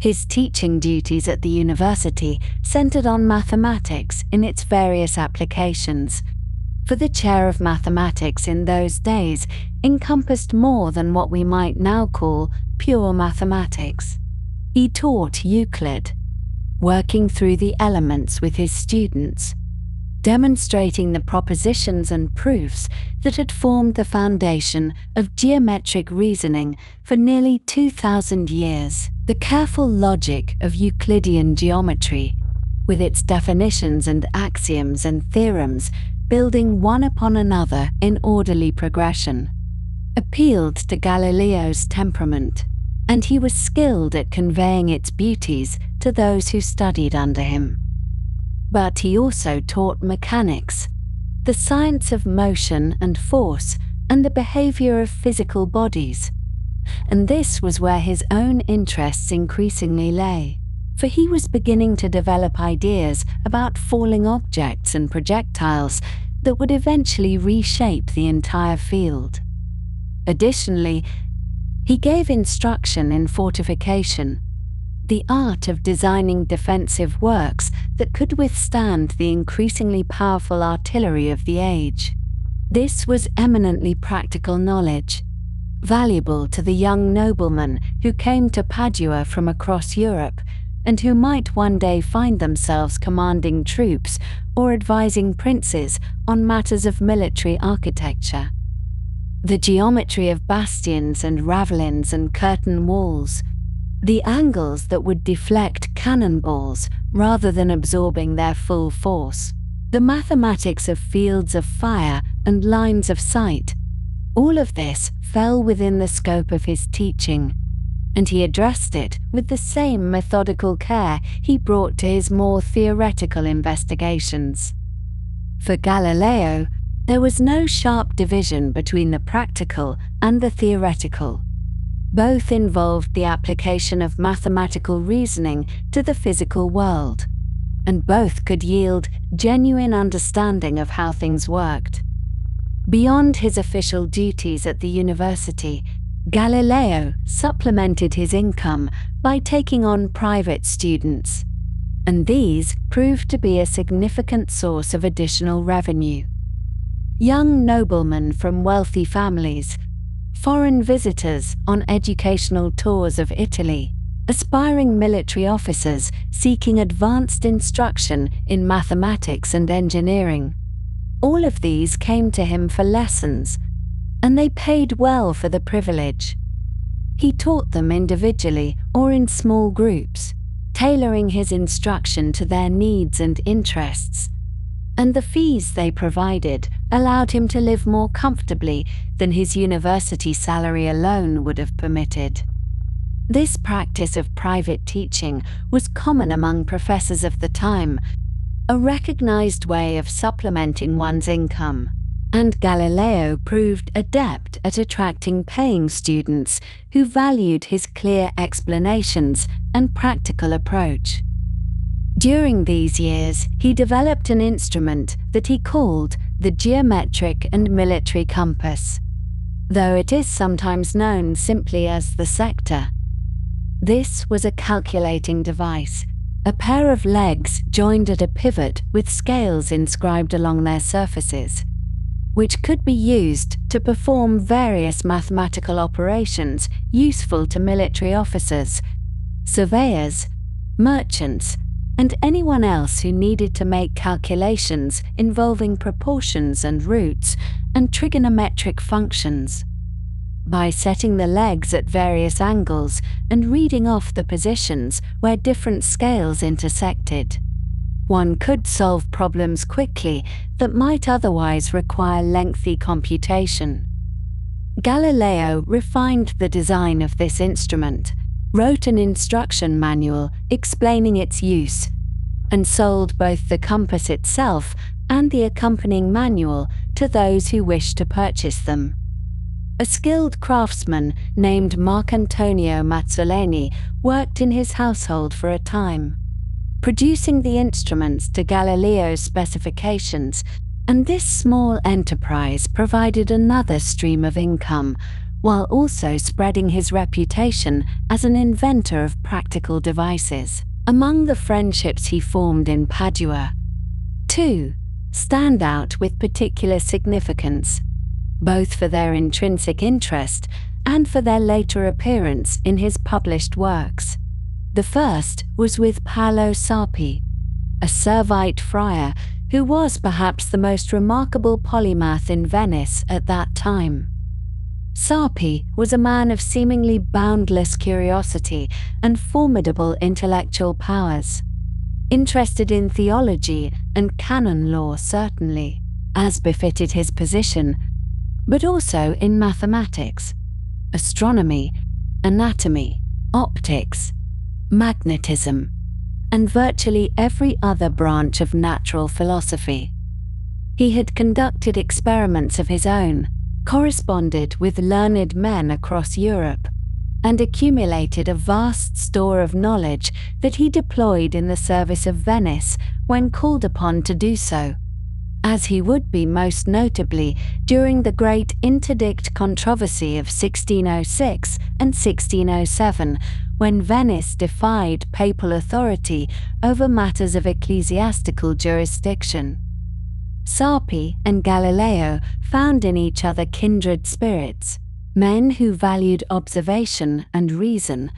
His teaching duties at the university centered on mathematics in its various applications, for the chair of mathematics in those days encompassed more than what we might now call pure mathematics. He taught Euclid, working through the elements with his students, demonstrating the propositions and proofs that had formed the foundation of geometric reasoning for nearly 2,000 years. The careful logic of Euclidean geometry, with its definitions and axioms and theorems building one upon another in orderly progression, appealed to Galileo's temperament, and he was skilled at conveying its beauties to those who studied under him. But he also taught mechanics, the science of motion and force, and the behavior of physical bodies. And this was where his own interests increasingly lay, for he was beginning to develop ideas about falling objects and projectiles that would eventually reshape the entire field. Additionally, he gave instruction in fortification, the art of designing defensive works that could withstand the increasingly powerful artillery of the age. This was eminently practical knowledge, valuable to the young noblemen who came to Padua from across Europe and who might one day find themselves commanding troops or advising princes on matters of military architecture. The geometry of bastions and ravelins and curtain walls, the angles that would deflect cannonballs rather than absorbing their full force, the mathematics of fields of fire and lines of sight, all of this fell within the scope of his teaching, and he addressed it with the same methodical care he brought to his more theoretical investigations. For Galileo, there was no sharp division between the practical and the theoretical. Both involved the application of mathematical reasoning to the physical world, and both could yield genuine understanding of how things worked. Beyond his official duties at the university, Galileo supplemented his income by taking on private students, and these proved to be a significant source of additional revenue. Young noblemen from wealthy families, foreign visitors on educational tours of Italy, aspiring military officers seeking advanced instruction in mathematics and engineering. All of these came to him for lessons, and they paid well for the privilege. He taught them individually or in small groups, tailoring his instruction to their needs and interests, and the fees they provided allowed him to live more comfortably than his university salary alone would have permitted. This practice of private teaching was common among professors of the time, a recognized way of supplementing one's income, and Galileo proved adept at attracting paying students who valued his clear explanations and practical approach. During these years, he developed an instrument that he called the geometric and military compass, though it is sometimes known simply as the sector. This was a calculating device, a pair of legs joined at a pivot with scales inscribed along their surfaces, which could be used to perform various mathematical operations useful to military officers, surveyors, merchants, and anyone else who needed to make calculations involving proportions and roots and trigonometric functions. By setting the legs at various angles and reading off the positions where different scales intersected, one could solve problems quickly that might otherwise require lengthy computation. Galileo refined the design of this instrument, wrote an instruction manual explaining its use, and sold both the compass itself and the accompanying manual to those who wished to purchase them. A skilled craftsman named Marcantonio Mazzoleni worked in his household for a time, producing the instruments to Galileo's specifications, and this small enterprise provided another stream of income, while also spreading his reputation as an inventor of practical devices. Among the friendships he formed in Padua, two stand out with particular significance, both for their intrinsic interest and for their later appearance in his published works. The first was with Paolo Sarpi, a Servite friar who was perhaps the most remarkable polymath in Venice at that time. Sarpi was a man of seemingly boundless curiosity and formidable intellectual powers, interested in theology and canon law certainly, as befitted his position, but also in mathematics, astronomy, anatomy, optics, magnetism, and virtually every other branch of natural philosophy. He had conducted experiments of his own, corresponded with learned men across Europe, and accumulated a vast store of knowledge that he deployed in the service of Venice when called upon to do so, as he would be most notably during the great interdict controversy of 1606 and 1607, when Venice defied papal authority over matters of ecclesiastical jurisdiction. Sarpi and Galileo found in each other kindred spirits, men who valued observation and reason,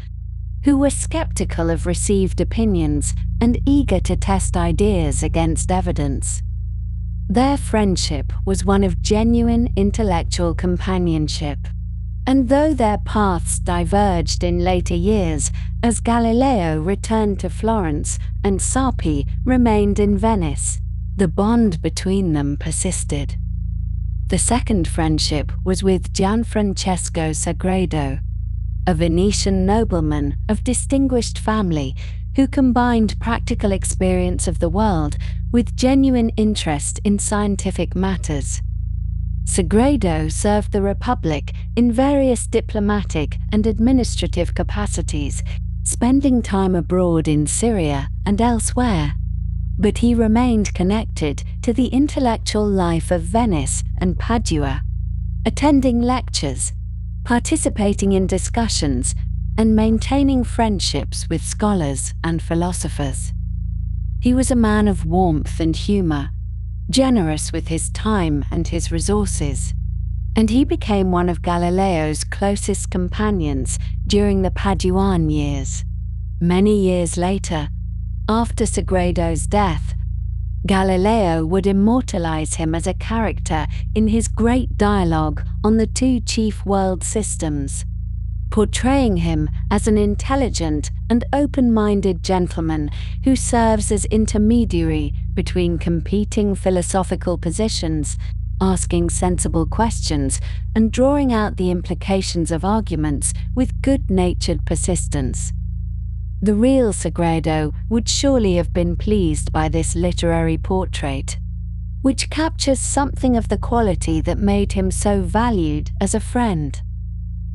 who were skeptical of received opinions and eager to test ideas against evidence. Their friendship was one of genuine intellectual companionship, and though their paths diverged in later years as Galileo returned to Florence and Sarpi remained in Venice, the bond between them persisted. The second friendship was with Gianfrancesco Sagredo, a Venetian nobleman of distinguished family who combined practical experience of the world with genuine interest in scientific matters. Sagredo served the Republic in various diplomatic and administrative capacities, spending time abroad in Syria and elsewhere, but he remained connected to the intellectual life of Venice and Padua, attending lectures, participating in discussions, and maintaining friendships with scholars and philosophers. He was a man of warmth and humor, generous with his time and his resources, and he became one of Galileo's closest companions during the Paduan years. Many years later, after Sagredo's death, Galileo would immortalize him as a character in his great dialogue on the two chief world systems, portraying him as an intelligent and open-minded gentleman who serves as intermediary between competing philosophical positions, asking sensible questions, and drawing out the implications of arguments with good-natured persistence. The real Sagredo would surely have been pleased by this literary portrait, which captures something of the quality that made him so valued as a friend.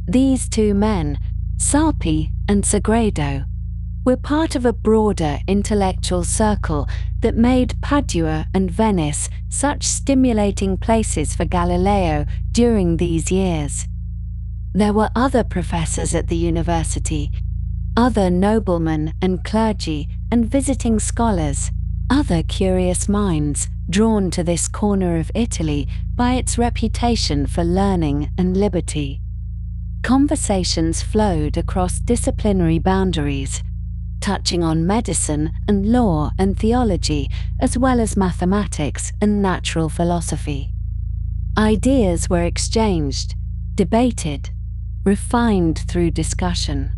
These two men, Sarpi and Sagredo, were part of a broader intellectual circle that made Padua and Venice such stimulating places for Galileo during these years. There were other professors at the university, other noblemen and clergy and visiting scholars, other curious minds drawn to this corner of Italy by its reputation for learning and liberty. Conversations flowed across disciplinary boundaries, touching on medicine and law and theology, as well as mathematics and natural philosophy. Ideas were exchanged, debated, refined through discussion.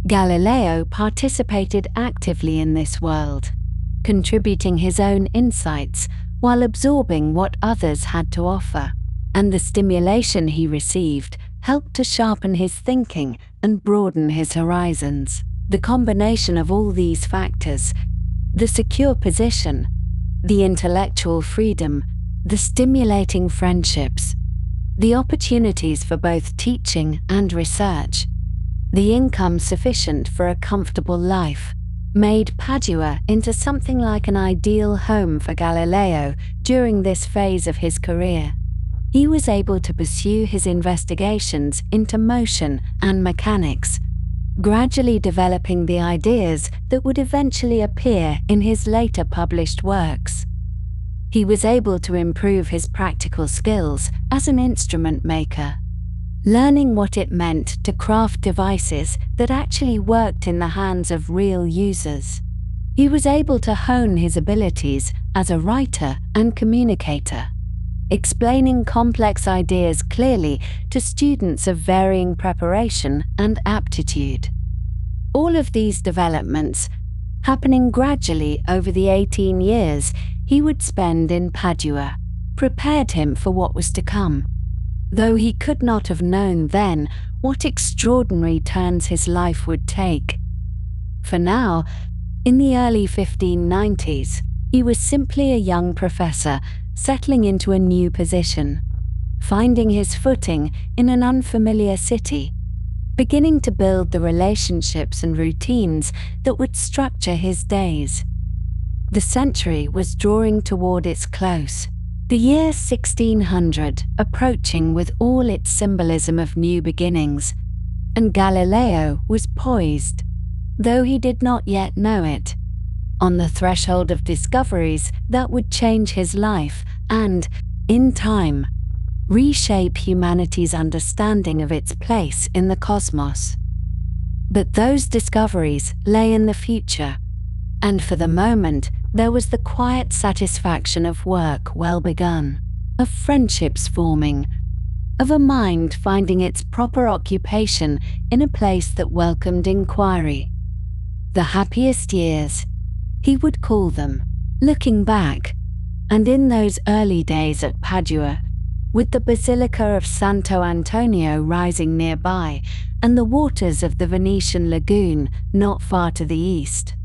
Galileo participated actively in this world, contributing his own insights while absorbing what others had to offer, and the stimulation he received helped to sharpen his thinking and broaden his horizons. The combination of all these factors, the secure position, the intellectual freedom, the stimulating friendships, the opportunities for both teaching and research, the income sufficient for a comfortable life, made Padua into something like an ideal home for Galileo during this phase of his career. He was able to pursue his investigations into motion and mechanics, gradually developing the ideas that would eventually appear in his later published works. He was able to improve his practical skills as an instrument maker, learning what it meant to craft devices that actually worked in the hands of real users. He was able to hone his abilities as a writer and communicator, explaining complex ideas clearly to students of varying preparation and aptitude. All of these developments, happening gradually over the 18 years he would spend in Padua, prepared him for what was to come, though he could not have known then what extraordinary turns his life would take. For now, in the early 1590s, he was simply a young professor settling into a new position, finding his footing in an unfamiliar city, beginning to build the relationships and routines that would structure his days. The century was drawing toward its close, the year 1600 approaching with all its symbolism of new beginnings, and Galileo was poised, though he did not yet know it, on the threshold of discoveries that would change his life and, in time, reshape humanity's understanding of its place in the cosmos. But those discoveries lay in the future, and for the moment there was the quiet satisfaction of work well begun, of friendships forming, of a mind finding its proper occupation in a place that welcomed inquiry. The happiest years, he would call them, looking back, and in those early days at Padua, with the Basilica of Santo Antonio rising nearby and the waters of the Venetian lagoon not far to the east,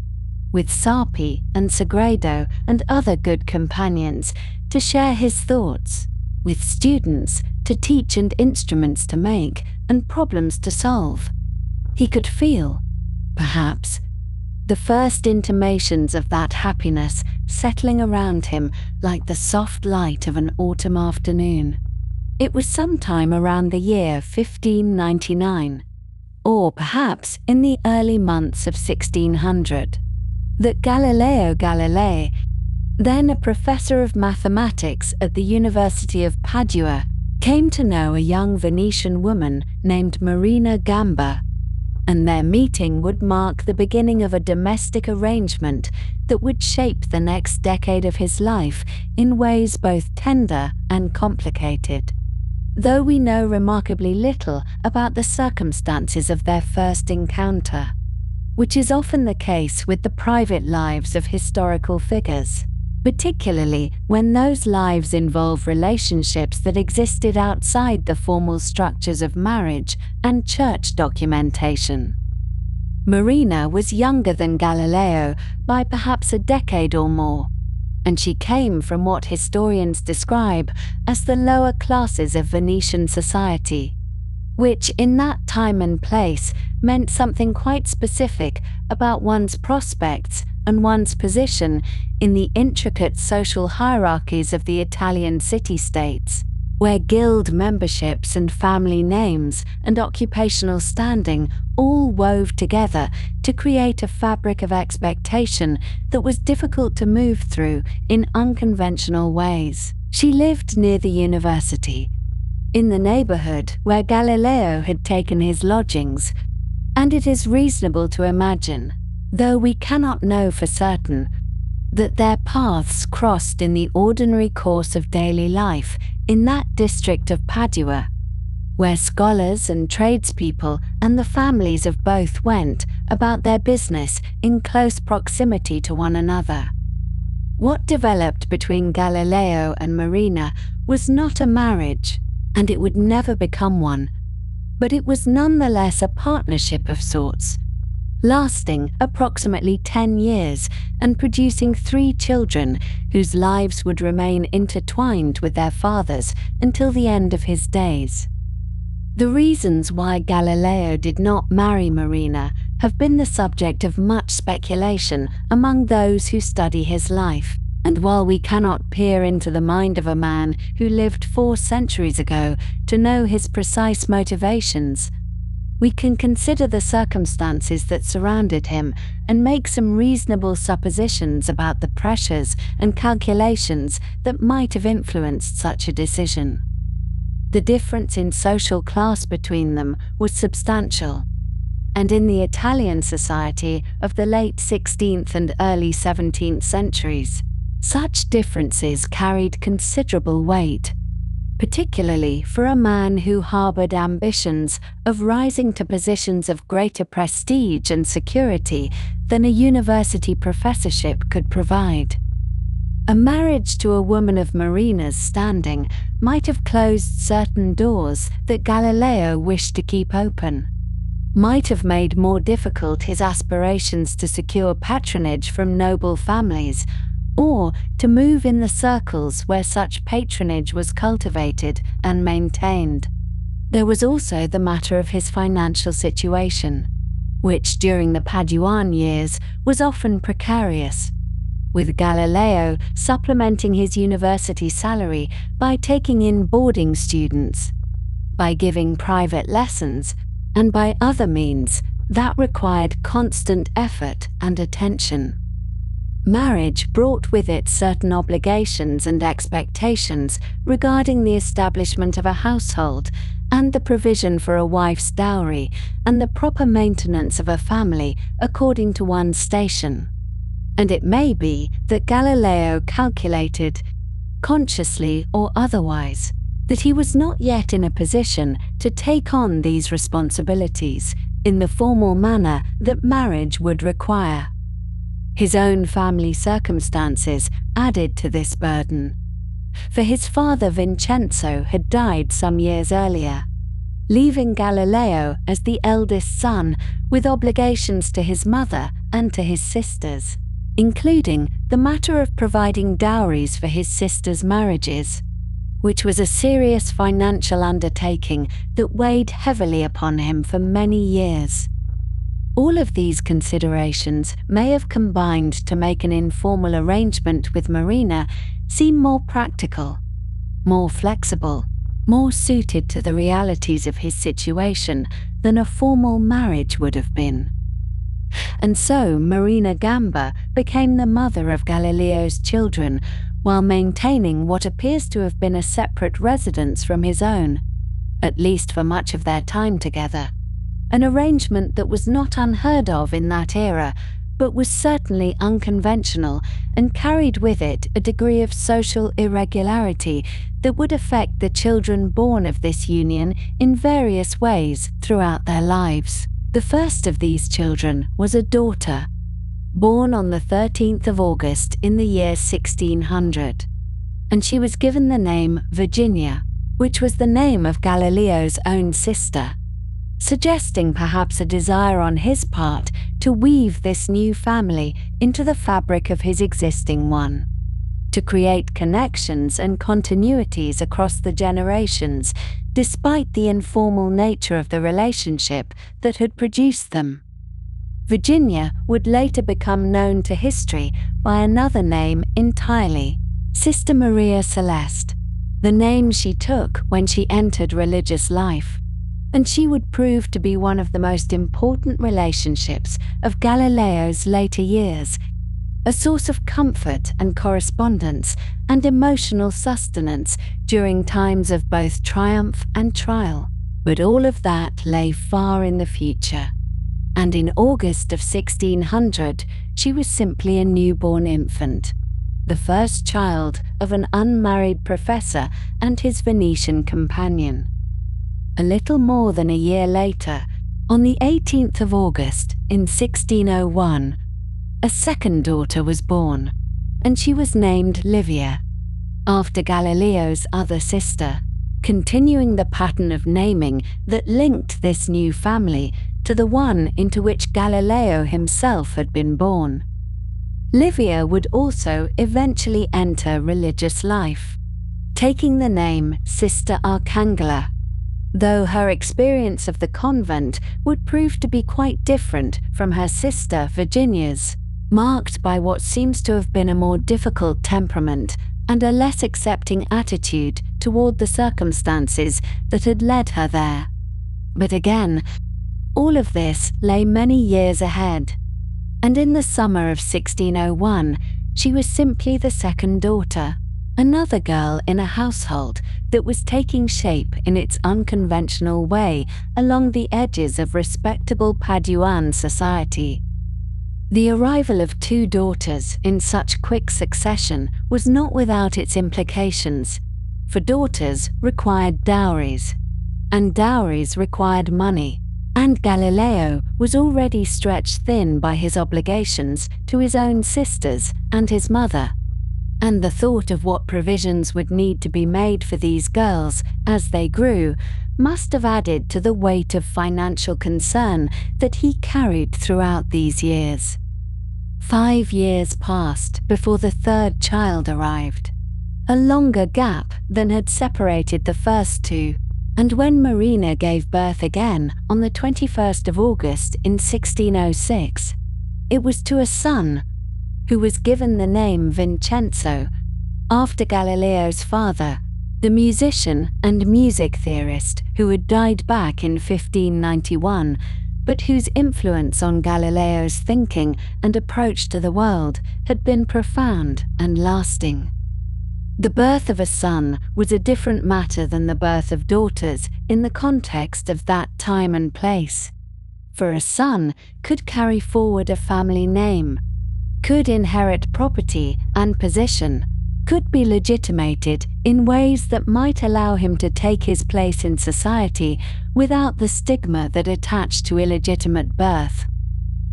with Sarpi and Sagredo and other good companions to share his thoughts, with students to teach and instruments to make and problems to solve. He could feel, perhaps, the first intimations of that happiness settling around him like the soft light of an autumn afternoon. It was sometime around the year 1599, or perhaps in the early months of 1600, that Galileo Galilei, then a professor of mathematics at the University of Padua, came to know a young Venetian woman named Marina Gamba, and their meeting would mark the beginning of a domestic arrangement that would shape the next decade of his life in ways both tender and complicated. Though we know remarkably little about the circumstances of their first encounter, which is often the case with the private lives of historical figures, particularly when those lives involve relationships that existed outside the formal structures of marriage and church documentation. Marina was younger than Galileo by perhaps a decade or more, and she came from what historians describe as the lower classes of Venetian society, which in that time and place meant something quite specific about one's prospects and one's position in the intricate social hierarchies of the Italian city-states, where guild memberships and family names and occupational standing all wove together to create a fabric of expectation that was difficult to move through in unconventional ways. She lived near the university, in the neighborhood where Galileo had taken his lodgings, and it is reasonable to imagine, though we cannot know for certain, that their paths crossed in the ordinary course of daily life in that district of Padua, where scholars and tradespeople and the families of both went about their business in close proximity to one another. What developed between Galileo and Marina was not a marriage, and it would never become one, but it was nonetheless a partnership of sorts, lasting approximately 10 years and producing 3 children whose lives would remain intertwined with their father's until the end of his days. The reasons why Galileo did not marry Marina have been the subject of much speculation among those who study his life, and while we cannot peer into the mind of a man who lived 4 centuries ago to know his precise motivations, we can consider the circumstances that surrounded him and make some reasonable suppositions about the pressures and calculations that might have influenced such a decision. The difference in social class between them was substantial, and in the Italian society of the late 16th and early 17th centuries, such differences carried considerable weight, particularly for a man who harbored ambitions of rising to positions of greater prestige and security than a university professorship could provide. A marriage to a woman of Marina's standing might have closed certain doors that Galileo wished to keep open, might have made more difficult his aspirations to secure patronage from noble families, or to move in the circles where such patronage was cultivated and maintained. There was also the matter of his financial situation, which during the Paduan years was often precarious, with Galileo supplementing his university salary by taking in boarding students, by giving private lessons, and by other means that required constant effort and attention. Marriage brought with it certain obligations and expectations regarding the establishment of a household and the provision for a wife's dowry and the proper maintenance of a family according to one's station. And it may be that Galileo calculated, consciously or otherwise, that he was not yet in a position to take on these responsibilities in the formal manner that marriage would require. His own family circumstances added to this burden, for his father Vincenzo had died some years earlier, leaving Galileo as the eldest son with obligations to his mother and to his sisters, including the matter of providing dowries for his sisters' marriages, which was a serious financial undertaking that weighed heavily upon him for many years. All of these considerations may have combined to make an informal arrangement with Marina seem more practical, more flexible, more suited to the realities of his situation than a formal marriage would have been. And so Marina Gamba became the mother of Galileo's children while maintaining what appears to have been a separate residence from his own, at least for much of their time together. An arrangement that was not unheard of in that era, but was certainly unconventional and carried with it a degree of social irregularity that would affect the children born of this union in various ways throughout their lives. The first of these children was a daughter, born on the 13th of August in the year 1600. And she was given the name Virginia, which was the name of Galileo's own sister, suggesting perhaps a desire on his part to weave this new family into the fabric of his existing one, to create connections and continuities across the generations, despite the informal nature of the relationship that had produced them. Virginia would later become known to history by another name entirely, Sister Maria Celeste, the name she took when she entered religious life. And she would prove to be one of the most important relationships of Galileo's later years, a source of comfort and correspondence and emotional sustenance during times of both triumph and trial. But all of that lay far in the future. And in August of 1600, she was simply a newborn infant, the first child of an unmarried professor and his Venetian companion. A little more than a year later, on the 18th of August in 1601, a second daughter was born, and she was named Livia, after Galileo's other sister, continuing the pattern of naming that linked this new family to the one into which Galileo himself had been born. Livia would also eventually enter religious life, taking the name Sister Arcangela, though her experience of the convent would prove to be quite different from her sister Virginia's, marked by what seems to have been a more difficult temperament and a less accepting attitude toward the circumstances that had led her there. But again, all of this lay many years ahead, and in the summer of 1601, she was simply the second daughter, another girl in a household that was taking shape in its unconventional way along the edges of respectable Paduan society. The arrival of two daughters in such quick succession was not without its implications, for daughters required dowries, and dowries required money, and Galileo was already stretched thin by his obligations to his own sisters and his mother. And the thought of what provisions would need to be made for these girls as they grew must have added to the weight of financial concern that he carried throughout these years. 5 years passed before the third child arrived, a longer gap than had separated the first two, and when Marina gave birth again on the 21st of August in 1606, it was to a son, who was given the name Vincenzo, after Galileo's father, the musician and music theorist who had died back in 1591, but whose influence on Galileo's thinking and approach to the world had been profound and lasting. The birth of a son was a different matter than the birth of daughters in the context of that time and place. For a son could carry forward a family name, could inherit property and position, could be legitimated in ways that might allow him to take his place in society without the stigma that attached to illegitimate birth.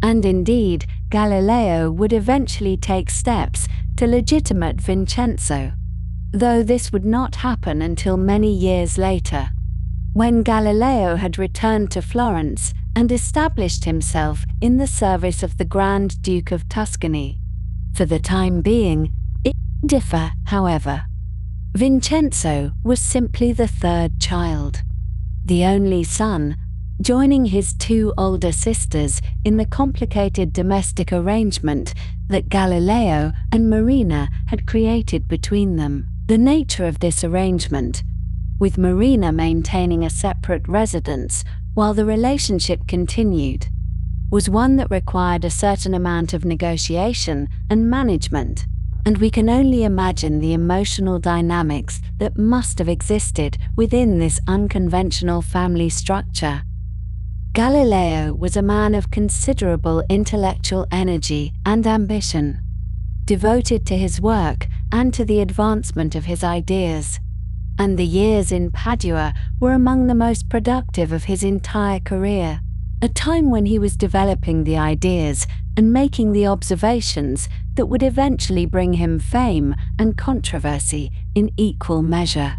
And indeed, Galileo would eventually take steps to legitimate Vincenzo, though this would not happen until many years later, when Galileo had returned to Florence and established himself in the service of the Grand Duke of Tuscany. For the time being, it did differ, however. Vincenzo was simply the third child, the only son, joining his two older sisters in the complicated domestic arrangement that Galileo and Marina had created between them. The nature of this arrangement, with Marina maintaining a separate residence while the relationship continued, was one that required a certain amount of negotiation and management, and we can only imagine the emotional dynamics that must have existed within this unconventional family structure. Galileo was a man of considerable intellectual energy and ambition, devoted to his work and to the advancement of his ideas, and the years in Padua were among the most productive of his entire career. a time when he was developing the ideas and making the observations that would eventually bring him fame and controversy in equal measure.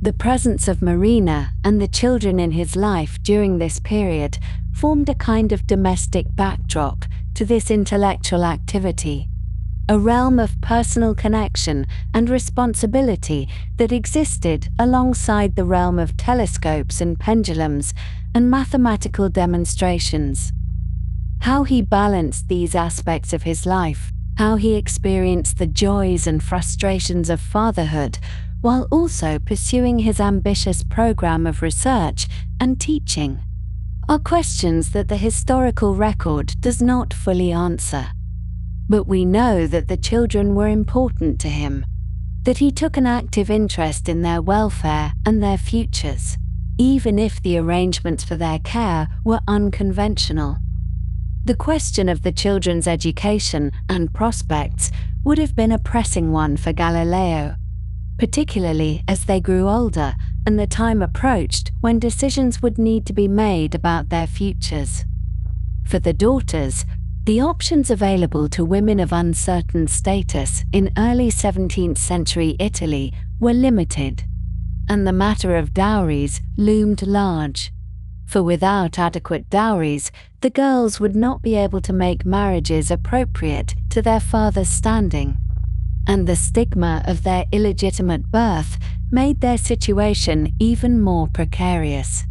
The presence of Marina and the children in his life during this period formed a kind of domestic backdrop to this intellectual activity, a realm of personal connection and responsibility that existed alongside the realm of telescopes and pendulums and mathematical demonstrations. How he balanced these aspects of his life, how he experienced the joys and frustrations of fatherhood, while also pursuing his ambitious program of research and teaching, are questions that the historical record does not fully answer. But we know that the children were important to him, that he took an active interest in their welfare and their futures, even if the arrangements for their care were unconventional. The question of the children's education and prospects would have been a pressing one for Galileo, particularly as they grew older and the time approached when decisions would need to be made about their futures. For the daughters, the options available to women of uncertain status in early 17th century Italy were limited, and the matter of dowries loomed large. For without adequate dowries, the girls would not be able to make marriages appropriate to their father's standing, and the stigma of their illegitimate birth made their situation even more precarious.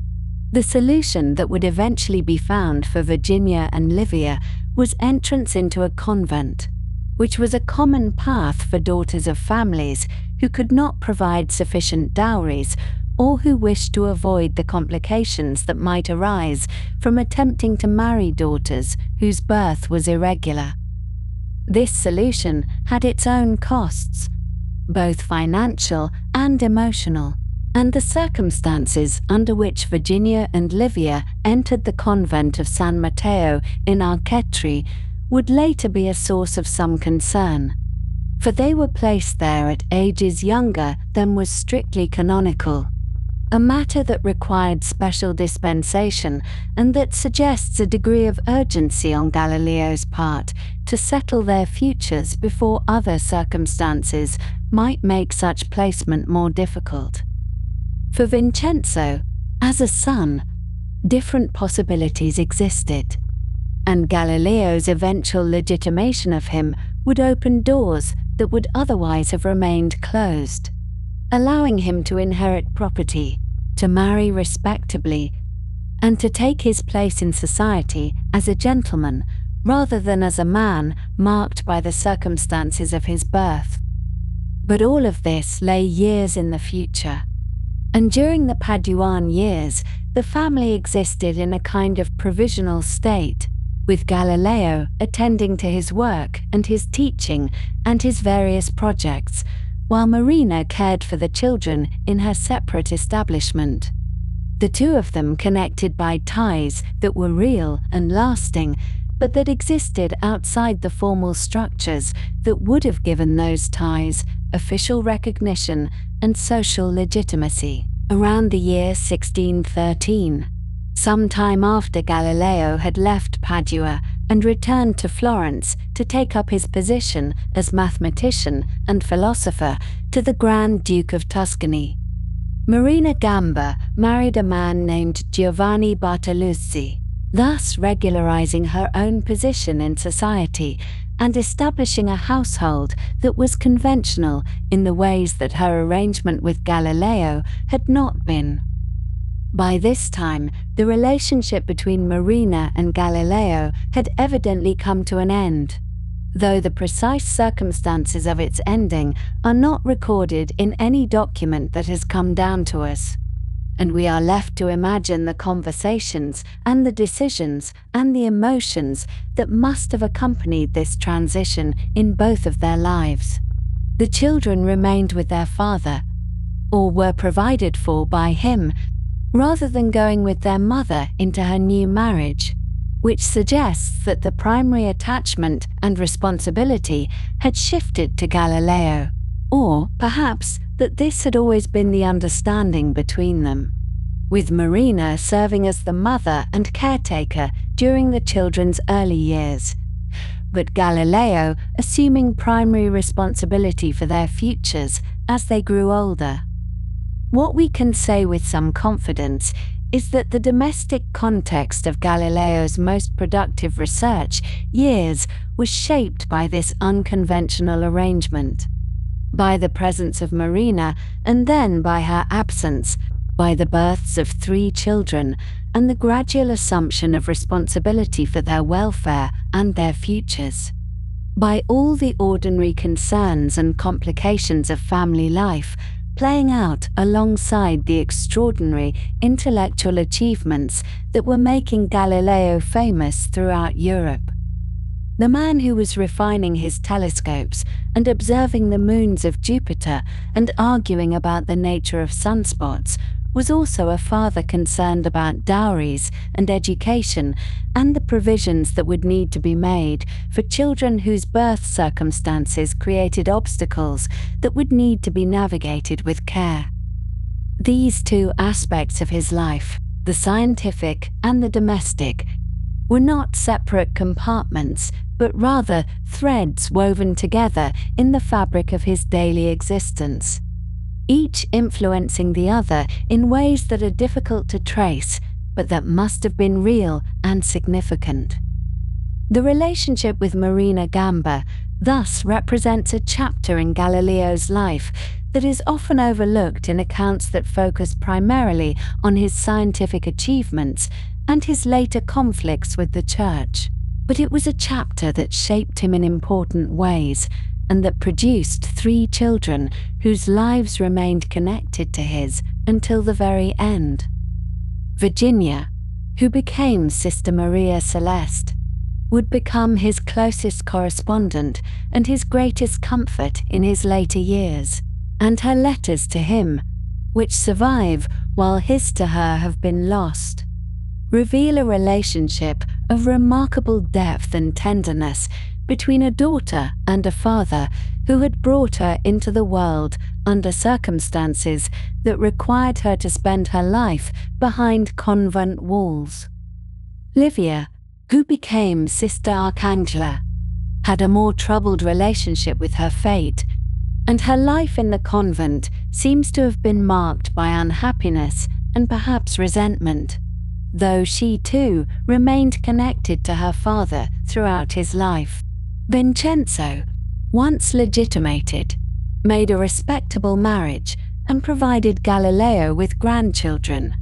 The solution that would eventually be found for Virginia and Livia was entrance into a convent, which was a common path for daughters of families who could not provide sufficient dowries or who wished to avoid the complications that might arise from attempting to marry daughters whose birth was irregular. This solution had its own costs, both financial and emotional, and the circumstances under which Virginia and Livia entered the convent of San Matteo in Arcetri would later be a source of some concern, for they were placed there at ages younger than was strictly canonical, a matter that required special dispensation and that suggests a degree of urgency on Galileo's part to settle their futures before other circumstances might make such placement more difficult. For Vincenzo, as a son, different possibilities existed, and Galileo's eventual legitimation of him would open doors that would otherwise have remained closed, allowing him to inherit property, to marry respectably, and to take his place in society as a gentleman rather than as a man marked by the circumstances of his birth. But all of this lay years in the future, and during the Paduan years, the family existed in a kind of provisional state, with Galileo attending to his work and his teaching and his various projects, while Marina cared for the children in her separate establishment. The two of them connected by ties that were real and lasting, but that existed outside the formal structures that would have given those ties official recognition and social legitimacy. Around the year 1613, some time after Galileo had left Padua and returned to Florence to take up his position as mathematician and philosopher to the Grand Duke of Tuscany, Marina Gamba married a man named Giovanni Bartoluzzi, thus regularizing her own position in society and establishing a household that was conventional in the ways that her arrangement with Galileo had not been. By this time, the relationship between Marina and Galileo had evidently come to an end, though the precise circumstances of its ending are not recorded in any document that has come down to us, and we are left to imagine the conversations and the decisions and the emotions that must have accompanied this transition in both of their lives. The children remained with their father, or were provided for by him, rather than going with their mother into her new marriage, which suggests that the primary attachment and responsibility had shifted to Galileo, or perhaps that this had always been the understanding between them. with Marina serving as the mother and caretaker during the children's early years, but Galileo assuming primary responsibility for their futures as they grew older. What we can say with some confidence is that the domestic context of Galileo's most productive research years was shaped by this unconventional arrangement, by the presence of Marina and then by her absence, by the births of 3 children and the gradual assumption of responsibility for their welfare and their futures, by all the ordinary concerns and complications of family life playing out alongside the extraordinary intellectual achievements that were making Galileo famous throughout Europe. The man who was refining his telescopes and observing the moons of Jupiter and arguing about the nature of sunspots was also a father concerned about dowries and education and the provisions that would need to be made for children whose birth circumstances created obstacles that would need to be navigated with care. These 2 aspects of his life, the scientific and the domestic, were not separate compartments, but rather threads woven together in the fabric of his daily existence, each influencing the other in ways that are difficult to trace, but that must have been real and significant. The relationship with Marina Gamba thus represents a chapter in Galileo's life that is often overlooked in accounts that focus primarily on his scientific achievements and his later conflicts with the Church. But it was a chapter that shaped him in important ways, and that produced 3 children whose lives remained connected to his until the very end. Virginia, who became Sister Maria Celeste, would become his closest correspondent and his greatest comfort in his later years, and her letters to him, which survive while his to her have been lost, reveal a relationship of remarkable depth and tenderness between a daughter and a father who had brought her into the world under circumstances that required her to spend her life behind convent walls. Livia, who became Sister Arcangela, had a more troubled relationship with her fate, and her life in the convent seems to have been marked by unhappiness and perhaps resentment, though she too remained connected to her father throughout his life. Vincenzo, once legitimated, made a respectable marriage and provided Galileo with grandchildren,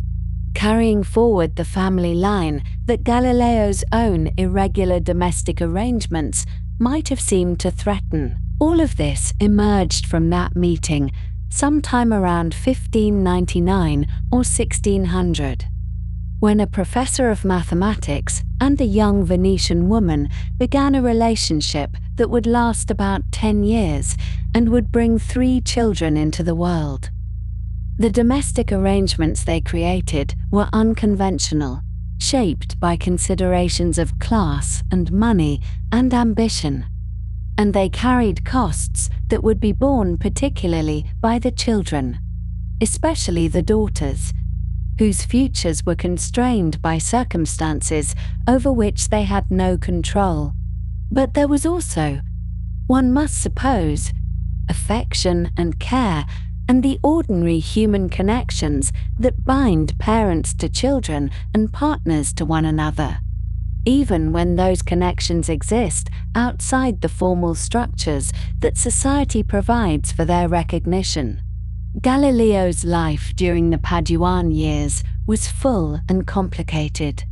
carrying forward the family line that Galileo's own irregular domestic arrangements might have seemed to threaten. All of this emerged from that meeting sometime around 1599 or 1600. When a professor of mathematics and a young Venetian woman began a relationship that would last about 10 years and would bring 3 children into the world. The domestic arrangements they created were unconventional, shaped by considerations of class and money and ambition, and they carried costs that would be borne particularly by the children, especially the daughters, whose futures were constrained by circumstances over which they had no control. But there was also, one must suppose, affection and care and the ordinary human connections that bind parents to children and partners to one another, even when those connections exist outside the formal structures that society provides for their recognition. Galileo's life during the Paduan years was full and complicated,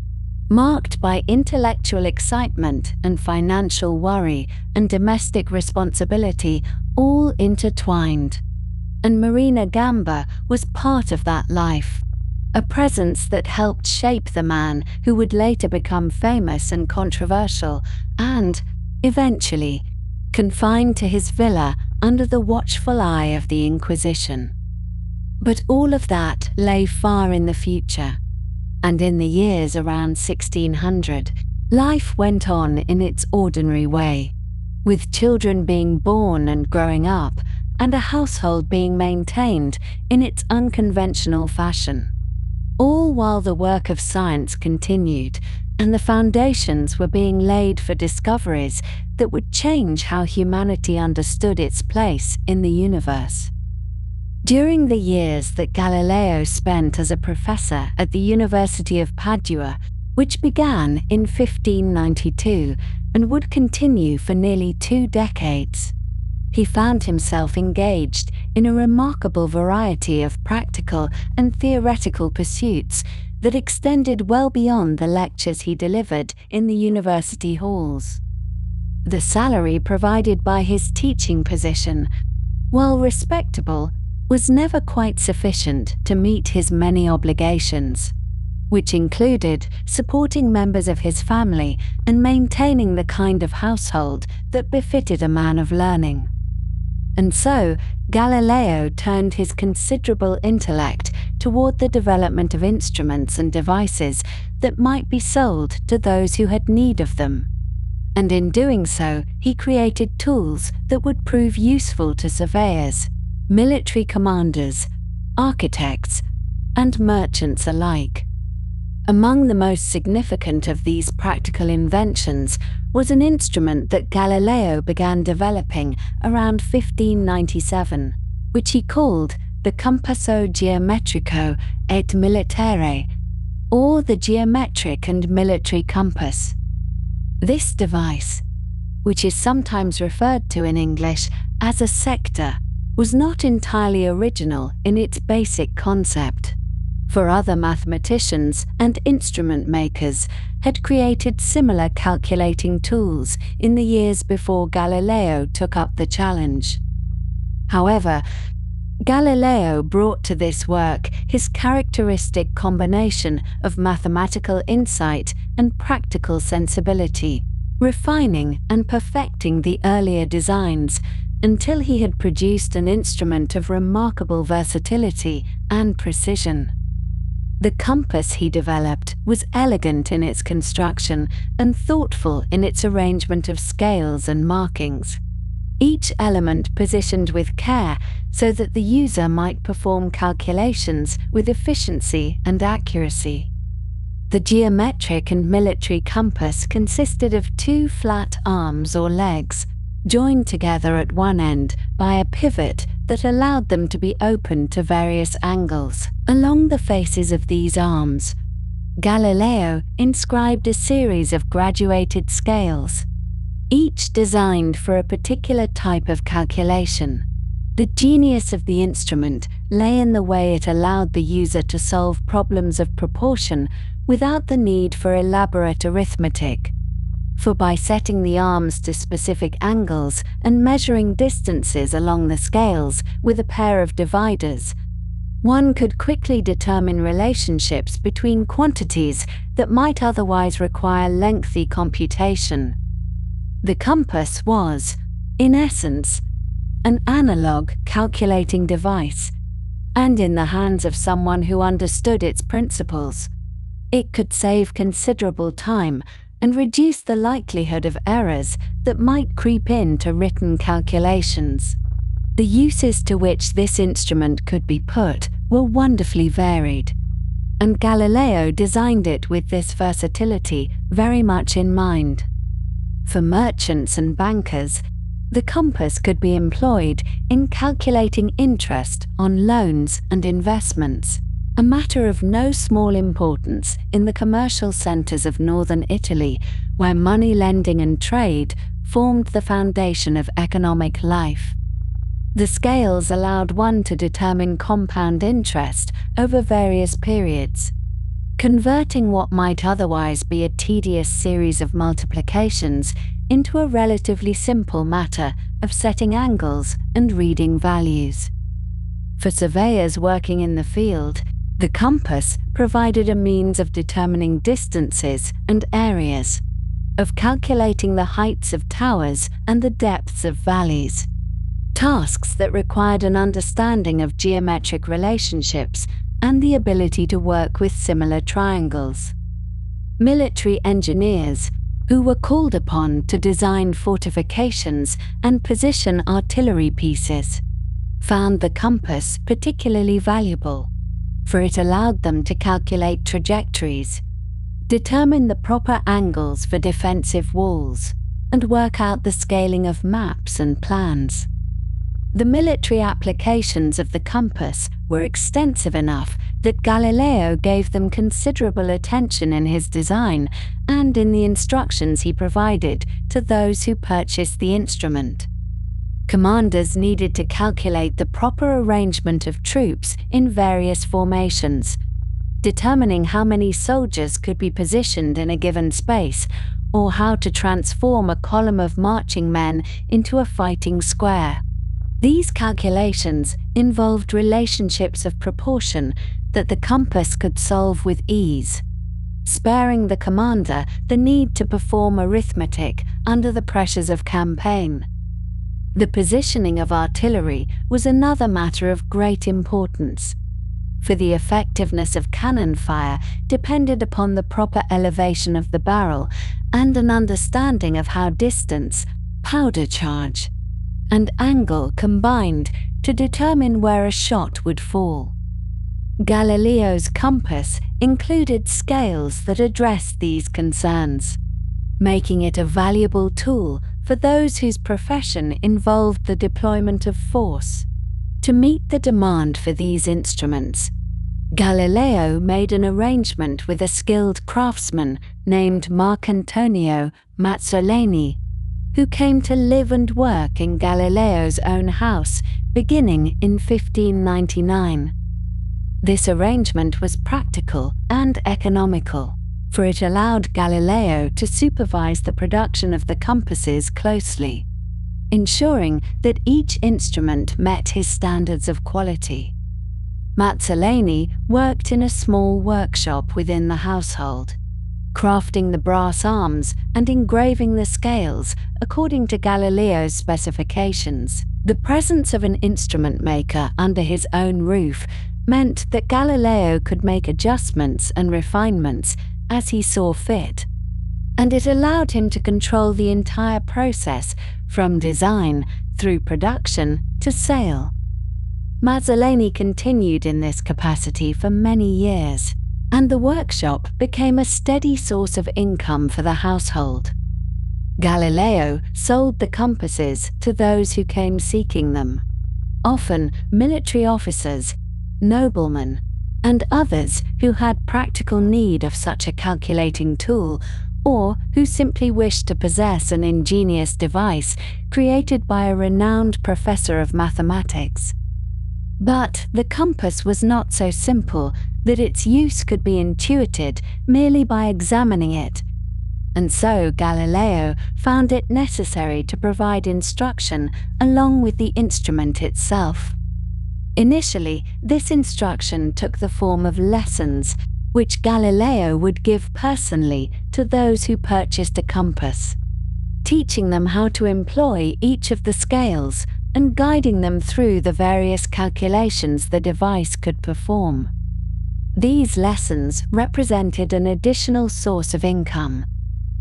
marked by intellectual excitement and financial worry and domestic responsibility all intertwined. And Marina Gamba was part of that life, a presence that helped shape the man who would later become famous and controversial and, eventually, confined to his villa under the watchful eye of the Inquisition. But all of that lay far in the future, and in the years around 1600, life went on in its ordinary way, with children being born and growing up, and a household being maintained in its unconventional fashion. all while the work of science continued and the foundations were being laid for discoveries that would change how humanity understood its place in the universe. During the years that Galileo spent as a professor at the University of Padua, which began in 1592 and would continue for nearly 2 decades, he found himself engaged in a remarkable variety of practical and theoretical pursuits that extended well beyond the lectures he delivered in the university halls. The salary provided by his teaching position, while respectable, was never quite sufficient to meet his many obligations, which included supporting members of his family and maintaining the kind of household that befitted a man of learning. And so, Galileo turned his considerable intellect toward the development of instruments and devices that might be sold to those who had need of them. And in doing so, he created tools that would prove useful to surveyors, military commanders, architects, and merchants alike. Among the most significant of these practical inventions was an instrument that Galileo began developing around 1597, which he called the Compasso Geometrico et Militare, or the geometric and military compass. This device, which is sometimes referred to in English as a sector, was not entirely original in its basic concept, for other mathematicians and instrument makers had created similar calculating tools in the years before Galileo took up the challenge. However, Galileo brought to this work his characteristic combination of mathematical insight and practical sensibility, refining and perfecting the earlier designs until he had produced an instrument of remarkable versatility and precision. The compass he developed was elegant in its construction and thoughtful in its arrangement of scales and markings, each element positioned with care so that the user might perform calculations with efficiency and accuracy. The geometric and military compass consisted of 2 flat arms or legs, joined together at one end by a pivot that allowed them to be opened to various angles. Along the faces of these arms, Galileo inscribed a series of graduated scales, each designed for a particular type of calculation. The genius of the instrument lay in the way it allowed the user to solve problems of proportion without the need for elaborate arithmetic. For by setting the arms to specific angles and measuring distances along the scales with a pair of dividers, one could quickly determine relationships between quantities that might otherwise require lengthy computation. The compass was, in essence, an analog calculating device, and in the hands of someone who understood its principles, it could save considerable time and reduce the likelihood of errors that might creep into written calculations. The uses to which this instrument could be put were wonderfully varied, and Galileo designed it with this versatility very much in mind. For merchants and bankers, the compass could be employed in calculating interest on loans and investments, a matter of no small importance in the commercial centres of northern Italy, where money lending and trade formed the foundation of economic life. The scales allowed one to determine compound interest over various periods, converting what might otherwise be a tedious series of multiplications into a relatively simple matter of setting angles and reading values. For surveyors working in the field, the compass provided a means of determining distances and areas, of calculating the heights of towers and the depths of valleys, tasks that required an understanding of geometric relationships and the ability to work with similar triangles. Military engineers, who were called upon to design fortifications and position artillery pieces, found the compass particularly valuable. for it allowed them to calculate trajectories, determine the proper angles for defensive walls, and work out the scaling of maps and plans. The military applications of the compass were extensive enough that Galileo gave them considerable attention in his design and in the instructions he provided to those who purchased the instrument. Commanders needed to calculate the proper arrangement of troops in various formations, determining how many soldiers could be positioned in a given space, or how to transform a column of marching men into a fighting square. These calculations involved relationships of proportion that the compass could solve with ease, sparing the commander the need to perform arithmetic under the pressures of campaign. The positioning of artillery was another matter of great importance, for the effectiveness of cannon fire depended upon the proper elevation of the barrel and an understanding of how distance, powder charge, and angle combined to determine where a shot would fall. Galileo's compass included scales that addressed these concerns, making it a valuable tool for those whose profession involved the deployment of force. To meet the demand for these instruments, Galileo made an arrangement with a skilled craftsman named Marcantonio Mazzoleni, who came to live and work in Galileo's own house beginning in 1599. This arrangement was practical and economical, for it allowed Galileo to supervise the production of the compasses closely, ensuring that each instrument met his standards of quality. Mazzoleni worked in a small workshop within the household, crafting the brass arms and engraving the scales according to Galileo's specifications. The presence of an instrument maker under his own roof meant that Galileo could make adjustments and refinements as he saw fit, and it allowed him to control the entire process from design through production to sale. Mazzoleni continued in this capacity for many years, and the workshop became a steady source of income for the household. Galileo sold the compasses to those who came seeking them, often military officers, noblemen, and others who had practical need of such a calculating tool, or who simply wished to possess an ingenious device created by a renowned professor of mathematics. But the compass was not so simple that its use could be intuited merely by examining it, and so Galileo found it necessary to provide instruction along with the instrument itself. Initially, this instruction took the form of lessons, which Galileo would give personally to those who purchased a compass, teaching them how to employ each of the scales and guiding them through the various calculations the device could perform. These lessons represented an additional source of income,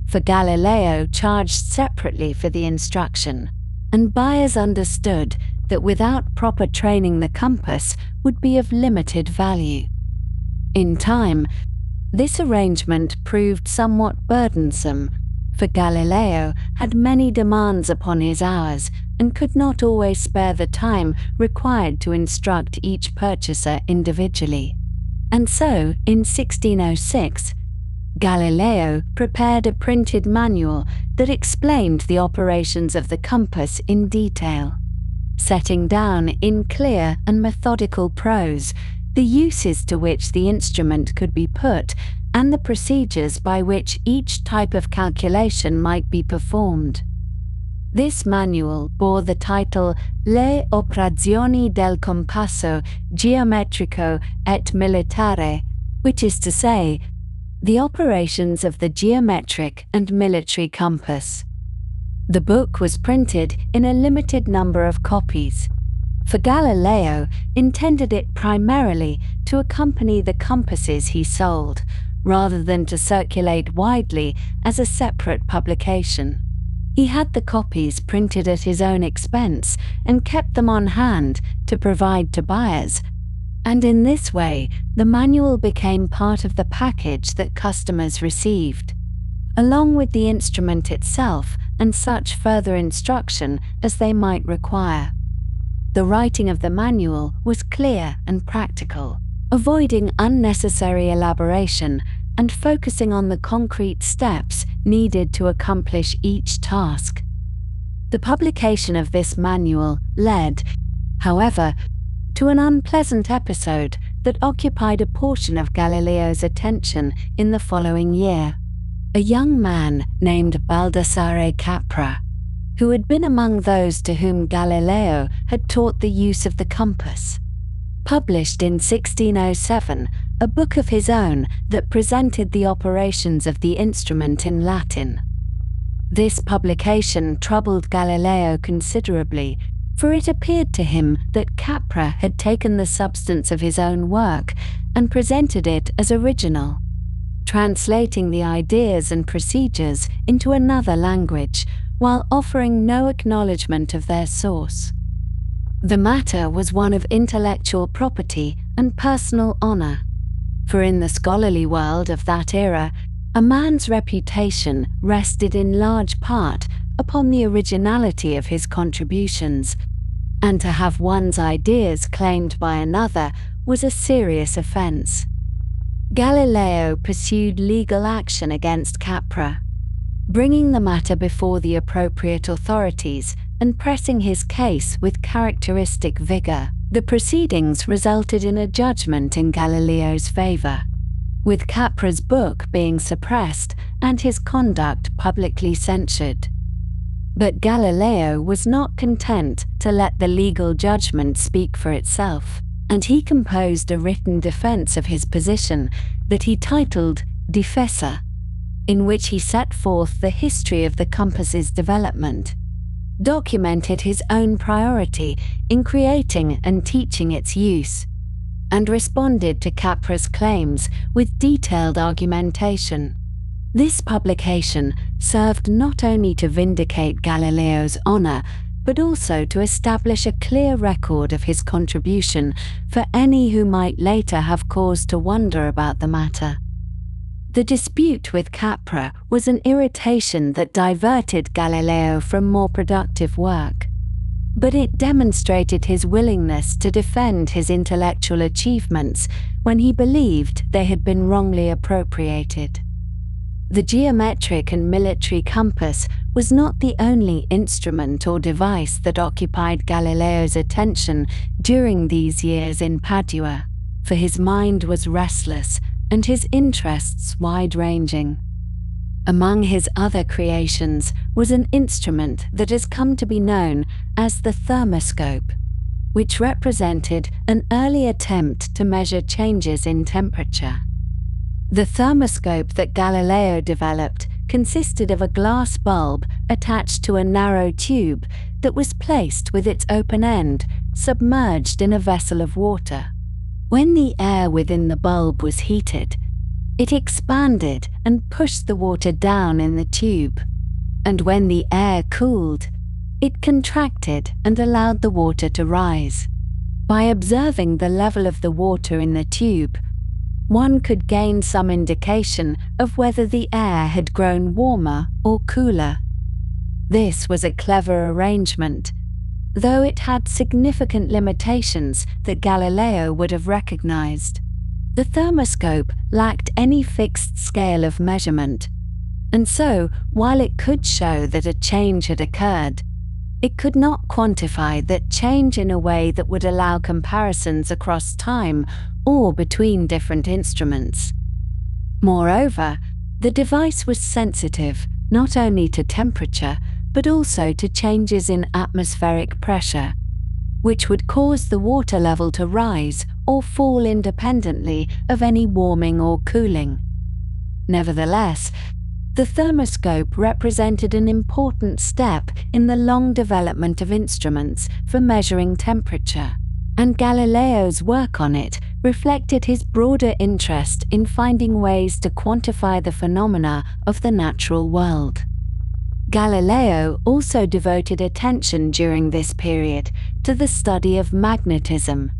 for Galileo charged separately for the instruction, and buyers understood that without proper training the compass would be of limited value. In time, this arrangement proved somewhat burdensome, for Galileo had many demands upon his hours and could not always spare the time required to instruct each purchaser individually. And so, in 1606, Galileo prepared a printed manual that explained the operations of the compass in detail, setting down in clear and methodical prose the uses to which the instrument could be put and the procedures by which each type of calculation might be performed. This manual bore the title Le operazioni del compasso geometrico et militare, which is to say, the operations of the geometric and military compass. The book was printed in a limited number of copies, for Galileo intended it primarily to accompany the compasses he sold, rather than to circulate widely as a separate publication. He had the copies printed at his own expense and kept them on hand to provide to buyers, And in this way, the manual became part of the package that customers received, along with the instrument itself and such further instruction as they might require. The writing of the manual was clear and practical, avoiding unnecessary elaboration and focusing on the concrete steps needed to accomplish each task. The publication of this manual led, however, to an unpleasant episode that occupied a portion of Galileo's attention in the following year. A young man named Baldassare Capra, who had been among those to whom Galileo had taught the use of the compass, published in 1607 a book of his own that presented the operations of the instrument in Latin. This publication troubled Galileo considerably, for it appeared to him that Capra had taken the substance of his own work and presented it as original, translating the ideas and procedures into another language, while offering no acknowledgement of their source. The matter was one of intellectual property and personal honor, for in the scholarly world of that era, a man's reputation rested in large part upon the originality of his contributions, and to have one's ideas claimed by another was a serious offense. Galileo pursued legal action against Capra, bringing the matter before the appropriate authorities and pressing his case with characteristic vigor. The proceedings resulted in a judgment in Galileo's favor, with Capra's book being suppressed and his conduct publicly censured. But Galileo was not content to let the legal judgment speak for itself, and he composed a written defense of his position that he titled Difesa, in which he set forth the history of the compass's development, documented his own priority in creating and teaching its use, and responded to Capra's claims with detailed argumentation. This publication served not only to vindicate Galileo's honor, but also to establish a clear record of his contribution for any who might later have cause to wonder about the matter. The dispute with Capra was an irritation that diverted Galileo from more productive work, but it demonstrated his willingness to defend his intellectual achievements when he believed they had been wrongly appropriated. The geometric and military compass was not the only instrument or device that occupied Galileo's attention during these years in Padua, for his mind was restless and his interests wide-ranging. Among his other creations was an instrument that has come to be known as the thermoscope, which represented an early attempt to measure changes in temperature. The thermoscope that Galileo developed consisted of a glass bulb attached to a narrow tube that was placed with its open end submerged in a vessel of water. When the air within the bulb was heated, it expanded and pushed the water down in the tube, and when the air cooled, it contracted and allowed the water to rise. By observing the level of the water in the tube, one could gain some indication of whether the air had grown warmer or cooler. This was a clever arrangement, though it had significant limitations that Galileo would have recognized. The thermoscope lacked any fixed scale of measurement, and so, while it could show that a change had occurred, it could not quantify that change in a way that would allow comparisons across time or between different instruments. Moreover, the device was sensitive not only to temperature, but also to changes in atmospheric pressure, which would cause the water level to rise or fall independently of any warming or cooling. Nevertheless, the thermoscope represented an important step in the long development of instruments for measuring temperature, and Galileo's work on it reflected his broader interest in finding ways to quantify the phenomena of the natural world. Galileo also devoted attention during this period to the study of magnetism,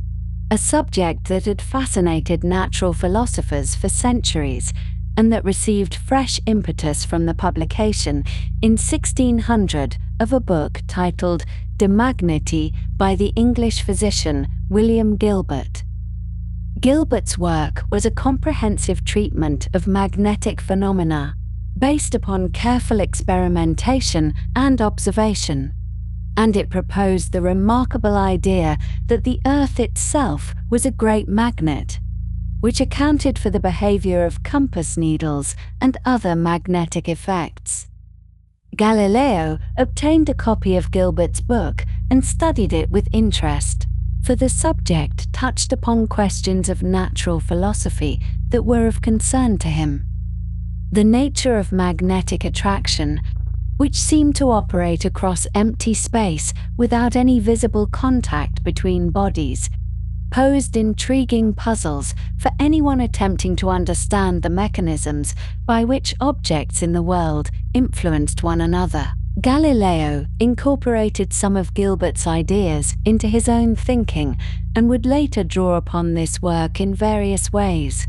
a subject that had fascinated natural philosophers for centuries and that received fresh impetus from the publication in 1600 of a book titled De Magnete by the English physician William Gilbert. Gilbert's work was a comprehensive treatment of magnetic phenomena, based upon careful experimentation and observation, and it proposed the remarkable idea that the Earth itself was a great magnet, which accounted for the behavior of compass needles and other magnetic effects. Galileo obtained a copy of Gilbert's book and studied it with interest, for the subject touched upon questions of natural philosophy that were of concern to him. The nature of magnetic attraction, which seemed to operate across empty space without any visible contact between bodies, posed intriguing puzzles for anyone attempting to understand the mechanisms by which objects in the world influenced one another. Galileo incorporated some of Gilbert's ideas into his own thinking and would later draw upon this work in various ways,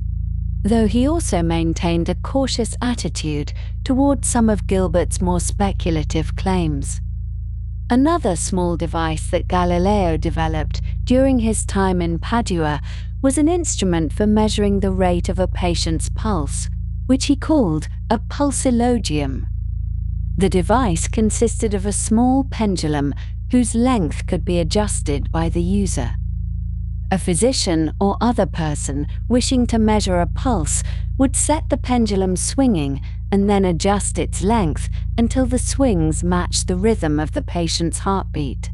though he also maintained a cautious attitude toward some of Gilbert's more speculative claims. Another small device that Galileo developed during his time in Padua was an instrument for measuring the rate of a patient's pulse, which he called a pulsilogium. The device consisted of a small pendulum whose length could be adjusted by the user. A physician or other person wishing to measure a pulse would set the pendulum swinging and then adjust its length until the swings matched the rhythm of the patient's heartbeat.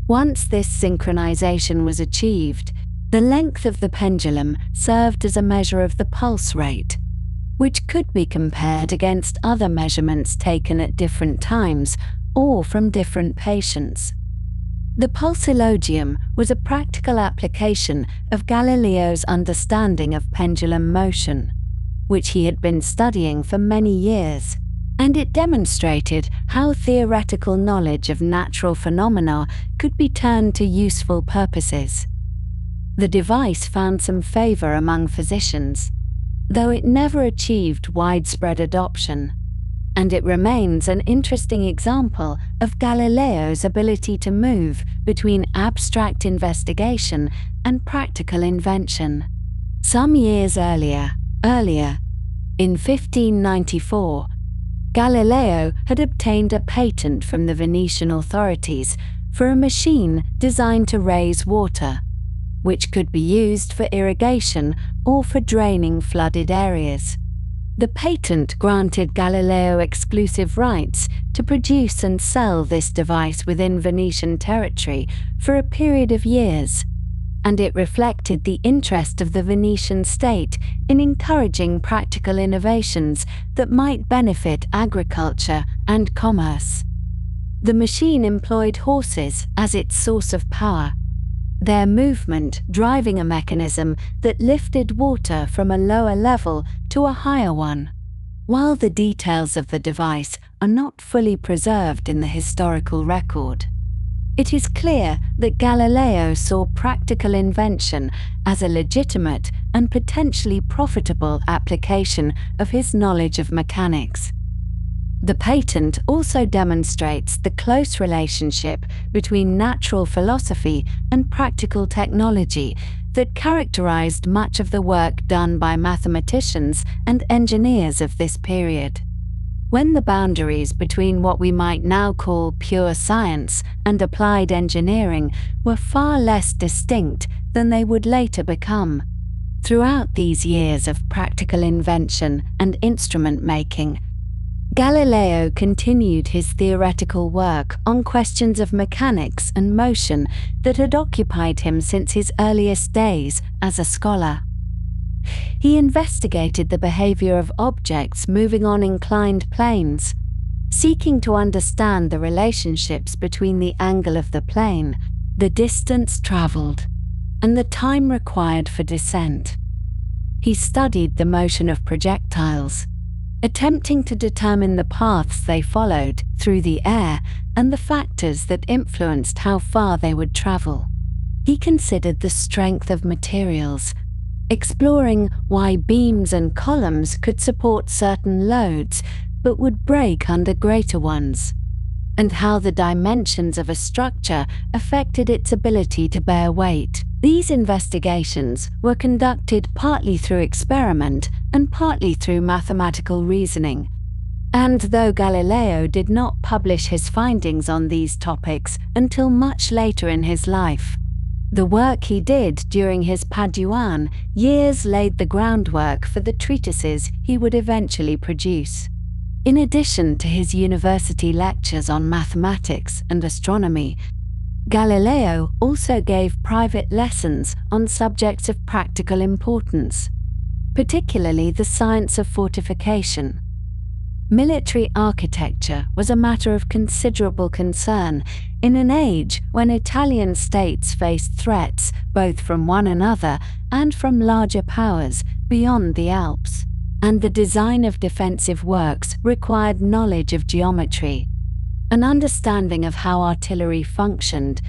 Once this synchronization was achieved, the length of the pendulum served as a measure of the pulse rate, which could be compared against other measurements taken at different times or from different patients. The pulsilogium was a practical application of Galileo's understanding of pendulum motion, which he had been studying for many years, and it demonstrated how theoretical knowledge of natural phenomena could be turned to useful purposes. The device found some favor among physicians, though it never achieved widespread adoption, and it remains an interesting example of Galileo's ability to move between abstract investigation and practical invention. Some years earlier, in 1594, Galileo had obtained a patent from the Venetian authorities for a machine designed to raise water, which could be used for irrigation or for draining flooded areas. The patent granted Galileo exclusive rights to produce and sell this device within Venetian territory for a period of years, and it reflected the interest of the Venetian state in encouraging practical innovations that might benefit agriculture and commerce. The machine employed horses as its source of power, their movement driving a mechanism that lifted water from a lower level to a higher one. While the details of the device are not fully preserved in the historical record, it is clear that Galileo saw practical invention as a legitimate and potentially profitable application of his knowledge of mechanics. The patent also demonstrates the close relationship between natural philosophy and practical technology that characterized much of the work done by mathematicians and engineers of this period. When the boundaries between what we might now call pure science and applied engineering were far less distinct than they would later become. Throughout these years of practical invention and instrument making, Galileo continued his theoretical work on questions of mechanics and motion that had occupied him since his earliest days as a scholar. He investigated the behavior of objects moving on inclined planes, seeking to understand the relationships between the angle of the plane, the distance traveled, and the time required for descent. He studied the motion of projectiles, attempting to determine the paths they followed through the air and the factors that influenced how far they would travel. He considered the strength of materials, exploring why beams and columns could support certain loads but would break under greater ones, and how the dimensions of a structure affected its ability to bear weight. These investigations were conducted partly through experiment and partly through mathematical reasoning. And though Galileo did not publish his findings on these topics until much later in his life, the work he did during his Paduan years laid the groundwork for the treatises he would eventually produce. In addition to his university lectures on mathematics and astronomy, Galileo also gave private lessons on subjects of practical importance, particularly the science of fortification. Military architecture was a matter of considerable concern in an age when Italian states faced threats both from one another and from larger powers beyond the Alps, and the design of defensive works required knowledge of geometry, an understanding of how artillery functioned,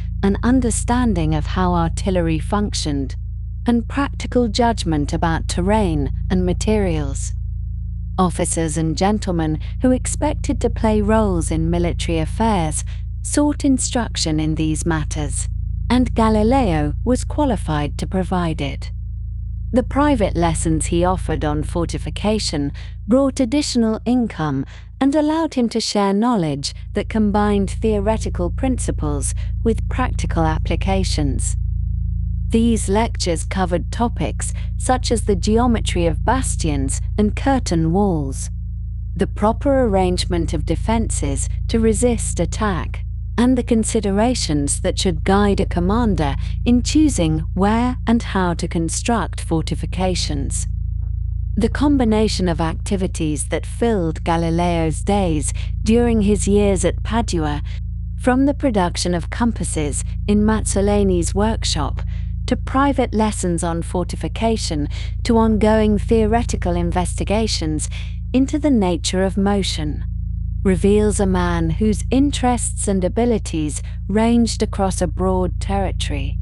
and practical judgment about terrain and materials. Officers and gentlemen who expected to play roles in military affairs sought instruction in these matters, and Galileo was qualified to provide it. The private lessons he offered on fortification brought additional income and allowed him to share knowledge that combined theoretical principles with practical applications. These lectures covered topics such as the geometry of bastions and curtain walls, the proper arrangement of defenses to resist attack, and the considerations that should guide a commander in choosing where and how to construct fortifications. The combination of activities that filled Galileo's days during his years at Padua, from the production of compasses in Mazzolini's workshop, to private lessons on fortification, to ongoing theoretical investigations into the nature of motion, reveals a man whose interests and abilities ranged across a broad territory.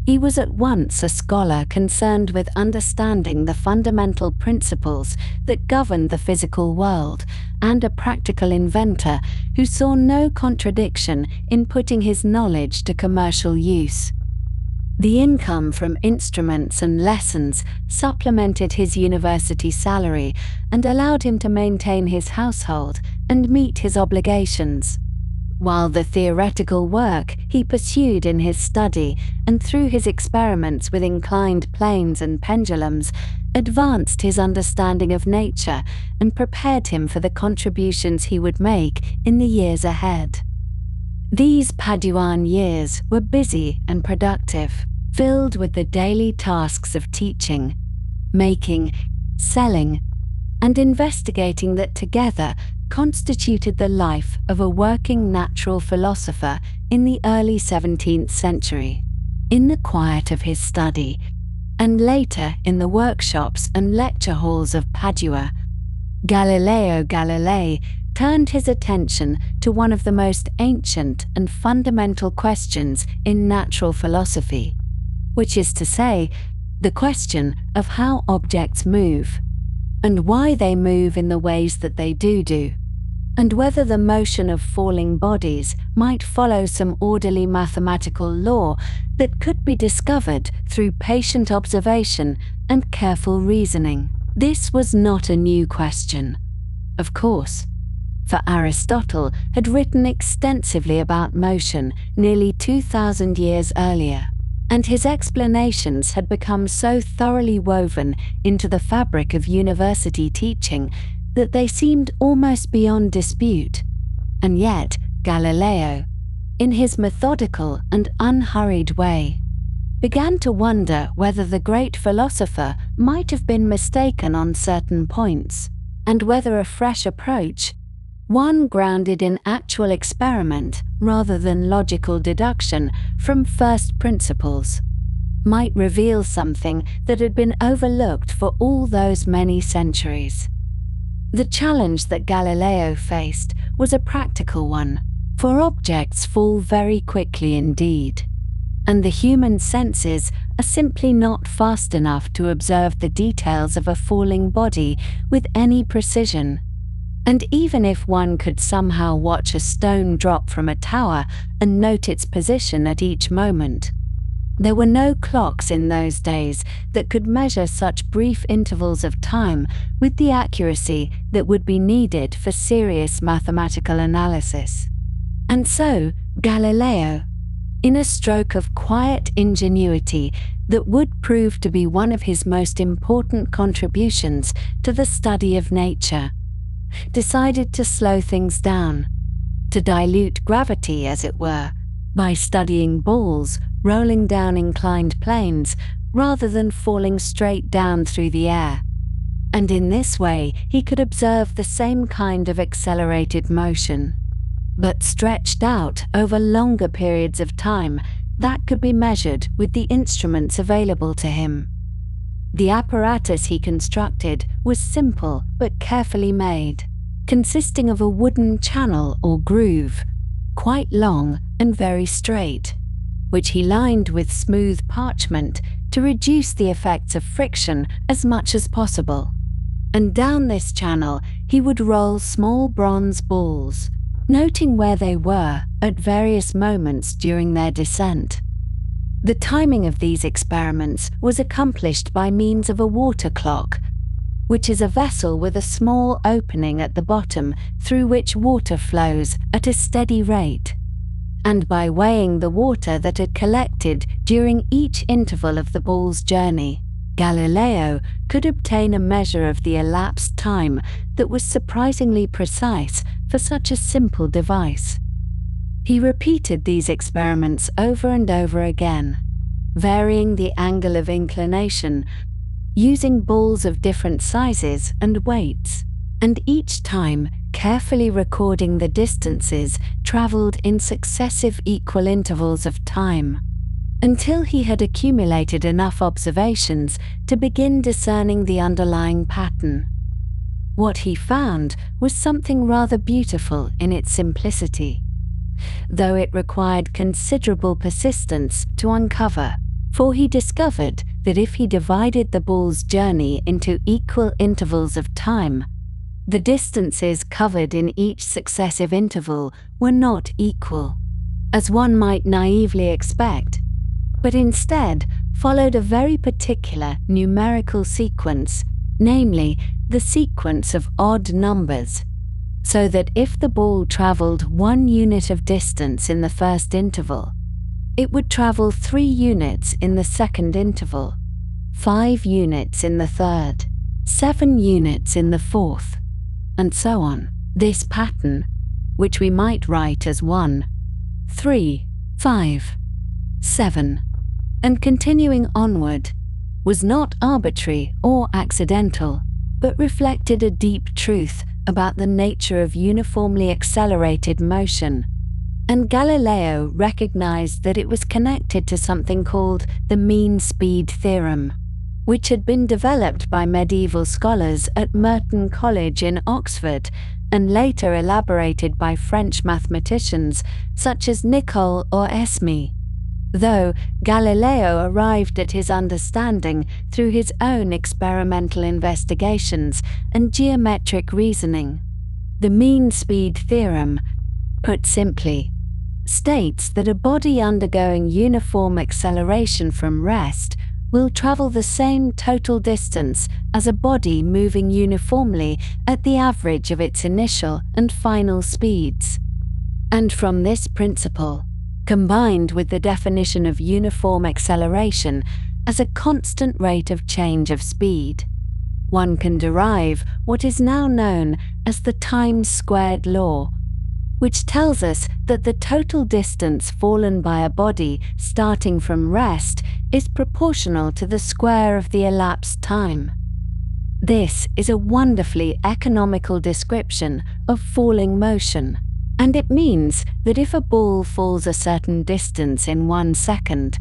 He was at once a scholar concerned with understanding the fundamental principles that govern the physical world, and a practical inventor who saw no contradiction in putting his knowledge to commercial use. The income from instruments and lessons supplemented his university salary and allowed him to maintain his household and meet his obligations, while the theoretical work he pursued in his study and through his experiments with inclined planes and pendulums advanced his understanding of nature and prepared him for the contributions he would make in the years ahead. These Paduan years were busy and productive, filled with the daily tasks of teaching, making, selling, and investigating that together constituted the life of a working natural philosopher in the early 17th century. In the quiet of his study, and later in the workshops and lecture halls of Padua, Galileo Galilei turned his attention to one of the most ancient and fundamental questions in natural philosophy, which is to say, the question of how objects move, and why they move in the ways that they do, and whether the motion of falling bodies might follow some orderly mathematical law that could be discovered through patient observation and careful reasoning. This was not a new question, of course, for Aristotle had written extensively about motion nearly 2,000 years earlier, and his explanations had become so thoroughly woven into the fabric of university teaching that they seemed almost beyond dispute. And yet, Galileo, in his methodical and unhurried way, began to wonder whether the great philosopher might have been mistaken on certain points, and whether a fresh approach, one grounded in actual experiment rather than logical deduction from first principles, might reveal something that had been overlooked for all those many centuries. The challenge that Galileo faced was a practical one, for objects fall very quickly indeed, and the human senses are simply not fast enough to observe the details of a falling body with any precision. And even if one could somehow watch a stone drop from a tower and note its position at each moment, there were no clocks in those days that could measure such brief intervals of time with the accuracy that would be needed for serious mathematical analysis. And so, Galileo, in a stroke of quiet ingenuity that would prove to be one of his most important contributions to the study of nature, decided to slow things down, to dilute gravity, as it were, by studying balls rolling down inclined planes rather than falling straight down through the air. And in this way he could observe the same kind of accelerated motion, but stretched out over longer periods of time that could be measured with the instruments available to him. The apparatus he constructed was simple but carefully made, consisting of a wooden channel or groove, quite long and very straight, which he lined with smooth parchment to reduce the effects of friction as much as possible. And down this channel he would roll small bronze balls, noting where they were at various moments during their descent. The timing of these experiments was accomplished by means of a water clock, which is a vessel with a small opening at the bottom through which water flows at a steady rate, and by weighing the water that had collected during each interval of the ball's journey, Galileo could obtain a measure of the elapsed time that was surprisingly precise for such a simple device. He repeated these experiments over and over again, varying the angle of inclination, using balls of different sizes and weights, and each time carefully recording the distances traveled in successive equal intervals of time, until he had accumulated enough observations to begin discerning the underlying pattern. What he found was something rather beautiful in its simplicity, though it required considerable persistence to uncover, for he discovered that if he divided the ball's journey into equal intervals of time, the distances covered in each successive interval were not equal, as one might naively expect, but instead followed a very particular numerical sequence, namely the sequence of odd numbers, so that if the ball travelled 1 unit of distance in the first interval, it would travel 3 units in the second interval, 5 units in the third, 7 units in the fourth, and so on. This pattern, which we might write as 1, 3, 5, 7, and continuing onward, was not arbitrary or accidental, but reflected a deep truth about the nature of uniformly accelerated motion, and Galileo recognized that it was connected to something called the mean speed theorem, which had been developed by medieval scholars at Merton College in Oxford and later elaborated by French mathematicians such as Nicole or Esme, though Galileo arrived at his understanding through his own experimental investigations and geometric reasoning. The mean speed theorem, put simply, states that a body undergoing uniform acceleration from rest will travel the same total distance as a body moving uniformly at the average of its initial and final speeds. And from this principle, combined with the definition of uniform acceleration as a constant rate of change of speed, one can derive what is now known as the time-squared law, which tells us that the total distance fallen by a body starting from rest is proportional to the square of the elapsed time. This is a wonderfully economical description of falling motion, and it means that if a ball falls a certain distance in 1 second,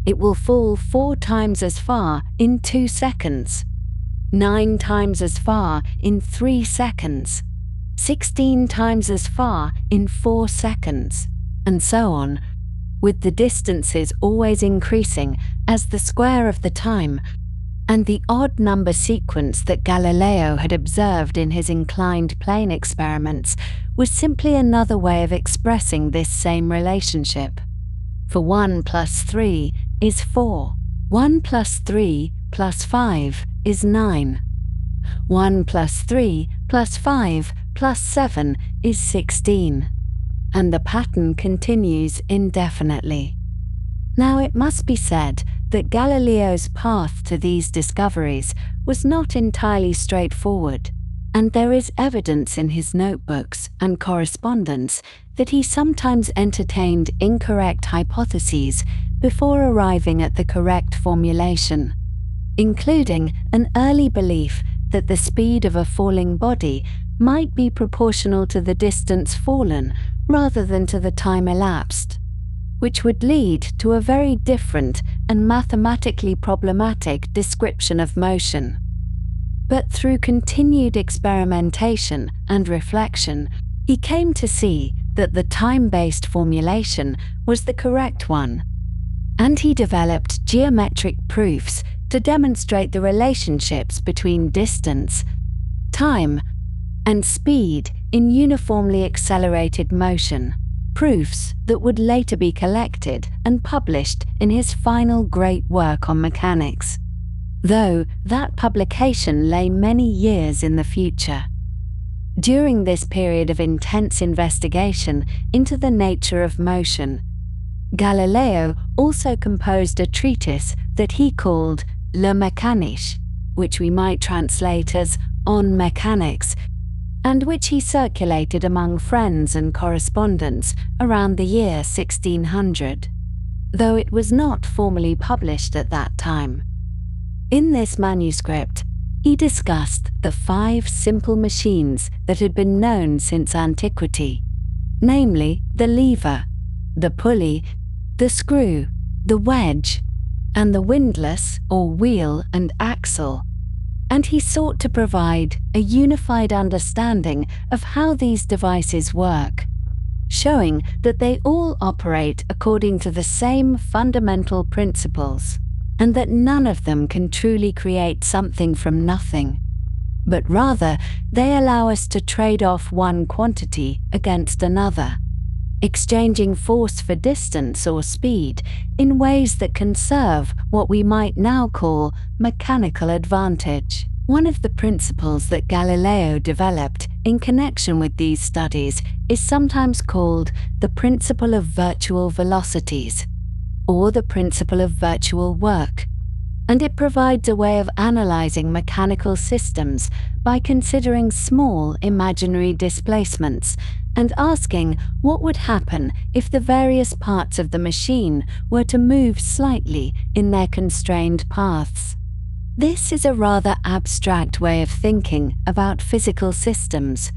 it will fall 4 times as far in 2 seconds, 9 times as far in 3 seconds, 16 times as far in 4 seconds, and so on, with the distances always increasing as the square of the time, and the odd number sequence that Galileo had observed in his inclined plane experiments was simply another way of expressing this same relationship. For 1 plus 3 is 4. 1 plus 3 plus 5 is 9. 1 plus 3 plus 5 plus 7 is 16. And the pattern continues indefinitely. Now it must be said that Galileo's path to these discoveries was not entirely straightforward, and there is evidence in his notebooks and correspondence that he sometimes entertained incorrect hypotheses before arriving at the correct formulation, including an early belief that the speed of a falling body might be proportional to the distance fallen rather than to the time elapsed, which would lead to a very different and mathematically problematic description of motion. But through continued experimentation and reflection, he came to see that the time-based formulation was the correct one, and he developed geometric proofs to demonstrate the relationships between distance, time, and speed in uniformly accelerated motion, proofs that would later be collected and published in his final great work on mechanics, though that publication lay many years in the future. During this period of intense investigation into the nature of motion, Galileo also composed a treatise that he called Le Mécanique, which we might translate as On Mechanics, and which he circulated among friends and correspondents around the year 1600, though it was not formally published at that time. In this manuscript, he discussed the 5 simple machines that had been known since antiquity, namely the lever, the pulley, the screw, the wedge, and the windlass or wheel and axle, and he sought to provide a unified understanding of how these devices work, showing that they all operate according to the same fundamental principles, and that none of them can truly create something from nothing, but rather they allow us to trade off one quantity against another, exchanging force for distance or speed in ways that conserve what we might now call mechanical advantage. One of the principles that Galileo developed in connection with these studies is sometimes called the principle of virtual velocities, or the principle of virtual work, and it provides a way of analyzing mechanical systems by considering small imaginary displacements and asking what would happen if the various parts of the machine were to move slightly in their constrained paths. This is a rather abstract way of thinking about physical systems,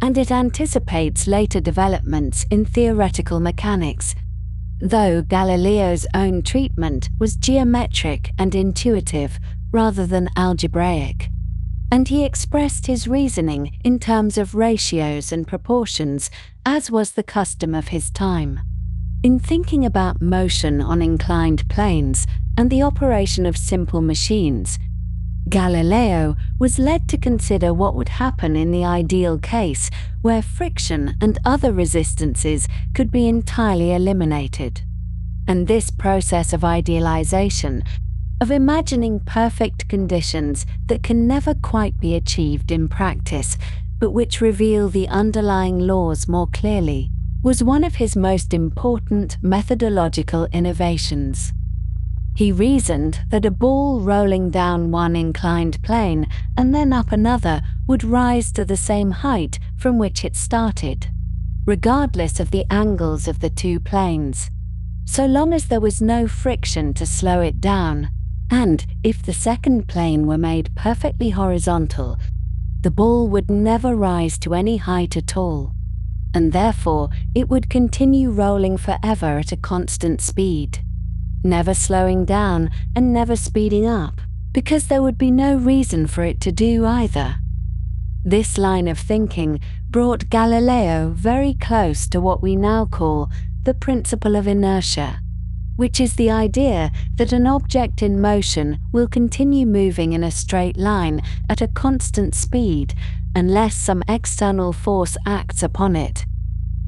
and it anticipates later developments in theoretical mechanics, though Galileo's own treatment was geometric and intuitive rather than algebraic, and he expressed his reasoning in terms of ratios and proportions, as was the custom of his time. In thinking about motion on inclined planes and the operation of simple machines, Galileo was led to consider what would happen in the ideal case where friction and other resistances could be entirely eliminated. And this process of idealization, of imagining perfect conditions that can never quite be achieved in practice, but which reveal the underlying laws more clearly, was one of his most important methodological innovations. He reasoned that a ball rolling down one inclined plane and then up another would rise to the same height from which it started, regardless of the angles of the two planes, so long as there was no friction to slow it down, and if the second plane were made perfectly horizontal, the ball would never rise to any height at all, and therefore it would continue rolling forever at a constant speed, never slowing down and never speeding up, because there would be no reason for it to do either. This line of thinking brought Galileo very close to what we now call the the principle of inertia, which is the idea that an object in motion will continue moving in a straight line at a constant speed unless some external force acts upon it.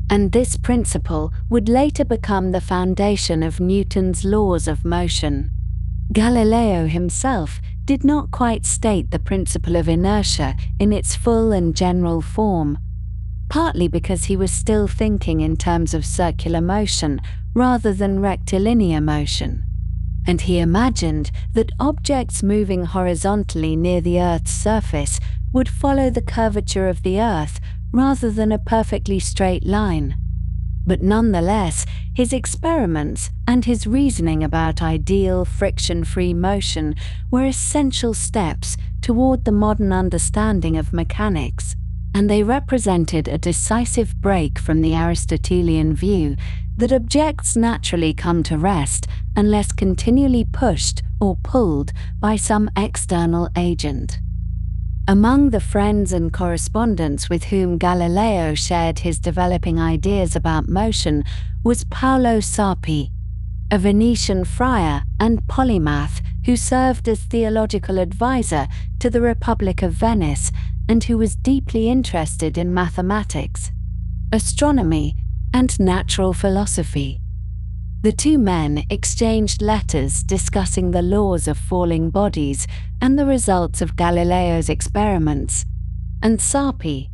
And this principle would later become the foundation of Newton's laws of motion. Galileo himself did not quite state the principle of inertia in its full and general form, partly because he was still thinking in terms of circular motion rather than rectilinear motion. And he imagined that objects moving horizontally near the Earth's surface would follow the curvature of the Earth rather than a perfectly straight line. But nonetheless, his experiments and his reasoning about ideal friction-free motion were essential steps toward the modern understanding of mechanics, and they represented a decisive break from the Aristotelian view that objects naturally come to rest unless continually pushed or pulled by some external agent. Among the friends and correspondents with whom Galileo shared his developing ideas about motion was Paolo Sarpi, a Venetian friar and polymath who served as theological advisor to the Republic of Venice and who was deeply interested in mathematics, astronomy, and natural philosophy. The two men exchanged letters discussing the laws of falling bodies and the results of Galileo's experiments, and Sarpi,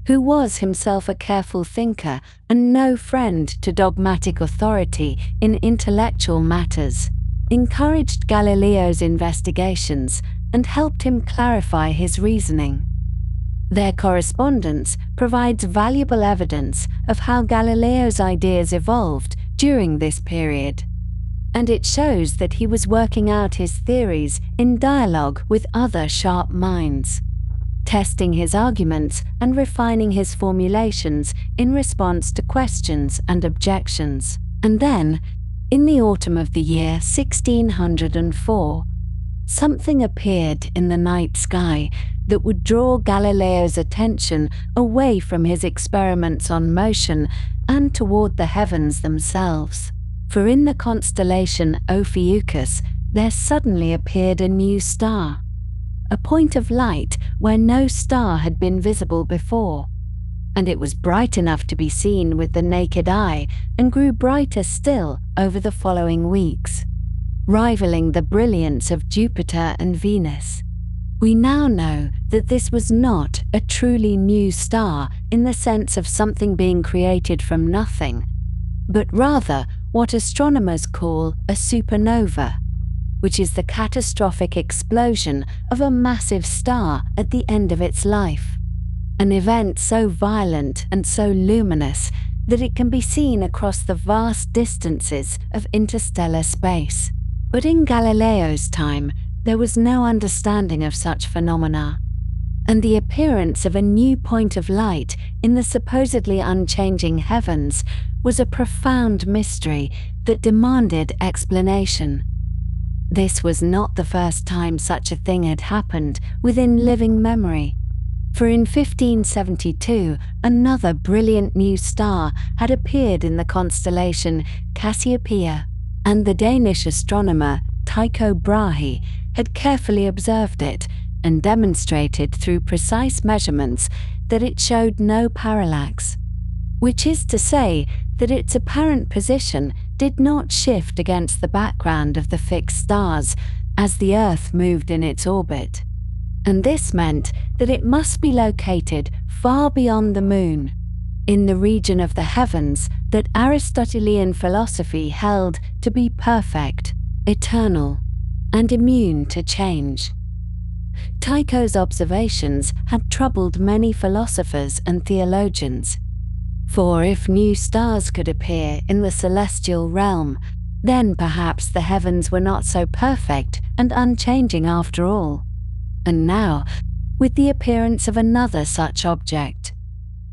who was himself a careful thinker and no friend to dogmatic authority in intellectual matters, encouraged Galileo's investigations and helped him clarify his reasoning. Their correspondence provides valuable evidence of how Galileo's ideas evolved during this period, and it shows that he was working out his theories in dialogue with other sharp minds, testing his arguments and refining his formulations in response to questions and objections. And then, in the autumn of the year 1604, something appeared in the night sky that would draw Galileo's attention away from his experiments on motion and toward the heavens themselves. For in the constellation Ophiuchus there suddenly appeared a new star, a point of light where no star had been visible before, and it was bright enough to be seen with the naked eye and grew brighter still over the following weeks, rivaling the brilliance of Jupiter and Venus. We now know that this was not a truly new star in the sense of something being created from nothing, but rather what astronomers call a supernova, which is the catastrophic explosion of a massive star at the end of its life, an event so violent and so luminous that it can be seen across the vast distances of interstellar space. But in Galileo's time, there was no understanding of such phenomena, and the appearance of a new point of light in the supposedly unchanging heavens was a profound mystery that demanded explanation. This was not the first time such a thing had happened within living memory, for in 1572 another brilliant new star had appeared in the constellation Cassiopeia, and the Danish astronomer Tycho Brahe had carefully observed it and demonstrated through precise measurements that it showed no parallax, which is to say that its apparent position did not shift against the background of the fixed stars as the Earth moved in its orbit. And this meant that it must be located far beyond the Moon, in the region of the heavens that Aristotelian philosophy held to be perfect, eternal, and immune to change. Tycho's observations had troubled many philosophers and theologians, for if new stars could appear in the celestial realm, then perhaps the heavens were not so perfect and unchanging after all. And now, with the appearance of another such object,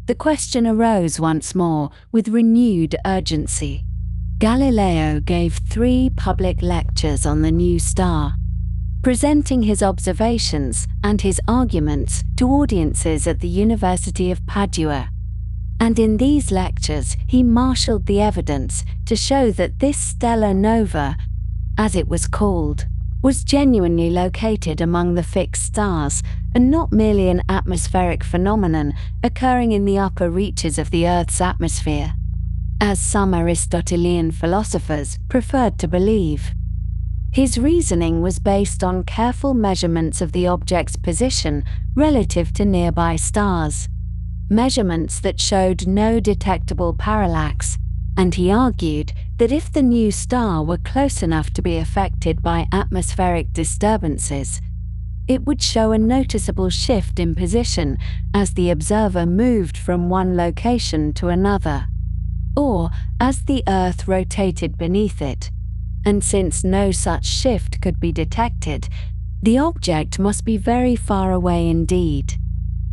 the question arose once more with renewed urgency. Galileo gave 3 public lectures on the new star, presenting his observations and his arguments to audiences at the University of Padua, And in these lectures, he marshaled the evidence to show that this stellar nova, as it was called, was genuinely located among the fixed stars and not merely an atmospheric phenomenon occurring in the upper reaches of the Earth's atmosphere, as some Aristotelian philosophers preferred to believe. His reasoning was based on careful measurements of the object's position relative to nearby stars, measurements that showed no detectable parallax, and he argued that if the new star were close enough to be affected by atmospheric disturbances, it would show a noticeable shift in position as the observer moved from one location to another, or as the Earth rotated beneath it. And since no such shift could be detected, the object must be very far away indeed,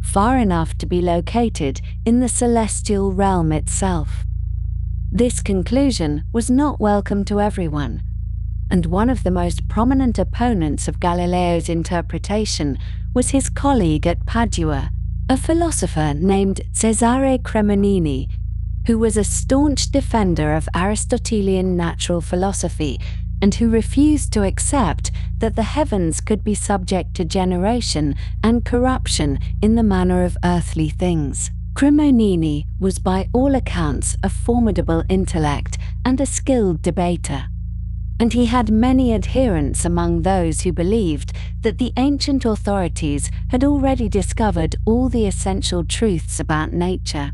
far enough to be located in the celestial realm itself. This conclusion was not welcome to everyone, and one of the most prominent opponents of Galileo's interpretation was his colleague at Padua, a philosopher named Cesare Cremonini, who was a staunch defender of Aristotelian natural philosophy and who refused to accept that the heavens could be subject to generation and corruption in the manner of earthly things. Cremonini was by all accounts a formidable intellect and a skilled debater, and he had many adherents among those who believed that the ancient authorities had already discovered all the essential truths about nature,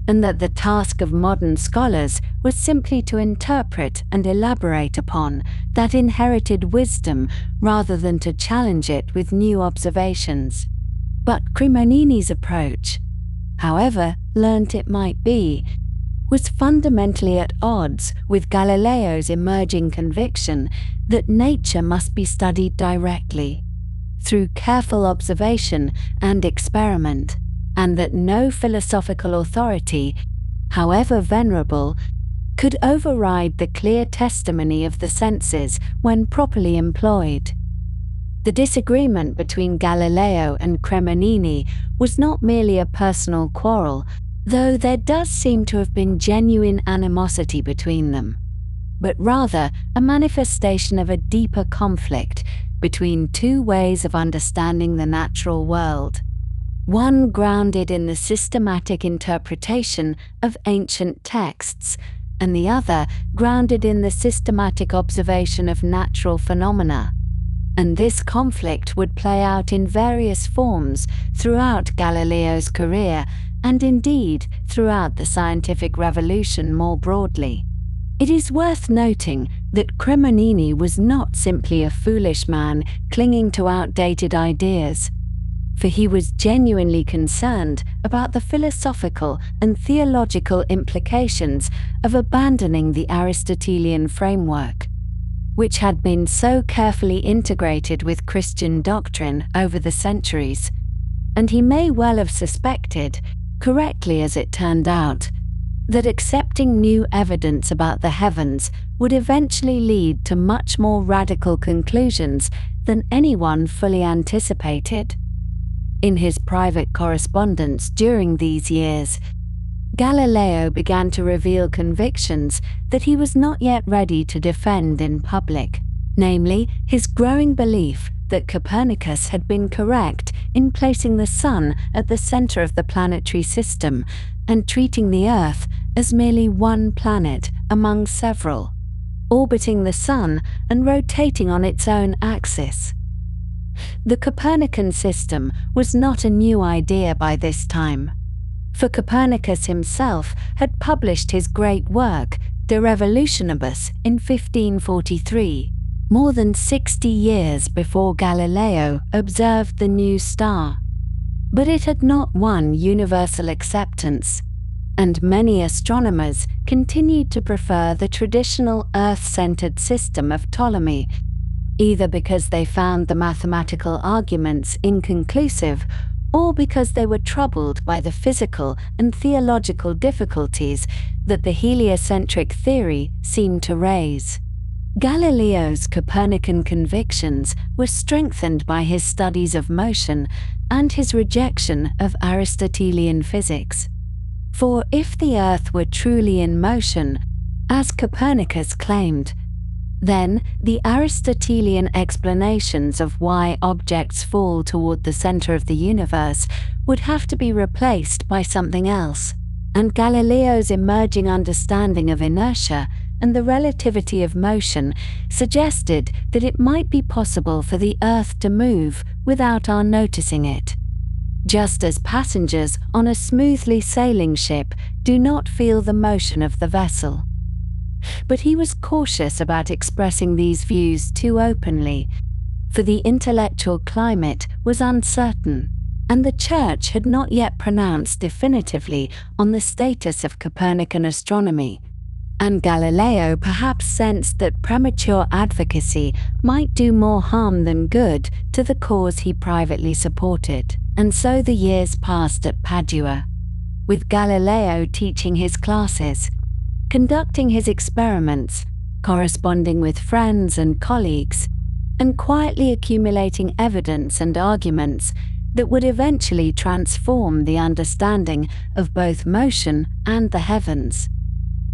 and that the task of modern scholars was simply to interpret and elaborate upon that inherited wisdom rather than to challenge it with new observations. But Cremonini's approach, however learnt it might be, was fundamentally at odds with Galileo's emerging conviction that nature must be studied directly, through careful observation and experiment, and that no philosophical authority, however venerable, could override the clear testimony of the senses when properly employed. The disagreement between Galileo and Cremonini was not merely a personal quarrel, though there does seem to have been genuine animosity between them, but rather a manifestation of a deeper conflict between two ways of understanding the natural world, one grounded in the systematic interpretation of ancient texts, and the other grounded in the systematic observation of natural phenomena. And this conflict would play out in various forms throughout Galileo's career, and indeed throughout the scientific revolution more broadly. It is worth noting that Cremonini was not simply a foolish man clinging to outdated ideas, for he was genuinely concerned about the philosophical and theological implications of abandoning the Aristotelian framework, which had been so carefully integrated with Christian doctrine over the centuries, and he may well have suspected, correctly as it turned out, that accepting new evidence about the heavens would eventually lead to much more radical conclusions than anyone fully anticipated. In his private correspondence during these years, Galileo began to reveal convictions that he was not yet ready to defend in public, namely his growing belief that Copernicus had been correct in placing the Sun at the center of the planetary system and treating the Earth as merely one planet among several, orbiting the Sun and rotating on its own axis. The Copernican system was not a new idea by this time, for Copernicus himself had published his great work, De Revolutionibus, in 1543, more than 60 years before Galileo observed the new star. But it had not won universal acceptance, and many astronomers continued to prefer the traditional Earth-centered system of Ptolemy, either because they found the mathematical arguments inconclusive or because they were troubled by the physical and theological difficulties that the heliocentric theory seemed to raise. Galileo's Copernican convictions were strengthened by his studies of motion and his rejection of Aristotelian physics. For if the Earth were truly in motion, as Copernicus claimed, then the Aristotelian explanations of why objects fall toward the center of the universe would have to be replaced by something else, and Galileo's emerging understanding of inertia and the relativity of motion suggested that it might be possible for the Earth to move without our noticing it, just as passengers on a smoothly sailing ship do not feel the motion of the vessel. But he was cautious about expressing these views too openly, for the intellectual climate was uncertain, and the Church had not yet pronounced definitively on the status of Copernican astronomy, and Galileo perhaps sensed that premature advocacy might do more harm than good to the cause he privately supported. And so the years passed at Padua, with Galileo teaching his classes, conducting his experiments, corresponding with friends and colleagues, and quietly accumulating evidence and arguments that would eventually transform the understanding of both motion and the heavens.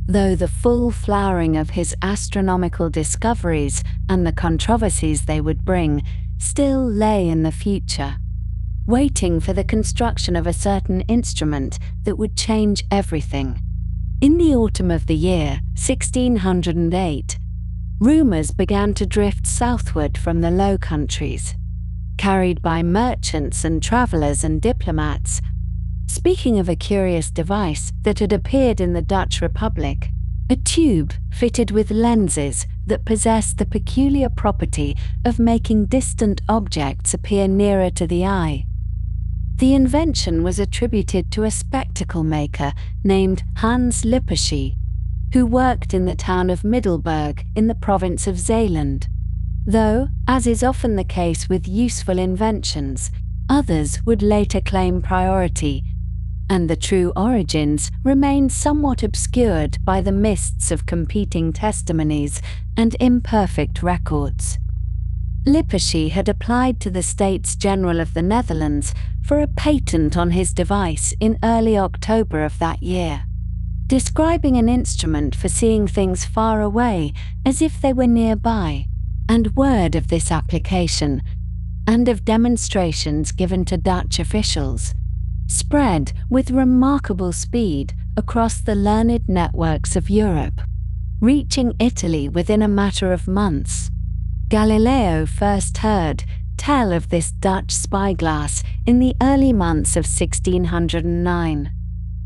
Though the full flowering of his astronomical discoveries and the controversies they would bring still lay in the future, waiting for the construction of a certain instrument that would change everything. In the autumn of the year 1608, rumors began to drift southward from the Low Countries, carried by merchants and travelers and diplomats, speaking of a curious device that had appeared in the Dutch Republic, a tube fitted with lenses that possessed the peculiar property of making distant objects appear nearer to the eye. The invention was attributed to a spectacle maker named Hans Lippershey, who worked in the town of Middelburg in the province of Zeeland, though, as is often the case with useful inventions, others would later claim priority, and the true origins remained somewhat obscured by the mists of competing testimonies and imperfect records. Lippershey had applied to the States General of the Netherlands for a patent on his device in early October of that year, describing an instrument for seeing things far away as if they were nearby, and word of this application, and of demonstrations given to Dutch officials, spread with remarkable speed across the learned networks of Europe, reaching Italy within a matter of months. Galileo first heard tell of this Dutch spyglass in the early months of 1609,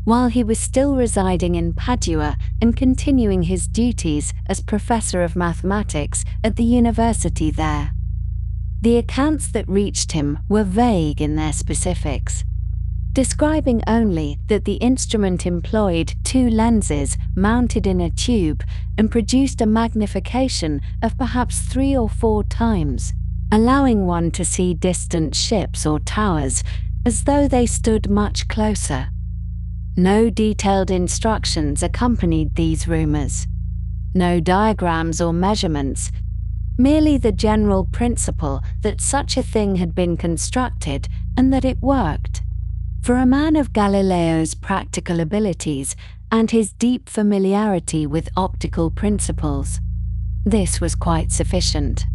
while he was still residing in Padua and continuing his duties as professor of mathematics at the university there. The accounts that reached him were vague in their specifics, describing only that the instrument employed two lenses mounted in a tube and produced a magnification of perhaps 3 or 4 times, allowing one to see distant ships or towers as though they stood much closer. No detailed instructions accompanied these rumors, no diagrams or measurements, merely the general principle that such a thing had been constructed and that it worked. For a man of Galileo's practical abilities and his deep familiarity with optical principles, this was quite sufficient.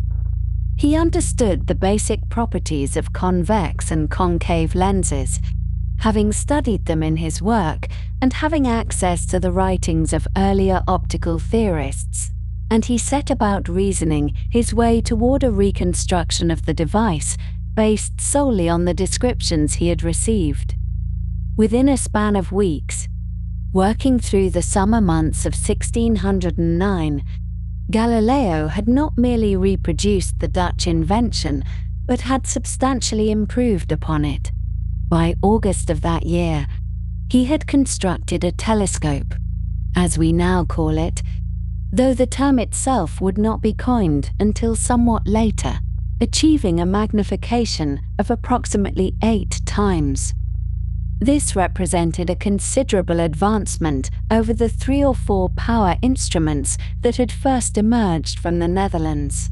He understood the basic properties of convex and concave lenses, having studied them in his work and having access to the writings of earlier optical theorists, and he set about reasoning his way toward a reconstruction of the device based solely on the descriptions he had received. Within a span of weeks, working through the summer months of 1609, Galileo had not merely reproduced the Dutch invention, but had substantially improved upon it. By August of that year, he had constructed a telescope, as we now call it, though the term itself would not be coined until somewhat later, achieving a magnification of approximately 8 times. This represented a considerable advancement over the 3 or 4 power instruments that had first emerged from the Netherlands,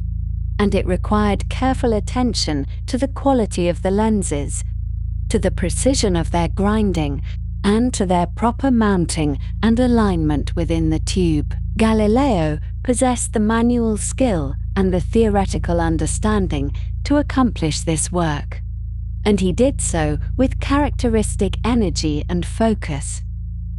and it required careful attention to the quality of the lenses, to the precision of their grinding, and to their proper mounting and alignment within the tube. Galileo possessed the manual skill and the theoretical understanding to accomplish this work, and he did so with characteristic energy and focus,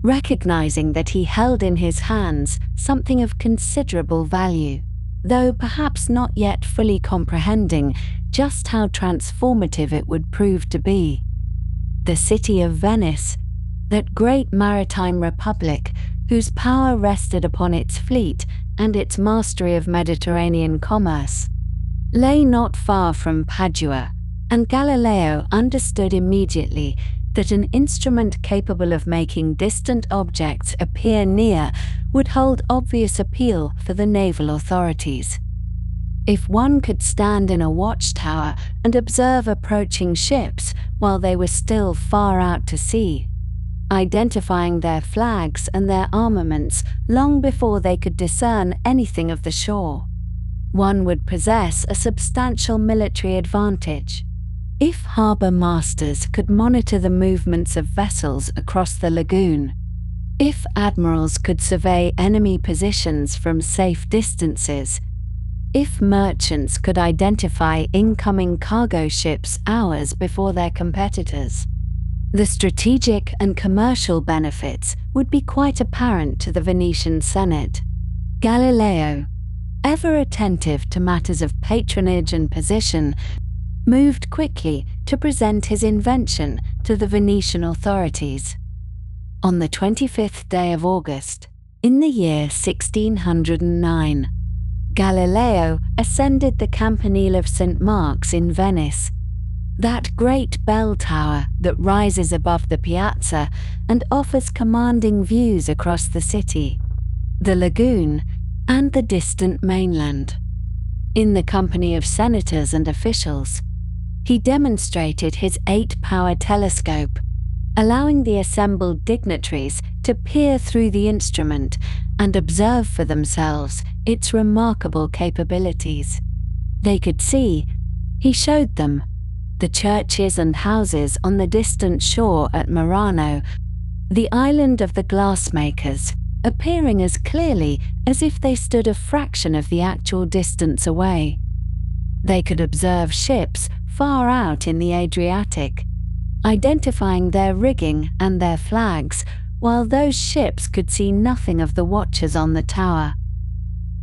recognizing that he held in his hands something of considerable value, though perhaps not yet fully comprehending just how transformative it would prove to be. The city of Venice, that great maritime republic whose power rested upon its fleet and its mastery of Mediterranean commerce, lay not far from Padua, and Galileo understood immediately that an instrument capable of making distant objects appear near would hold obvious appeal for the naval authorities. If one could stand in a watchtower and observe approaching ships while they were still far out to sea, identifying their flags and their armaments long before they could discern anything of the shore, one would possess a substantial military advantage. If harbor masters could monitor the movements of vessels across the lagoon, if admirals could survey enemy positions from safe distances, if merchants could identify incoming cargo ships hours before their competitors, the strategic and commercial benefits would be quite apparent to the Venetian Senate. Galileo, ever attentive to matters of patronage and position, moved quickly to present his invention to the Venetian authorities. On the 25th day of August, in the year 1609, Galileo ascended the campanile of St. Mark's in Venice, that great bell tower that rises above the piazza and offers commanding views across the city, the lagoon, and the distant mainland. In the company of senators and officials, he demonstrated his 8-power telescope, allowing the assembled dignitaries to peer through the instrument and observe for themselves its remarkable capabilities. They could see, he showed them, the churches and houses on the distant shore at Marina, the island of the glassmakers, appearing as clearly as if they stood a fraction of the actual distance away. They could observe ships far out in the Adriatic, identifying their rigging and their flags, while those ships could see nothing of the watchers on the tower.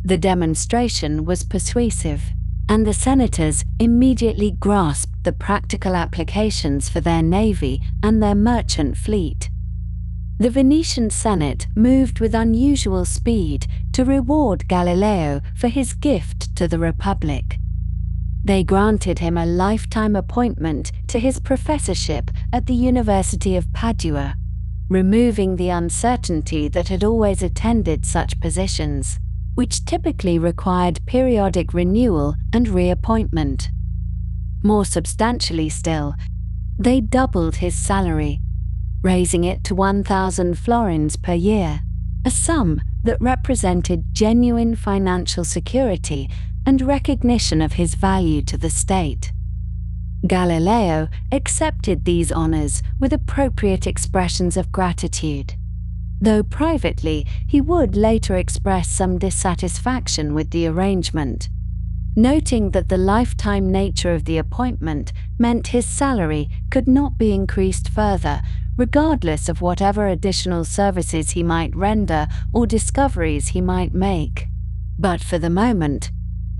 The demonstration was persuasive, and the senators immediately grasped the practical applications for their navy and their merchant fleet. The Venetian Senate moved with unusual speed to reward Galileo for his gift to the Republic. They granted him a lifetime appointment to his professorship at the University of Padua, removing the uncertainty that had always attended such positions, which typically required periodic renewal and reappointment. More substantially still, they doubled his salary, raising it to 1,000 florins per year, a sum that represented genuine financial security and recognition of his value to the state. Galileo accepted these honors with appropriate expressions of gratitude, though privately he would later express some dissatisfaction with the arrangement, noting that the lifetime nature of the appointment meant his salary could not be increased further, regardless of whatever additional services he might render or discoveries he might make. But for the moment,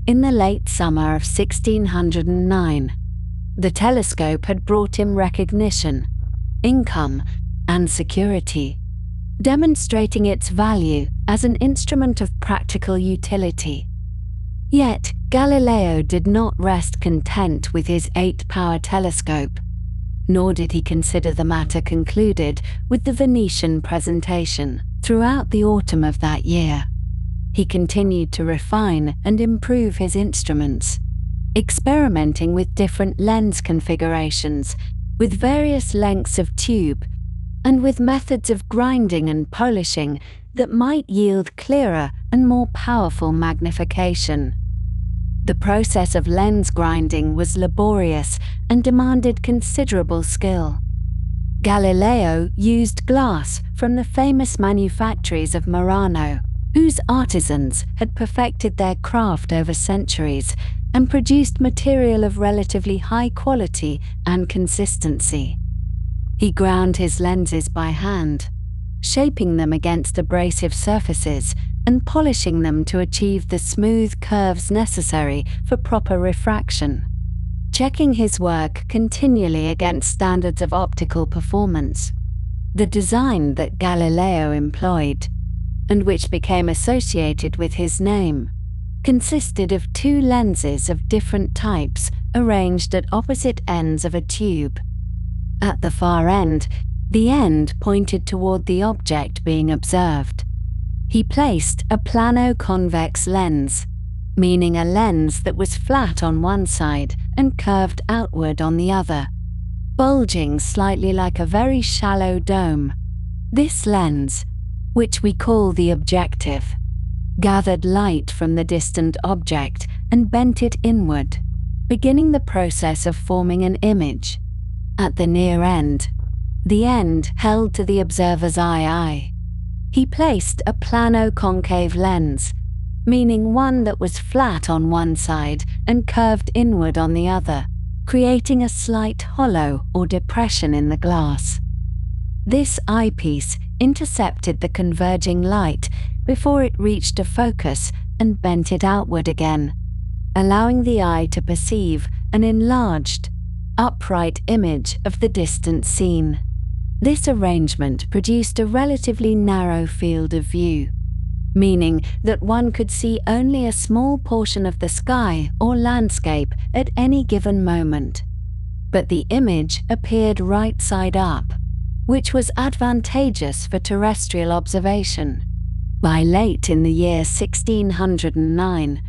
in the late summer of 1609, the telescope had brought him recognition, income, and security, demonstrating its value as an instrument of practical utility. Yet, Galileo did not rest content with his 8-power telescope, nor did he consider the matter concluded with the Venetian presentation. Throughout the autumn of that year, he continued to refine and improve his instruments, experimenting with different lens configurations, with various lengths of tube, and with methods of grinding and polishing that might yield clearer and more powerful magnification. The process of lens grinding was laborious and demanded considerable skill. Galileo used glass from the famous manufactories of Murano, whose artisans had perfected their craft over centuries and produced material of relatively high quality and consistency. He ground his lenses by hand, shaping them against abrasive surfaces and polishing them to achieve the smooth curves necessary for proper refraction, checking his work continually against standards of optical performance. The design that Galileo employed, and which became associated with his name, consisted of two lenses of different types arranged at opposite ends of a tube. At the far end, the end pointed toward the object being observed. He placed a plano-convex lens, meaning a lens that was flat on one side and curved outward on the other, bulging slightly like a very shallow dome. This lens, which we call the objective, gathered light from the distant object and bent it inward, beginning the process of forming an image. At the near end, the end held to the observer's eye, he placed a plano-concave lens, meaning one that was flat on one side and curved inward on the other, creating a slight hollow or depression in the glass. This eyepiece intercepted the converging light before it reached a focus and bent it outward again, allowing the eye to perceive an enlarged, upright image of the distant scene. This arrangement produced a relatively narrow field of view, meaning that one could see only a small portion of the sky or landscape at any given moment. But the image appeared right side up, which was advantageous for terrestrial observation. By late in the year 1609,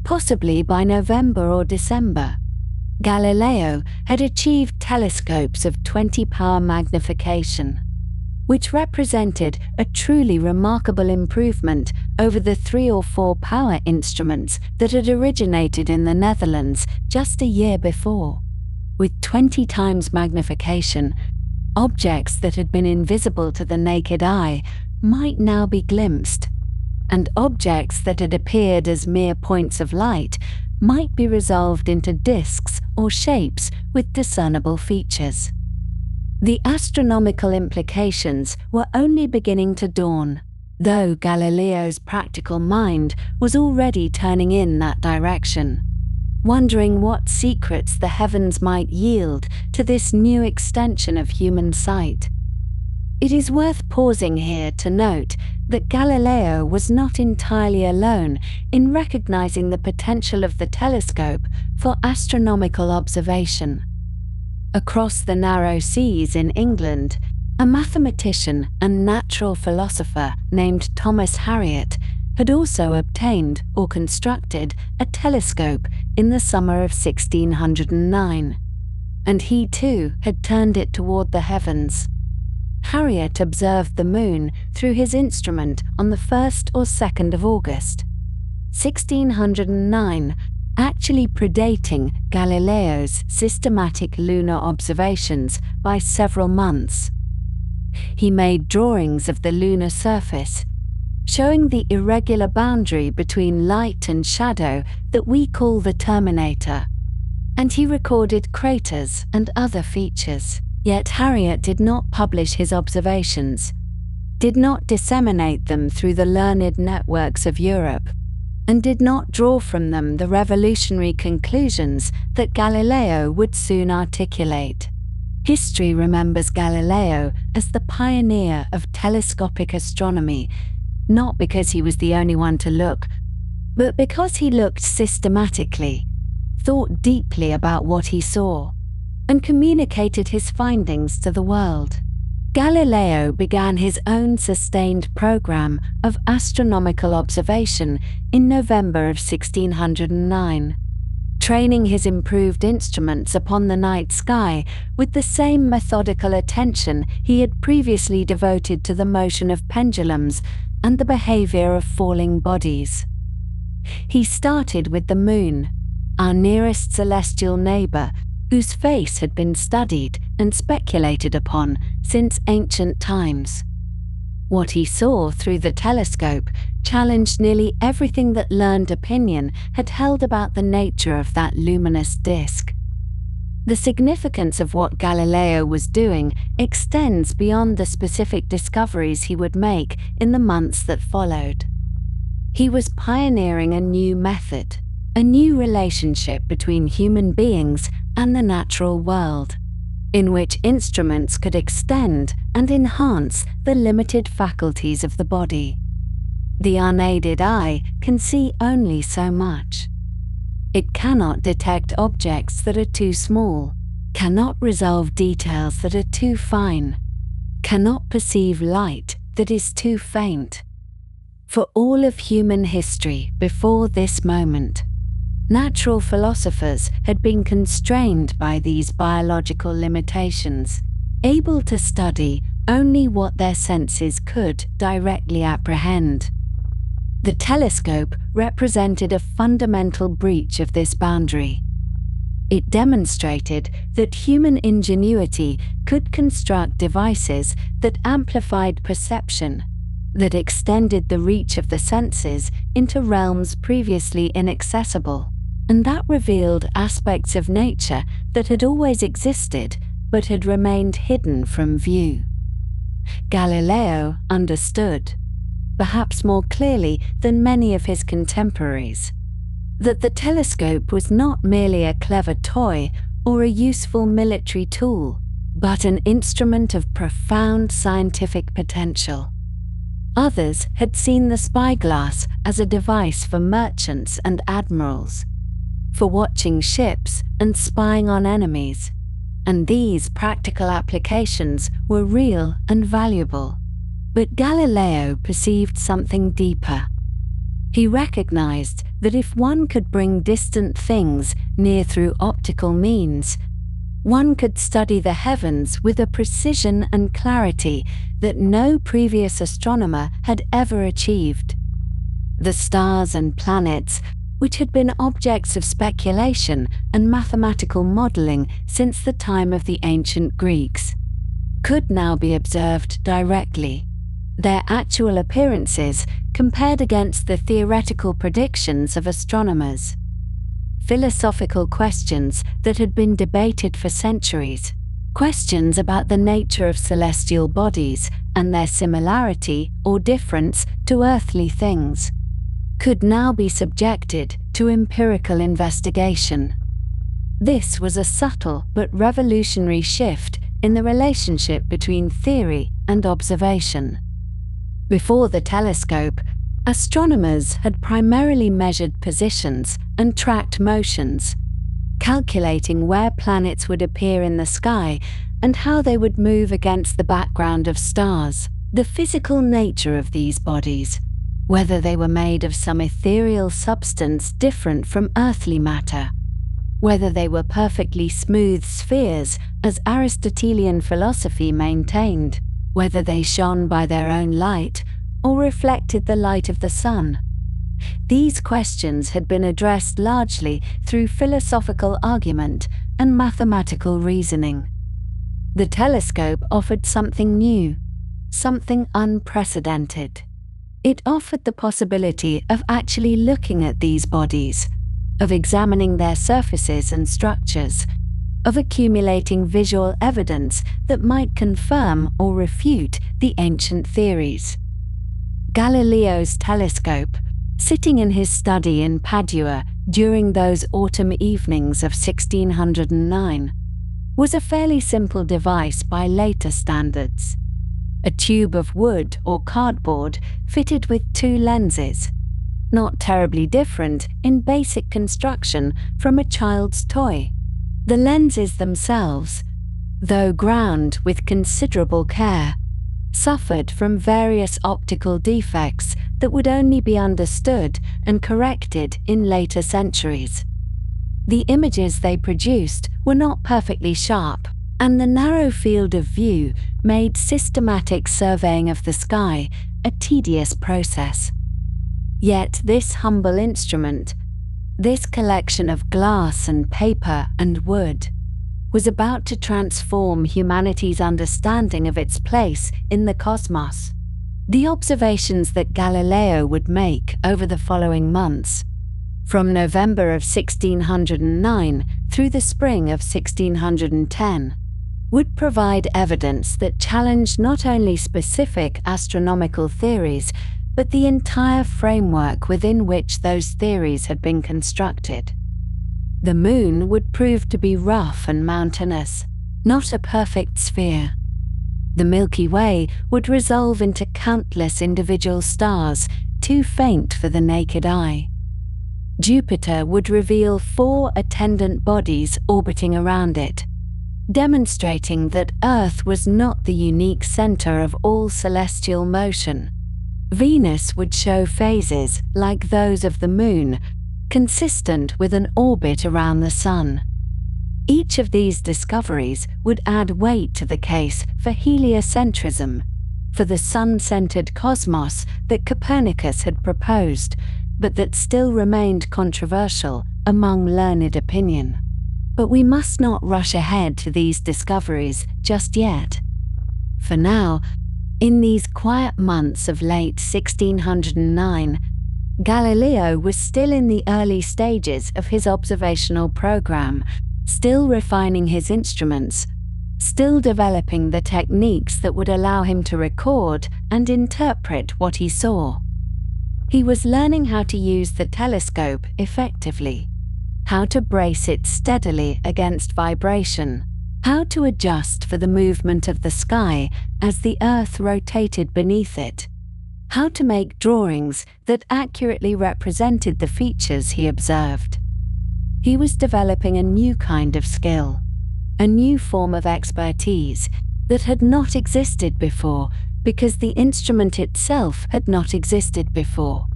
possibly by November or December, Galileo had achieved telescopes of 20-power magnification, which represented a truly remarkable improvement over the 3 or 4 power instruments that had originated in the Netherlands just a year before. With 20 times magnification, objects that had been invisible to the naked eye might now be glimpsed, and objects that had appeared as mere points of light might be resolved into disks or shapes with discernible features. The astronomical implications were only beginning to dawn, though Galileo's practical mind was already turning in that direction, wondering what secrets the heavens might yield to this new extension of human sight. It is worth pausing here to note that Galileo was not entirely alone in recognizing the potential of the telescope for astronomical observation. Across the narrow seas in England, a mathematician and natural philosopher named Thomas Harriot had also obtained or constructed a telescope in the summer of 1609, and he too had turned it toward the heavens. Harriot observed the moon through his instrument on the 1st or 2nd of August, 1609, actually predating Galileo's systematic lunar observations by several months. He made drawings of the lunar surface, showing the irregular boundary between light and shadow that we call the terminator, and he recorded craters and other features. Yet Harriot did not publish his observations, did not disseminate them through the learned networks of Europe, and did not draw from them the revolutionary conclusions that Galileo would soon articulate. History remembers Galileo as the pioneer of telescopic astronomy, not because he was the only one to look, but because he looked systematically, thought deeply about what he saw, and communicated his findings to the world. Galileo began his own sustained program of astronomical observation in November of 1609, training his improved instruments upon the night sky with the same methodical attention he had previously devoted to the motion of pendulums and the behavior of falling bodies. He started with the moon, our nearest celestial neighbor, whose face had been studied and speculated upon since ancient times. What he saw through the telescope challenged nearly everything that learned opinion had held about the nature of that luminous disk. The significance of what Galileo was doing extends beyond the specific discoveries he would make in the months that followed. He was pioneering a new method, a new relationship between human beings and the natural world, in which instruments could extend and enhance the limited faculties of the body. The unaided eye can see only so much. It cannot detect objects that are too small, cannot resolve details that are too fine, cannot perceive light that is too faint. For all of human history before this moment, natural philosophers had been constrained by these biological limitations, able to study only what their senses could directly apprehend. The telescope represented a fundamental breach of this boundary. It demonstrated that human ingenuity could construct devices that amplified perception, that extended the reach of the senses into realms previously inaccessible, and that revealed aspects of nature that had always existed but had remained hidden from view. Galileo understood, perhaps more clearly than many of his contemporaries, that the telescope was not merely a clever toy or a useful military tool, but an instrument of profound scientific potential. Others had seen the spyglass as a device for merchants and admirals, for watching ships and spying on enemies, and these practical applications were real and valuable. But Galileo perceived something deeper. He recognized that if one could bring distant things near through optical means, one could study the heavens with a precision and clarity that no previous astronomer had ever achieved. The stars and planets, which had been objects of speculation and mathematical modeling since the time of the ancient Greeks, could now be observed directly, their actual appearances compared against the theoretical predictions of astronomers. Philosophical questions that had been debated for centuries, questions about the nature of celestial bodies and their similarity or difference to earthly things, could now be subjected to empirical investigation. This was a subtle but revolutionary shift in the relationship between theory and observation. Before the telescope, astronomers had primarily measured positions and tracked motions, calculating where planets would appear in the sky and how they would move against the background of stars. The physical nature of these bodies, whether they were made of some ethereal substance different from earthly matter, whether they were perfectly smooth spheres, as Aristotelian philosophy maintained, whether they shone by their own light or reflected the light of the sun. These questions had been addressed largely through philosophical argument and mathematical reasoning. The telescope offered something new, something unprecedented. It offered the possibility of actually looking at these bodies, of examining their surfaces and structures, of accumulating visual evidence that might confirm or refute the ancient theories. Galileo's telescope, sitting in his study in Padua during those autumn evenings of 1609, was a fairly simple device by later standards. A tube of wood or cardboard fitted with two lenses, not terribly different in basic construction from a child's toy. The lenses themselves, though ground with considerable care, suffered from various optical defects that would only be understood and corrected in later centuries. The images they produced were not perfectly sharp, and the narrow field of view made systematic surveying of the sky a tedious process. Yet this humble instrument, this collection of glass and paper and wood, was about to transform humanity's understanding of its place in the cosmos. The observations that Galileo would make over the following months, from November of 1609 through the spring of 1610, would provide evidence that challenged not only specific astronomical theories, but the entire framework within which those theories had been constructed. The Moon would prove to be rough and mountainous, not a perfect sphere. The Milky Way would resolve into countless individual stars, too faint for the naked eye. Jupiter would reveal 4 attendant bodies orbiting around it, demonstrating that Earth was not the unique center of all celestial motion. Venus would show phases like those of the Moon, consistent with an orbit around the Sun. Each of these discoveries would add weight to the case for heliocentrism, for the sun-centered cosmos that Copernicus had proposed, but that still remained controversial among learned opinion. But we must not rush ahead to these discoveries just yet. For now, in these quiet months of late 1609, Galileo was still in the early stages of his observational program, still refining his instruments, still developing the techniques that would allow him to record and interpret what he saw. He was learning how to use the telescope effectively, how to brace it steadily against vibration, how to adjust for the movement of the sky as the Earth rotated beneath it, how to make drawings that accurately represented the features he observed. He was developing a new kind of skill, a new form of expertise that had not existed before because the instrument itself had not existed before.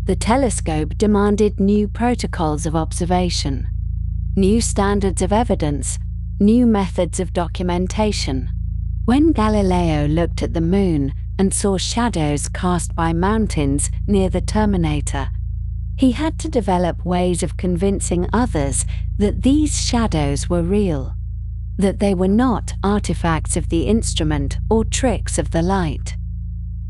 The telescope demanded new protocols of observation, new standards of evidence, new methods of documentation. When Galileo looked at the Moon and saw shadows cast by mountains near the terminator, he had to develop ways of convincing others that these shadows were real, that they were not artifacts of the instrument or tricks of the light.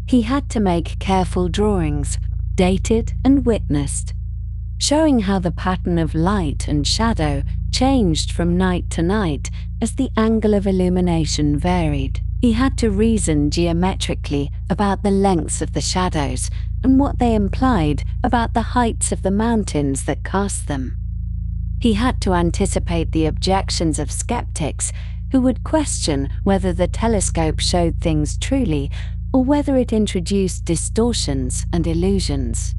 He had to make careful drawings, dated and witnessed, showing how the pattern of light and shadow changed from night to night as the angle of illumination varied. He had to reason geometrically about the lengths of the shadows and what they implied about the heights of the mountains that cast them. He had to anticipate the objections of skeptics who would question whether the telescope showed things truly or whether it introduced distortions and illusions.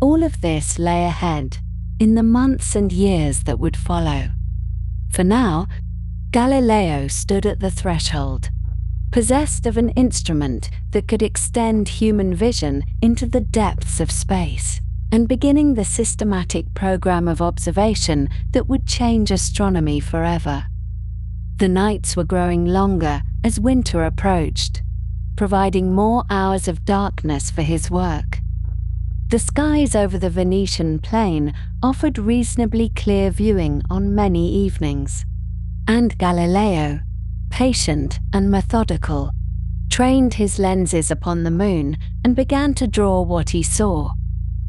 All of this lay ahead in the months and years that would follow. For now, Galileo stood at the threshold, possessed of an instrument that could extend human vision into the depths of space, and beginning the systematic program of observation that would change astronomy forever. The nights were growing longer as winter approached, providing more hours of darkness for his work. The skies over the Venetian plain offered reasonably clear viewing on many evenings, and Galileo, patient and methodical, trained his lenses upon the Moon and began to draw what he saw,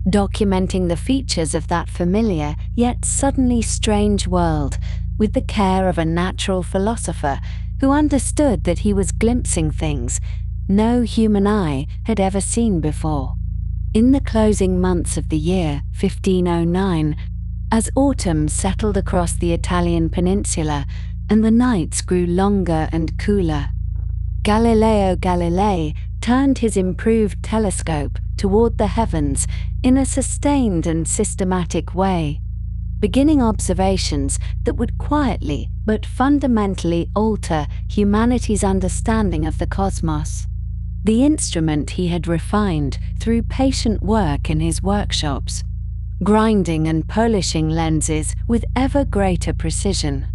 documenting the features of that familiar yet suddenly strange world with the care of a natural philosopher who understood that he was glimpsing things no human eye had ever seen before. In the closing months of the year 1509, as autumn settled across the Italian peninsula and the nights grew longer and cooler, Galileo Galilei turned his improved telescope toward the heavens in a sustained and systematic way, beginning observations that would quietly but fundamentally alter humanity's understanding of the cosmos. The instrument he had refined through patient work in his workshops, grinding and polishing lenses with ever greater precision,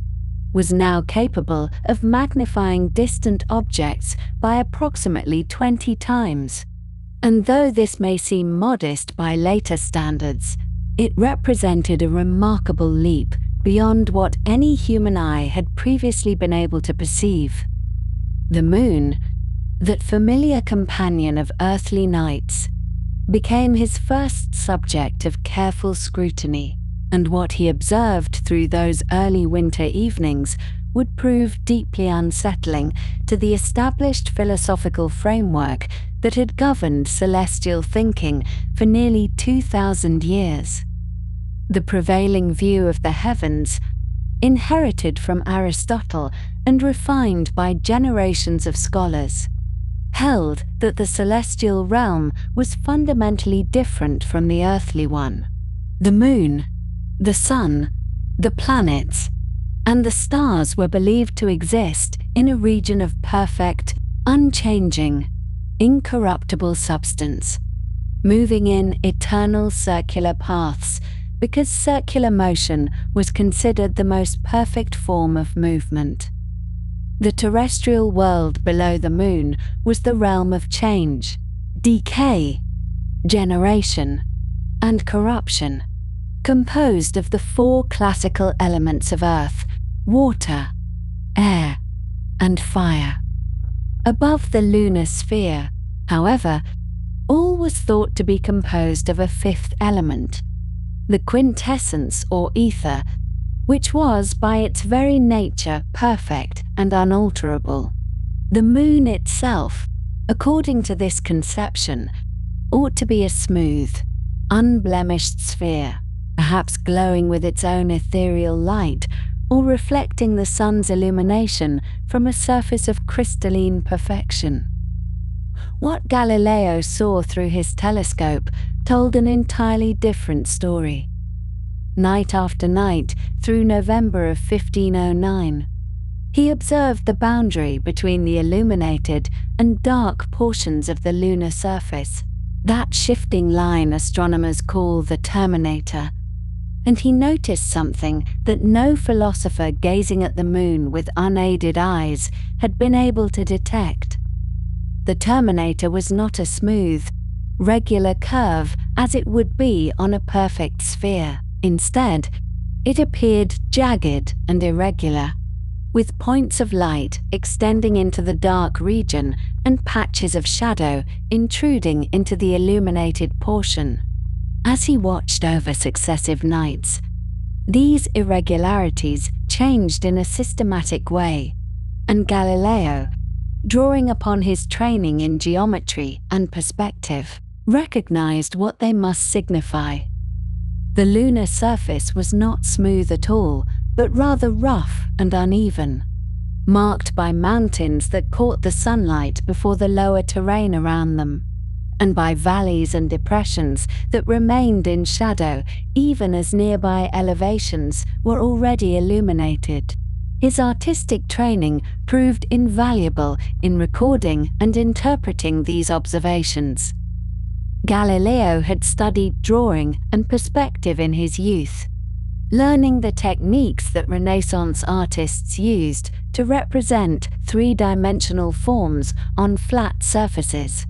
was now capable of magnifying distant objects by approximately 20 times. And though this may seem modest by later standards, it represented a remarkable leap beyond what any human eye had previously been able to perceive. The moon, that familiar companion of earthly nights, became his first subject of careful scrutiny, and what he observed through those early winter evenings would prove deeply unsettling to the established philosophical framework that had governed celestial thinking for nearly 2,000 years. The prevailing view of the heavens, inherited from Aristotle and refined by generations of scholars, held that the celestial realm was fundamentally different from the earthly one. The moon, the sun, the planets, and the stars were believed to exist in a region of perfect, unchanging, incorruptible substance, moving in eternal circular paths because circular motion was considered the most perfect form of movement. The terrestrial world below the moon was the realm of change, decay, generation, and corruption, composed of the four classical elements of earth: water, air, and fire. Above the lunar sphere, however, all was thought to be composed of a fifth element, the quintessence or ether, which was by its very nature perfect and unalterable. The moon itself, according to this conception, ought to be a smooth, unblemished sphere, perhaps glowing with its own ethereal light, or reflecting the sun's illumination from a surface of crystalline perfection. What Galileo saw through his telescope told an entirely different story. Night after night, through November of 1509, he observed the boundary between the illuminated and dark portions of the lunar surface, that shifting line astronomers call the terminator, and he noticed something that no philosopher gazing at the moon with unaided eyes had been able to detect. The terminator was not a smooth, regular curve as it would be on a perfect sphere. Instead, it appeared jagged and irregular, with points of light extending into the dark region and patches of shadow intruding into the illuminated portion. As he watched over successive nights, these irregularities changed in a systematic way, and Galileo, drawing upon his training in geometry and perspective, recognized what they must signify. The lunar surface was not smooth at all, but rather rough and uneven, marked by mountains that caught the sunlight before the lower terrain around them, and by valleys and depressions that remained in shadow even as nearby elevations were already illuminated. His artistic training proved invaluable in recording and interpreting these observations. Galileo had studied drawing and perspective in his youth, learning the techniques that Renaissance artists used to represent three-dimensional forms on flat surfaces.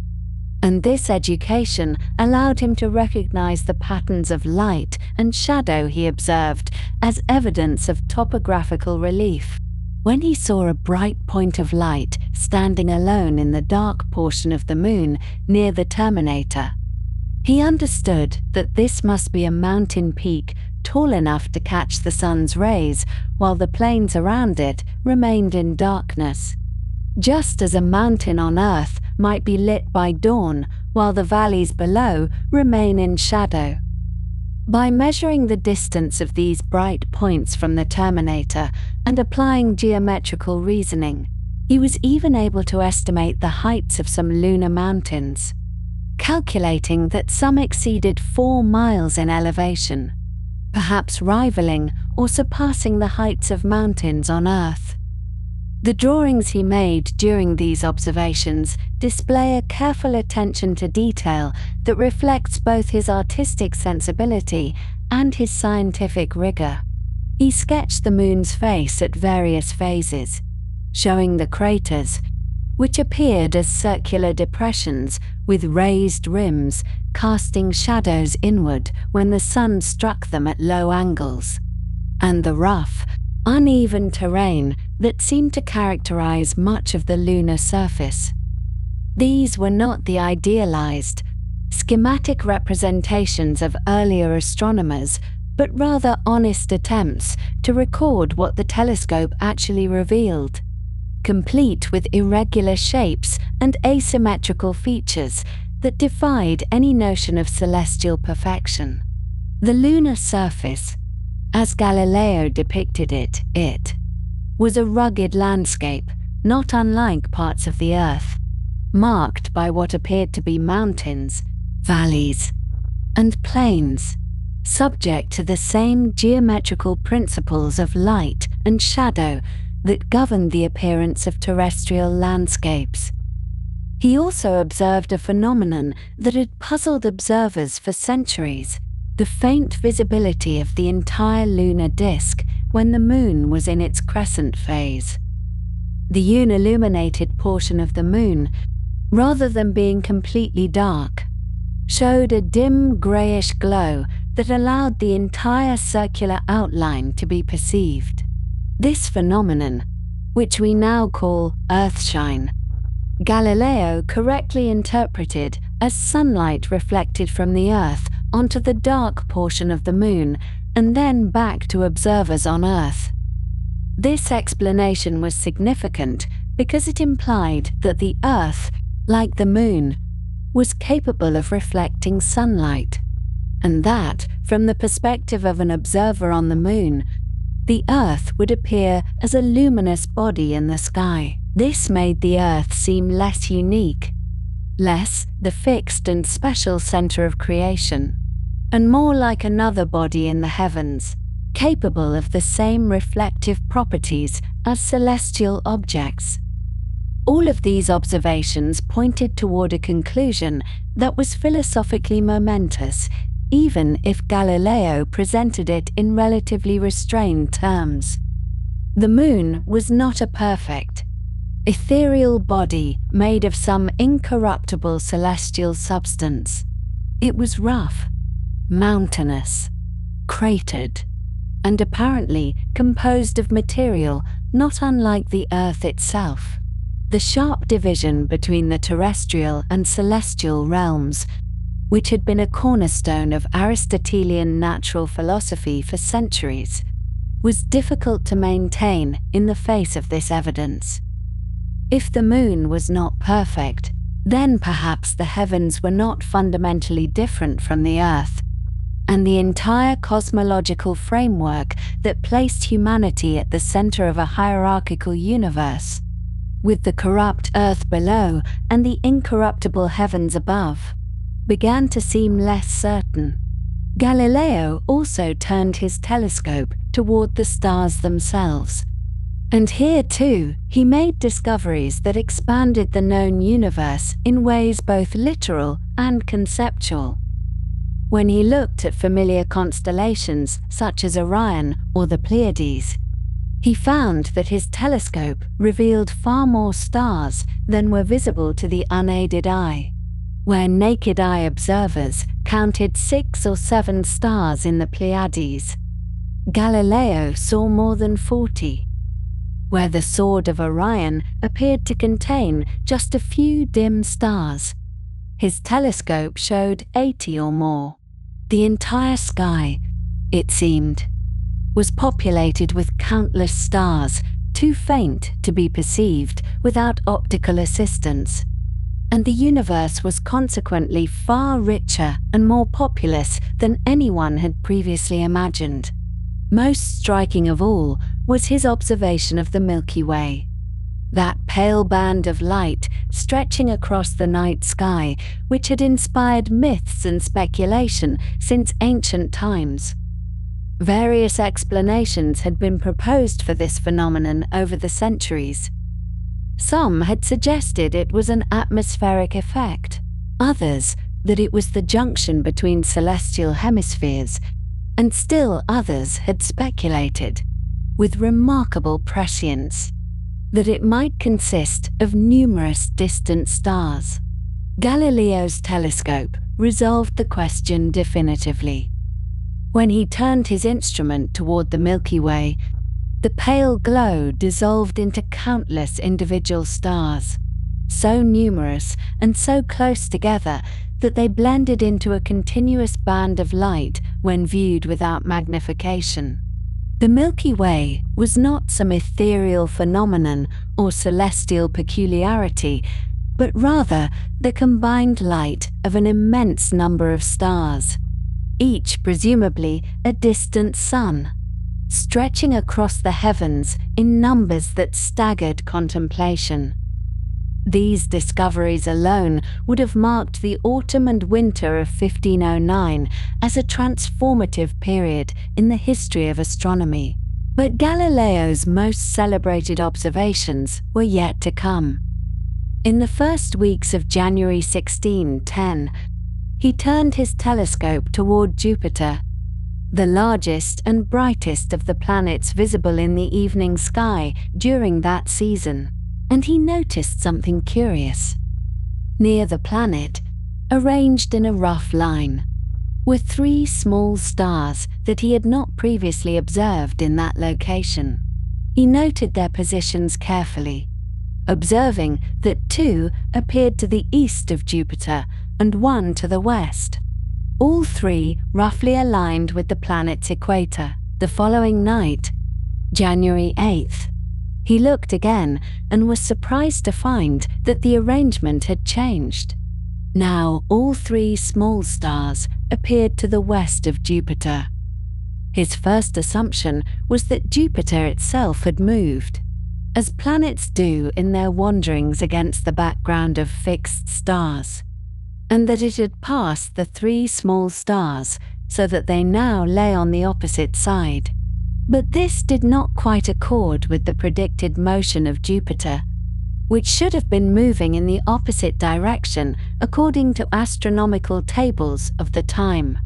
And this education allowed him to recognize the patterns of light and shadow he observed as evidence of topographical relief. When he saw a bright point of light standing alone in the dark portion of the moon near the terminator, he understood that this must be a mountain peak tall enough to catch the sun's rays while the plains around it remained in darkness, just as a mountain on Earth might be lit by dawn while the valleys below remain in shadow. By measuring the distance of these bright points from the terminator and applying geometrical reasoning, he was even able to estimate the heights of some lunar mountains, calculating that some exceeded 4 miles in elevation, perhaps rivaling or surpassing the heights of mountains on Earth. The drawings he made during these observations display a careful attention to detail that reflects both his artistic sensibility and his scientific rigor. He sketched the moon's face at various phases, showing the craters, which appeared as circular depressions with raised rims casting shadows inward when the sun struck them at low angles, and the rough, uneven terrain that seemed to characterize much of the lunar surface. These were not the idealized, schematic representations of earlier astronomers, but rather honest attempts to record what the telescope actually revealed, complete with irregular shapes and asymmetrical features that defied any notion of celestial perfection. The lunar surface, as Galileo depicted it was a rugged landscape, not unlike parts of the Earth, marked by what appeared to be mountains, valleys, and plains, subject to the same geometrical principles of light and shadow that governed the appearance of terrestrial landscapes. He also observed a phenomenon that had puzzled observers for centuries: the faint visibility of the entire lunar disk when the moon was in its crescent phase. The unilluminated portion of the moon, rather than being completely dark, showed a dim greyish glow that allowed the entire circular outline to be perceived. This phenomenon, which we now call earthshine, Galileo correctly interpreted as sunlight reflected from the Earth onto the dark portion of the moon and then back to observers on Earth. This explanation was significant because it implied that the Earth, like the moon, was capable of reflecting sunlight, and that, from the perspective of an observer on the moon, the Earth would appear as a luminous body in the sky. This made the Earth seem less unique, less the fixed and special center of creation, and more like another body in the heavens, capable of the same reflective properties as celestial objects. All of these observations pointed toward a conclusion that was philosophically momentous, even if Galileo presented it in relatively restrained terms. The moon was not a perfect, ethereal body made of some incorruptible celestial substance. It was rough, mountainous, cratered, and apparently composed of material not unlike the Earth itself. The sharp division between the terrestrial and celestial realms, which had been a cornerstone of Aristotelian natural philosophy for centuries, was difficult to maintain in the face of this evidence. If the moon was not perfect, then perhaps the heavens were not fundamentally different from the Earth, and the entire cosmological framework that placed humanity at the center of a hierarchical universe, with the corrupt Earth below and the incorruptible heavens above, began to seem less certain. Galileo also turned his telescope toward the stars themselves, and here too he made discoveries that expanded the known universe in ways both literal and conceptual. When he looked at familiar constellations such as Orion or the Pleiades, he found that his telescope revealed far more stars than were visible to the unaided eye. Where naked eye observers counted 6 or 7 stars in the Pleiades, Galileo saw more than 40. Where the sword of Orion appeared to contain just a few dim stars, his telescope showed 80 or more. The entire sky, it seemed, was populated with countless stars, too faint to be perceived without optical assistance, and the universe was consequently far richer and more populous than anyone had previously imagined. Most striking of all was his observation of the Milky Way, that pale band of light stretching across the night sky, which had inspired myths and speculation since ancient times. Various explanations had been proposed for this phenomenon over the centuries. Some had suggested it was an atmospheric effect, others that it was the junction between celestial hemispheres, and still others had speculated, with remarkable prescience, that it might consist of numerous distant stars. Galileo's telescope resolved the question definitively. When he turned his instrument toward the Milky Way, the pale glow dissolved into countless individual stars, so numerous and so close together that they blended into a continuous band of light when viewed without magnification. The Milky Way was not some ethereal phenomenon or celestial peculiarity, but rather the combined light of an immense number of stars, each presumably a distant sun, stretching across the heavens in numbers that staggered contemplation. These discoveries alone would have marked the autumn and winter of 1509 as a transformative period in the history of astronomy. But Galileo's most celebrated observations were yet to come. In the first weeks of January 1610, he turned his telescope toward Jupiter, the largest and brightest of the planets visible in the evening sky during that season, and he noticed something curious. Near the planet, arranged in a rough line, were 3 small stars that he had not previously observed in that location. He noted their positions carefully, observing that 2 appeared to the east of Jupiter and 1 to the west, all 3 roughly aligned with the planet's equator. The following night, January 8th, he looked again and was surprised to find that the arrangement had changed. Now all 3 small stars appeared to the west of Jupiter. His first assumption was that Jupiter itself had moved, as planets do in their wanderings against the background of fixed stars, and that it had passed the 3 small stars so that they now lay on the opposite side. But this did not quite accord with the predicted motion of Jupiter, which should have been moving in the opposite direction according to astronomical tables of the time.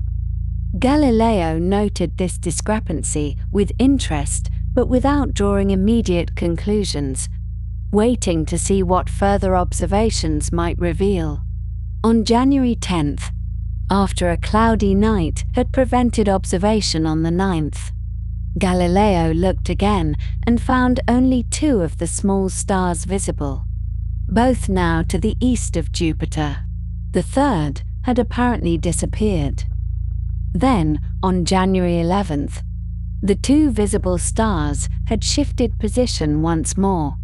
Galileo noted this discrepancy with interest but without drawing immediate conclusions, waiting to see what further observations might reveal. On January 10th, after a cloudy night had prevented observation on the 9th, Galileo looked again and found only 2 of the small stars visible, both now to the east of Jupiter. The third had apparently disappeared. Then, on January 11th, the 2 visible stars had shifted position once more,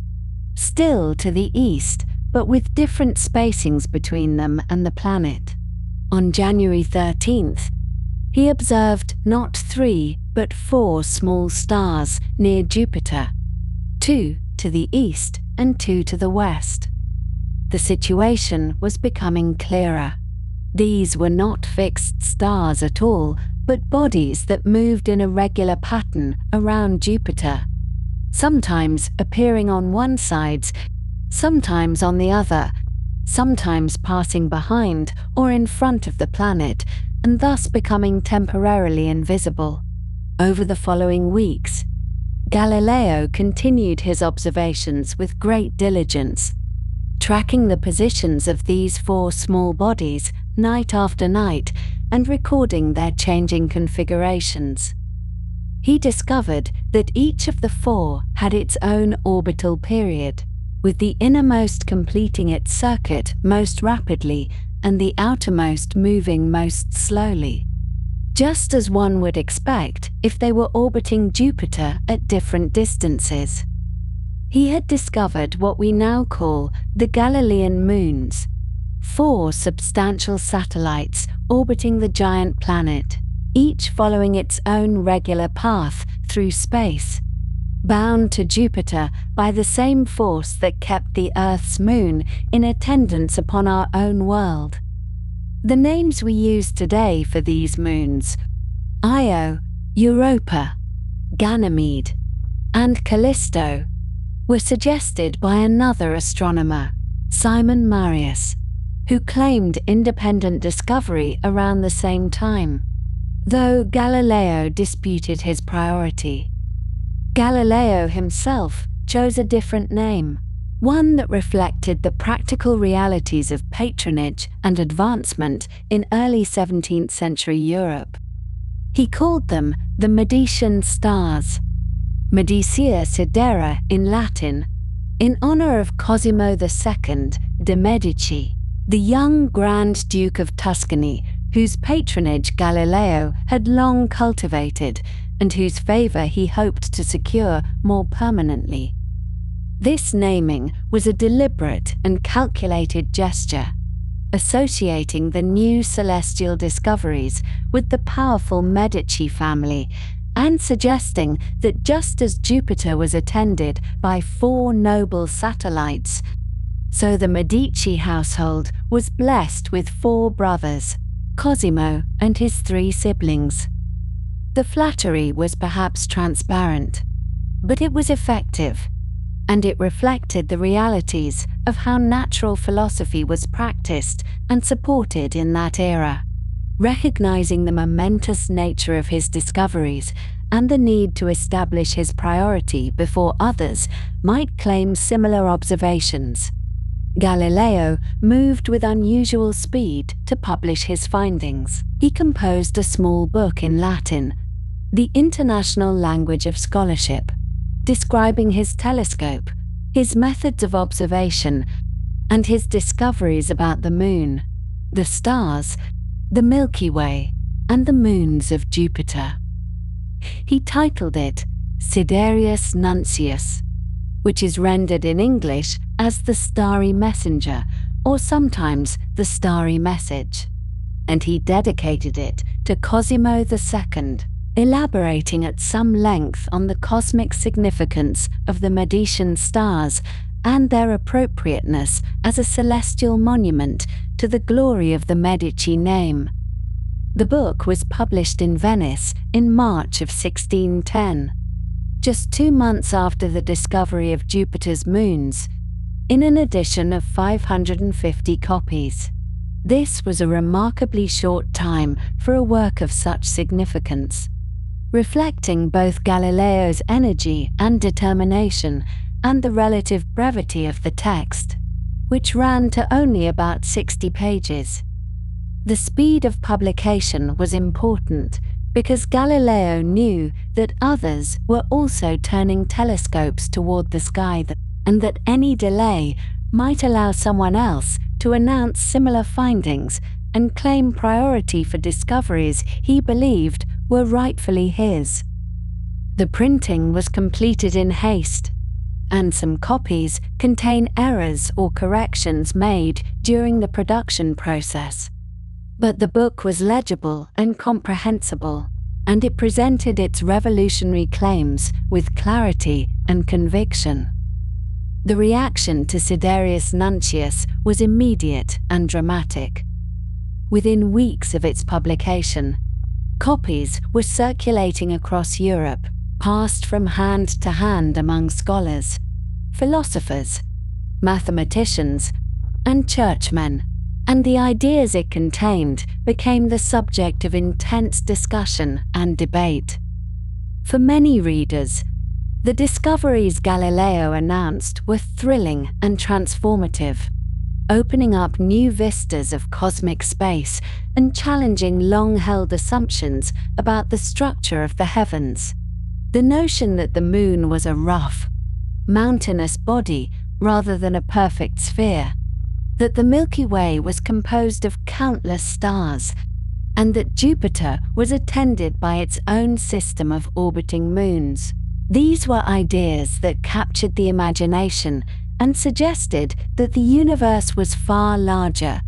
still to the east, but with different spacings between them and the planet. On January 13th, he observed not 3, but 4 small stars near Jupiter, 2 to the east and 2 to the west. The situation was becoming clearer. These were not fixed stars at all, but bodies that moved in a regular pattern around Jupiter, sometimes appearing on one side, sometimes on the other, sometimes passing behind or in front of the planet, and thus becoming temporarily invisible. Over the following weeks, Galileo continued his observations with great diligence, tracking the positions of these 4 small bodies night after night and recording their changing configurations. He discovered that each of the 4 had its own orbital period, with the innermost completing its circuit most rapidly and the outermost moving most slowly, just as one would expect if they were orbiting Jupiter at different distances. He had discovered what we now call the Galilean moons, 4 substantial satellites orbiting the giant planet, each following its own regular path through space, bound to Jupiter by the same force that kept the Earth's moon in attendance upon our own world. The names we use today for these moons, Io, Europa, Ganymede, and Callisto, were suggested by another astronomer, Simon Marius, who claimed independent discovery around the same time, though Galileo disputed his priority. Galileo himself chose a different name, one that reflected the practical realities of patronage and advancement in early 17th century Europe. He called them the Medicean stars, Medicia Sidera in Latin, in honor of Cosimo II de' Medici, the young Grand Duke of Tuscany, whose patronage Galileo had long cultivated and whose favor he hoped to secure more permanently. This naming was a deliberate and calculated gesture, associating the new celestial discoveries with the powerful Medici family and suggesting that just as Jupiter was attended by 4 noble satellites, so the Medici household was blessed with 4 brothers, Cosimo and his 3 siblings. The flattery was perhaps transparent, but it was effective, and it reflected the realities of how natural philosophy was practiced and supported in that era. Recognizing the momentous nature of his discoveries and the need to establish his priority before others might claim similar observations, Galileo moved with unusual speed to publish his findings. He composed a small book in Latin, the international language of scholarship, describing his telescope, his methods of observation, and his discoveries about the Moon, the stars, the Milky Way, and the moons of Jupiter. He titled it Sidereus Nuncius, which is rendered in English as the Starry Messenger, or sometimes the Starry Message, and he dedicated it to Cosimo II, elaborating at some length on the cosmic significance of the Medicean stars and their appropriateness as a celestial monument to the glory of the Medici name. The book was published in Venice in March of 1610, just 2 months after the discovery of Jupiter's moons, in an edition of 550 copies. This was a remarkably short time for a work of such significance, reflecting both Galileo's energy and determination and the relative brevity of the text, which ran to only about 60 pages. The speed of publication was important because Galileo knew that others were also turning telescopes toward the sky and that any delay might allow someone else to announce similar findings and claim priority for discoveries he believed were rightfully his. The printing was completed in haste, and some copies contain errors or corrections made during the production process. But the book was legible and comprehensible, and it presented its revolutionary claims with clarity and conviction. The reaction to Sidereus Nuncius was immediate and dramatic. Within weeks of its publication, copies were circulating across Europe, passed from hand to hand among scholars, philosophers, mathematicians, and churchmen, and the ideas it contained became the subject of intense discussion and debate. For many readers, the discoveries Galileo announced were thrilling and transformative, opening up new vistas of cosmic space and challenging long-held assumptions about the structure of the heavens. The notion that the moon was a rough, mountainous body rather than a perfect sphere, that the Milky Way was composed of countless stars, and that Jupiter was attended by its own system of orbiting moons. These were ideas that captured the imagination and suggested that the universe was far larger,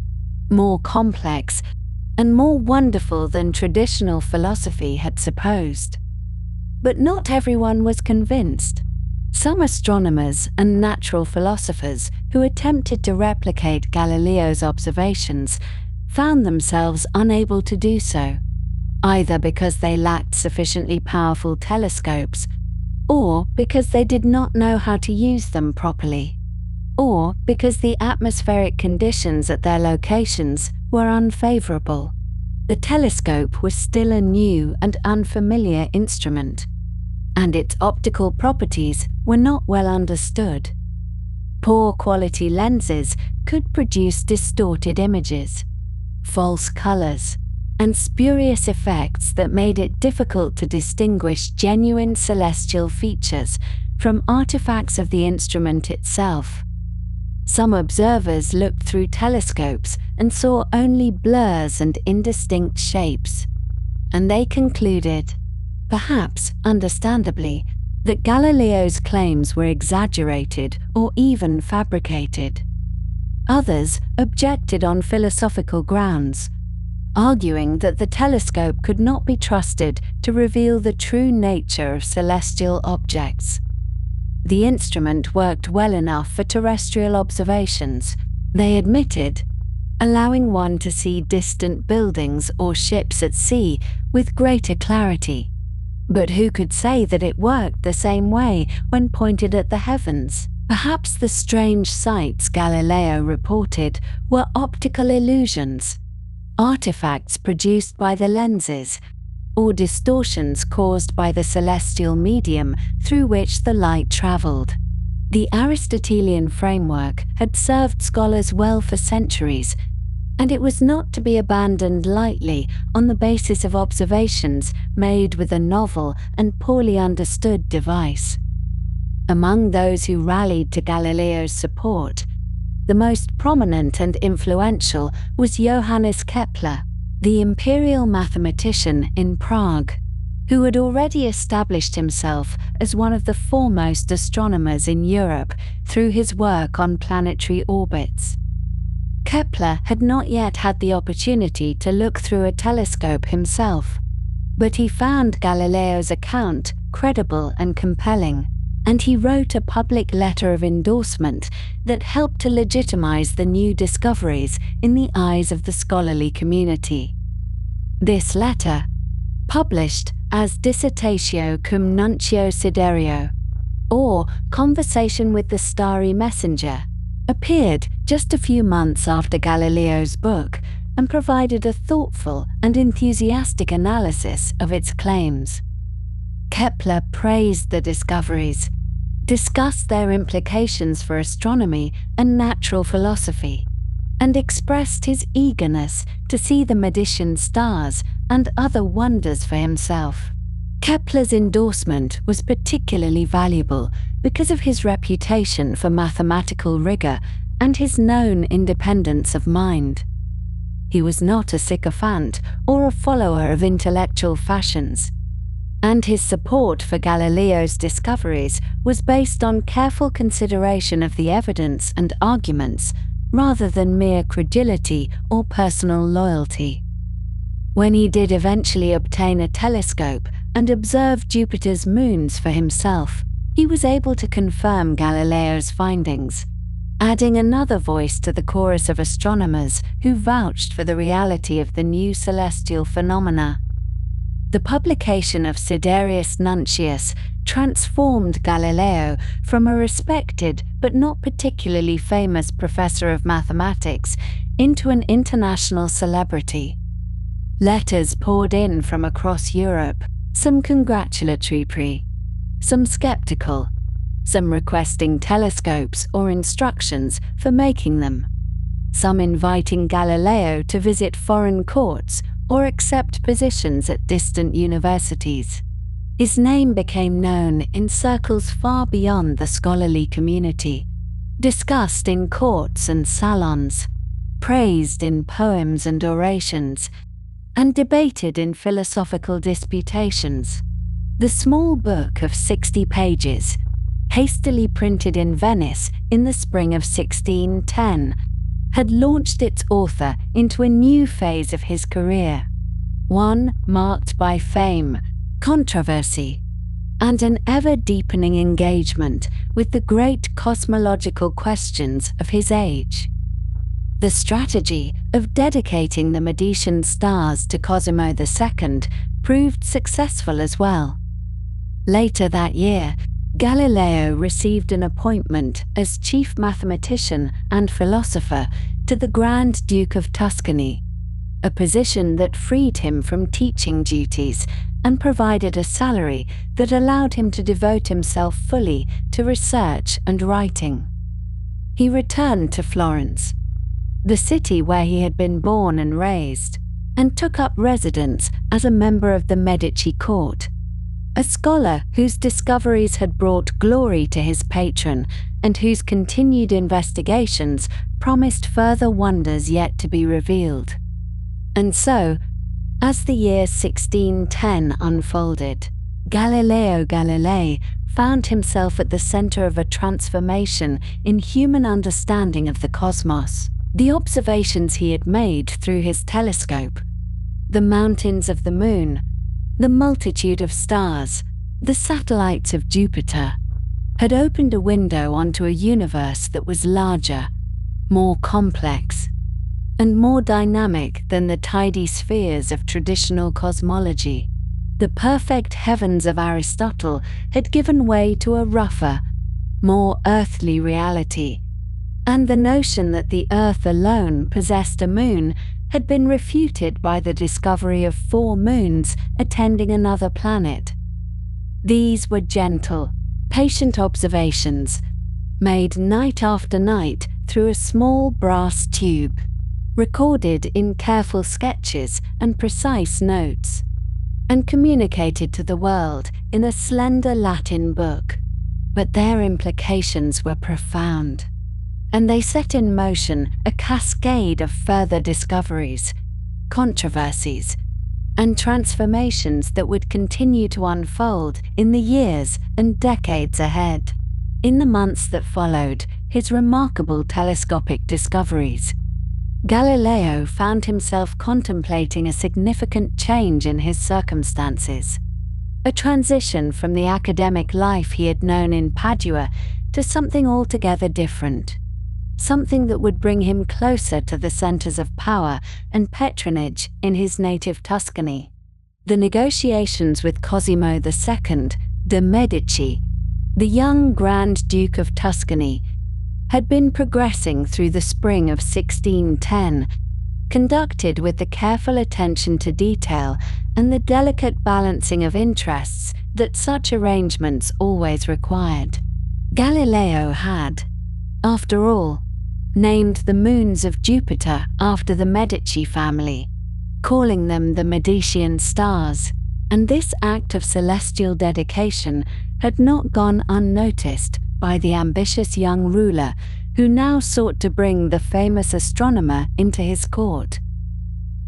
more complex, and more wonderful than traditional philosophy had supposed. But not everyone was convinced. Some astronomers and natural philosophers who attempted to replicate Galileo's observations found themselves unable to do so, either because they lacked sufficiently powerful telescopes, or because they did not know how to use them properly, or because the atmospheric conditions at their locations were unfavorable. The telescope was still a new and unfamiliar instrument, and its optical properties were not well understood. Poor quality lenses could produce distorted images, false colors, and spurious effects that made it difficult to distinguish genuine celestial features from artifacts of the instrument itself. Some observers looked through telescopes and saw only blurs and indistinct shapes, and they concluded, perhaps understandably, that Galileo's claims were exaggerated or even fabricated. Others objected on philosophical grounds, arguing that the telescope could not be trusted to reveal the true nature of celestial objects. The instrument worked well enough for terrestrial observations, they admitted, allowing one to see distant buildings or ships at sea with greater clarity. But who could say that it worked the same way when pointed at the heavens? Perhaps the strange sights Galileo reported were optical illusions, artifacts produced by the lenses, or distortions caused by the celestial medium through which the light traveled. The Aristotelian framework had served scholars well for centuries, and it was not to be abandoned lightly on the basis of observations made with a novel and poorly understood device. Among those who rallied to Galileo's support, the most prominent and influential was Johannes Kepler, the imperial mathematician in Prague, who had already established himself as one of the foremost astronomers in Europe through his work on planetary orbits. Kepler had not yet had the opportunity to look through a telescope himself, but he found Galileo's account credible and compelling, and he wrote a public letter of endorsement that helped to legitimize the new discoveries in the eyes of the scholarly community. This letter, published as Dissertatio cum Nuncio Siderio, or Conversation with the Starry Messenger, appeared just a few months after Galileo's book and provided a thoughtful and enthusiastic analysis of its claims. Kepler praised the discoveries, discussed their implications for astronomy and natural philosophy, and expressed his eagerness to see the Medicean stars and other wonders for himself. Kepler's endorsement was particularly valuable because of his reputation for mathematical rigor and his known independence of mind. He was not a sycophant or a follower of intellectual fashions, and his support for Galileo's discoveries was based on careful consideration of the evidence and arguments rather than mere credulity or personal loyalty. When he did eventually obtain a telescope and observe Jupiter's moons for himself, he was able to confirm Galileo's findings, adding another voice to the chorus of astronomers who vouched for the reality of the new celestial phenomena. The publication of Sidereus Nuncius transformed Galileo from a respected but not particularly famous professor of mathematics into an international celebrity. Letters poured in from across Europe, some congratulatory, some skeptical, some requesting telescopes or instructions for making them, some inviting Galileo to visit foreign courts or accept positions at distant universities. His name became known in circles far beyond the scholarly community, discussed in courts and salons, praised in poems and orations, and debated in philosophical disputations. The small book of 60 pages, hastily printed in Venice in the spring of 1610, had launched its author into a new phase of his career, one marked by fame, controversy, and an ever-deepening engagement with the great cosmological questions of his age. The strategy of dedicating the Medicean stars to Cosimo II proved successful as well. Later that year, Galileo received an appointment as chief mathematician and philosopher to the Grand Duke of Tuscany, a position that freed him from teaching duties and provided a salary that allowed him to devote himself fully to research and writing. He returned to Florence, the city where he had been born and raised, and took up residence as a member of the Medici court. A scholar whose discoveries had brought glory to his patron and whose continued investigations promised further wonders yet to be revealed. And so, as the year 1610 unfolded, Galileo Galilei found himself at the center of a transformation in human understanding of the cosmos. The observations he had made through his telescope, the mountains of the moon, the multitude of stars, the satellites of Jupiter, had opened a window onto a universe that was larger, more complex, and more dynamic than the tidy spheres of traditional cosmology. The perfect heavens of Aristotle had given way to a rougher, more earthly reality, and the notion that the Earth alone possessed a moon had been refuted by the discovery of 4 moons attending another planet. These were gentle, patient observations, made night after night through a small brass tube, recorded in careful sketches and precise notes, and communicated to the world in a slender Latin book. But their implications were profound, and they set in motion a cascade of further discoveries, controversies, and transformations that would continue to unfold in the years and decades ahead. In the months that followed his remarkable telescopic discoveries, Galileo found himself contemplating a significant change in his circumstances, a transition from the academic life he had known in Padua to something altogether different, something that would bring him closer to the centers of power and patronage in his native Tuscany. The negotiations with Cosimo II de' Medici, the young Grand Duke of Tuscany, had been progressing through the spring of 1610, conducted with the careful attention to detail and the delicate balancing of interests that such arrangements always required. Galileo had, after all, named the moons of Jupiter after the Medici family, calling them the Medicean stars, and this act of celestial dedication had not gone unnoticed by the ambitious young ruler who now sought to bring the famous astronomer into his court.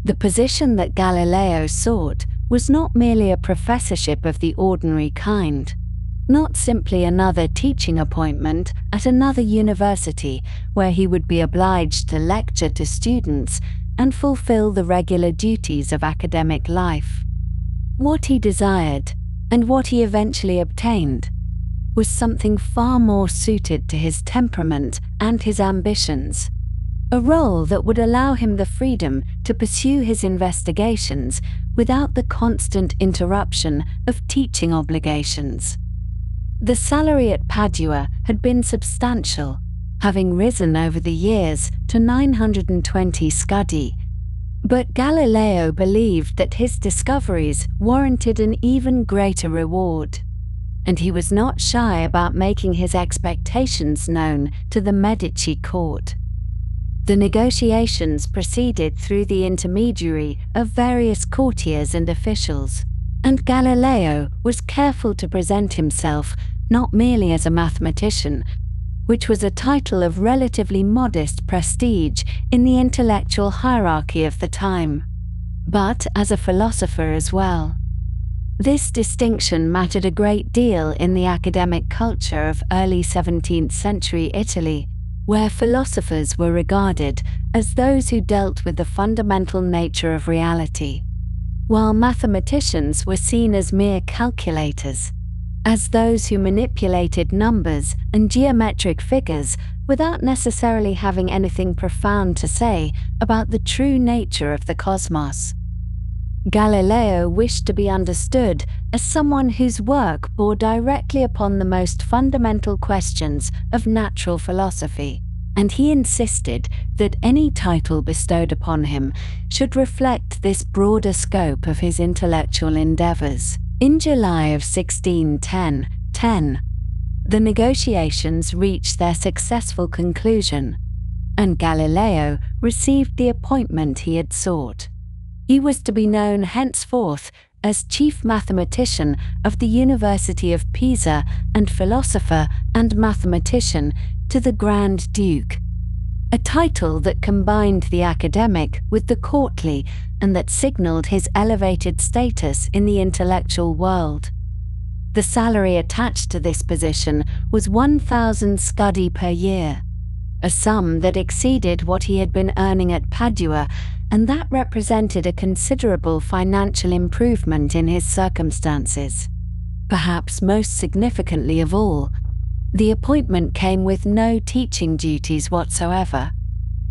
The position that Galileo sought was not merely a professorship of the ordinary kind, not simply another teaching appointment at another university where he would be obliged to lecture to students and fulfill the regular duties of academic life. What he desired, and what he eventually obtained, was something far more suited to his temperament and his ambitions, a role that would allow him the freedom to pursue his investigations without the constant interruption of teaching obligations. The salary at Padua had been substantial, having risen over the years to 920 scudi, but Galileo believed that his discoveries warranted an even greater reward, and he was not shy about making his expectations known to the Medici court. The negotiations proceeded through the intermediary of various courtiers and officials, and Galileo was careful to present himself not merely as a mathematician, which was a title of relatively modest prestige in the intellectual hierarchy of the time, but as a philosopher as well. This distinction mattered a great deal in the academic culture of early 17th century Italy, where philosophers were regarded as those who dealt with the fundamental nature of reality, while mathematicians were seen as mere calculators, as those who manipulated numbers and geometric figures without necessarily having anything profound to say about the true nature of the cosmos. Galileo wished to be understood as someone whose work bore directly upon the most fundamental questions of natural philosophy, and he insisted that any title bestowed upon him should reflect this broader scope of his intellectual endeavors. In July of 1610, the negotiations reached their successful conclusion, and Galileo received the appointment he had sought. He was to be known henceforth as Chief Mathematician of the University of Pisa and Philosopher and Mathematician to the Grand Duke, a title that combined the academic with the courtly and that signaled his elevated status in the intellectual world. The salary attached to this position was 1,000 scudi per year, a sum that exceeded what he had been earning at Padua, and that represented a considerable financial improvement in his circumstances. Perhaps most significantly of all, the appointment came with no teaching duties whatsoever,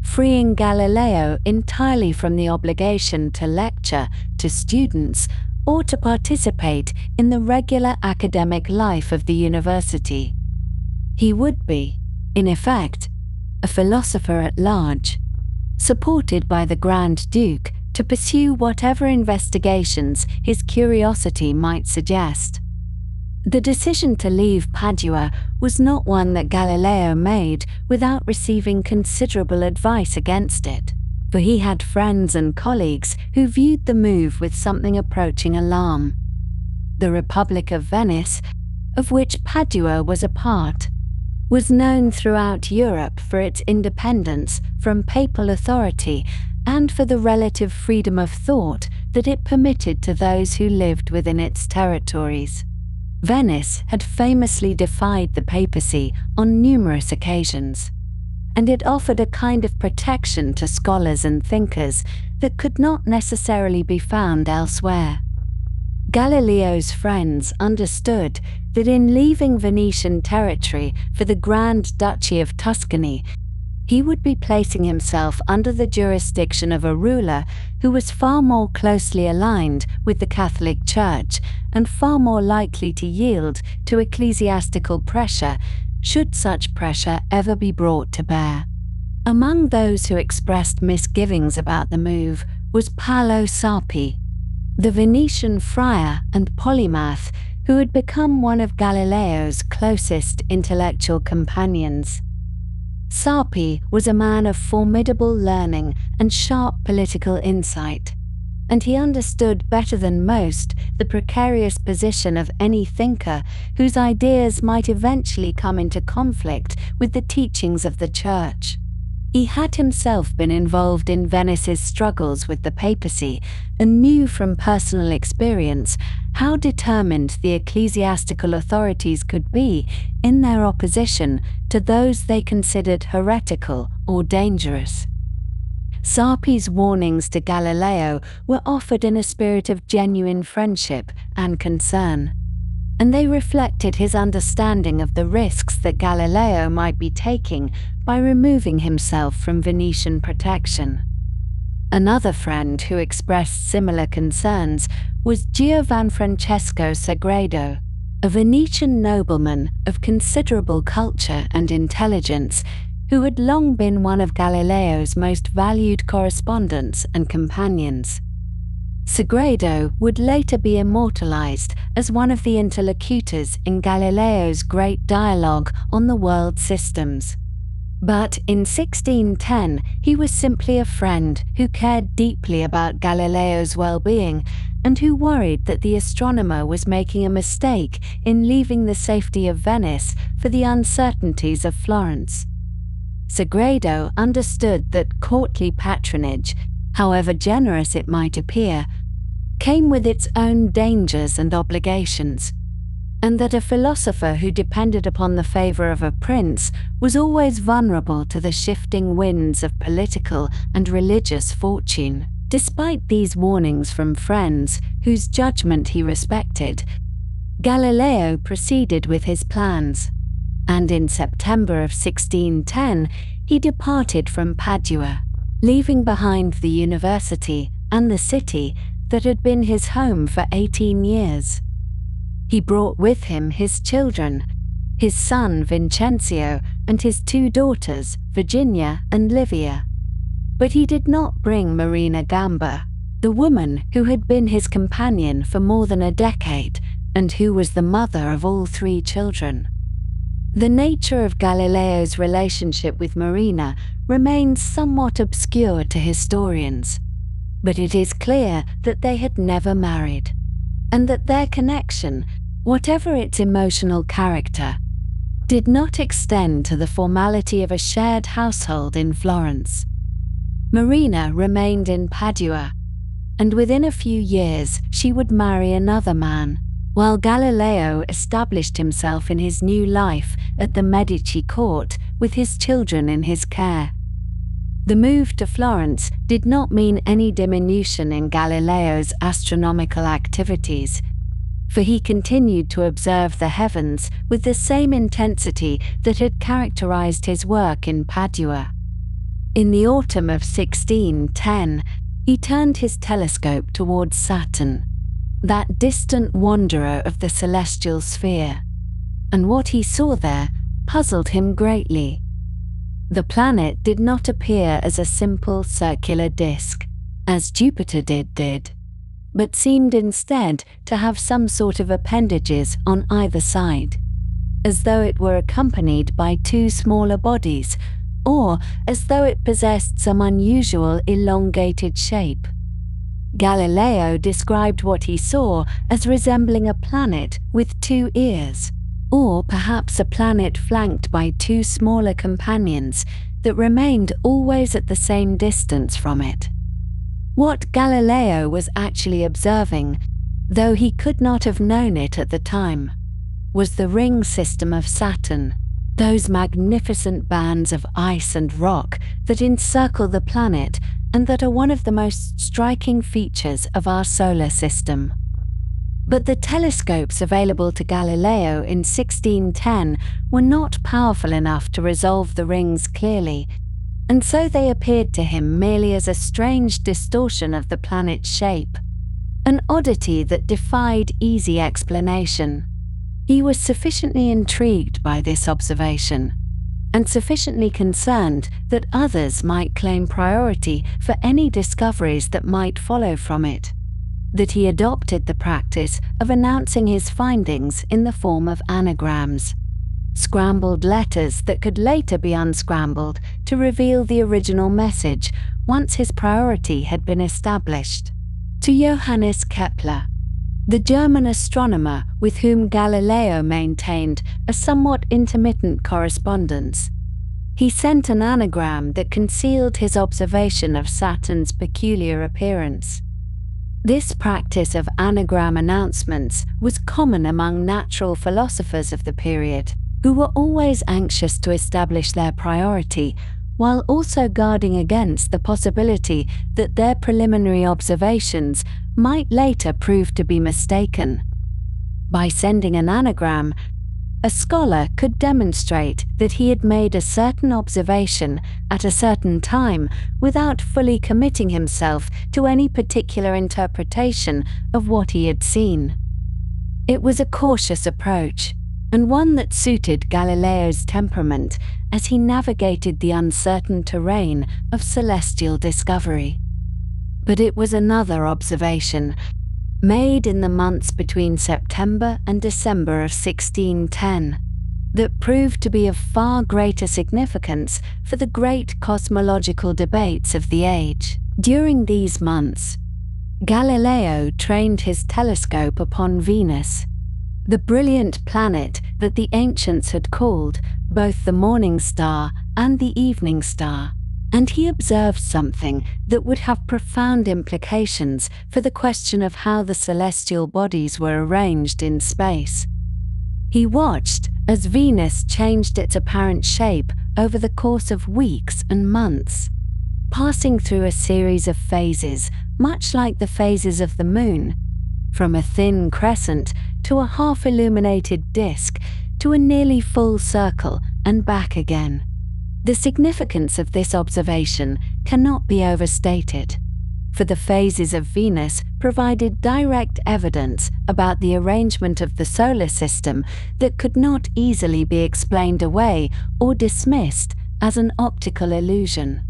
freeing Galileo entirely from the obligation to lecture to students or to participate in the regular academic life of the university. He would be, in effect, a philosopher at large, supported by the Grand Duke to pursue whatever investigations his curiosity might suggest. The decision to leave Padua was not one that Galileo made without receiving considerable advice against it, for he had friends and colleagues who viewed the move with something approaching alarm. The Republic of Venice, of which Padua was a part, was known throughout Europe for its independence from papal authority and for the relative freedom of thought that it permitted to those who lived within its territories. Venice had famously defied the papacy on numerous occasions, and it offered a kind of protection to scholars and thinkers that could not necessarily be found elsewhere. Galileo's friends understood that in leaving Venetian territory for the Grand Duchy of Tuscany, he would be placing himself under the jurisdiction of a ruler who was far more closely aligned with the Catholic Church and far more likely to yield to ecclesiastical pressure, should such pressure ever be brought to bear. Among those who expressed misgivings about the move was Paolo Sarpi, the Venetian friar and polymath who had become one of Galileo's closest intellectual companions. Sarpi was a man of formidable learning and sharp political insight, and he understood better than most the precarious position of any thinker whose ideas might eventually come into conflict with the teachings of the Church. He had himself been involved in Venice's struggles with the papacy and knew from personal experience how determined the ecclesiastical authorities could be in their opposition to those they considered heretical or dangerous. Sarpi's warnings to Galileo were offered in a spirit of genuine friendship and concern, and they reflected his understanding of the risks that Galileo might be taking by removing himself from Venetian protection. Another friend who expressed similar concerns was Giovanfrancesco Sagredo, a Venetian nobleman of considerable culture and intelligence who had long been one of Galileo's most valued correspondents and companions. Sagredo would later be immortalized as one of the interlocutors in Galileo's great dialogue on the world systems. But in 1610, he was simply a friend who cared deeply about Galileo's well-being and who worried that the astronomer was making a mistake in leaving the safety of Venice for the uncertainties of Florence. Sagredo understood that courtly patronage, however generous it might appear, came with its own dangers and obligations, and that a philosopher who depended upon the favor of a prince was always vulnerable to the shifting winds of political and religious fortune. Despite these warnings from friends whose judgment he respected, Galileo proceeded with his plans, and in September of 1610 he departed from Padua, leaving behind the university and the city that had been his home for 18 years. He brought with him his children, his son Vincenzio and his two daughters, Virginia and Livia. But he did not bring Marina Gamba, the woman who had been his companion for more than a decade and who was the mother of all three children. The nature of Galileo's relationship with Marina remains somewhat obscure to historians. But it is clear that they had never married, and that their connection, whatever its emotional character, did not extend to the formality of a shared household in Florence. Marina remained in Padua, and within a few years she would marry another man, while Galileo established himself in his new life at the Medici court with his children in his care. The move to Florence did not mean any diminution in Galileo's astronomical activities, for he continued to observe the heavens with the same intensity that had characterized his work in Padua. In the autumn of 1610, he turned his telescope towards Saturn, that distant wanderer of the celestial sphere, and what he saw there puzzled him greatly. The planet did not appear as a simple circular disk, as Jupiter did, but seemed instead to have some sort of appendages on either side, as though it were accompanied by two smaller bodies, or as though it possessed some unusual elongated shape. Galileo described what he saw as resembling a planet with two ears, or perhaps a planet flanked by two smaller companions that remained always at the same distance from it. What Galileo was actually observing, though he could not have known it at the time, was the ring system of Saturn, those magnificent bands of ice and rock that encircle the planet and that are one of the most striking features of our solar system. But the telescopes available to Galileo in 1610 were not powerful enough to resolve the rings clearly, and so they appeared to him merely as a strange distortion of the planet's shape, an oddity that defied easy explanation. He was sufficiently intrigued by this observation, and sufficiently concerned that others might claim priority for any discoveries that might follow from it, that he adopted the practice of announcing his findings in the form of anagrams, scrambled letters that could later be unscrambled to reveal the original message once his priority had been established. To Johannes Kepler, the German astronomer with whom Galileo maintained a somewhat intermittent correspondence, he sent an anagram that concealed his observation of Saturn's peculiar appearance. This practice of anagram announcements was common among natural philosophers of the period, who were always anxious to establish their priority, while also guarding against the possibility that their preliminary observations might later prove to be mistaken. By sending an anagram, a scholar could demonstrate that he had made a certain observation at a certain time without fully committing himself to any particular interpretation of what he had seen. It was a cautious approach, and one that suited Galileo's temperament as he navigated the uncertain terrain of celestial discovery. But it was another observation, made in the months between September and December of 1610, that proved to be of far greater significance for the great cosmological debates of the age. During these months, Galileo trained his telescope upon Venus, the brilliant planet that the ancients had called both the morning star and the evening star, and he observed something that would have profound implications for the question of how the celestial bodies were arranged in space. He watched as Venus changed its apparent shape over the course of weeks and months, passing through a series of phases much like the phases of the moon, from a thin crescent to a half-illuminated disk to a nearly full circle and back again. The significance of this observation cannot be overstated, for the phases of Venus provided direct evidence about the arrangement of the solar system that could not easily be explained away or dismissed as an optical illusion.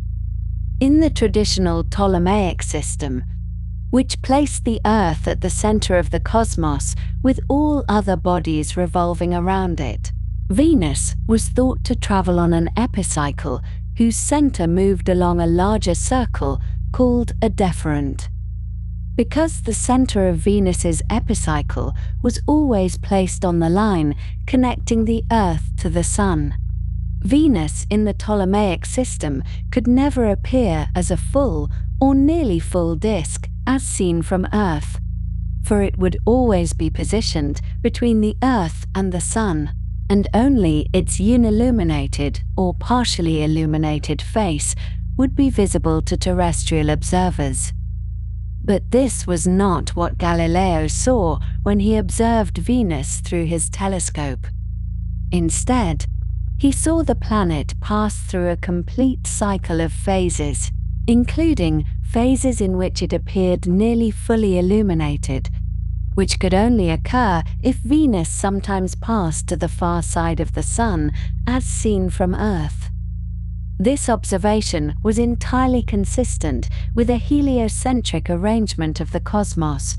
In the traditional Ptolemaic system, which placed the Earth at the center of the cosmos with all other bodies revolving around it, Venus was thought to travel on an epicycle whose center moved along a larger circle called a deferent. Because the center of Venus's epicycle was always placed on the line connecting the Earth to the Sun, Venus in the Ptolemaic system could never appear as a full or nearly full disk as seen from Earth, for it would always be positioned between the Earth and the Sun, and only its unilluminated or partially illuminated face would be visible to terrestrial observers. But this was not what Galileo saw when he observed Venus through his telescope. Instead, he saw the planet pass through a complete cycle of phases, including phases in which it appeared nearly fully illuminated, which could only occur if Venus sometimes passed to the far side of the Sun, as seen from Earth. This observation was entirely consistent with a heliocentric arrangement of the cosmos,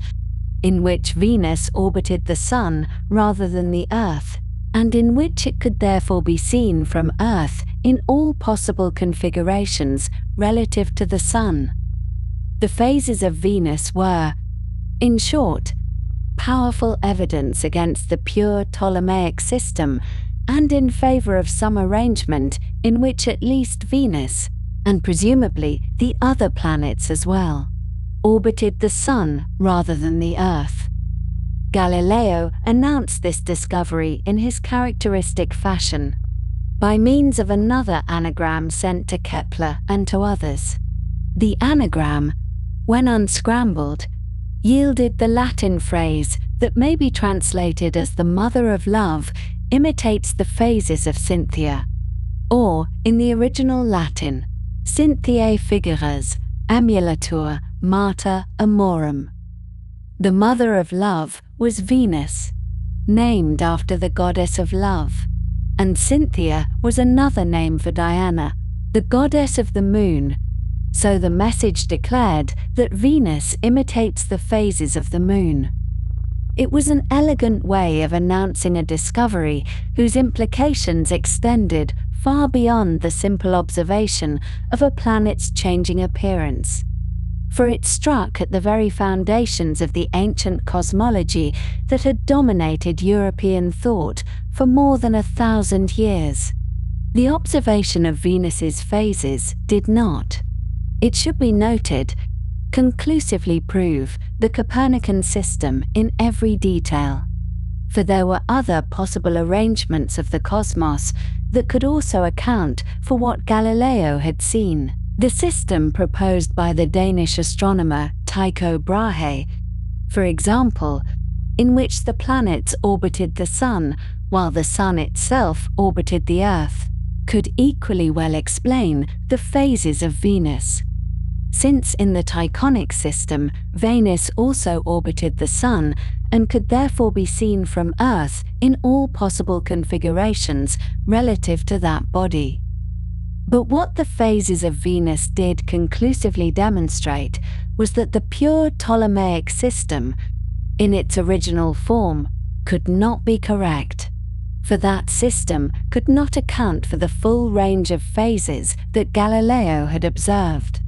in which Venus orbited the Sun rather than the Earth, and in which it could therefore be seen from Earth in all possible configurations relative to the Sun. The phases of Venus were, in short, powerful evidence against the pure Ptolemaic system and in favor of some arrangement in which at least Venus, and presumably the other planets as well, orbited the Sun rather than the Earth. Galileo announced this discovery in his characteristic fashion, by means of another anagram sent to Kepler and to others. The anagram, when unscrambled, yielded the Latin phrase that may be translated as the mother of love imitates the phases of Cynthia, or, in the original Latin, Cynthiae figuras, emulatur, mater amorum. The mother of love was Venus, named after the goddess of love, and Cynthia was another name for Diana, the goddess of the moon, so the message declared that Venus imitates the phases of the moon. It was an elegant way of announcing a discovery whose implications extended far beyond the simple observation of a planet's changing appearance, for it struck at the very foundations of the ancient cosmology that had dominated European thought for more than 1,000 years. The observation of Venus's phases did not, it should be noted, conclusively prove the Copernican system in every detail, for there were other possible arrangements of the cosmos that could also account for what Galileo had seen. The system proposed by the Danish astronomer Tycho Brahe, for example, in which the planets orbited the Sun while the Sun itself orbited the Earth, could equally well explain the phases of Venus. Since in the Tychonic system, Venus also orbited the Sun and could therefore be seen from Earth in all possible configurations relative to that body. But what the phases of Venus did conclusively demonstrate was that the pure Ptolemaic system, in its original form, could not be correct, for that system could not account for the full range of phases that Galileo had observed.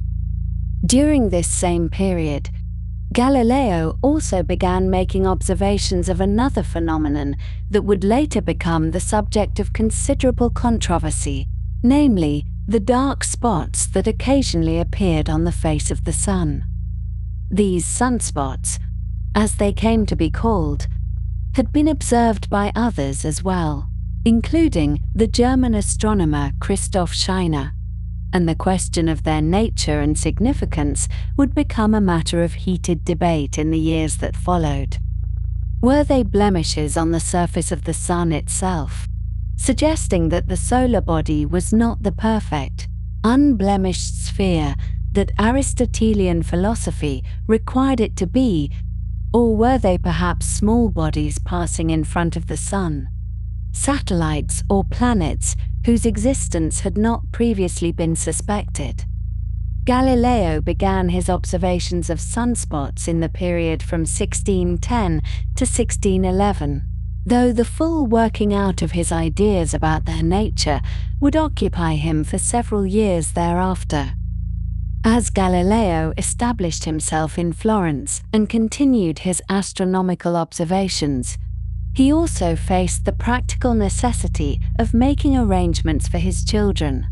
During this same period, Galileo also began making observations of another phenomenon that would later become the subject of considerable controversy, namely the dark spots that occasionally appeared on the face of the Sun. These sunspots, as they came to be called, had been observed by others as well, including the German astronomer Christoph Scheiner, and the question of their nature and significance would become a matter of heated debate in the years that followed. Were they blemishes on the surface of the Sun itself, suggesting that the solar body was not the perfect, unblemished sphere that Aristotelian philosophy required it to be, or were they perhaps small bodies passing in front of the Sun, satellites or planets whose existence had not previously been suspected? Galileo began his observations of sunspots in the period from 1610 to 1611, though the full working out of his ideas about their nature would occupy him for several years thereafter. As Galileo established himself in Florence and continued his astronomical observations, he also faced the practical necessity of making arrangements for his children,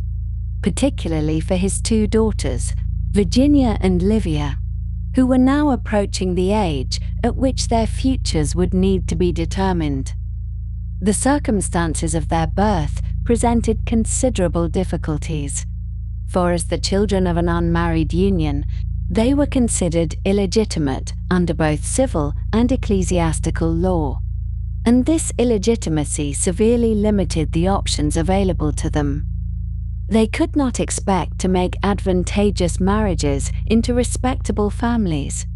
particularly for his two daughters, Virginia and Livia, who were now approaching the age at which their futures would need to be determined. The circumstances of their birth presented considerable difficulties, for as the children of an unmarried union, they were considered illegitimate under both civil and ecclesiastical law, and this illegitimacy severely limited the options available to them. They could not expect to make advantageous marriages into respectable families,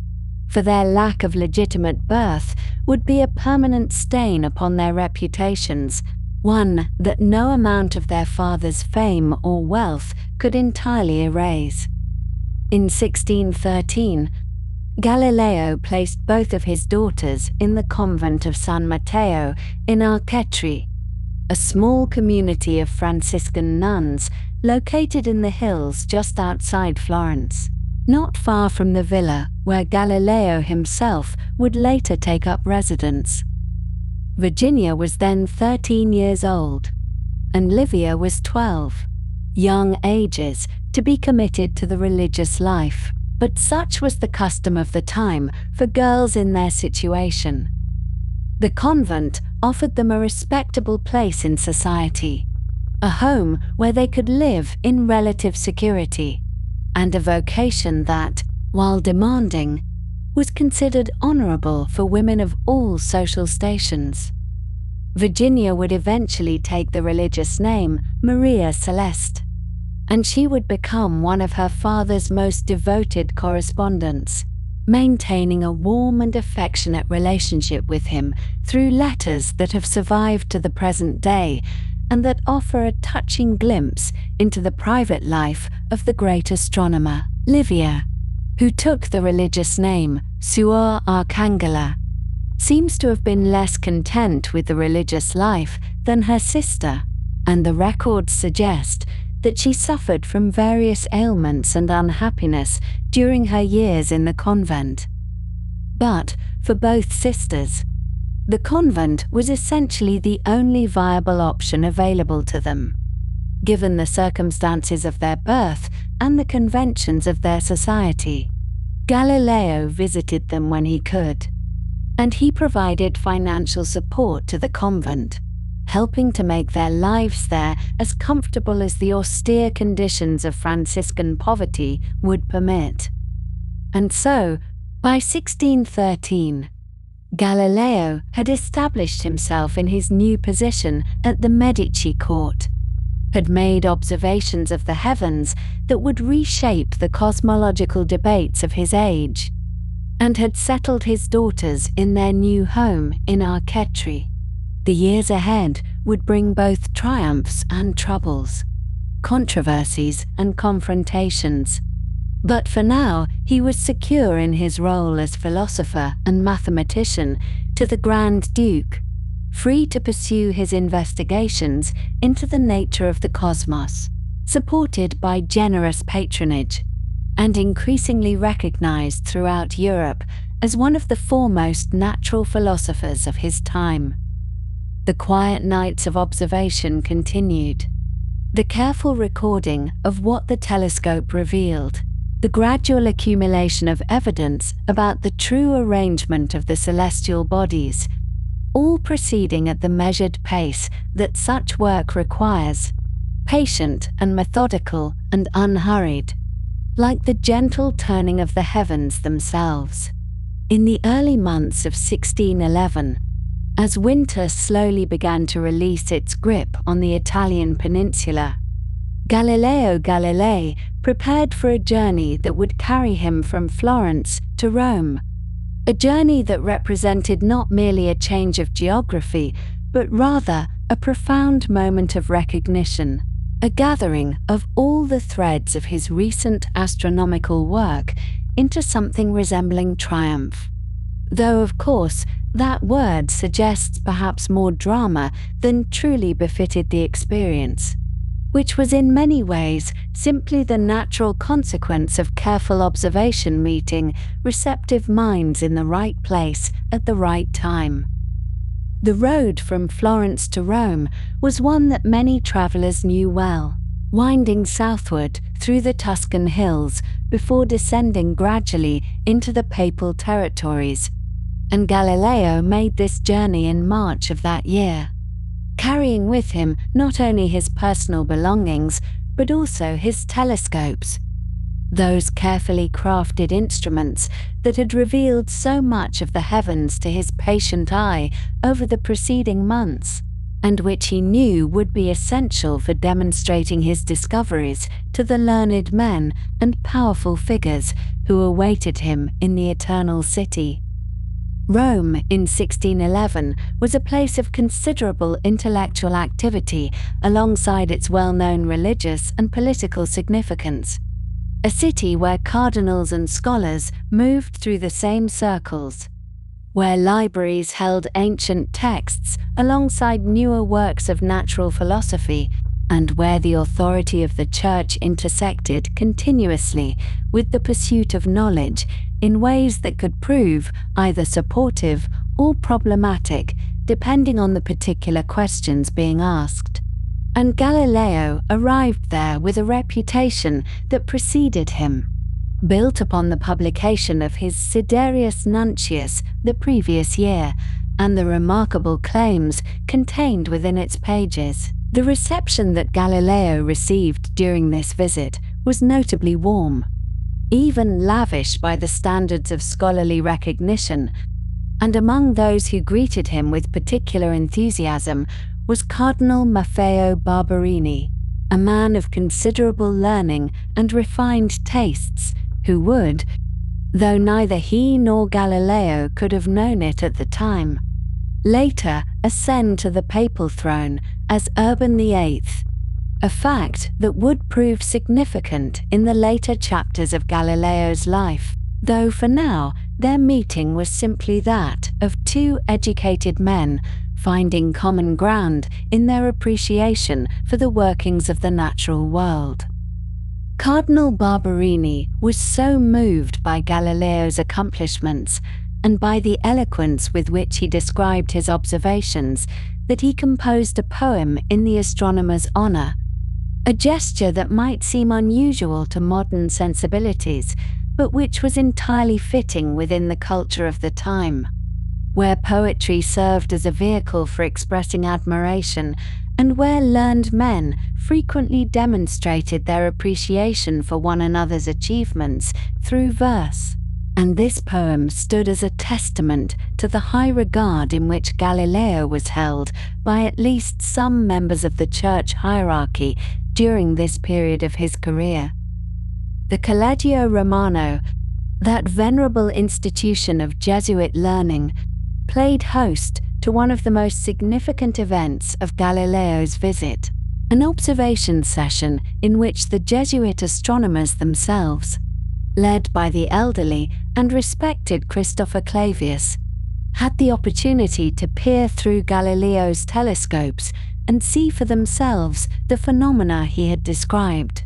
for their lack of legitimate birth would be a permanent stain upon their reputations, one that no amount of their father's fame or wealth could entirely erase. In 1613, Galileo placed both of his daughters in the convent of San Matteo in Arcetri, a small community of Franciscan nuns located in the hills just outside Florence, not far from the villa where Galileo himself would later take up residence. Virginia was then 13 years old, and Livia was 12, young ages to be committed to the religious life, but such was the custom of the time for girls in their situation. The convent offered them a respectable place in society, a home where they could live in relative security, and a vocation that, while demanding, was considered honorable for women of all social stations. Virginia would eventually take the religious name Maria Celeste, and she would become one of her father's most devoted correspondents, maintaining a warm and affectionate relationship with him through letters that have survived to the present day and that offer a touching glimpse into the private life of the great astronomer. Livia, who took the religious name Suor Arcangela, seems to have been less content with the religious life than her sister, and the records suggest that she suffered from various ailments and unhappiness during her years in the convent. But for both sisters, the convent was essentially the only viable option available to them, given the circumstances of their birth and the conventions of their society. Galileo visited them when he could, and he provided financial support to the convent, helping to make their lives there as comfortable as the austere conditions of Franciscan poverty would permit. And so, by 1613, Galileo had established himself in his new position at the Medici court, had made observations of the heavens that would reshape the cosmological debates of his age, and had settled his daughters in their new home in Arcetri. The years ahead would bring both triumphs and troubles, controversies and confrontations. But for now, he was secure in his role as philosopher and mathematician to the Grand Duke, free to pursue his investigations into the nature of the cosmos, supported by generous patronage, and increasingly recognized throughout Europe as one of the foremost natural philosophers of his time. The quiet nights of observation continued. The careful recording of what the telescope revealed, the gradual accumulation of evidence about the true arrangement of the celestial bodies, all proceeding at the measured pace that such work requires, patient and methodical and unhurried, like the gentle turning of the heavens themselves. In the early months of 1611, as winter slowly began to release its grip on the Italian peninsula, Galileo Galilei prepared for a journey that would carry him from Florence to Rome, a journey that represented not merely a change of geography, but rather a profound moment of recognition, a gathering of all the threads of his recent astronomical work into something resembling triumph. Though, of course, that word suggests perhaps more drama than truly befitted the experience, which was in many ways simply the natural consequence of careful observation meeting receptive minds in the right place at the right time. The road from Florence to Rome was one that many travelers knew well, winding southward through the Tuscan hills before descending gradually into the papal territories, and Galileo made this journey in March of that year, carrying with him not only his personal belongings but also his telescopes, those carefully crafted instruments that had revealed so much of the heavens to his patient eye over the preceding months, and which he knew would be essential for demonstrating his discoveries to the learned men and powerful figures who awaited him in the Eternal City. Rome in 1611 was a place of considerable intellectual activity alongside its well-known religious and political significance, a city where cardinals and scholars moved through the same circles, where libraries held ancient texts alongside newer works of natural philosophy, and where the authority of the Church intersected continuously with the pursuit of knowledge in ways that could prove either supportive or problematic, depending on the particular questions being asked. And Galileo arrived there with a reputation that preceded him, built upon the publication of his Sidereus Nuncius the previous year, and the remarkable claims contained within its pages. The reception that Galileo received during this visit was notably warm, even lavish by the standards of scholarly recognition, and among those who greeted him with particular enthusiasm was Cardinal Maffeo Barberini, a man of considerable learning and refined tastes, who would, though neither he nor Galileo could have known it at the time, later ascend to the papal throne as Urban VIII, a fact that would prove significant in the later chapters of Galileo's life, though for now their meeting was simply that of two educated men finding common ground in their appreciation for the workings of the natural world. Cardinal Barberini was so moved by Galileo's accomplishments and by the eloquence with which he described his observations that he composed a poem in the astronomer's honor, a gesture that might seem unusual to modern sensibilities, but which was entirely fitting within the culture of the time, where poetry served as a vehicle for expressing admiration and where learned men frequently demonstrated their appreciation for one another's achievements through verse. And this poem stood as a testament to the high regard in which Galileo was held by at least some members of the church hierarchy during this period of his career. The Collegio Romano, that venerable institution of Jesuit learning, played host to one of the most significant events of Galileo's visit, an observation session in which the Jesuit astronomers themselves, led by the elderly and respected Christopher Clavius, had the opportunity to peer through Galileo's telescopes and see for themselves the phenomena he had described.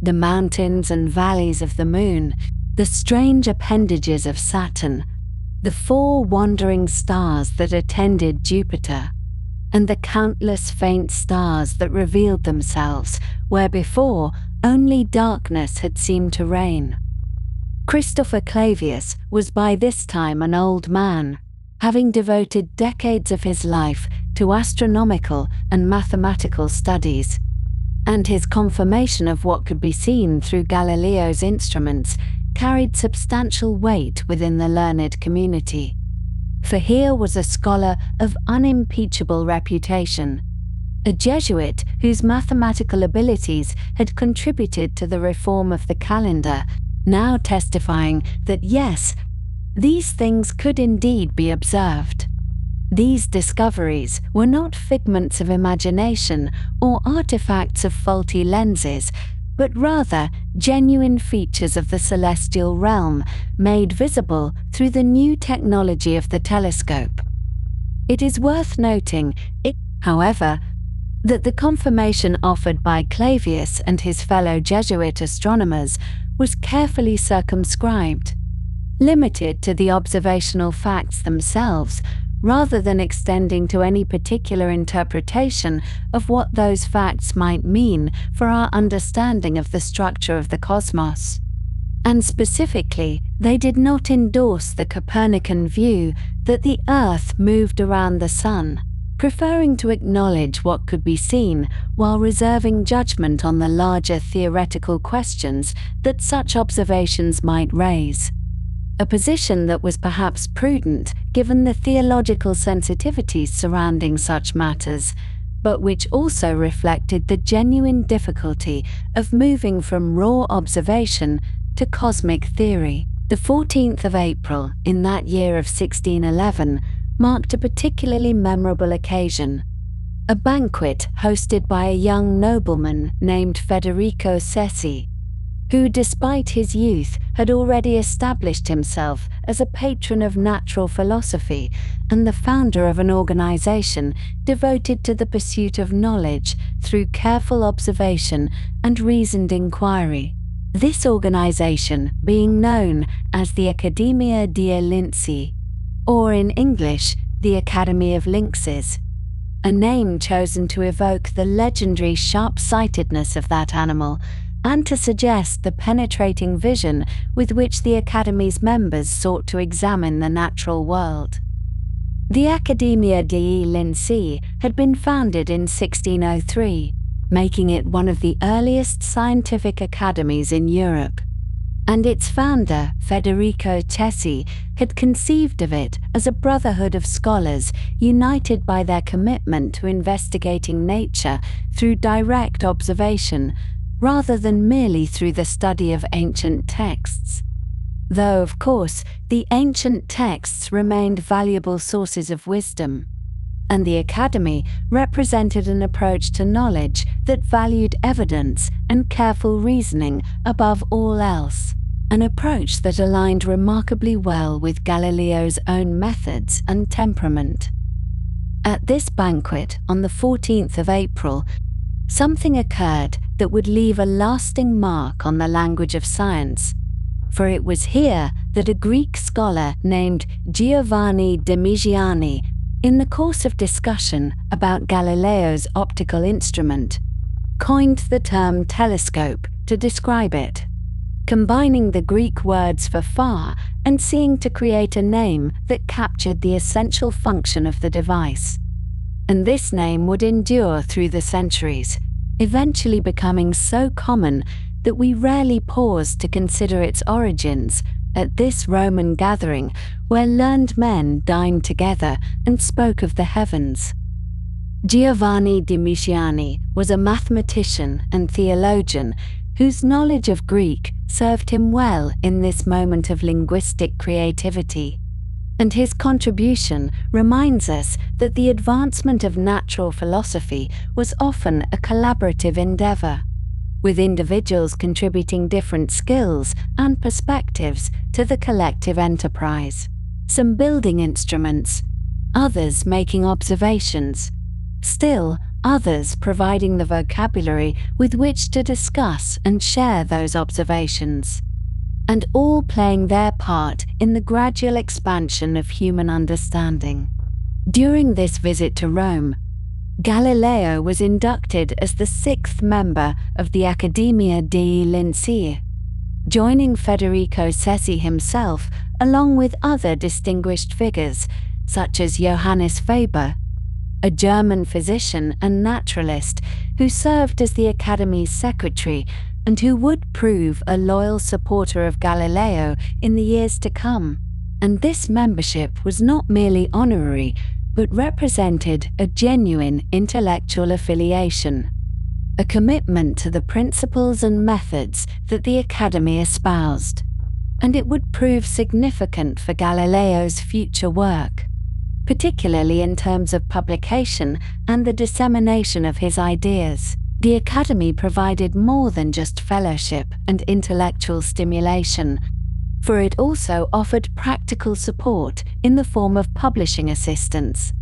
The mountains and valleys of the moon, the strange appendages of Saturn, the 4 wandering stars that attended Jupiter, and the countless faint stars that revealed themselves where before only darkness had seemed to reign. Christopher Clavius was by this time an old man, having devoted decades of his life to astronomical and mathematical studies, and his confirmation of what could be seen through Galileo's instruments carried substantial weight within the learned community. For here was a scholar of unimpeachable reputation, a Jesuit whose mathematical abilities had contributed to the reform of the calendar, now testifying that yes, these things could indeed be observed. These discoveries were not figments of imagination or artifacts of faulty lenses, but rather genuine features of the celestial realm made visible through the new technology of the telescope. It is worth noting, however, that the confirmation offered by Clavius and his fellow Jesuit astronomers was carefully circumscribed, limited to the observational facts themselves, rather than extending to any particular interpretation of what those facts might mean for our understanding of the structure of the cosmos. And specifically, they did not endorse the Copernican view that the Earth moved around the Sun, preferring to acknowledge what could be seen while reserving judgment on the larger theoretical questions that such observations might raise. A position that was perhaps prudent given the theological sensitivities surrounding such matters, but which also reflected the genuine difficulty of moving from raw observation to cosmic theory. The 14th of April in that year of 1611 marked a particularly memorable occasion. A banquet hosted by a young nobleman named Federico Cesi, who, despite his youth, had already established himself as a patron of natural philosophy and the founder of an organization devoted to the pursuit of knowledge through careful observation and reasoned inquiry. This organization being known as the Accademia dei Lincei, or in English, the Academy of Lynxes, a name chosen to evoke the legendary sharp-sightedness of that animal and to suggest the penetrating vision with which the Academy's members sought to examine the natural world. The Accademia dei Lincei had been founded in 1603, making it one of the earliest scientific academies in Europe. And its founder, Federico Cesi, had conceived of it as a brotherhood of scholars united by their commitment to investigating nature through direct observation, rather than merely through the study of ancient texts. Though, of course, the ancient texts remained valuable sources of wisdom, and the Academy represented an approach to knowledge that valued evidence and careful reasoning above all else, an approach that aligned remarkably well with Galileo's own methods and temperament. At this banquet on the 14th of April, something occurred that would leave a lasting mark on the language of science, for it was here that a Greek scholar named Giovanni de Migiani, in the course of discussion about Galileo's optical instrument, coined the term telescope to describe it, combining the Greek words for far and seeing to create a name that captured the essential function of the device. And this name would endure through the centuries, eventually becoming so common that we rarely pause to consider its origins at this Roman gathering where learned men dined together and spoke of the heavens. Giovanni de Migiani was a mathematician and theologian whose knowledge of Greek served him well in this moment of linguistic creativity. And his contribution reminds us that the advancement of natural philosophy was often a collaborative endeavor, with individuals contributing different skills and perspectives to the collective enterprise. Some building instruments, others making observations, still others providing the vocabulary with which to discuss and share those observations, and all playing their part in the gradual expansion of human understanding. During this visit to Rome, Galileo was inducted as the 6th member of the Accademia dei Lincei, joining Federico Cesi himself along with other distinguished figures such as Johannes Faber, a German physician and naturalist who served as the Academy's secretary and who would prove a loyal supporter of Galileo in the years to come. And this membership was not merely honorary, but represented a genuine intellectual affiliation, a commitment to the principles and methods that the Academy espoused. And it would prove significant for Galileo's future work, particularly in terms of publication and the dissemination of his ideas. The Academy provided more than just fellowship and intellectual stimulation, for it also offered practical support in the form of publishing assistance.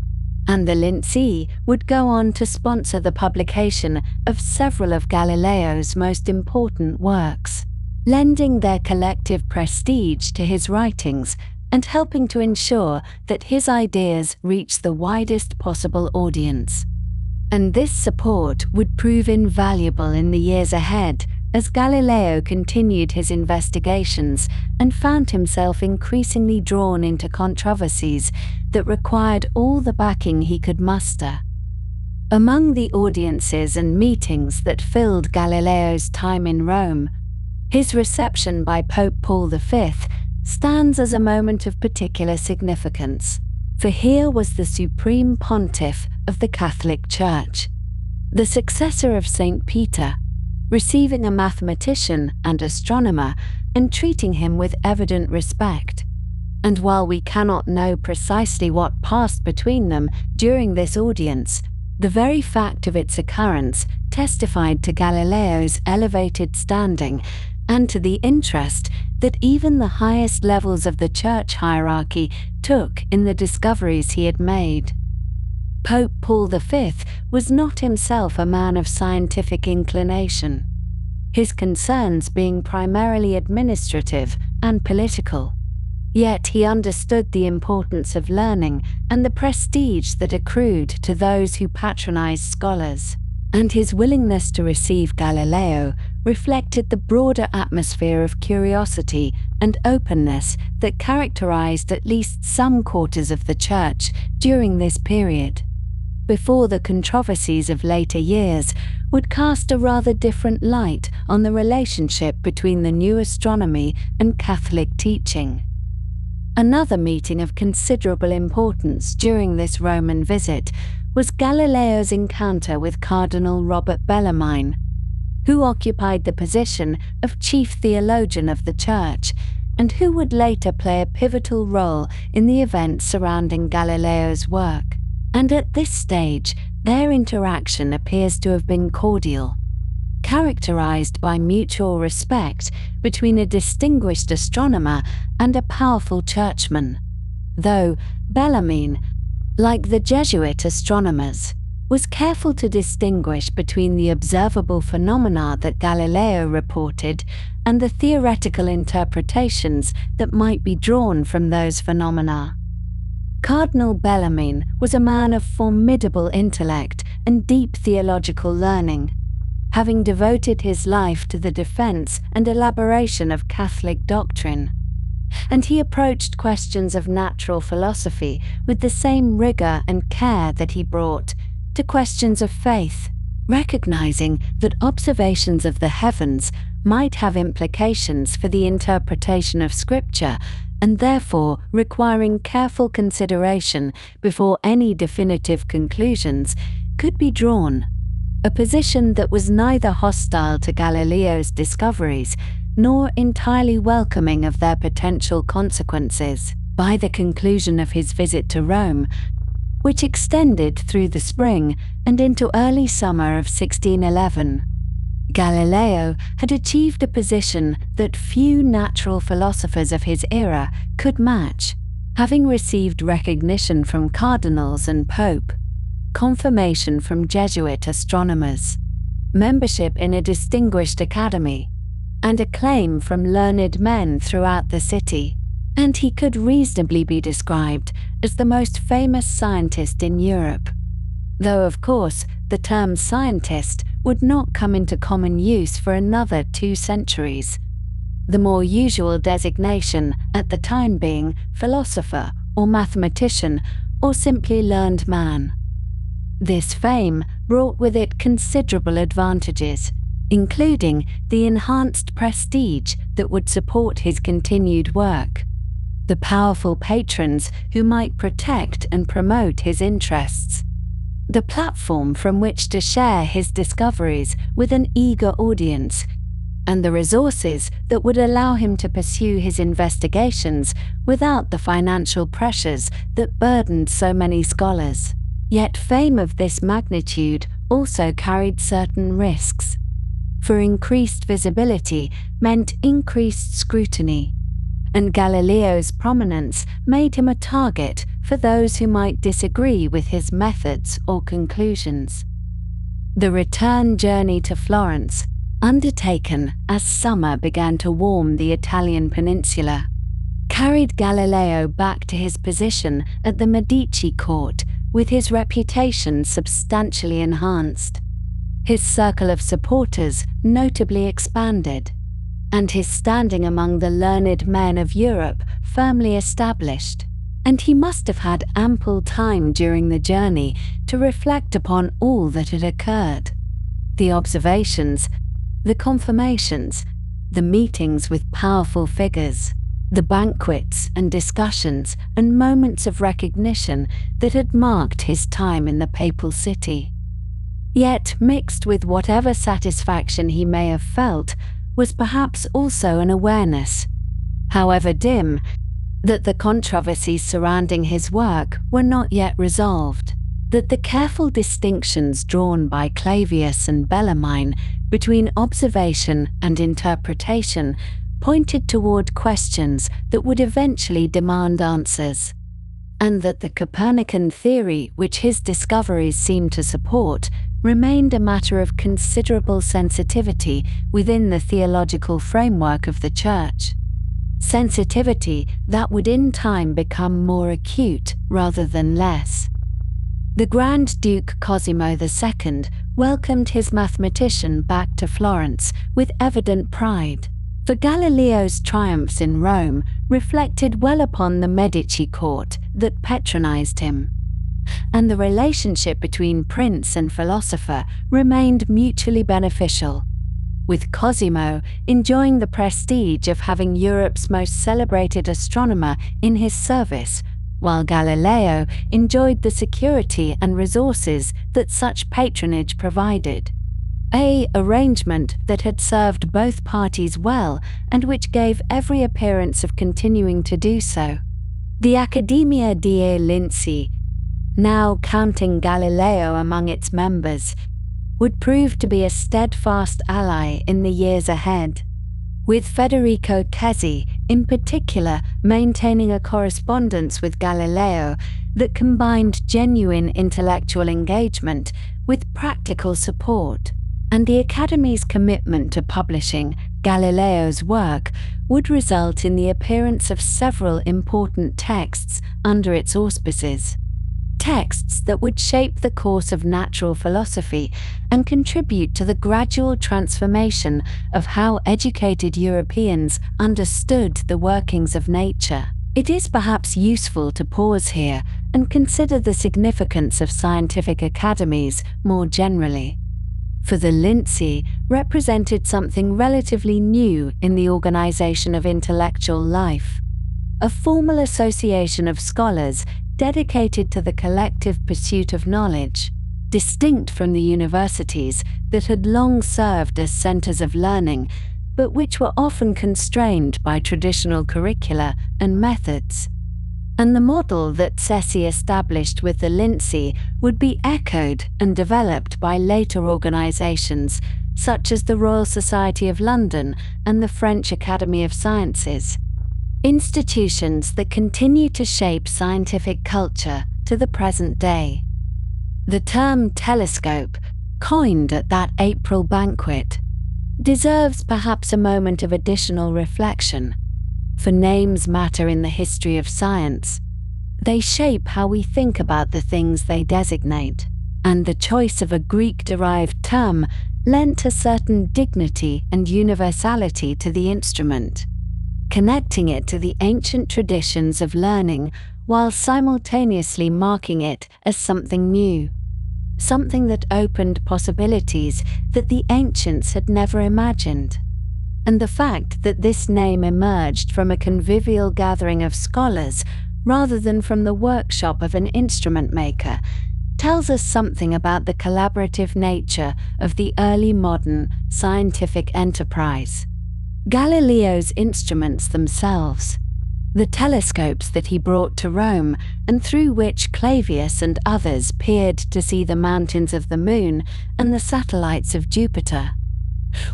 and the Lincean would go on to sponsor the publication of several of Galileo's most important works, lending their collective prestige to his writings and helping to ensure that his ideas reach the widest possible audience. And this support would prove invaluable in the years ahead as Galileo continued his investigations and found himself increasingly drawn into controversies that required all the backing he could muster. Among the audiences and meetings that filled Galileo's time in Rome, his reception by Pope Paul V stands as a moment of particular significance, for here was the supreme pontiff of the Catholic Church, the successor of Saint Peter, receiving a mathematician and astronomer and treating him with evident respect. And while we cannot know precisely what passed between them during this audience, the very fact of its occurrence testified to Galileo's elevated standing and to the interest that even the highest levels of the church hierarchy took in the discoveries he had made. Pope Paul V was not himself a man of scientific inclination, his concerns being primarily administrative and political. Yet he understood the importance of learning and the prestige that accrued to those who patronized scholars, and his willingness to receive Galileo reflected the broader atmosphere of curiosity and openness that characterized at least some quarters of the Church during this period, before the controversies of later years would cast a rather different light on the relationship between the new astronomy and Catholic teaching. Another meeting of considerable importance during this Roman visit was Galileo's encounter with Cardinal Robert Bellarmine, who occupied the position of chief theologian of the Church and who would later play a pivotal role in the events surrounding Galileo's work. And at this stage, their interaction appears to have been cordial, characterized by mutual respect between a distinguished astronomer and a powerful churchman, though Bellarmine, like the Jesuit astronomers, was careful to distinguish between the observable phenomena that Galileo reported and the theoretical interpretations that might be drawn from those phenomena. Cardinal Bellarmine was a man of formidable intellect and deep theological learning, having devoted his life to the defense and elaboration of Catholic doctrine, and he approached questions of natural philosophy with the same rigor and care that he brought to questions of faith, recognizing that observations of the heavens might have implications for the interpretation of Scripture and therefore requiring careful consideration before any definitive conclusions could be drawn, a position that was neither hostile to Galileo's discoveries nor entirely welcoming of their potential consequences. By the conclusion of his visit to Rome, which extended through the spring and into early summer of 1611, Galileo had achieved a position that few natural philosophers of his era could match, having received recognition from cardinals and pope, confirmation from Jesuit astronomers, membership in a distinguished academy, and acclaim from learned men throughout the city, and he could reasonably be described as the most famous scientist in Europe, though of course the term scientist would not come into common use for another 2 centuries, the more usual designation at the time being philosopher or mathematician or simply learned man. This fame brought with it considerable advantages, including the enhanced prestige that would support his continued work, the powerful patrons who might protect and promote his interests, the platform from which to share his discoveries with an eager audience, and the resources that would allow him to pursue his investigations without the financial pressures that burdened so many scholars. Yet fame of this magnitude also carried certain risks, for increased visibility meant increased scrutiny, and Galileo's prominence made him a target for those who might disagree with his methods or conclusions. The return journey to Florence, undertaken as summer began to warm the Italian peninsula, carried Galileo back to his position at the Medici court with his reputation substantially enhanced. His circle of supporters notably expanded, and his standing among the learned men of Europe firmly established, and he must have had ample time during the journey to reflect upon all that had occurred. The observations, the confirmations, the meetings with powerful figures, the banquets and discussions and moments of recognition that had marked his time in the papal city. Yet, mixed with whatever satisfaction he may have felt, was perhaps also an awareness, however dim, that the controversies surrounding his work were not yet resolved, that the careful distinctions drawn by Clavius and Bellarmine between observation and interpretation pointed toward questions that would eventually demand answers, and that the Copernican theory which his discoveries seemed to support remained a matter of considerable sensitivity within the theological framework of the Church. Sensitivity that would in time become more acute rather than less. The Grand Duke Cosimo II welcomed his mathematician back to Florence with evident pride, for Galileo's triumphs in Rome reflected well upon the Medici court that patronized him, and the relationship between prince and philosopher remained mutually beneficial, with Cosimo enjoying the prestige of having Europe's most celebrated astronomer in his service, while Galileo enjoyed the security and resources that such patronage provided. An arrangement that had served both parties well and which gave every appearance of continuing to do so. The Accademia dei Lincei, now counting Galileo among its members, would prove to be a steadfast ally in the years ahead, with Federico Chesi in particular maintaining a correspondence with Galileo that combined genuine intellectual engagement with practical support, and the Academy's commitment to publishing Galileo's work would result in the appearance of several important texts under its auspices. Texts that would shape the course of natural philosophy and contribute to the gradual transformation of how educated Europeans understood the workings of nature. It is perhaps useful to pause here and consider the significance of scientific academies more generally. For the Lincei represented something relatively new in the organization of intellectual life, a formal association of scholars dedicated to the collective pursuit of knowledge, distinct from the universities that had long served as centers of learning, but which were often constrained by traditional curricula and methods. And the model that Chesi established with the Lincei would be echoed and developed by later organizations such as the Royal Society of London and the French Academy of Sciences. Institutions that continue to shape scientific culture to the present day. The term telescope, coined at that April banquet, deserves perhaps a moment of additional reflection, for names matter in the history of science. They shape how we think about the things they designate, and the choice of a Greek-derived term lent a certain dignity and universality to the instrument, connecting it to the ancient traditions of learning while simultaneously marking it as something new, something that opened possibilities that the ancients had never imagined. And the fact that this name emerged from a convivial gathering of scholars rather than from the workshop of an instrument maker tells us something about the collaborative nature of the early modern scientific enterprise. Galileo's instruments themselves, the telescopes that he brought to Rome and through which Clavius and others peered to see the mountains of the Moon and the satellites of Jupiter,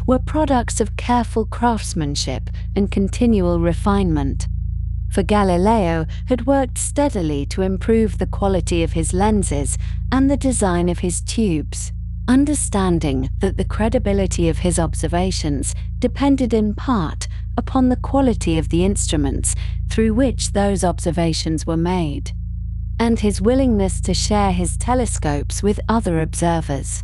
were products of careful craftsmanship and continual refinement. For Galileo had worked steadily to improve the quality of his lenses and the design of his tubes, understanding that the credibility of his observations depended in part upon the quality of the instruments through which those observations were made, and his willingness to share his telescopes with other observers,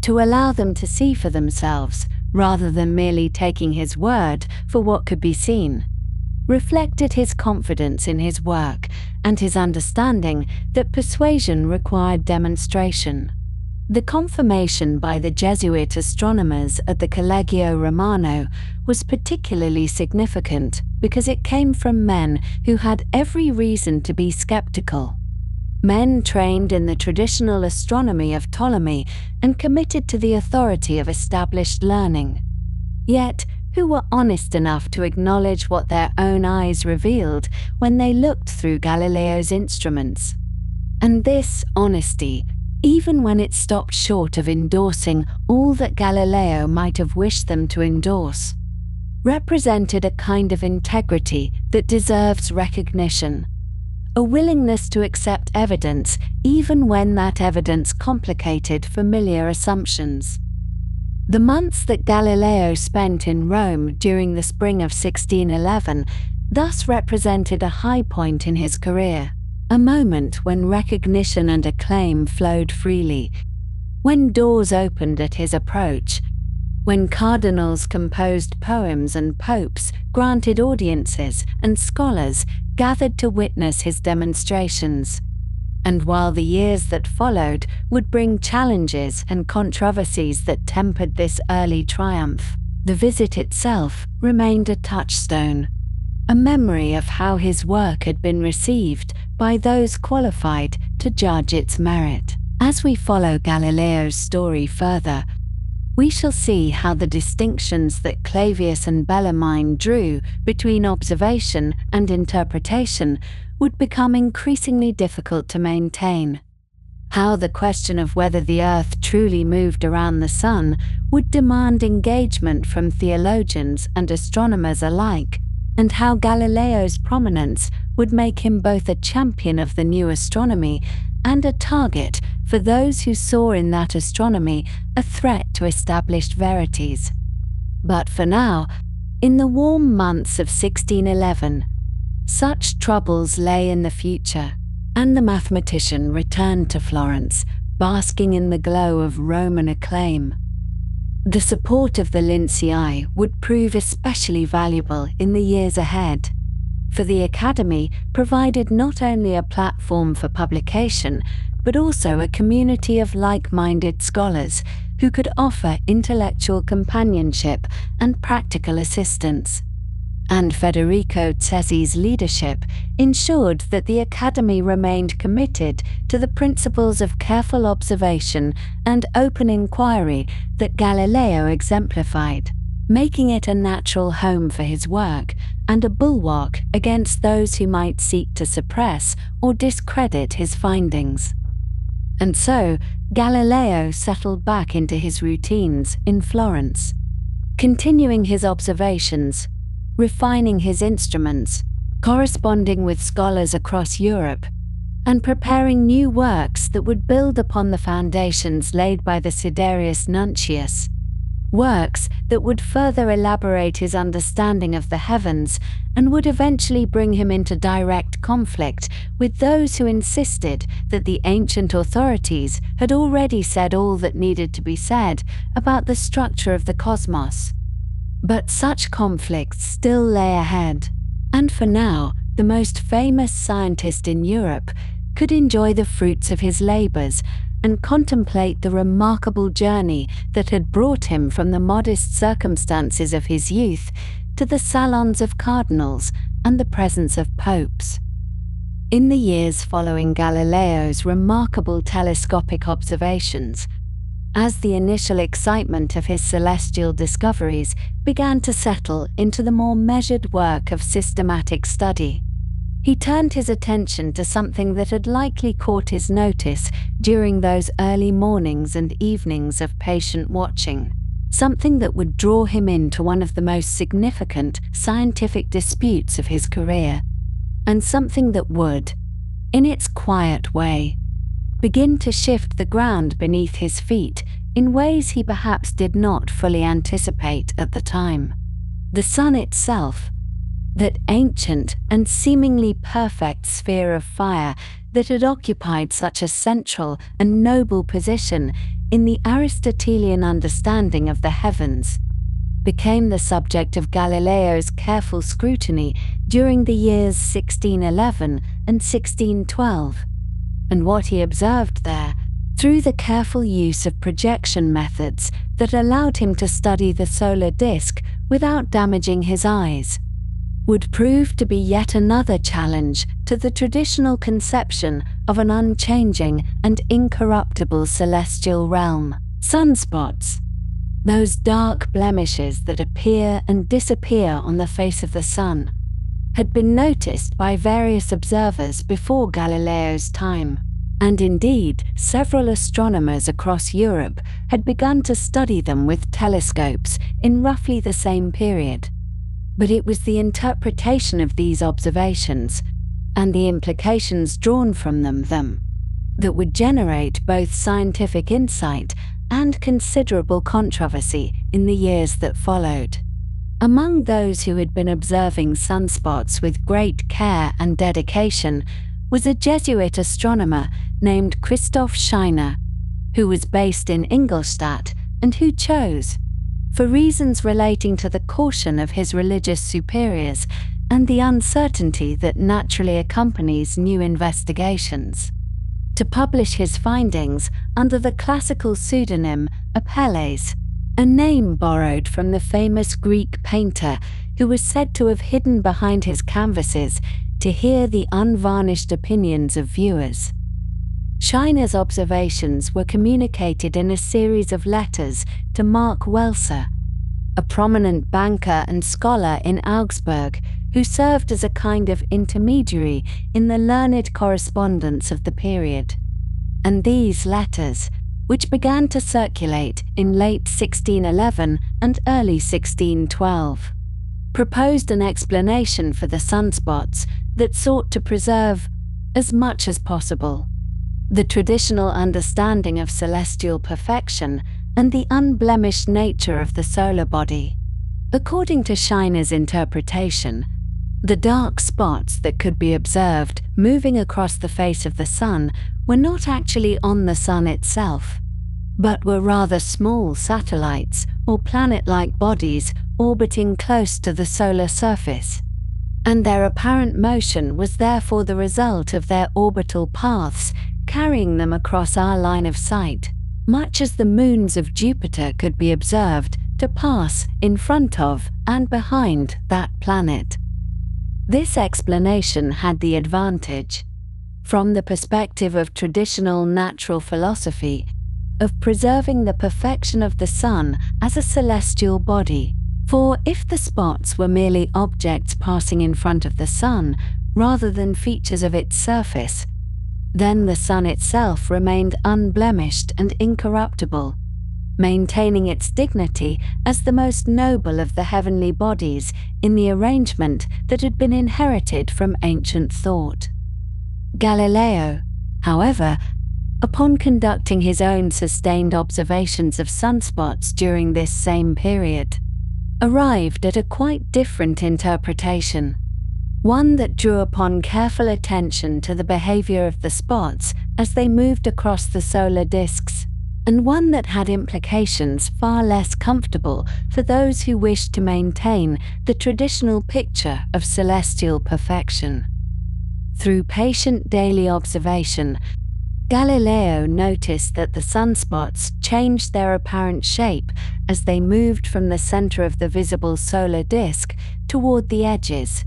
to allow them to see for themselves rather than merely taking his word for what could be seen, reflected his confidence in his work and his understanding that persuasion required demonstration. The confirmation by the Jesuit astronomers at the Collegio Romano was particularly significant because it came from men who had every reason to be skeptical. Men trained in the traditional astronomy of Ptolemy and committed to the authority of established learning, yet who were honest enough to acknowledge what their own eyes revealed when they looked through Galileo's instruments. And this honesty, even when it stopped short of endorsing all that Galileo might have wished them to endorse, represented a kind of integrity that deserves recognition, a willingness to accept evidence even when that evidence complicated familiar assumptions. The months that Galileo spent in Rome during the spring of 1611 thus represented a high point in his career, a moment when recognition and acclaim flowed freely, when doors opened at his approach, when cardinals composed poems and popes granted audiences and scholars gathered to witness his demonstrations. And while the years that followed would bring challenges and controversies that tempered this early triumph, the visit itself remained a touchstone, a memory of how his work had been received by those qualified to judge its merit. As we follow Galileo's story further, we shall see how the distinctions that Clavius and Bellarmine drew between observation and interpretation would become increasingly difficult to maintain, how the question of whether the Earth truly moved around the Sun would demand engagement from theologians and astronomers alike, and how Galileo's prominence would make him both a champion of the new astronomy and a target for those who saw in that astronomy a threat to established verities. But for now, in the warm months of 1611, such troubles lay in the future, and the mathematician returned to Florence, basking in the glow of Roman acclaim. The support of the Lincean would prove especially valuable in the years ahead, for the Academy provided not only a platform for publication, but also a community of like-minded scholars who could offer intellectual companionship and practical assistance. And Federico Cesi's leadership ensured that the Academy remained committed to the principles of careful observation and open inquiry that Galileo exemplified, making it a natural home for his work and a bulwark against those who might seek to suppress or discredit his findings. And so, Galileo settled back into his routines in Florence, continuing his observations, refining his instruments, corresponding with scholars across Europe, and preparing new works that would build upon the foundations laid by the Siderius Nuncius, works that would further elaborate his understanding of the heavens and would eventually bring him into direct conflict with those who insisted that the ancient authorities had already said all that needed to be said about the structure of the cosmos. But such conflicts still lay ahead, and for now, the most famous scientist in Europe could enjoy the fruits of his labors and contemplate the remarkable journey that had brought him from the modest circumstances of his youth to the salons of cardinals and the presence of popes. In the years following Galileo's remarkable telescopic observations, as the initial excitement of his celestial discoveries began to settle into the more measured work of systematic study, he turned his attention to something that had likely caught his notice during those early mornings and evenings of patient watching, something that would draw him into one of the most significant scientific disputes of his career. and something that would, in its quiet way, begin to shift the ground beneath his feet in ways he perhaps did not fully anticipate at the time. The sun itself, that ancient and seemingly perfect sphere of fire that had occupied such a central and noble position in the Aristotelian understanding of the heavens, became the subject of Galileo's careful scrutiny during the years 1611 and 1612, and what he observed there, through the careful use of projection methods that allowed him to study the solar disk without damaging his eyes, would prove to be yet another challenge to the traditional conception of an unchanging and incorruptible celestial realm. Sunspots, those dark blemishes that appear and disappear on the face of the sun, had been noticed by various observers before Galileo's time, and indeed several astronomers across Europe had begun to study them with telescopes in roughly the same period. But it was the interpretation of these observations, and the implications drawn from them, that would generate both scientific insight and considerable controversy in the years that followed. Among those who had been observing sunspots with great care and dedication was a Jesuit astronomer named Christoph Scheiner, who was based in Ingolstadt and who chose, for reasons relating to the caution of his religious superiors and the uncertainty that naturally accompanies new investigations, to publish his findings under the classical pseudonym Apelles, a name borrowed from the famous Greek painter who was said to have hidden behind his canvases to hear the unvarnished opinions of viewers. Scheiner's observations were communicated in a series of letters to Mark Welser, a prominent banker and scholar in Augsburg who served as a kind of intermediary in the learned correspondence of the period. And these letters, which began to circulate in late 1611 and early 1612, proposed an explanation for the sunspots that sought to preserve, as much as possible, the traditional understanding of celestial perfection and the unblemished nature of the solar body. According to Scheiner's interpretation, the dark spots that could be observed moving across the face of the sun were not actually on the sun itself, but were rather small satellites or planet-like bodies orbiting close to the solar surface, and their apparent motion was therefore the result of their orbital paths carrying them across our line of sight, much as the moons of Jupiter could be observed to pass in front of and behind that planet. This explanation had the advantage, from the perspective of traditional natural philosophy, of preserving the perfection of the sun as a celestial body. For if the spots were merely objects passing in front of the sun rather than features of its surface, then the sun itself remained unblemished and incorruptible, maintaining its dignity as the most noble of the heavenly bodies in the arrangement that had been inherited from ancient thought. Galileo, however, upon conducting his own sustained observations of sunspots during this same period, arrived at a quite different interpretation, one that drew upon careful attention to the behavior of the spots as they moved across the solar disks, and one that had implications far less comfortable for those who wished to maintain the traditional picture of celestial perfection. Through patient daily observation, Galileo noticed that the sunspots changed their apparent shape as they moved from the center of the visible solar disk toward the edges,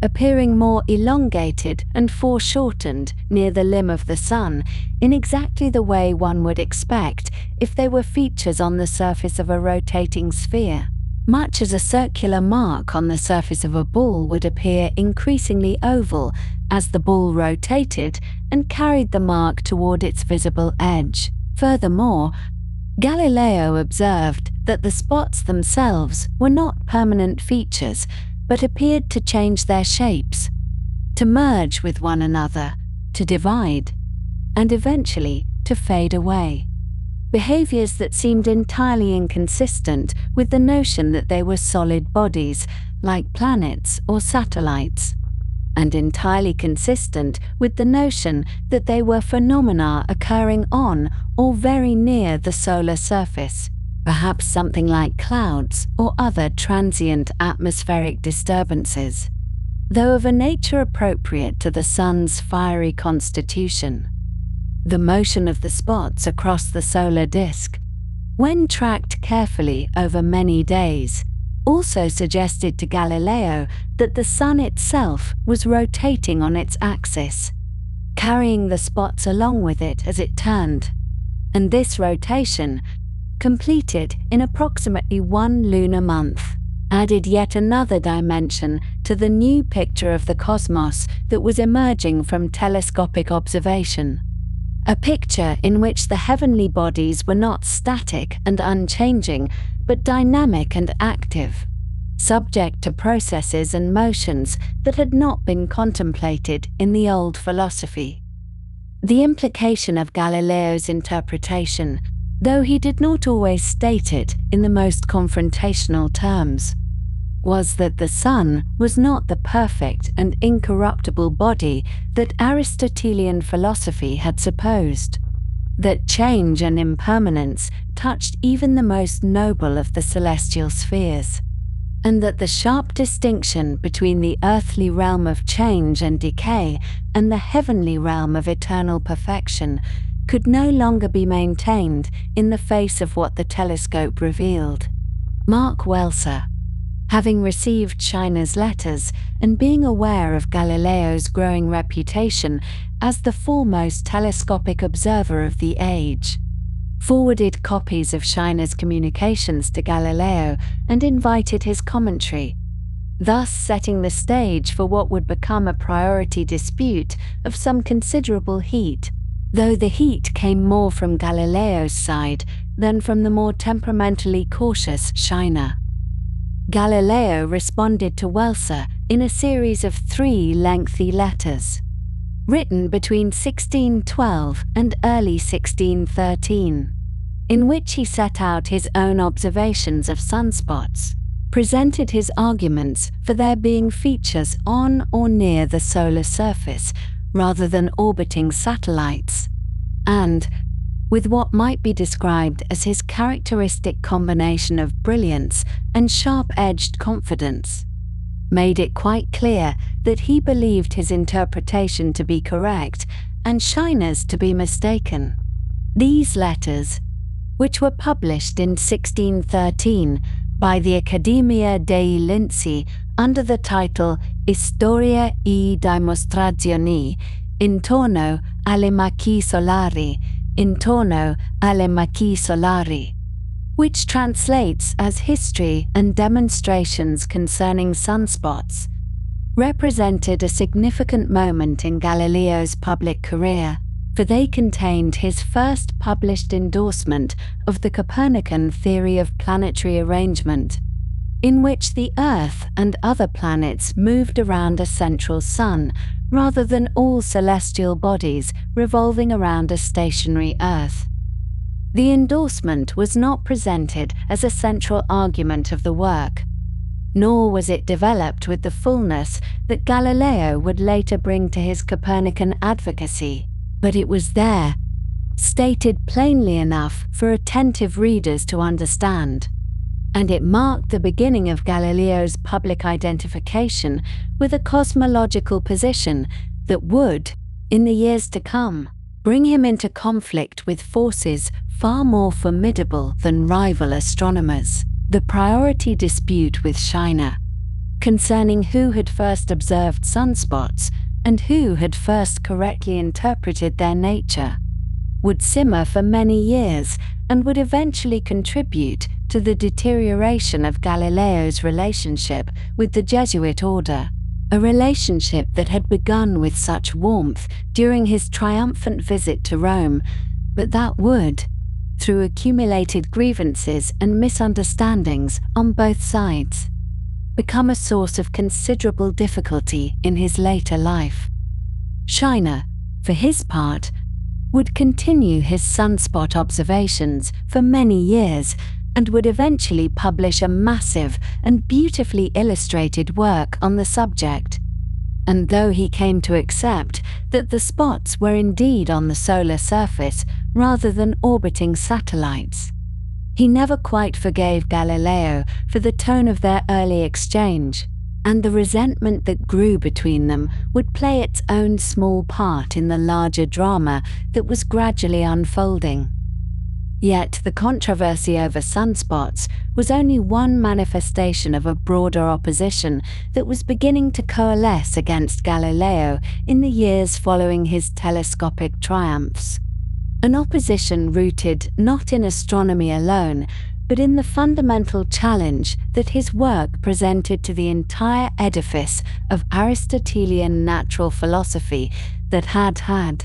appearing more elongated and foreshortened near the limb of the sun in exactly the way one would expect if they were features on the surface of a rotating sphere, much as a circular mark on the surface of a ball would appear increasingly oval as the ball rotated and carried the mark toward its visible edge. Furthermore, Galileo observed that the spots themselves were not permanent features, but appeared to change their shapes, to merge with one another, to divide, and eventually to fade away. Behaviors that seemed entirely inconsistent with the notion that they were solid bodies, like planets or satellites, and entirely consistent with the notion that they were phenomena occurring on or very near the solar surface, perhaps something like clouds or other transient atmospheric disturbances, though of a nature appropriate to the Sun's fiery constitution. The motion of the spots across the solar disk, when tracked carefully over many days, also suggested to Galileo that the Sun itself was rotating on its axis, carrying the spots along with it as it turned, and this rotation, completed in approximately 1 lunar month, added yet another dimension to the new picture of the cosmos that was emerging from telescopic observation. A picture in which the heavenly bodies were not static and unchanging, but dynamic and active, subject to processes and motions that had not been contemplated in the old philosophy. The implication of Galileo's interpretation, though he did not always state it in the most confrontational terms, was that the Sun was not the perfect and incorruptible body that Aristotelian philosophy had supposed, that change and impermanence touched even the most noble of the celestial spheres, and that the sharp distinction between the earthly realm of change and decay and the heavenly realm of eternal perfection could no longer be maintained in the face of what the telescope revealed. Mark Welser, having received Scheiner's letters and being aware of Galileo's growing reputation as the foremost telescopic observer of the age, forwarded copies of Scheiner's communications to Galileo and invited his commentary, thus setting the stage for what would become a priority dispute of some considerable heat, though the heat came more from Galileo's side than from the more temperamentally cautious Scheiner. Galileo responded to Welser in a series of 3 lengthy letters, written between 1612 and early 1613, in which he set out his own observations of sunspots, presented his arguments for their being features on or near the solar surface rather than orbiting satellites, and, with what might be described as his characteristic combination of brilliance and sharp-edged confidence, made it quite clear that he believed his interpretation to be correct and Scheiner's to be mistaken. These letters, which were published in 1613 by the Accademia dei Lincei under the title Storia e dimostrazioni intorno alle macchie solari, which translates as History and Demonstrations Concerning Sunspots, represented a significant moment in Galileo's public career, for they contained his first published endorsement of the Copernican theory of planetary arrangement, in which the Earth and other planets moved around a central sun rather than all celestial bodies revolving around a stationary Earth. The endorsement was not presented as a central argument of the work, nor was it developed with the fullness that Galileo would later bring to his Copernican advocacy, but it was there, stated plainly enough for attentive readers to understand, and it marked the beginning of Galileo's public identification with a cosmological position that would, in the years to come, bring him into conflict with forces far more formidable than rival astronomers. The priority dispute with Scheiner, concerning who had first observed sunspots and who had first correctly interpreted their nature, would simmer for many years and would eventually contribute to the deterioration of Galileo's relationship with the Jesuit order, a relationship that had begun with such warmth during his triumphant visit to Rome, but that would, through accumulated grievances and misunderstandings on both sides, become a source of considerable difficulty in his later life. Scheiner, for his part, would continue his sunspot observations for many years and would eventually publish a massive and beautifully illustrated work on the subject. And though he came to accept that the spots were indeed on the solar surface rather than orbiting satellites, he never quite forgave Galileo for the tone of their early exchange, and the resentment that grew between them would play its own small part in the larger drama that was gradually unfolding. Yet the controversy over sunspots was only one manifestation of a broader opposition that was beginning to coalesce against Galileo in the years following his telescopic triumphs. An opposition rooted not in astronomy alone, but in the fundamental challenge that his work presented to the entire edifice of Aristotelian natural philosophy that had,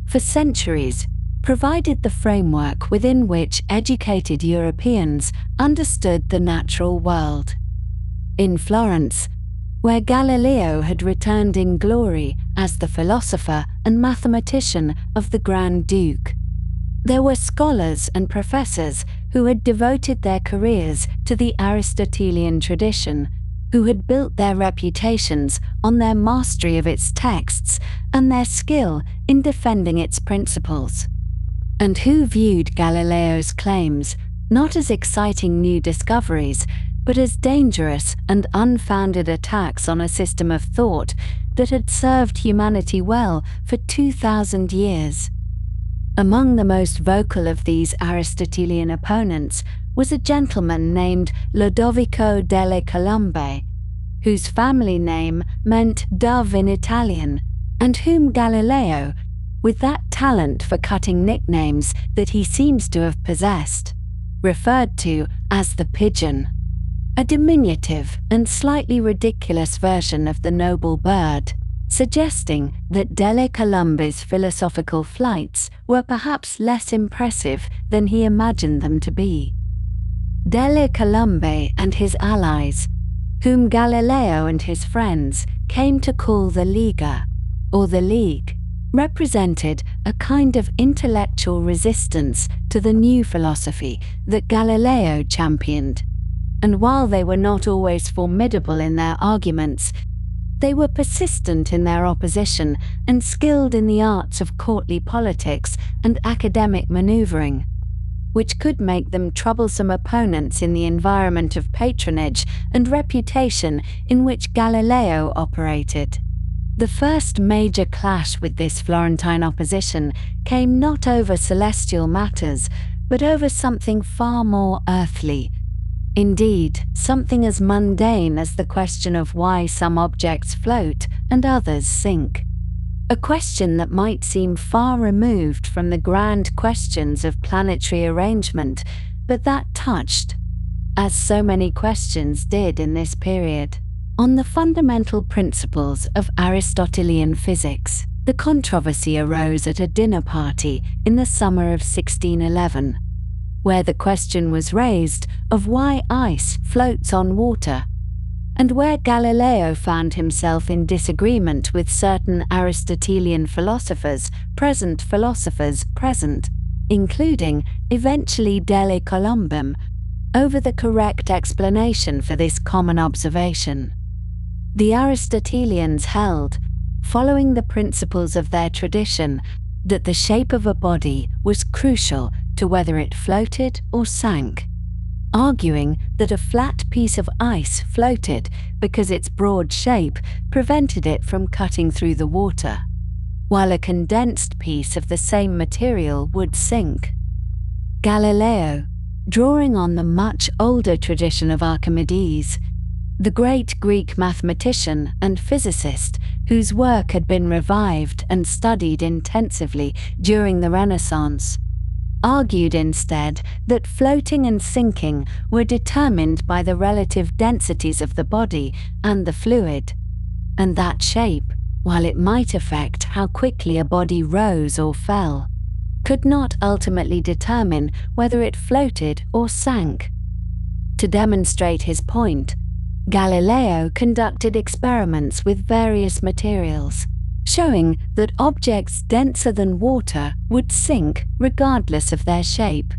for centuries, provided the framework within which educated Europeans understood the natural world. In Florence, where Galileo had returned in glory as the philosopher and mathematician of the Grand Duke, there were scholars and professors who had devoted their careers to the Aristotelian tradition, who had built their reputations on their mastery of its texts and their skill in defending its principles, and who viewed Galileo's claims not as exciting new discoveries, but as dangerous and unfounded attacks on a system of thought that had served humanity well for 2,000 years. Among the most vocal of these Aristotelian opponents was a gentleman named Lodovico delle Colombe, whose family name meant dove in Italian, and whom Galileo, with that talent for cutting nicknames that he seems to have possessed, referred to as the pigeon, a diminutive and slightly ridiculous version of the noble bird, suggesting that delle Colombe's philosophical flights were perhaps less impressive than he imagined them to be. Delle Colombe and his allies, whom Galileo and his friends came to call the Liga, or the League, represented a kind of intellectual resistance to the new philosophy that Galileo championed, and while they were not always formidable in their arguments, they were persistent in their opposition and skilled in the arts of courtly politics and academic maneuvering, which could make them troublesome opponents in the environment of patronage and reputation in which Galileo operated. The first major clash with this Florentine opposition came not over celestial matters, but over something far more earthly. Indeed, something as mundane as the question of why some objects float and others sink. A question that might seem far removed from the grand questions of planetary arrangement, but that touched, as so many questions did in this period, on the fundamental principles of Aristotelian physics. The controversy arose at a dinner party in the summer of 1611. Where the question was raised of why ice floats on water, and where Galileo found himself in disagreement with certain Aristotelian philosophers present, including eventually delle Colombe, over the correct explanation for this common observation. The Aristotelians held, following the principles of their tradition, that the shape of a body was crucial to whether it floated or sank, arguing that a flat piece of ice floated because its broad shape prevented it from cutting through the water, while a condensed piece of the same material would sink. Galileo, drawing on the much older tradition of Archimedes, the great Greek mathematician and physicist whose work had been revived and studied intensively during the Renaissance, argued instead that floating and sinking were determined by the relative densities of the body and the fluid, and that shape, while it might affect how quickly a body rose or fell, could not ultimately determine whether it floated or sank. To demonstrate his point, Galileo conducted experiments with various materials, showing that objects denser than water would sink regardless of their shape,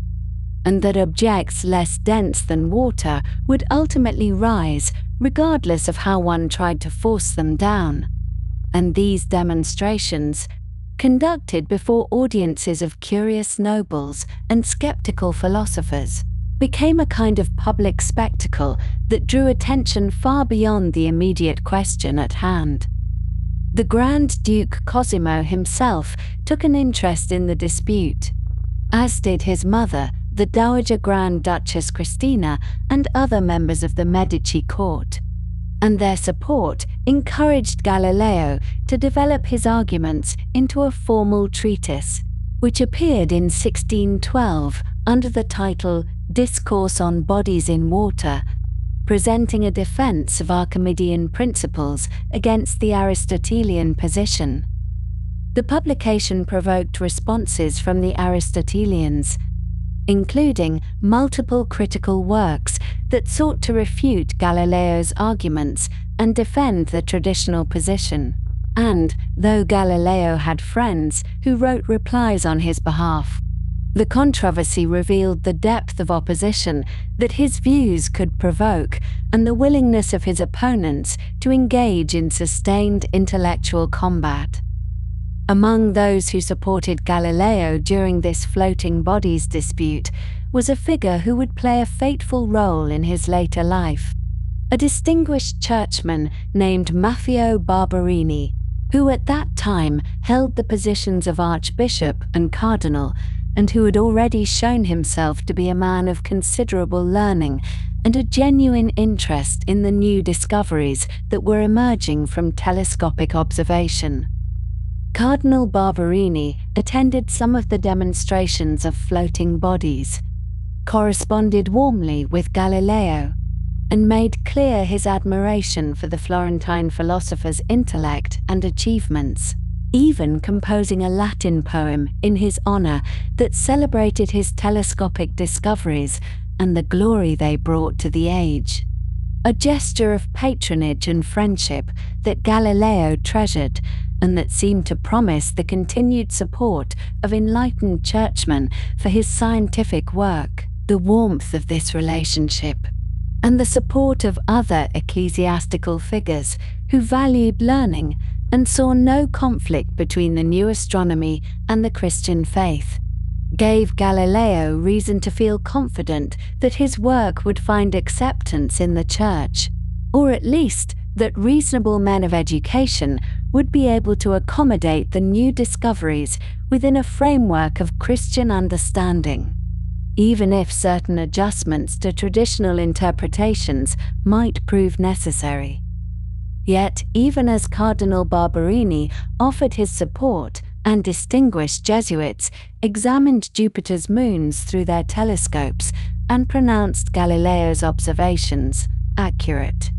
and that objects less dense than water would ultimately rise regardless of how one tried to force them down. And these demonstrations, conducted before audiences of curious nobles and skeptical philosophers, became a kind of public spectacle that drew attention far beyond the immediate question at hand. The Grand Duke Cosimo himself took an interest in the dispute, as did his mother, the Dowager Grand Duchess Christina, and other members of the Medici court. And their support encouraged Galileo to develop his arguments into a formal treatise, which appeared in 1612 under the title Discourse on Bodies in Water, presenting a defense of Archimedean principles against the Aristotelian position. The publication provoked responses from the Aristotelians, including multiple critical works that sought to refute Galileo's arguments and defend the traditional position. And, though Galileo had friends who wrote replies on his behalf, the controversy revealed the depth of opposition that his views could provoke and the willingness of his opponents to engage in sustained intellectual combat. Among those who supported Galileo during this floating bodies dispute was a figure who would play a fateful role in his later life, a distinguished churchman named Maffeo Barberini, who at that time held the positions of archbishop and cardinal, and who had already shown himself to be a man of considerable learning and a genuine interest in the new discoveries that were emerging from telescopic observation. Cardinal Barberini attended some of the demonstrations of floating bodies, corresponded warmly with Galileo, and made clear his admiration for the Florentine philosopher's intellect and achievements, even composing a Latin poem in his honor that celebrated his telescopic discoveries and the glory they brought to the age. A gesture of patronage and friendship that Galileo treasured and that seemed to promise the continued support of enlightened churchmen for his scientific work. The warmth of this relationship, and the support of other ecclesiastical figures who valued learning and saw no conflict between the new astronomy and the Christian faith, gave Galileo reason to feel confident that his work would find acceptance in the Church, or at least that reasonable men of education would be able to accommodate the new discoveries within a framework of Christian understanding, even if certain adjustments to traditional interpretations might prove necessary. Yet, even as Cardinal Barberini offered his support and distinguished Jesuits examined Jupiter's moons through their telescopes and pronounced Galileo's observations accurate,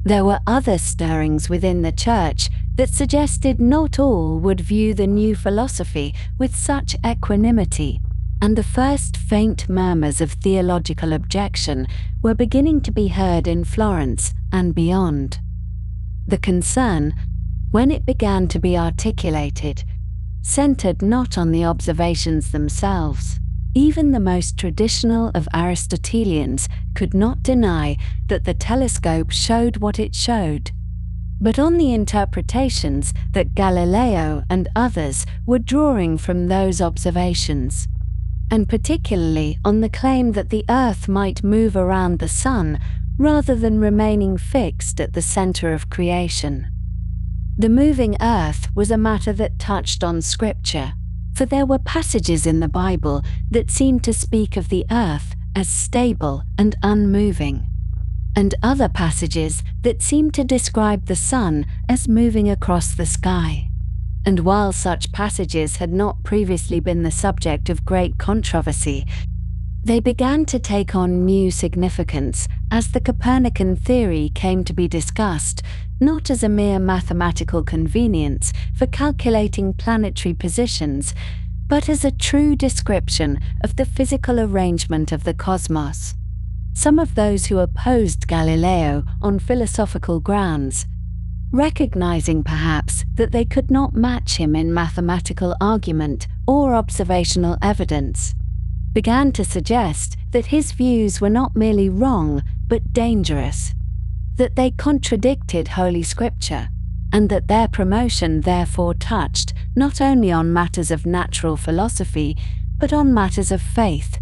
there were other stirrings within the Church that suggested not all would view the new philosophy with such equanimity, and the first faint murmurs of theological objection were beginning to be heard in Florence and beyond. The concern, when it began to be articulated, centered not on the observations themselves. Even the most traditional of Aristotelians could not deny that the telescope showed what it showed, but on the interpretations that Galileo and others were drawing from those observations, and particularly on the claim that the Earth might move around the Sun rather than remaining fixed at the center of creation. The moving Earth was a matter that touched on Scripture, for there were passages in the Bible that seemed to speak of the Earth as stable and unmoving, and other passages that seemed to describe the Sun as moving across the sky. And while such passages had not previously been the subject of great controversy, they began to take on new significance as the Copernican theory came to be discussed, not as a mere mathematical convenience for calculating planetary positions, but as a true description of the physical arrangement of the cosmos. some of those who opposed Galileo on philosophical grounds, recognizing perhaps that they could not match him in mathematical argument or observational evidence, began to suggest that his views were not merely wrong but dangerous, that they contradicted Holy Scripture, and that their promotion therefore touched not only on matters of natural philosophy but on matters of faith,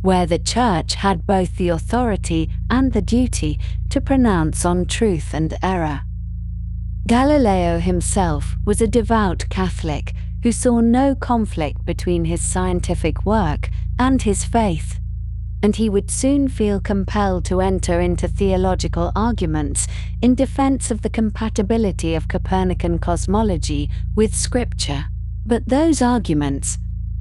where the Church had both the authority and the duty to pronounce on truth and error. Galileo himself was a devout Catholic who saw no conflict between his scientific work and his faith, and he would soon feel compelled to enter into theological arguments in defense of the compatibility of Copernican cosmology with Scripture. But those arguments,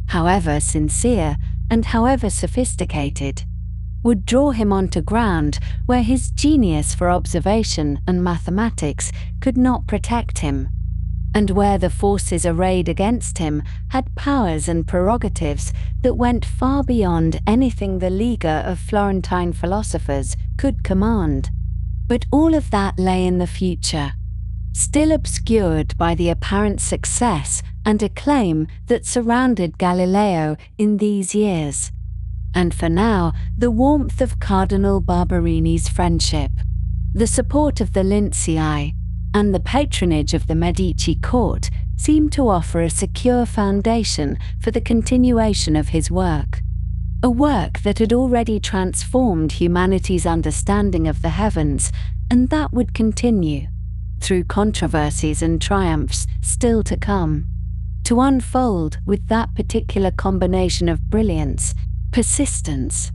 however sincere and however sophisticated, would draw him onto ground where his genius for observation and mathematics could not protect him, and where the forces arrayed against him had powers and prerogatives that went far beyond anything the Liga of Florentine philosophers could command. But all of that lay in the future, still obscured by the apparent success and acclaim that surrounded Galileo in these years, and for now the warmth of Cardinal Barberini's friendship, the support of the Lincean, and the patronage of the Medici court seemed to offer a secure foundation for the continuation of his work, a work that had already transformed humanity's understanding of the heavens, and that would continue, through controversies and triumphs still to come, to unfold with that particular combination of brilliance, persistence,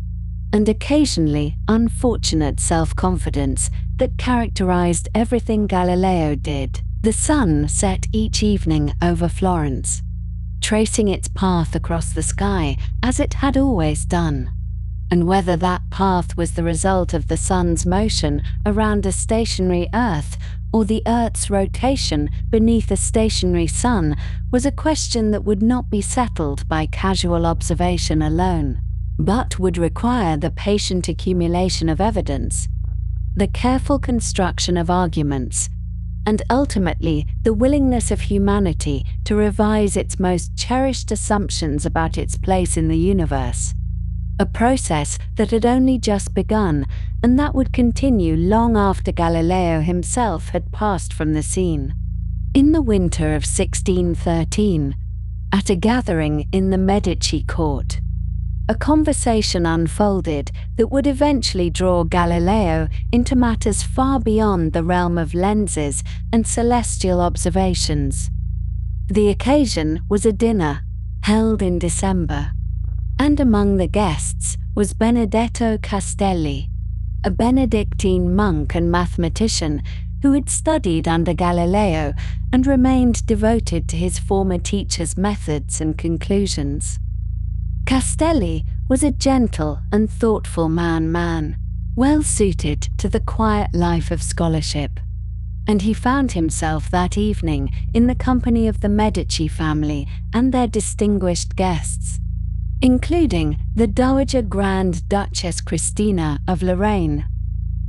and occasionally unfortunate self-confidence that characterized everything Galileo did. The sun set each evening over Florence, tracing its path across the sky as it had always done. And whether that path was the result of the sun's motion around a stationary Earth or the Earth's rotation beneath a stationary sun was a question that would not be settled by casual observation alone, but would require the patient accumulation of evidence, the careful construction of arguments, and ultimately the willingness of humanity to revise its most cherished assumptions about its place in the universe, a process that had only just begun and that would continue long after Galileo himself had passed from the scene. In the winter of 1613, at a gathering in the Medici court, a conversation unfolded that would eventually draw Galileo into matters far beyond the realm of lenses and celestial observations. The occasion was a dinner, held in December, and among the guests was Benedetto Castelli, a Benedictine monk and mathematician who had studied under Galileo and remained devoted to his former teacher's methods and conclusions. Castelli was a gentle and thoughtful man, well suited to the quiet life of scholarship, and he found himself that evening in the company of the Medici family and their distinguished guests, including the Dowager Grand Duchess Christina of Lorraine,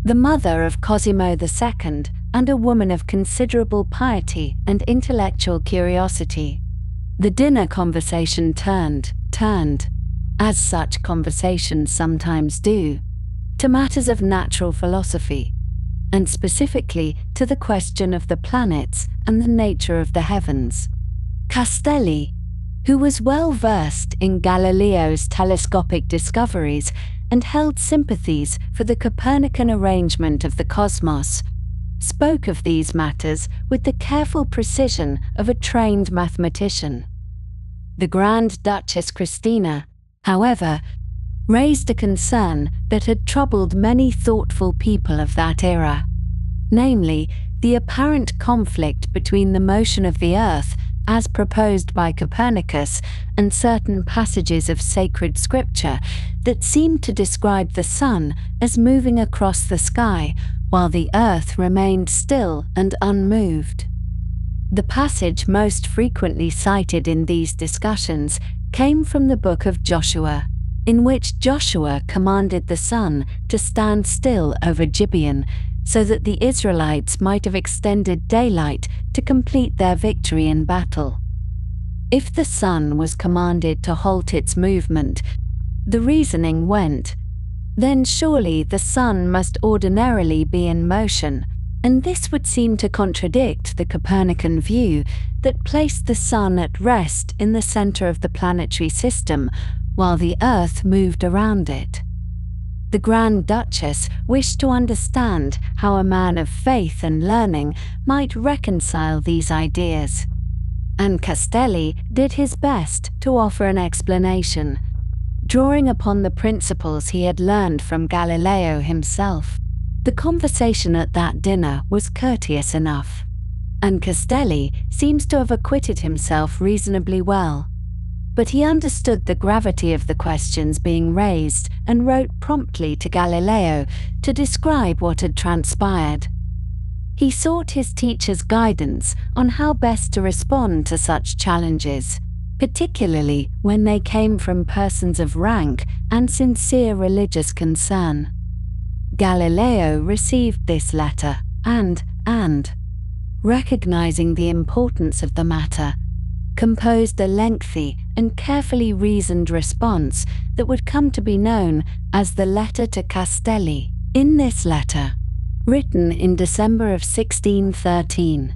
the mother of Cosimo II, and a woman of considerable piety and intellectual curiosity. The dinner conversation turned, as such conversations sometimes do, to matters of natural philosophy, and specifically to the question of the planets and the nature of the heavens. Castelli, who was well versed in Galileo's telescopic discoveries and held sympathies for the Copernican arrangement of the cosmos, spoke of these matters with the careful precision of a trained mathematician. The Grand Duchess Christina, however, raised a concern that had troubled many thoughtful people of that era, namely, the apparent conflict between the motion of the Earth as proposed by Copernicus and certain passages of sacred scripture that seemed to describe the sun as moving across the sky while the Earth remained still and unmoved. The passage most frequently cited in these discussions came from the book of Joshua, in which Joshua commanded the sun to stand still over Gibeon, so that the Israelites might have extended daylight to complete their victory in battle. If the sun was commanded to halt its movement, the reasoning went, then surely the sun must ordinarily be in motion, and this would seem to contradict the Copernican view that placed the sun at rest in the center of the planetary system, while the Earth moved around it. The Grand Duchess wished to understand how a man of faith and learning might reconcile these ideas, and Castelli did his best to offer an explanation, drawing upon the principles he had learned from Galileo himself. The conversation at that dinner was courteous enough, and Castelli seems to have acquitted himself reasonably well. But he understood the gravity of the questions being raised and wrote promptly to Galileo to describe what had transpired. He sought his teacher's guidance on how best to respond to such challenges, particularly when they came from persons of rank and sincere religious concern. Galileo received this letter and, recognizing the importance of the matter, composed a lengthy and carefully reasoned response that would come to be known as the Letter to Castelli. In this letter, written in December of 1613,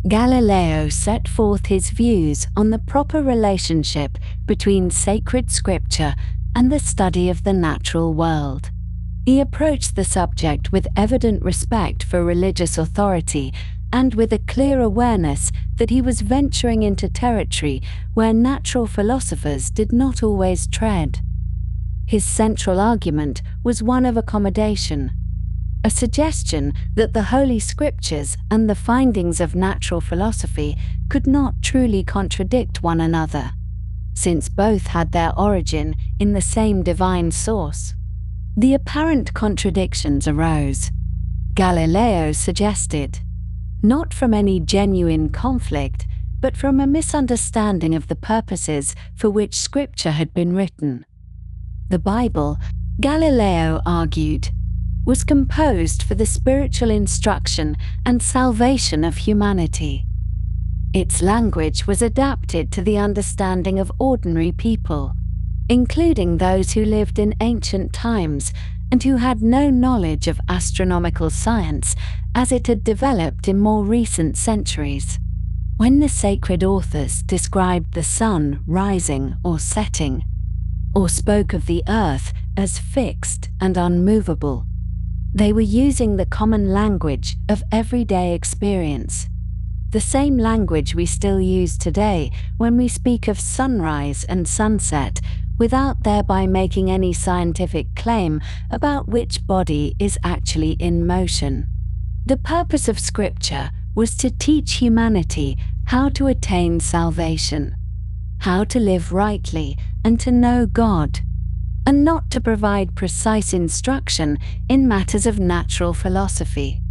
Galileo set forth his views on the proper relationship between sacred scripture and the study of the natural world. He approached the subject with evident respect for religious authority and with a clear awareness that he was venturing into territory where natural philosophers did not always tread. His central argument was one of accommodation, a suggestion that the Holy Scriptures and the findings of natural philosophy could not truly contradict one another, since both had their origin in the same divine source. The apparent contradictions arose, Galileo suggested, not from any genuine conflict, but from a misunderstanding of the purposes for which Scripture had been written. The Bible, Galileo argued, was composed for the spiritual instruction and salvation of humanity. Its language was adapted to the understanding of ordinary people, including those who lived in ancient times and who had no knowledge of astronomical science as it had developed in more recent centuries. When the sacred authors described the sun rising or setting, or spoke of the earth as fixed and unmovable, they were using the common language of everyday experience, the same language we still use today when we speak of sunrise and sunset, without thereby making any scientific claim about which body is actually in motion. The purpose of Scripture was to teach humanity how to attain salvation, how to live rightly and to know God, and not to provide precise instruction in matters of natural philosophy.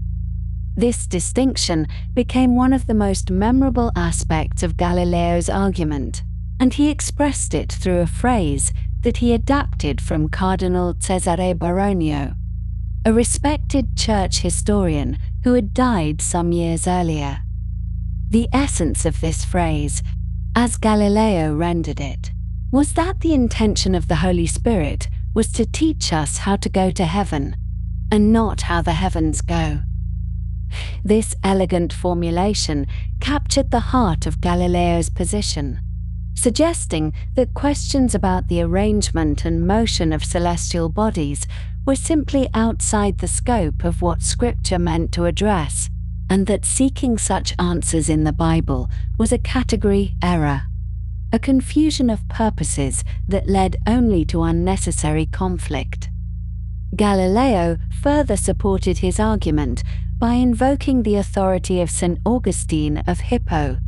This distinction became one of the most memorable aspects of Galileo's argument, and he expressed it through a phrase that he adapted from Cardinal Cesare Baronio, a respected church historian who had died some years earlier. The essence of this phrase, as Galileo rendered it, was that the intention of the Holy Spirit was to teach us how to go to heaven, and not how the heavens go. This elegant formulation captured the heart of Galileo's position, suggesting that questions about the arrangement and motion of celestial bodies were simply outside the scope of what Scripture meant to address, and that seeking such answers in the Bible was a category error, a confusion of purposes that led only to unnecessary conflict. Galileo further supported his argument by invoking the authority of St. Augustine of Hippo,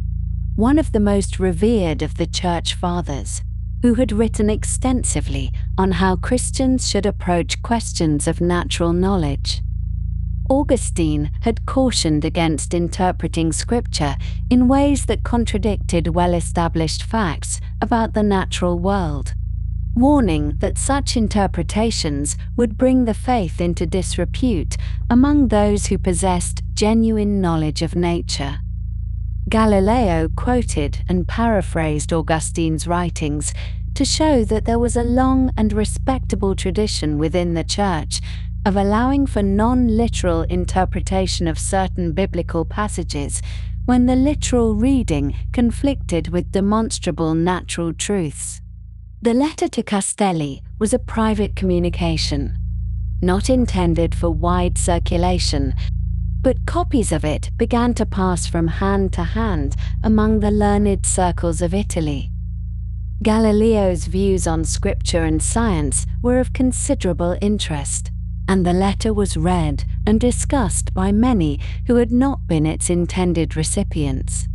one of the most revered of the Church Fathers, who had written extensively on how Christians should approach questions of natural knowledge. Augustine had cautioned against interpreting Scripture in ways that contradicted well-established facts about the natural world. warning that such interpretations would bring the faith into disrepute among those who possessed genuine knowledge of nature. Galileo quoted and paraphrased Augustine's writings to show that there was a long and respectable tradition within the Church of allowing for non-literal interpretation of certain biblical passages when the literal reading conflicted with demonstrable natural truths. The letter to Castelli was a private communication, not intended for wide circulation, but copies of it began to pass from hand to hand among the learned circles of Italy. Galileo's views on scripture and science were of considerable interest, and the letter was read and discussed by many who had not been its intended recipients.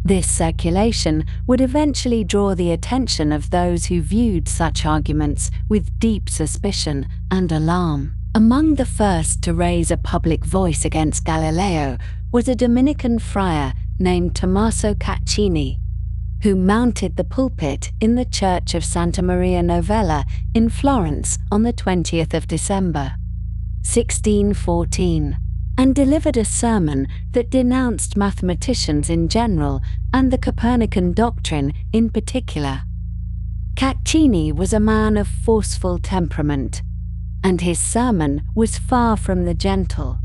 This circulation would eventually draw the attention of those who viewed such arguments with deep suspicion and alarm. Among the first to raise a public voice against Galileo was a Dominican friar named Tommaso Caccini, who mounted the pulpit in the church of Santa Maria Novella in Florence on the 20th of December, 1614, and delivered a sermon that denounced mathematicians in general and the Copernican doctrine in particular. Caccini was a man of forceful temperament, and his sermon was far from the gentle,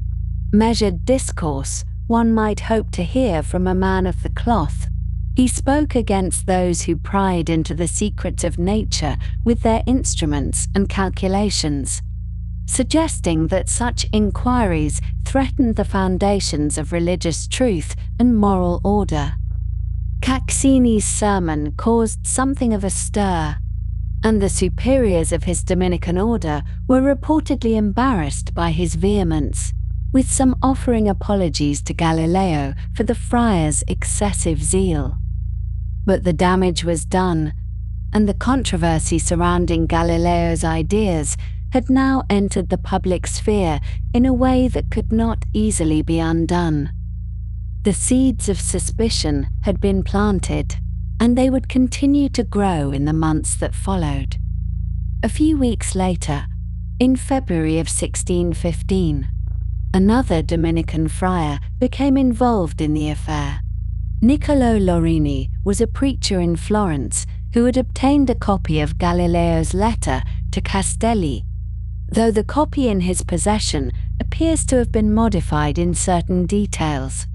measured discourse one might hope to hear from a man of the cloth. He spoke against those who pried into the secrets of nature with their instruments and calculations, suggesting that such inquiries threatened the foundations of religious truth and moral order. Caccini's sermon caused something of a stir, and the superiors of his Dominican order were reportedly embarrassed by his vehemence, with some offering apologies to Galileo for the friar's excessive zeal. But the damage was done, and the controversy surrounding Galileo's ideas had now entered the public sphere in a way that could not easily be undone. The seeds of suspicion had been planted, and they would continue to grow in the months that followed. A few weeks later, in February of 1615, another Dominican friar became involved in the affair. Niccolò Lorini was a preacher in Florence who had obtained a copy of Galileo's letter to Castelli, though the copy in his possession appears to have been modified in certain details,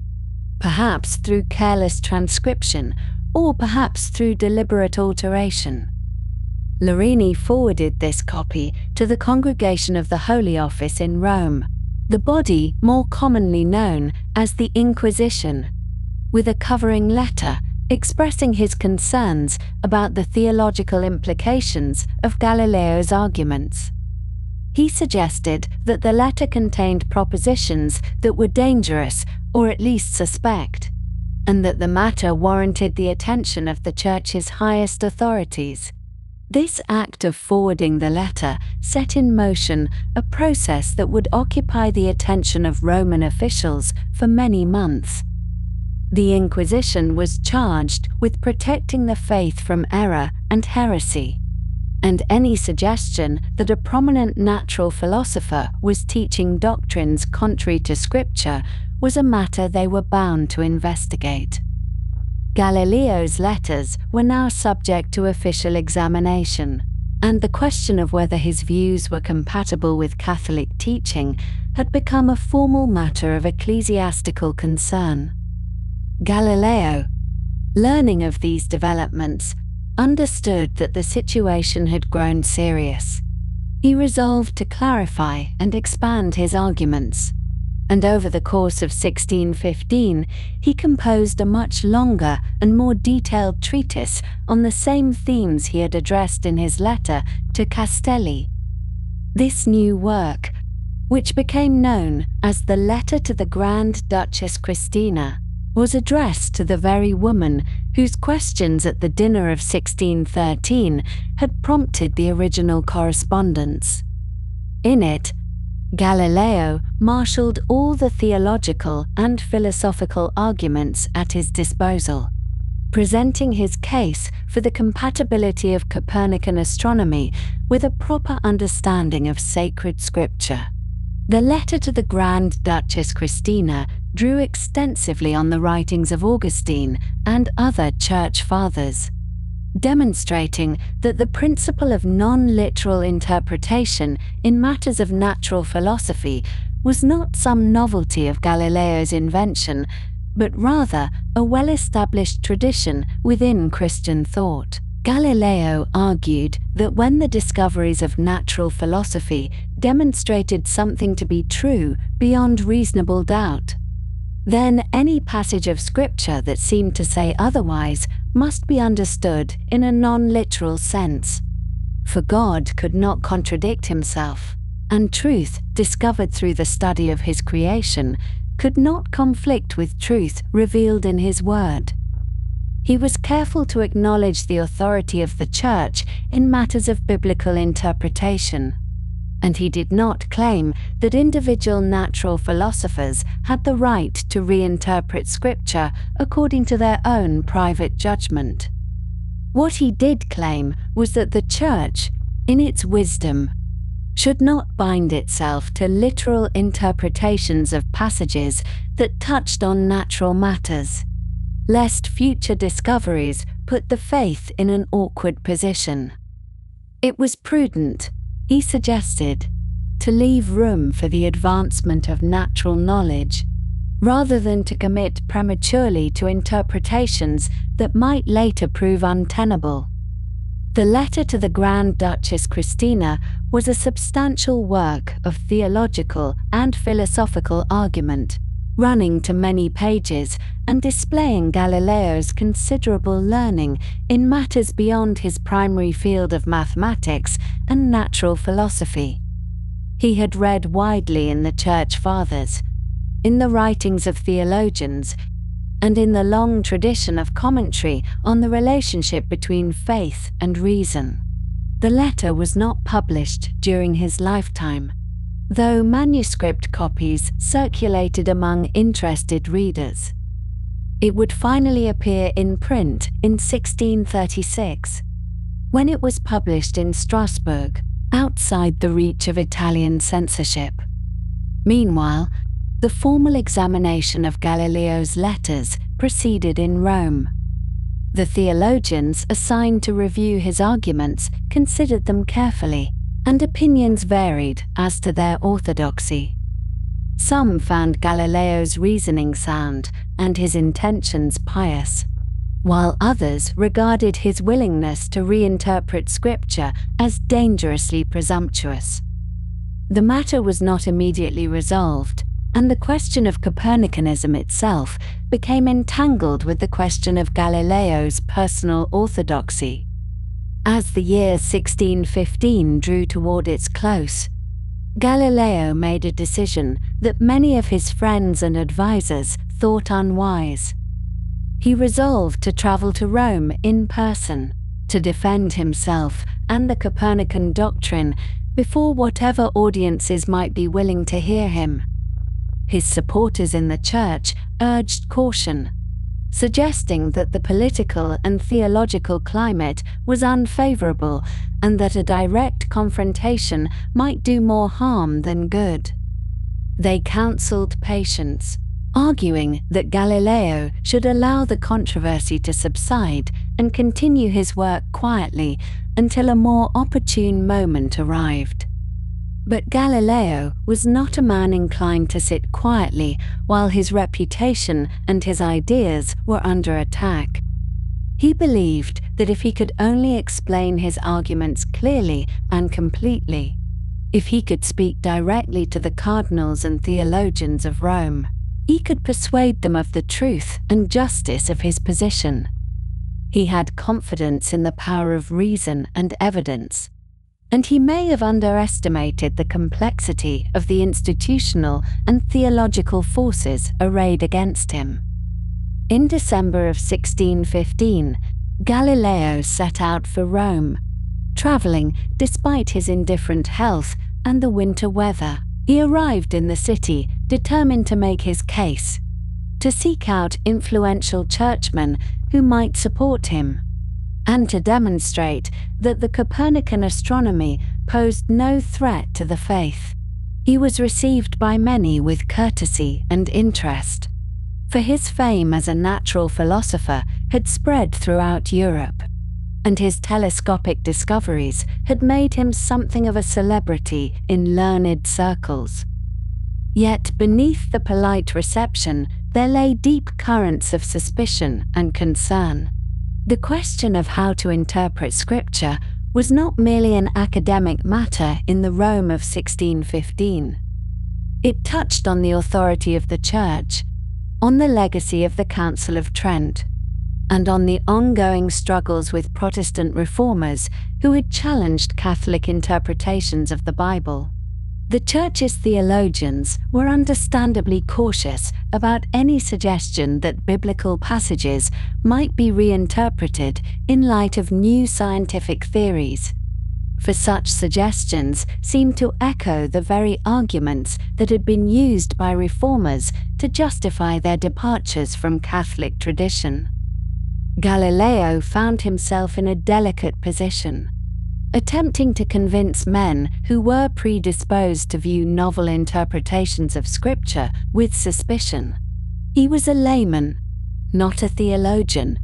perhaps through careless transcription or perhaps through deliberate alteration. Lorini forwarded this copy to the Congregation of the Holy Office in Rome, the body more commonly known as the Inquisition, with a covering letter expressing his concerns about the theological implications of Galileo's arguments. He suggested that the letter contained propositions that were dangerous or at least suspect, and that the matter warranted the attention of the Church's highest authorities. This act of forwarding the letter set in motion a process that would occupy the attention of Roman officials for many months. The Inquisition was charged with protecting the faith from error and heresy, and any suggestion that a prominent natural philosopher was teaching doctrines contrary to Scripture was a matter they were bound to investigate. Galileo's letters were now subject to official examination, and the question of whether his views were compatible with Catholic teaching had become a formal matter of ecclesiastical concern. Galileo, learning of these developments, understood that the situation had grown serious. He resolved to clarify and expand his arguments, and over the course of 1615 he composed a much longer and more detailed treatise on the same themes he had addressed in his letter to Castelli. This new work, which became known as the Letter to the Grand Duchess Christina, was addressed to the very woman whose questions at the dinner of 1613 had prompted the original correspondence. In it, Galileo marshalled all the theological and philosophical arguments at his disposal, presenting his case for the compatibility of Copernican astronomy with a proper understanding of sacred scripture. The letter to the Grand Duchess Christina drew extensively on the writings of Augustine and other church fathers, demonstrating that the principle of non-literal interpretation in matters of natural philosophy was not some novelty of Galileo's invention, but rather a well-established tradition within Christian thought. Galileo argued that when the discoveries of natural philosophy demonstrated something to be true beyond reasonable doubt, then any passage of scripture that seemed to say otherwise must be understood in a non-literal sense. For God could not contradict himself, and truth discovered through the study of his creation could not conflict with truth revealed in his word. He was careful to acknowledge the authority of the Church in matters of biblical interpretation, and he did not claim that individual natural philosophers had the right to reinterpret Scripture according to their own private judgment. What he did claim was that the Church, in its wisdom, should not bind itself to literal interpretations of passages that touched on natural matters, lest future discoveries put the faith in an awkward position. It was prudent, he suggested, to leave room for the advancement of natural knowledge, rather than to commit prematurely to interpretations that might later prove untenable. The letter to the Grand Duchess Christina was a substantial work of theological and philosophical argument, running to many pages and displaying Galileo's considerable learning in matters beyond his primary field of mathematics and natural philosophy. He had read widely in the Church Fathers, in the writings of theologians, and in the long tradition of commentary on the relationship between faith and reason. The letter was not published during his lifetime, though manuscript copies circulated among interested readers. It would finally appear in print in 1636, when it was published in Strasbourg, outside the reach of Italian censorship. Meanwhile, the formal examination of Galileo's letters proceeded in Rome. The theologians assigned to review his arguments considered them carefully, and opinions varied as to their orthodoxy. Some found Galileo's reasoning sound and his intentions pious, while others regarded his willingness to reinterpret Scripture as dangerously presumptuous. The matter was not immediately resolved, and the question of Copernicanism itself became entangled with the question of Galileo's personal orthodoxy. As the year 1615 drew toward its close, Galileo made a decision that many of his friends and advisers thought unwise. He resolved to travel to Rome in person to defend himself and the Copernican doctrine before whatever audiences might be willing to hear him. His supporters in the church urged caution, suggesting that the political and theological climate was unfavorable and that a direct confrontation might do more harm than good. They counseled patience, arguing that Galileo should allow the controversy to subside and continue his work quietly until a more opportune moment arrived. But Galileo was not a man inclined to sit quietly while his reputation and his ideas were under attack. He believed that if he could only explain his arguments clearly and completely, if he could speak directly to the cardinals and theologians of Rome, he could persuade them of the truth and justice of his position. He had confidence in the power of reason and evidence, and he may have underestimated the complexity of the institutional and theological forces arrayed against him. In December of 1615, Galileo set out for Rome, traveling despite his indifferent health and the winter weather. He arrived in the city determined to make his case, to seek out influential churchmen who might support him, and to demonstrate that the Copernican astronomy posed no threat to the faith. He was received by many with courtesy and interest, for his fame as a natural philosopher had spread throughout Europe, and his telescopic discoveries had made him something of a celebrity in learned circles. Yet beneath the polite reception there lay deep currents of suspicion and concern. The question of how to interpret Scripture was not merely an academic matter in the Rome of 1615. It touched on the authority of the Church, on the legacy of the Council of Trent, and on the ongoing struggles with Protestant reformers who had challenged Catholic interpretations of the Bible. The Church's theologians were understandably cautious about any suggestion that biblical passages might be reinterpreted in light of new scientific theories, for such suggestions seemed to echo the very arguments that had been used by reformers to justify their departures from Catholic tradition. Galileo found himself in a delicate position, attempting to convince men who were predisposed to view novel interpretations of Scripture with suspicion. He was a layman, not a theologian,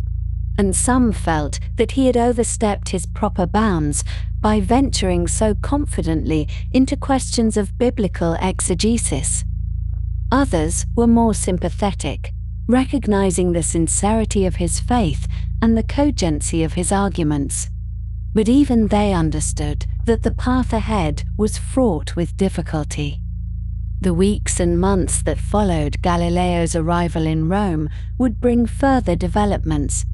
and some felt that he had overstepped his proper bounds by venturing so confidently into questions of biblical exegesis. Others were more sympathetic, recognizing the sincerity of his faith and the cogency of his arguments. But even they understood that the path ahead was fraught with difficulty. The weeks and months that followed Galileo's arrival in Rome would bring further developments,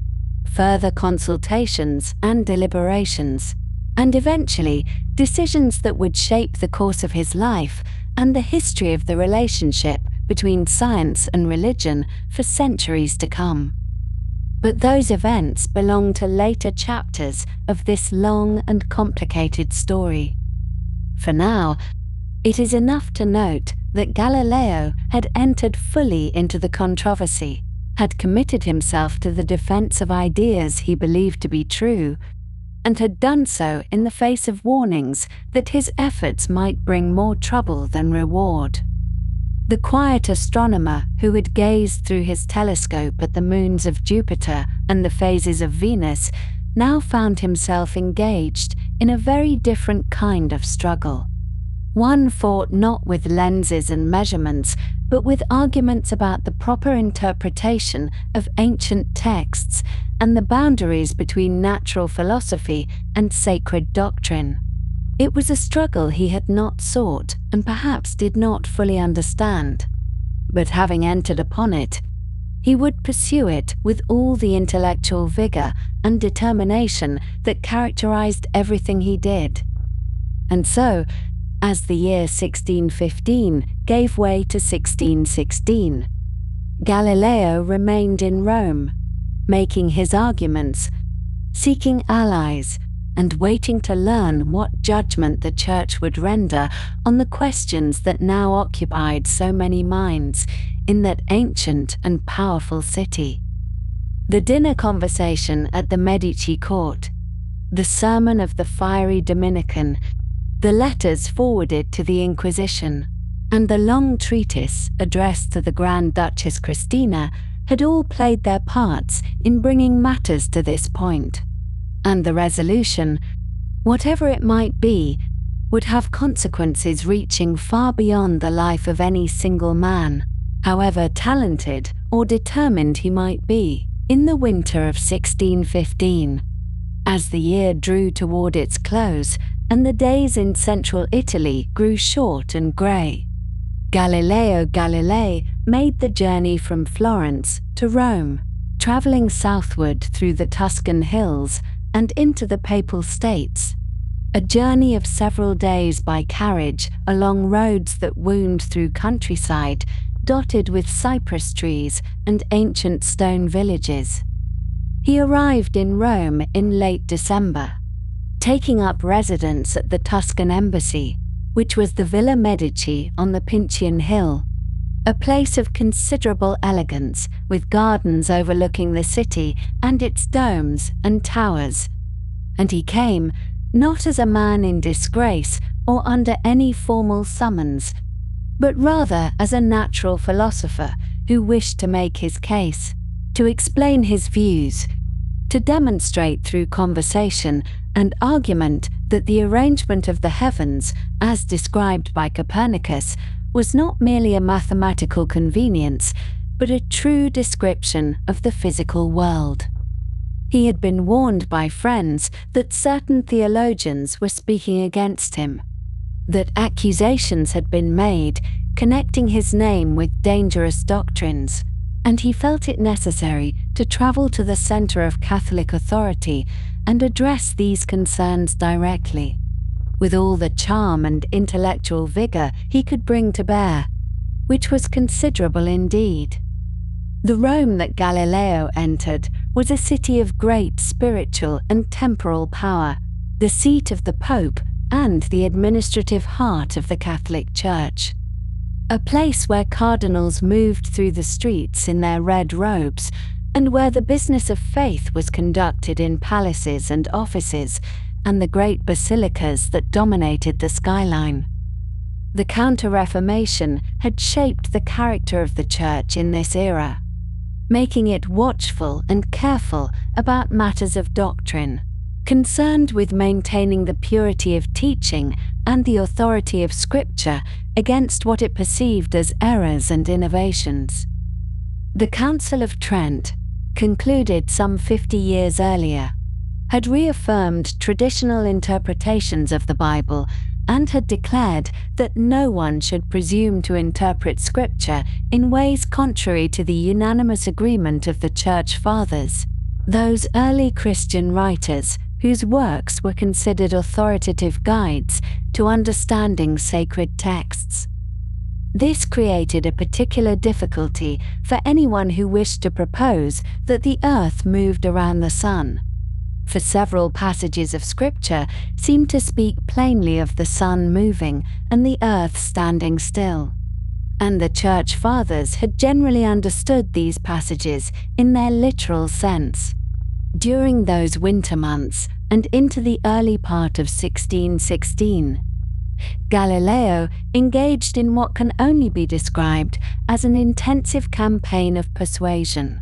further consultations and deliberations, and eventually decisions that would shape the course of his life and the history of the relationship between science and religion for centuries to come. But those events belong to later chapters of this long and complicated story. For now, it is enough to note that Galileo had entered fully into the controversy, had committed himself to the defense of ideas he believed to be true, and had done so in the face of warnings that his efforts might bring more trouble than reward. The quiet astronomer who had gazed through his telescope at the moons of Jupiter and the phases of Venus now found himself engaged in a very different kind of struggle. One fought not with lenses and measurements, but with arguments about the proper interpretation of ancient texts and the boundaries between natural philosophy and sacred doctrine. It was a struggle he had not sought and perhaps did not fully understand. But having entered upon it, he would pursue it with all the intellectual vigor and determination that characterized everything he did. And so, as the year 1615 gave way to 1616, Galileo remained in Rome, making his arguments, seeking allies, and waiting to learn what judgment the Church would render on the questions that now occupied so many minds in that ancient and powerful city. The dinner conversation at the Medici court, the sermon of the fiery Dominican, the letters forwarded to the Inquisition, and the long treatise addressed to the Grand Duchess Christina had all played their parts in bringing matters to this point. And the resolution, whatever it might be, would have consequences reaching far beyond the life of any single man, however talented or determined he might be, in the winter of 1615. As the year drew toward its close and the days in central Italy grew short and grey, Galileo Galilei made the journey from Florence to Rome, travelling southward through the Tuscan hills and into the Papal States, a journey of several days by carriage along roads that wound through countryside dotted with cypress trees and ancient stone villages. He arrived in Rome in late December, taking up residence at the Tuscan embassy, which was the Villa Medici on the Pincian Hill. a place of considerable elegance, with gardens overlooking the city and its domes and towers. And he came, not as a man in disgrace or under any formal summons, but rather as a natural philosopher who wished to make his case, to explain his views, to demonstrate through conversation and argument that the arrangement of the heavens, as described by Copernicus, was not merely a mathematical convenience, but a true description of the physical world. He had been warned by friends that certain theologians were speaking against him, that accusations had been made connecting his name with dangerous doctrines, and he felt it necessary to travel to the center of Catholic authority and address these concerns directly, with all the charm and intellectual vigor he could bring to bear, which was considerable indeed. The Rome that Galileo entered was a city of great spiritual and temporal power, the seat of the Pope and the administrative heart of the Catholic Church. A place where cardinals moved through the streets in their red robes, and where the business of faith was conducted in palaces and offices, and the great basilicas that dominated the skyline. The Counter-Reformation had shaped the character of the Church in this era, making it watchful and careful about matters of doctrine, concerned with maintaining the purity of teaching and the authority of Scripture against what it perceived as errors and innovations. The Council of Trent, concluded some 50 years earlier, had reaffirmed traditional interpretations of the Bible and had declared that no one should presume to interpret Scripture in ways contrary to the unanimous agreement of the Church Fathers, those early Christian writers whose works were considered authoritative guides to understanding sacred texts. This created a particular difficulty for anyone who wished to propose that the earth moved around the sun, for several passages of Scripture seem to speak plainly of the sun moving and the earth standing still, and the Church Fathers had generally understood these passages in their literal sense. During those winter months and into the early part of 1616, Galileo engaged in what can only be described as an intensive campaign of persuasion.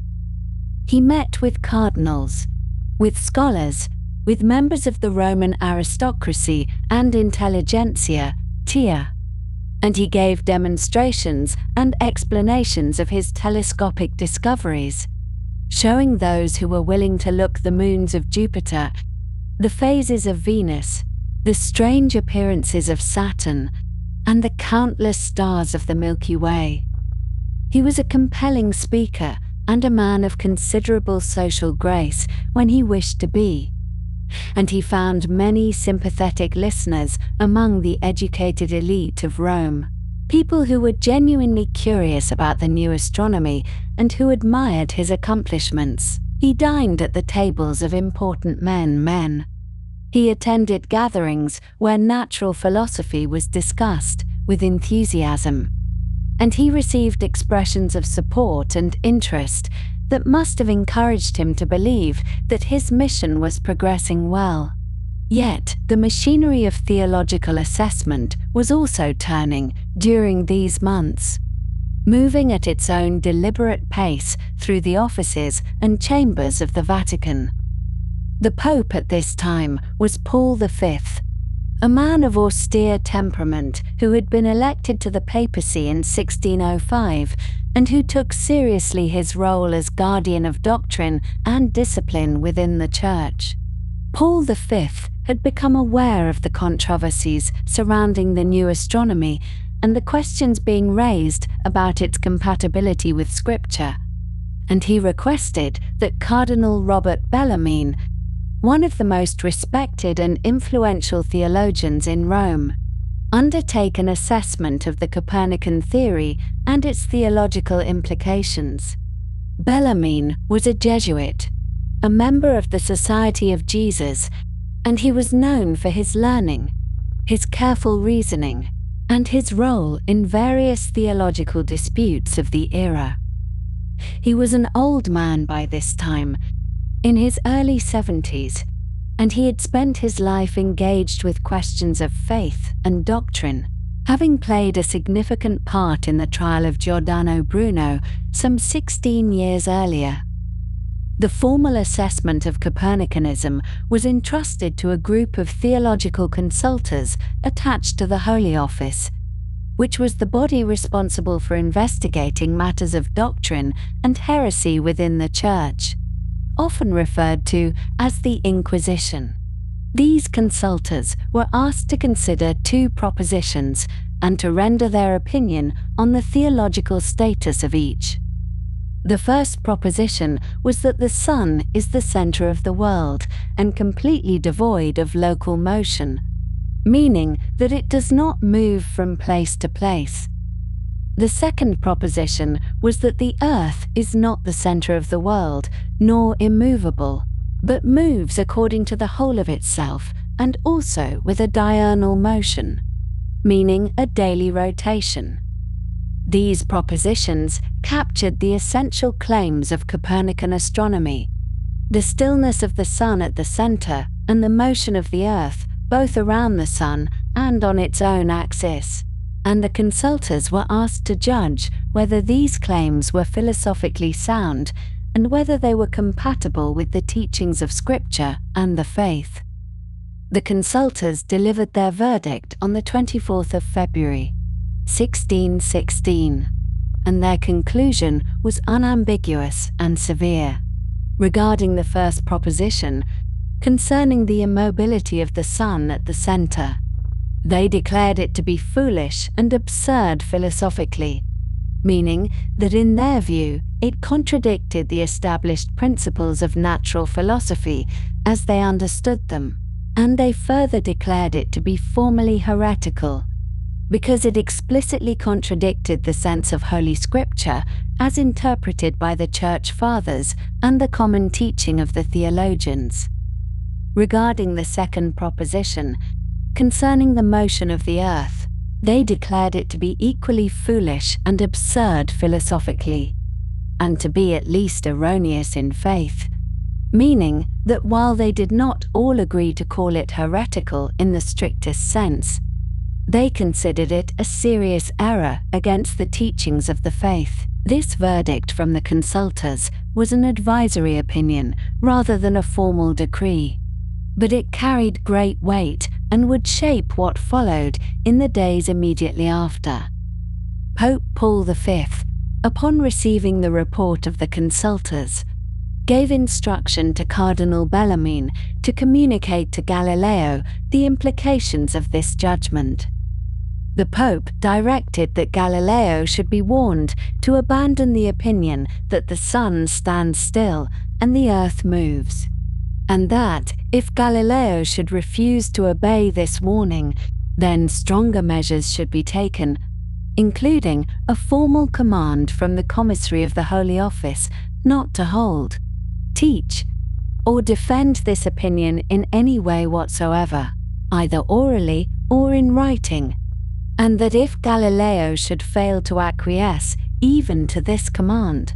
He met with cardinals, with scholars, with members of the Roman aristocracy and intelligentsia, and he gave demonstrations and explanations of his telescopic discoveries, showing those who were willing to look the moons of Jupiter, the phases of Venus, the strange appearances of Saturn, and the countless stars of the Milky Way. He was a compelling speaker and a man of considerable social grace when he wished to be, and he found many sympathetic listeners among the educated elite of Rome, people who were genuinely curious about the new astronomy and who admired his accomplishments. He dined at the tables of important men. He attended gatherings where natural philosophy was discussed with enthusiasm, and he received expressions of support and interest that must have encouraged him to believe that his mission was progressing well. Yet, the machinery of theological assessment was also turning during these months, moving at its own deliberate pace through the offices and chambers of the Vatican. The Pope at this time was Paul V, a man of austere temperament who had been elected to the papacy in 1605 and who took seriously his role as guardian of doctrine and discipline within the Church. Paul V had become aware of the controversies surrounding the new astronomy and the questions being raised about its compatibility with Scripture, and he requested that Cardinal Robert Bellarmine, one of the most respected and influential theologians in Rome, undertake an assessment of the Copernican theory and its theological implications. Bellarmine was a Jesuit, a member of the Society of Jesus, and he was known for his learning, his careful reasoning, and his role in various theological disputes of the era. He was an old man by this time, in his early 70s, and he had spent his life engaged with questions of faith and doctrine, having played a significant part in the trial of Giordano Bruno some 16 years earlier. The formal assessment of Copernicanism was entrusted to a group of theological consultors attached to the Holy Office, which was the body responsible for investigating matters of doctrine and heresy within the Church, often referred to as the Inquisition. These consultors were asked to consider two propositions and to render their opinion on the theological status of each. The first proposition was that the sun is the center of the world and completely devoid of local motion, meaning that it does not move from place to place. The second proposition was that the earth is not the center of the world, nor immovable, but moves according to the whole of itself and also with a diurnal motion, meaning a daily rotation. These propositions captured the essential claims of Copernican astronomy: the stillness of the sun at the center and the motion of the earth both around the sun and on its own axis, and the consultors were asked to judge whether these claims were philosophically sound and whether they were compatible with the teachings of Scripture and the faith. The consultors delivered their verdict on the 24th of February, 1616, and their conclusion was unambiguous and severe. Regarding the first proposition, concerning the immobility of the sun at the center, they declared it to be foolish and absurd philosophically, meaning that in their view it contradicted the established principles of natural philosophy as they understood them, and they further declared it to be formally heretical, because it explicitly contradicted the sense of Holy Scripture as interpreted by the Church Fathers and the common teaching of the theologians. Regarding the second proposition, concerning the motion of the earth, they declared it to be equally foolish and absurd philosophically, and to be at least erroneous in faith, meaning that while they did not all agree to call it heretical in the strictest sense, they considered it a serious error against the teachings of the faith. This verdict from the consultors was an advisory opinion rather than a formal decree, but it carried great weight and would shape what followed in the days immediately after. Pope Paul V, upon receiving the report of the consultors, gave instruction to Cardinal Bellarmine to communicate to Galileo the implications of this judgment. The Pope directed that Galileo should be warned to abandon the opinion that the sun stands still and the earth moves, and that, if Galileo should refuse to obey this warning, then stronger measures should be taken, including a formal command from the Commissary of the Holy Office not to hold, teach, or defend this opinion in any way whatsoever, either orally or in writing, and that if Galileo should fail to acquiesce even to this command,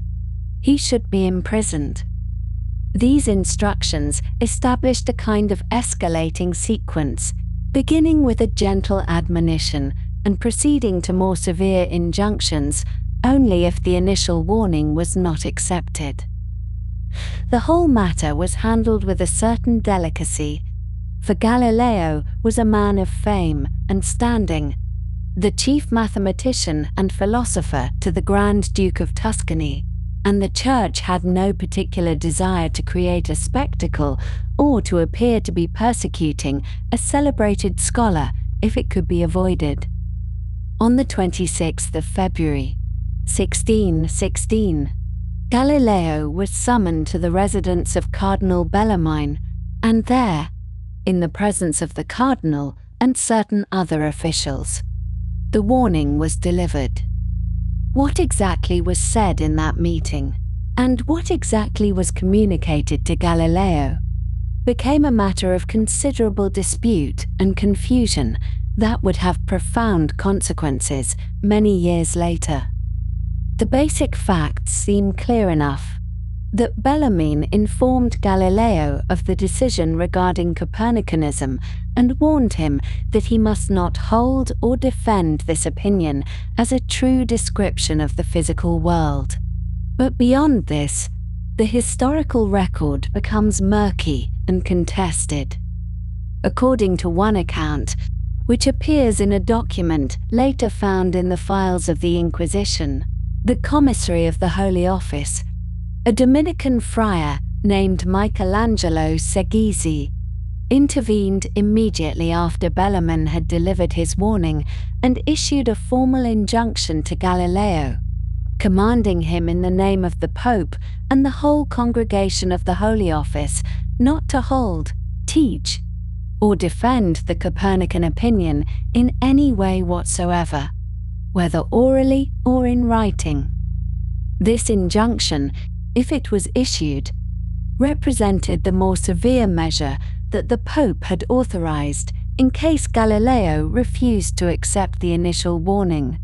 he should be imprisoned. These instructions established a kind of escalating sequence, beginning with a gentle admonition and proceeding to more severe injunctions only if the initial warning was not accepted. The whole matter was handled with a certain delicacy, for Galileo was a man of fame and standing, the chief mathematician and philosopher to the Grand Duke of Tuscany, and the Church had no particular desire to create a spectacle or to appear to be persecuting a celebrated scholar if it could be avoided. On the 26th of February, 1616, Galileo was summoned to the residence of Cardinal Bellarmine, and there, in the presence of the cardinal and certain other officials, the warning was delivered. What exactly was said in that meeting, and what exactly was communicated to Galileo, became a matter of considerable dispute and confusion that would have profound consequences many years later. The basic facts seem clear enough. That Bellarmine informed Galileo of the decision regarding Copernicanism and warned him that he must not hold or defend this opinion as a true description of the physical world. But beyond this, the historical record becomes murky and contested. According to one account, which appears in a document later found in the files of the Inquisition, the commissary of the Holy Office, a Dominican friar named Michelangelo Segesi, intervened immediately after Bellarmine had delivered his warning and issued a formal injunction to Galileo, commanding him in the name of the Pope and the whole congregation of the Holy Office not to hold, teach, or defend the Copernican opinion in any way whatsoever, whether orally or in writing. This injunction, if it was issued, represented the more severe measure that the Pope had authorized in case Galileo refused to accept the initial warning,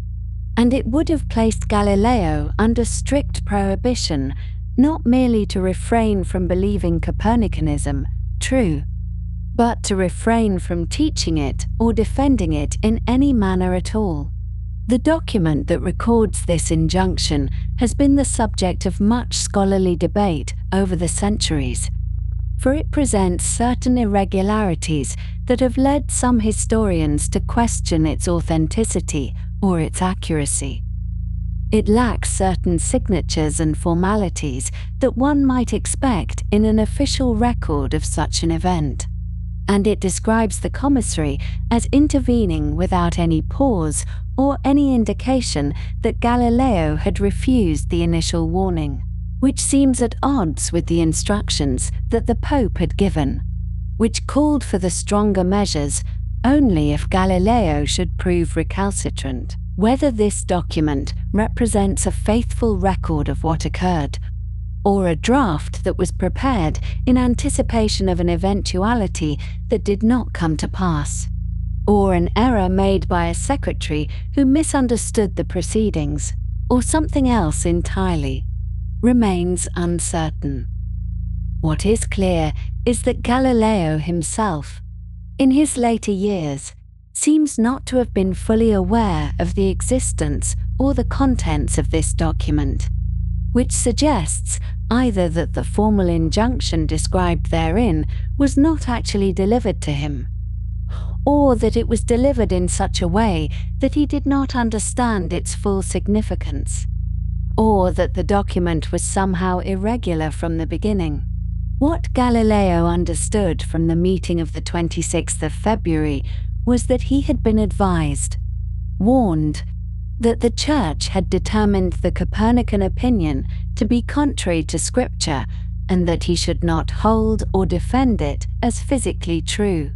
and it would have placed Galileo under strict prohibition not merely to refrain from believing Copernicanism true, but to refrain from teaching it or defending it in any manner at all. The document that records this injunction has been the subject of much scholarly debate over the centuries, for it presents certain irregularities that have led some historians to question its authenticity or its accuracy. It lacks certain signatures and formalities that one might expect in an official record of such an event, and it describes the commissary as intervening without any pause or any indication that Galileo had refused the initial warning, which seems at odds with the instructions that the Pope had given, which called for the stronger measures only if Galileo should prove recalcitrant. Whether this document represents a faithful record of what occurred, or a draft that was prepared in anticipation of an eventuality that did not come to pass, or an error made by a secretary who misunderstood the proceedings, or something else entirely, remains uncertain. What is clear is that Galileo himself, in his later years, seems not to have been fully aware of the existence or the contents of this document, which suggests either that the formal injunction described therein was not actually delivered to him, or that it was delivered in such a way that he did not understand its full significance, or that the document was somehow irregular from the beginning. What Galileo understood from the meeting of the 26th of February was that he had been advised, warned, that the Church had determined the Copernican opinion to be contrary to Scripture, and that he should not hold or defend it as physically true.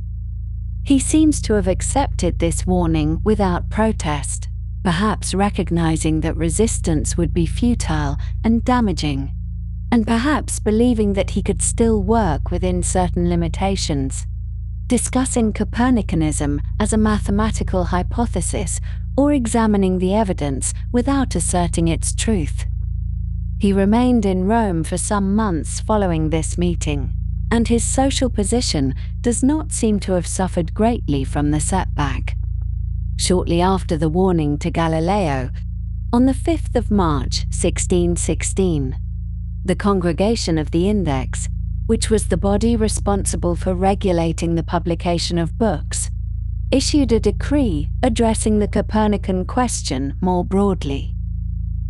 He seems to have accepted this warning without protest, perhaps recognizing that resistance would be futile and damaging, and perhaps believing that he could still work within certain limitations, discussing Copernicanism as a mathematical hypothesis or examining the evidence without asserting its truth. He remained in Rome for some months following this meeting, and his social position does not seem to have suffered greatly from the setback. Shortly after the warning to Galileo, on the 5th of March 1616, the Congregation of the Index, which was the body responsible for regulating the publication of books, issued a decree addressing the Copernican question more broadly.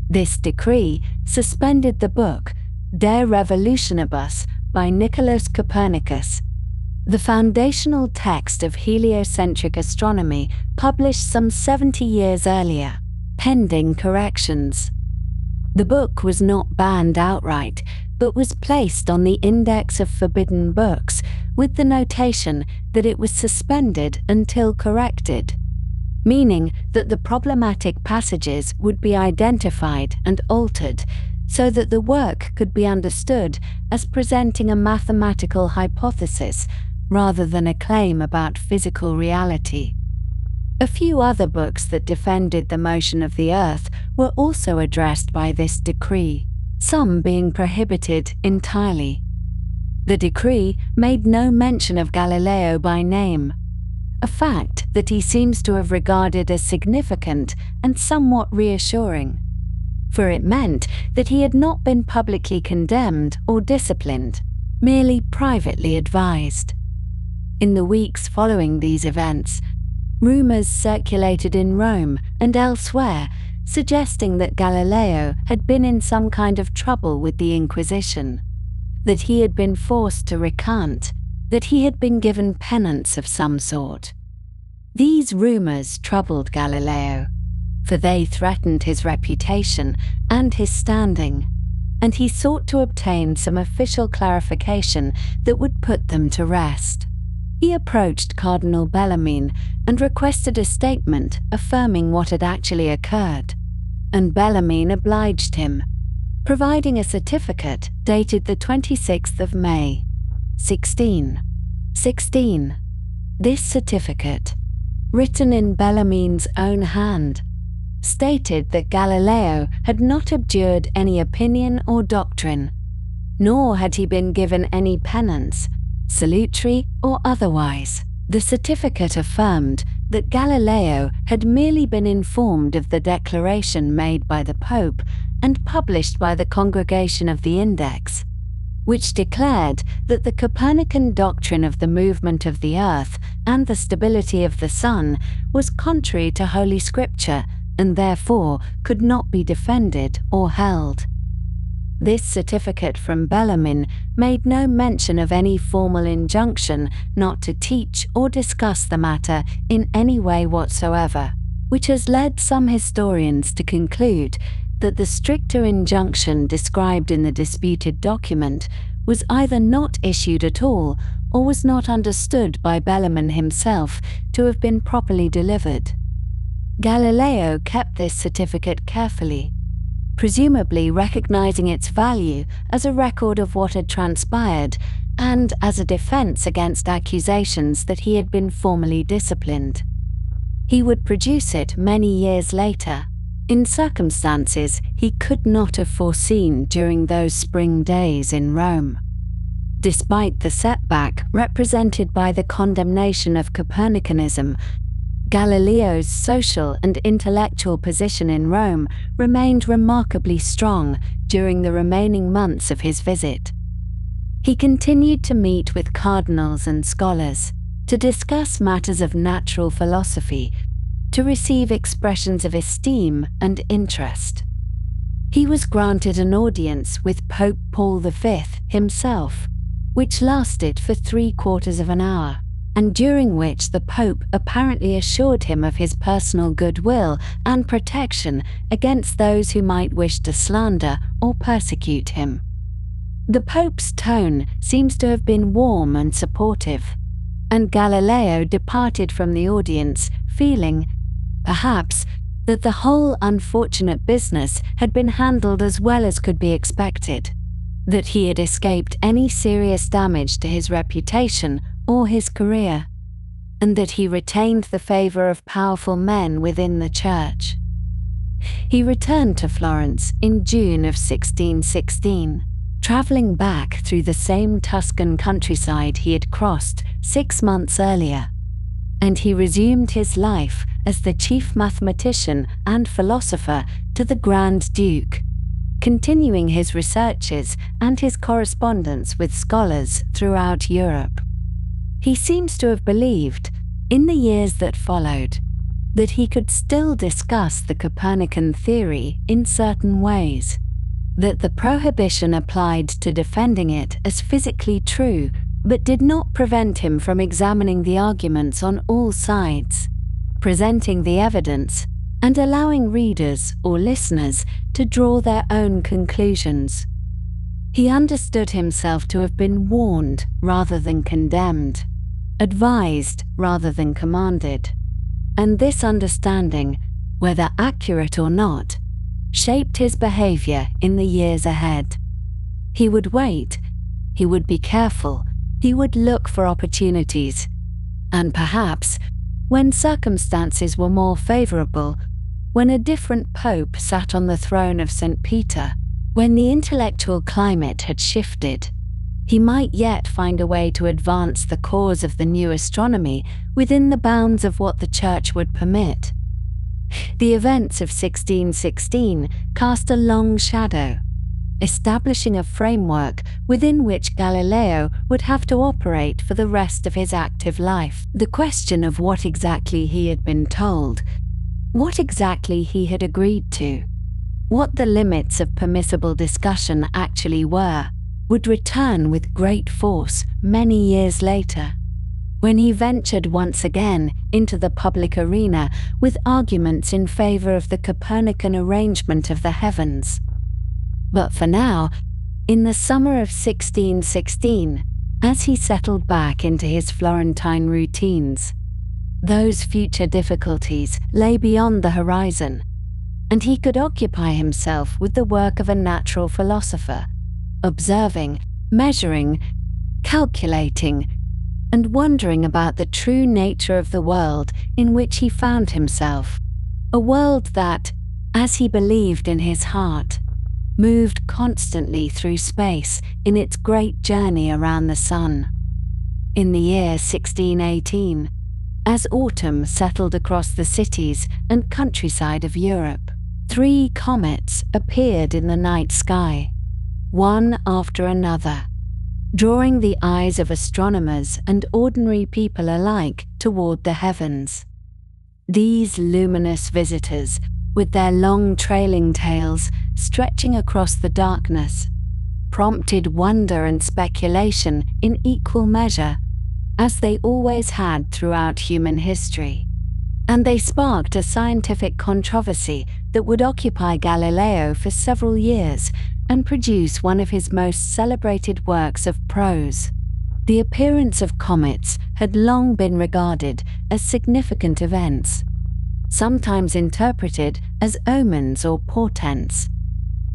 This decree suspended the book De Revolutionibus by Nicolaus Copernicus, the foundational text of heliocentric astronomy published some 70 years earlier, pending corrections. The book was not banned outright, but was placed on the Index of Forbidden Books with the notation that it was suspended until corrected, meaning that the problematic passages would be identified and altered so that the work could be understood as presenting a mathematical hypothesis rather than a claim about physical reality. A few other books that defended the motion of the Earth were also addressed by this decree, some being prohibited entirely. The decree made no mention of Galileo by name, a fact that he seems to have regarded as significant and somewhat reassuring, for it meant that he had not been publicly condemned or disciplined, merely privately advised. In the weeks following these events, rumors circulated in Rome and elsewhere suggesting that Galileo had been in some kind of trouble with the Inquisition, that he had been forced to recant, that he had been given penance of some sort. These rumors troubled Galileo, for they threatened his reputation and his standing, and he sought to obtain some official clarification that would put them to rest. He approached Cardinal Bellarmine and requested a statement affirming what had actually occurred, and Bellarmine obliged him, providing a certificate dated the 26th of May, 1616. This certificate, written in Bellarmine's own hand, stated that Galileo had not abjured any opinion or doctrine, nor had he been given any penance, salutary or otherwise. The certificate affirmed that Galileo had merely been informed of the declaration made by the Pope and published by the Congregation of the Index, which declared that the Copernican doctrine of the movement of the Earth and the stability of the Sun was contrary to Holy Scripture and therefore could not be defended or held. This certificate from Bellarmine made no mention of any formal injunction not to teach or discuss the matter in any way whatsoever, which has led some historians to conclude that the stricter injunction described in the disputed document was either not issued at all or was not understood by Bellarmine himself to have been properly delivered. Galileo kept this certificate carefully, presumably recognizing its value as a record of what had transpired and as a defense against accusations that he had been formally disciplined. He would produce it many years later, in circumstances he could not have foreseen during those spring days in Rome. Despite the setback represented by the condemnation of Copernicanism, Galileo's social and intellectual position in Rome remained remarkably strong during the remaining months of his visit. He continued to meet with cardinals and scholars, to discuss matters of natural philosophy, to receive expressions of esteem and interest. He was granted an audience with Pope Paul V himself, which lasted for 3/4 of an hour, and during which the Pope apparently assured him of his personal goodwill and protection against those who might wish to slander or persecute him. The Pope's tone seems to have been warm and supportive, and Galileo departed from the audience feeling, perhaps, that the whole unfortunate business had been handled as well as could be expected, that he had escaped any serious damage to his reputation or his career, and that he retained the favor of powerful men within the Church. He returned to Florence in June of 1616, traveling back through the same Tuscan countryside he had crossed 6 months earlier, and he resumed his life as the chief mathematician and philosopher to the Grand Duke, continuing his researches and his correspondence with scholars throughout Europe. He seems to have believed, in the years that followed, that he could still discuss the Copernican theory in certain ways, that the prohibition applied to defending it as physically true, but did not prevent him from examining the arguments on all sides, presenting the evidence, and allowing readers or listeners to draw their own conclusions. He understood himself to have been warned rather than condemned, advised rather than commanded, and this understanding, whether accurate or not, shaped his behavior in the years ahead. He would wait, he would be careful, he would look for opportunities, and perhaps, When circumstances were more favorable, when a different pope sat on the throne of St. Peter, when the intellectual climate had shifted, he might yet find a way to advance the cause of the new astronomy within the bounds of what the Church would permit. The events of 1616 cast a long shadow, establishing a framework within which Galileo would have to operate for the rest of his active life. The question of what exactly he had been told, what exactly he had agreed to, what the limits of permissible discussion actually were, would return with great force many years later, when he ventured once again into the public arena with arguments in favor of the Copernican arrangement of the heavens. But for now, in the summer of 1616, as he settled back into his Florentine routines, those future difficulties lay beyond the horizon, and he could occupy himself with the work of a natural philosopher, observing, measuring, calculating, and wondering about the true nature of the world in which he found himself, a world that, as he believed in his heart, moved constantly through space in its great journey around the sun. In the year 1618, as autumn settled across the cities and countryside of Europe, 3 comets appeared in the night sky, one after another, drawing the eyes of astronomers and ordinary people alike toward the heavens. These luminous visitors, with their long trailing tails stretching across the darkness, prompted wonder and speculation in equal measure, as they always had throughout human history. And they sparked a scientific controversy that would occupy Galileo for several years and produce one of his most celebrated works of prose. The appearance of comets had long been regarded as significant events, sometimes interpreted as omens or portents.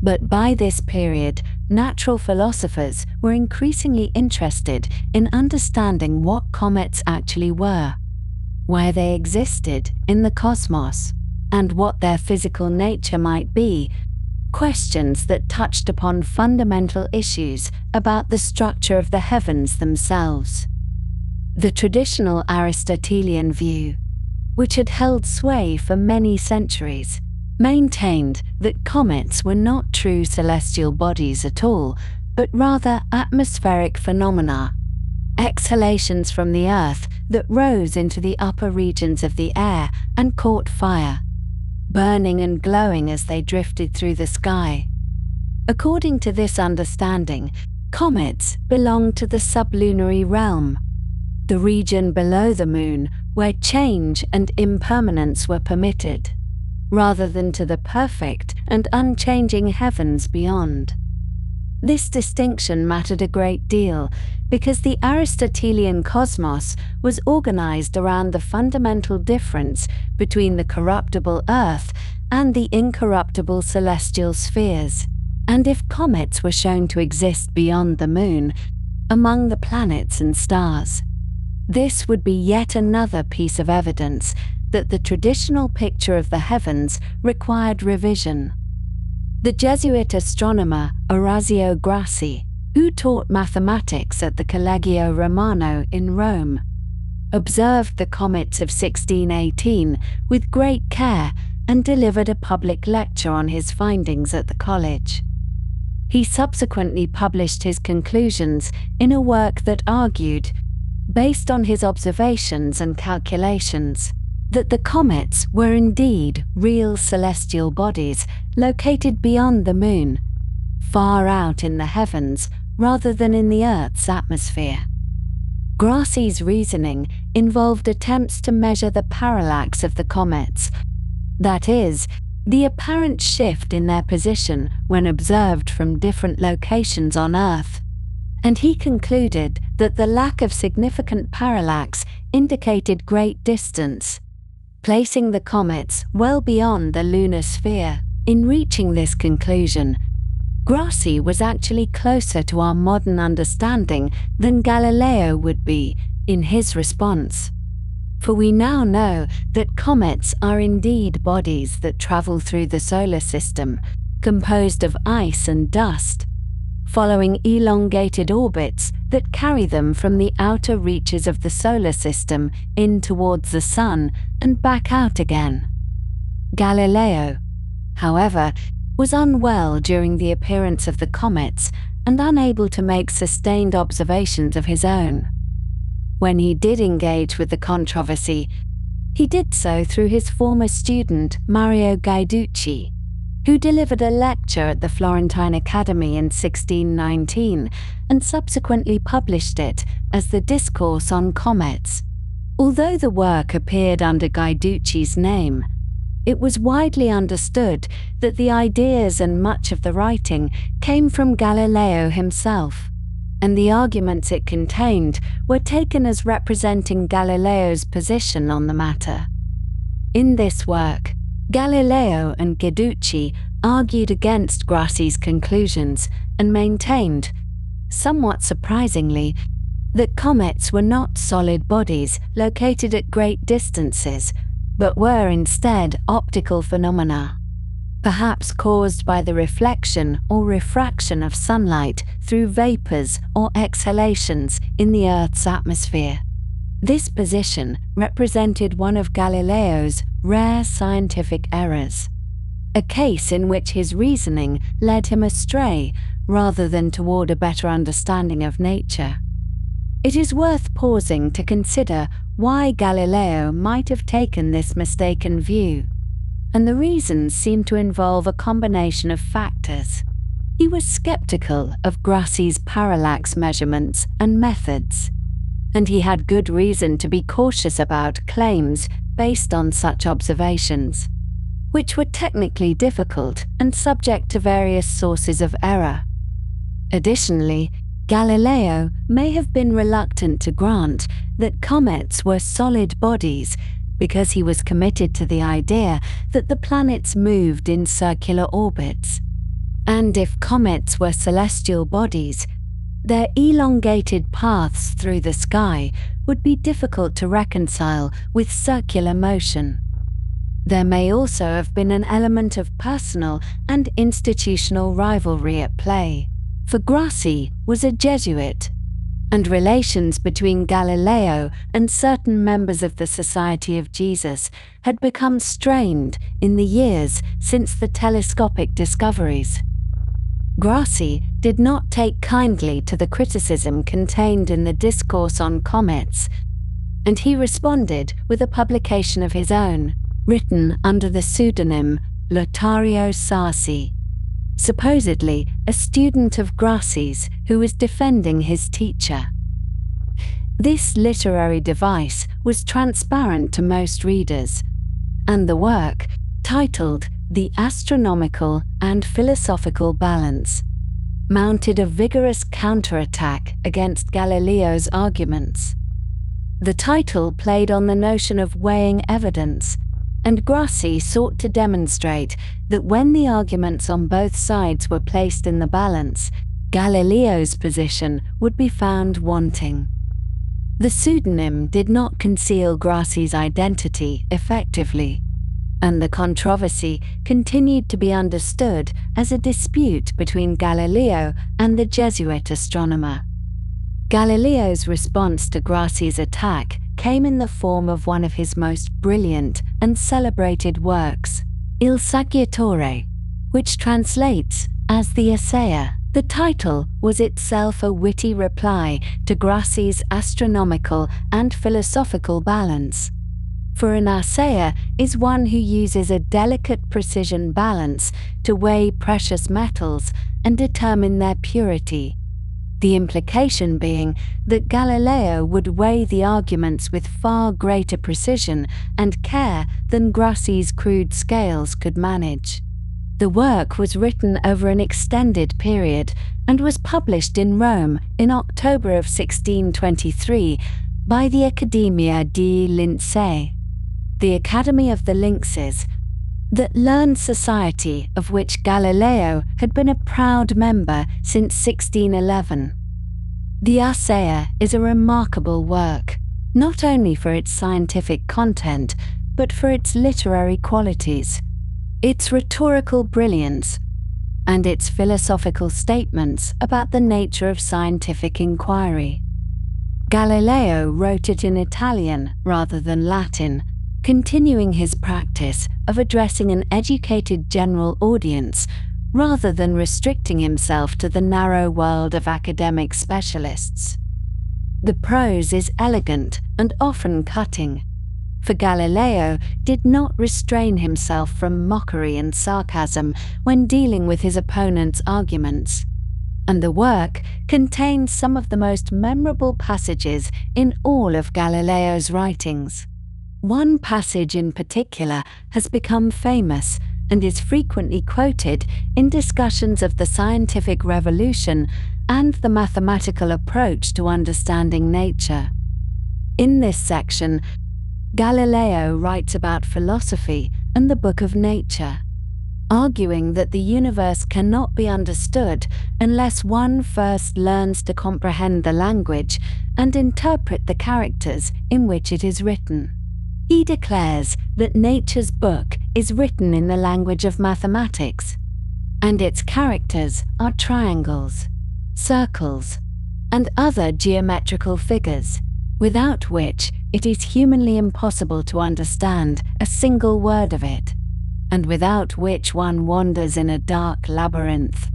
But by this period, natural philosophers were increasingly interested in understanding what comets actually were, where they existed in the cosmos, and what their physical nature might be, questions that touched upon fundamental issues about the structure of the heavens themselves. The traditional Aristotelian view, which had held sway for many centuries, maintained that comets were not true celestial bodies at all, but rather atmospheric phenomena, exhalations from the Earth that rose into the upper regions of the air and caught fire, burning and glowing as they drifted through the sky. According to this understanding, comets belonged to the sublunary realm, the region below the moon where change and impermanence were permitted, rather than to the perfect and unchanging heavens beyond. This distinction mattered a great deal because the Aristotelian cosmos was organized around the fundamental difference between the corruptible Earth and the incorruptible celestial spheres. And if comets were shown to exist beyond the moon, among the planets and stars, this would be yet another piece of evidence that the traditional picture of the heavens required revision. The Jesuit astronomer Orazio Grassi, who taught mathematics at the Collegio Romano in Rome, observed the comets of 1618 with great care and delivered a public lecture on his findings at the college. He subsequently published his conclusions in a work that argued, based on his observations and calculations, that the comets were indeed real celestial bodies located beyond the moon, far out in the heavens rather than in the Earth's atmosphere. Grassi's reasoning involved attempts to measure the parallax of the comets, that is, the apparent shift in their position when observed from different locations on Earth, and he concluded that the lack of significant parallax indicated great distance, placing the comets well beyond the lunar sphere. In reaching this conclusion, Grassi was actually closer to our modern understanding than Galileo would be in his response. For we now know that comets are indeed bodies that travel through the solar system, composed of ice and dust, following elongated orbits that carry them from the outer reaches of the solar system in towards the Sun and back out again. Galileo, however, was unwell during the appearance of the comets and unable to make sustained observations of his own. When he did engage with the controversy, he did so through his former student Mario Guiducci, who delivered a lecture at the Florentine Academy in 1619 and subsequently published it as the Discourse on Comets. Although the work appeared under Guiducci's name, it was widely understood that the ideas and much of the writing came from Galileo himself, and the arguments it contained were taken as representing Galileo's position on the matter. In this work, Galileo and Guiducci argued against Grassi's conclusions and maintained, somewhat surprisingly, that comets were not solid bodies located at great distances, but were instead optical phenomena, perhaps caused by the reflection or refraction of sunlight through vapors or exhalations in the Earth's atmosphere. This position represented one of Galileo's rare scientific errors, a case in which his reasoning led him astray rather than toward a better understanding of nature. It is worth pausing to consider why Galileo might have taken this mistaken view, and the reasons seem to involve a combination of factors. He was skeptical of Grassi's parallax measurements and methods, and he had good reason to be cautious about claims based on such observations, which were technically difficult and subject to various sources of error. Additionally, Galileo may have been reluctant to grant that comets were solid bodies because he was committed to the idea that the planets moved in circular orbits. And if comets were celestial bodies, their elongated paths through the sky would be difficult to reconcile with circular motion. There may also have been an element of personal and institutional rivalry at play, for Grassi was a Jesuit, and relations between Galileo and certain members of the Society of Jesus had become strained in the years since the telescopic discoveries. Grassi did not take kindly to the criticism contained in the Discourse on Comets, and he responded with a publication of his own, written under the pseudonym Lotario Sarsi, supposedly a student of Grassi's who was defending his teacher. This literary device was transparent to most readers, and the work, titled The Astronomical and Philosophical Balance, mounted a vigorous counterattack against Galileo's arguments. The title played on the notion of weighing evidence, and Grassi sought to demonstrate that when the arguments on both sides were placed in the balance, Galileo's position would be found wanting. The pseudonym did not conceal Grassi's identity effectively, and the controversy continued to be understood as a dispute between Galileo and the Jesuit astronomer. Galileo's response to Grassi's attack came in the form of one of his most brilliant and celebrated works, Il Saggiatore, which translates as the Assayer. The title was itself a witty reply to Grassi's astronomical and philosophical balance. For an assayer is one who uses a delicate precision balance to weigh precious metals and determine their purity. The implication being that Galileo would weigh the arguments with far greater precision and care than Grassi's crude scales could manage. The work was written over an extended period and was published in Rome in October of 1623 by the Accademia di Lincean, the Academy of the Lynxes, that learned society of which Galileo had been a proud member since 1611. The Assayer is a remarkable work, not only for its scientific content, but for its literary qualities, its rhetorical brilliance, and its philosophical statements about the nature of scientific inquiry. Galileo wrote it in Italian rather than Latin, continuing his practice of addressing an educated general audience rather than restricting himself to the narrow world of academic specialists. The prose is elegant and often cutting, for Galileo did not restrain himself from mockery and sarcasm when dealing with his opponent's arguments, and the work contains some of the most memorable passages in all of Galileo's writings. One passage in particular has become famous and is frequently quoted in discussions of the scientific revolution and the mathematical approach to understanding nature. In this section, Galileo writes about philosophy and the book of nature, arguing that the universe cannot be understood unless one first learns to comprehend the language and interpret the characters in which it is written. He declares that nature's book is written in the language of mathematics, and its characters are triangles, circles, and other geometrical figures, without which it is humanly impossible to understand a single word of it, and without which one wanders in a dark labyrinth.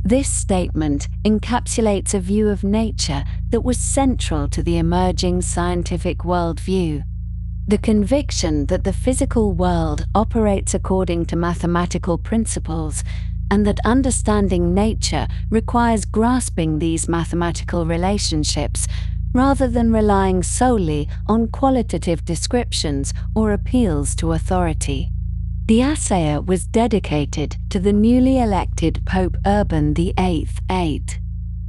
This statement encapsulates a view of nature that was central to the emerging scientific worldview. The conviction that the physical world operates according to mathematical principles, and that understanding nature requires grasping these mathematical relationships rather than relying solely on qualitative descriptions or appeals to authority. The Assayer was dedicated to the newly elected Pope Urban VIII,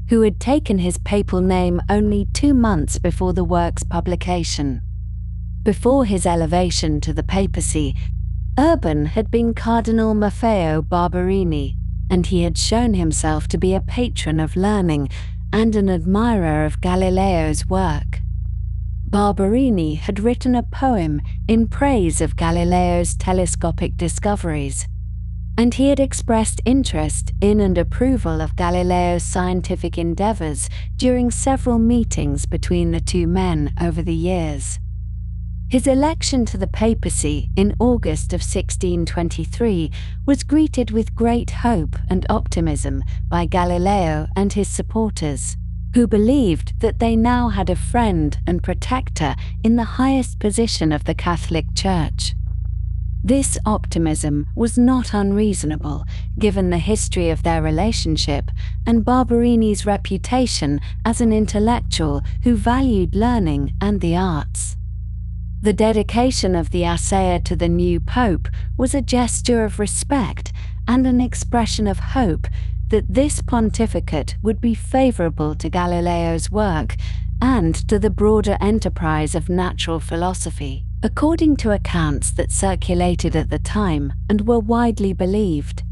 who had taken his papal name only 2 months before the work's publication. Before his elevation to the papacy, Urban had been Cardinal Maffeo Barberini, and he had shown himself to be a patron of learning and an admirer of Galileo's work. Barberini had written a poem in praise of Galileo's telescopic discoveries, and he had expressed interest in and approval of Galileo's scientific endeavors during several meetings between the two men over the years. His election to the papacy in August of 1623 was greeted with great hope and optimism by Galileo and his supporters, who believed that they now had a friend and protector in the highest position of the Catholic Church. This optimism was not unreasonable, given the history of their relationship and Barberini's reputation as an intellectual who valued learning and the arts. The dedication of the Assayer to the new pope was a gesture of respect and an expression of hope that this pontificate would be favorable to Galileo's work and to the broader enterprise of natural philosophy, according to accounts that circulated at the time and were widely believed.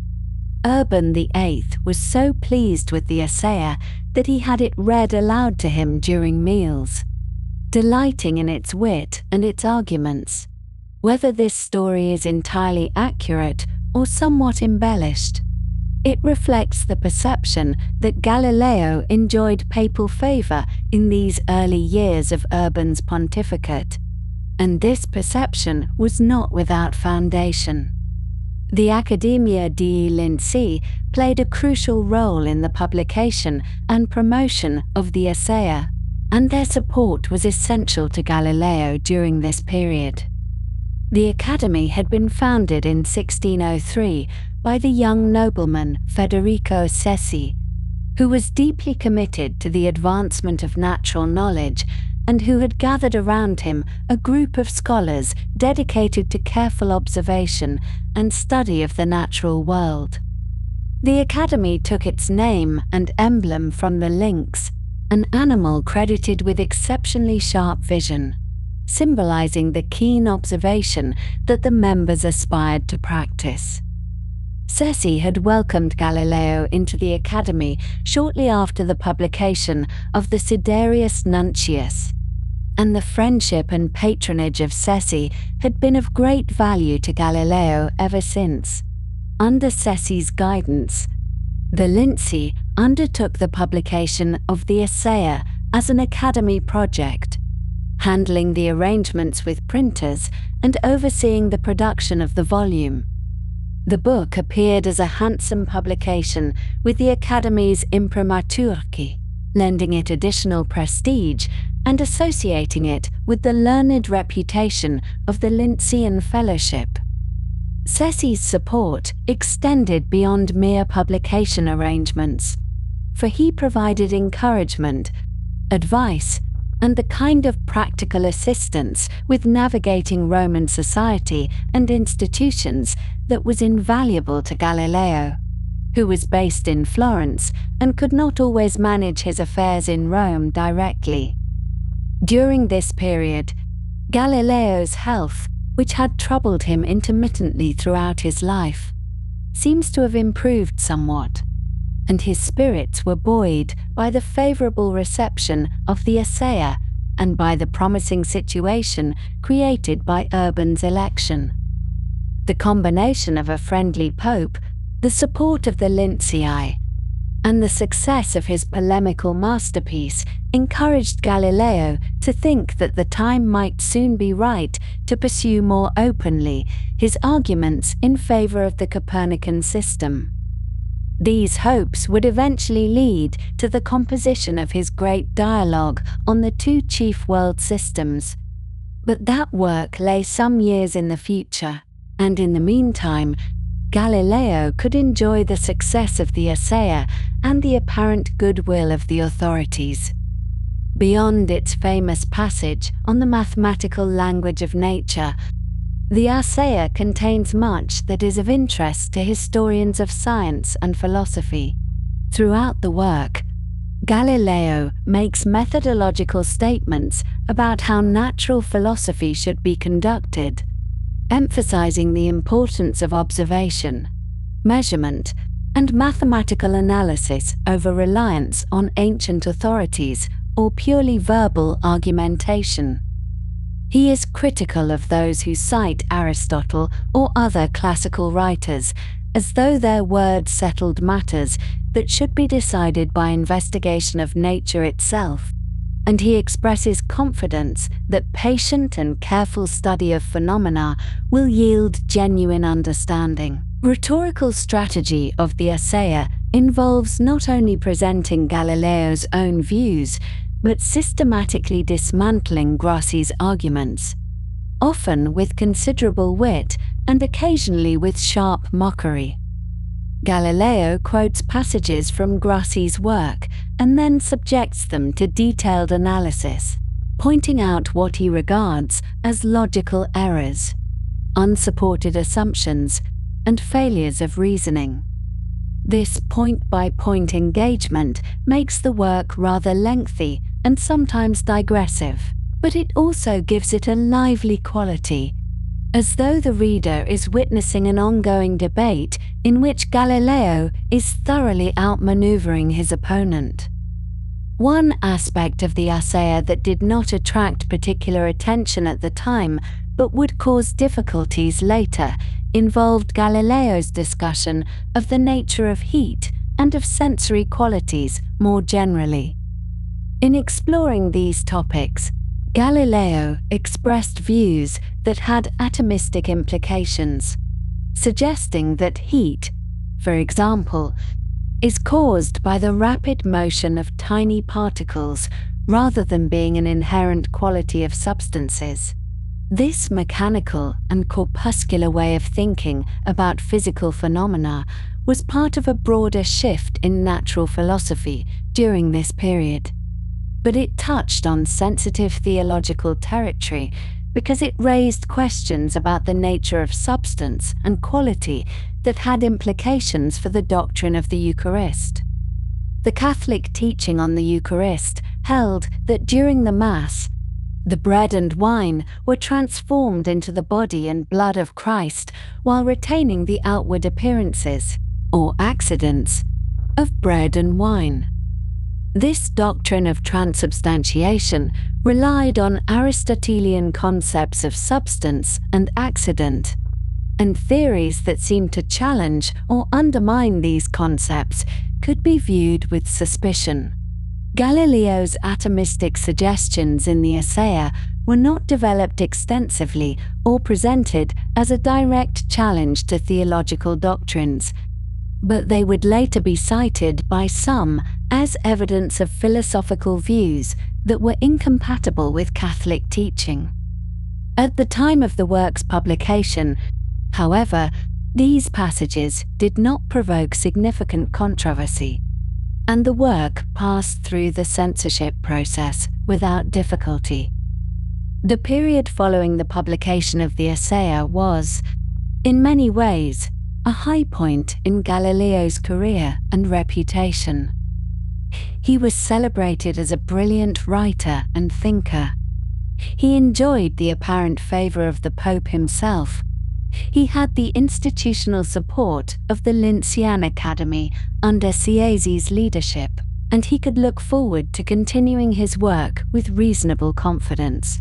Urban VIII was so pleased with the Assayer that he had it read aloud to him during meals, delighting in its wit and its arguments. Whether this story is entirely accurate or somewhat embellished, it reflects the perception that Galileo enjoyed papal favor in these early years of Urban's pontificate, and this perception was not without foundation. The Accademia dei Lincei played a crucial role in the publication and promotion of the Assayer, and their support was essential to Galileo during this period. The Academy had been founded in 1603 by the young nobleman Federico Sessi, who was deeply committed to the advancement of natural knowledge and who had gathered around him a group of scholars dedicated to careful observation and study of the natural world. The Academy took its name and emblem from the lynx, an animal credited with exceptionally sharp vision, symbolizing the keen observation that the members aspired to practice. Sessi had welcomed Galileo into the Academy shortly after the publication of the Sidereus Nuncius, and the friendship and patronage of Ceci had been of great value to Galileo ever since. Under Ceci's guidance, the Lincean undertook the publication of the Assayer as an academy project, handling the arrangements with printers and overseeing the production of the volume. The book appeared as a handsome publication with the Academy's imprimaturque, lending it additional prestige and associating it with the learned reputation of the Lincean Fellowship. Ceci's support extended beyond mere publication arrangements, for he provided encouragement, advice, and the kind of practical assistance with navigating Roman society and institutions that was invaluable to Galileo, who was based in Florence and could not always manage his affairs in Rome directly. During this period, Galileo's health, which had troubled him intermittently throughout his life, seems to have improved somewhat, and his spirits were buoyed by the favorable reception of the Assayer and by the promising situation created by Urban's election. The combination of a friendly pope, the support of the Lincean, and the success of his polemical masterpiece encouraged Galileo to think that the time might soon be right to pursue more openly his arguments in favor of the Copernican system. These hopes would eventually lead to the composition of his great dialogue on the two chief world systems. But that work lay some years in the future, and in the meantime, Galileo could enjoy the success of the Assayer and the apparent goodwill of the authorities. Beyond its famous passage on the mathematical language of nature, the Assayer contains much that is of interest to historians of science and philosophy. Throughout the work, Galileo makes methodological statements about how natural philosophy should be conducted, emphasizing the importance of observation, measurement, and mathematical analysis over reliance on ancient authorities or purely verbal argumentation. He is critical of those who cite Aristotle or other classical writers as though their words settled matters that should be decided by investigation of nature itself, and he expresses confidence that patient and careful study of phenomena will yield genuine understanding. Rhetorical strategy of the Assayer involves not only presenting Galileo's own views, but systematically dismantling Grossi's arguments, often with considerable wit and occasionally with sharp mockery. Galileo quotes passages from Grossi's work and then subjects them to detailed analysis, pointing out what he regards as logical errors, unsupported assumptions, and failures of reasoning. This point-by-point engagement makes the work rather lengthy and sometimes digressive, but it also gives it a lively quality, as though the reader is witnessing an ongoing debate in which Galileo is thoroughly outmaneuvering his opponent. One aspect of the Assayer that did not attract particular attention at the time but would cause difficulties later involved Galileo's discussion of the nature of heat and of sensory qualities more generally. In exploring these topics, Galileo expressed views that had atomistic implications, suggesting that heat, for example, is caused by the rapid motion of tiny particles rather than being an inherent quality of substances. This mechanical and corpuscular way of thinking about physical phenomena was part of a broader shift in natural philosophy during this period. But it touched on sensitive theological territory because it raised questions about the nature of substance and quality that had implications for the doctrine of the Eucharist. The Catholic teaching on the Eucharist held that during the Mass, the bread and wine were transformed into the body and blood of Christ while retaining the outward appearances, or accidents, of bread and wine. This doctrine of transubstantiation relied on Aristotelian concepts of substance and accident, and theories that seemed to challenge or undermine these concepts could be viewed with suspicion. Galileo's atomistic suggestions in the Assayer were not developed extensively or presented as a direct challenge to theological doctrines, but they would later be cited by some as evidence of philosophical views that were incompatible with Catholic teaching. At the time of the work's publication, however, these passages did not provoke significant controversy, and the work passed through the censorship process without difficulty. The period following the publication of the Assayer was, in many ways, a high point in Galileo's career and reputation. He was celebrated as a brilliant writer and thinker. He enjoyed the apparent favor of the Pope himself. He had the institutional support of the Lincean Academy under Sieyès' leadership, and he could look forward to continuing his work with reasonable confidence.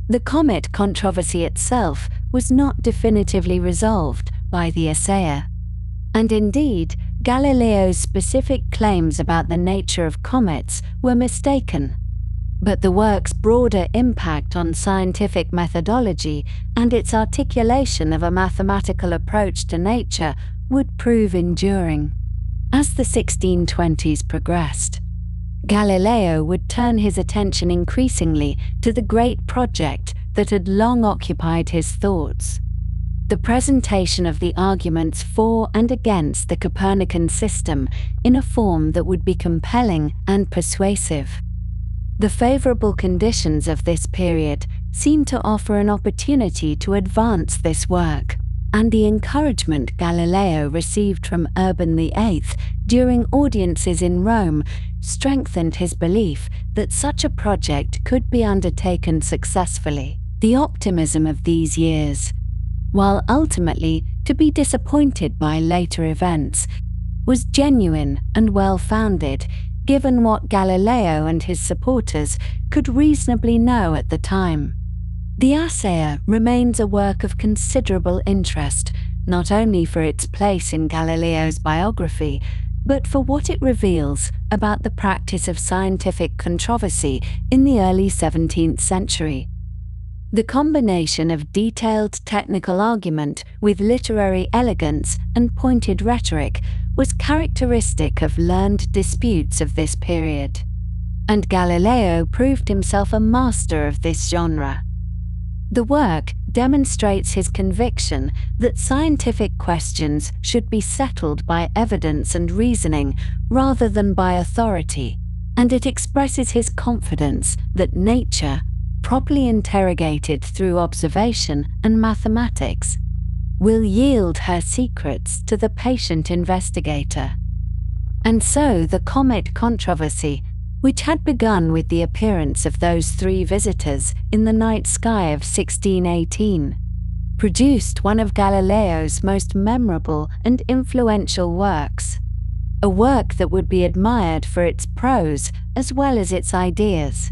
The comet controversy itself was not definitively resolved by the Assayer, and indeed, Galileo's specific claims about the nature of comets were mistaken. But the work's broader impact on scientific methodology and its articulation of a mathematical approach to nature would prove enduring. As the 1620s progressed, Galileo would turn his attention increasingly to the great project that had long occupied his thoughts: the presentation of the arguments for and against the Copernican system in a form that would be compelling and persuasive. The favorable conditions of this period seemed to offer an opportunity to advance this work, and the encouragement Galileo received from Urban VIII during audiences in Rome strengthened his belief that such a project could be undertaken successfully. The optimism of these years, while ultimately to be disappointed by later events, was genuine and well-founded, given what Galileo and his supporters could reasonably know at the time. The Assayer remains a work of considerable interest, not only for its place in Galileo's biography, but for what it reveals about the practice of scientific controversy in the early 17th century. The combination of detailed technical argument with literary elegance and pointed rhetoric was characteristic of learned disputes of this period, and Galileo proved himself a master of this genre. The work demonstrates his conviction that scientific questions should be settled by evidence and reasoning rather than by authority, and it expresses his confidence that nature, properly interrogated through observation and mathematics, will yield her secrets to the patient investigator. And so the comet controversy, which had begun with the appearance of those three visitors in the night sky of 1618, produced one of Galileo's most memorable and influential works, a work that would be admired for its prose as well as its ideas,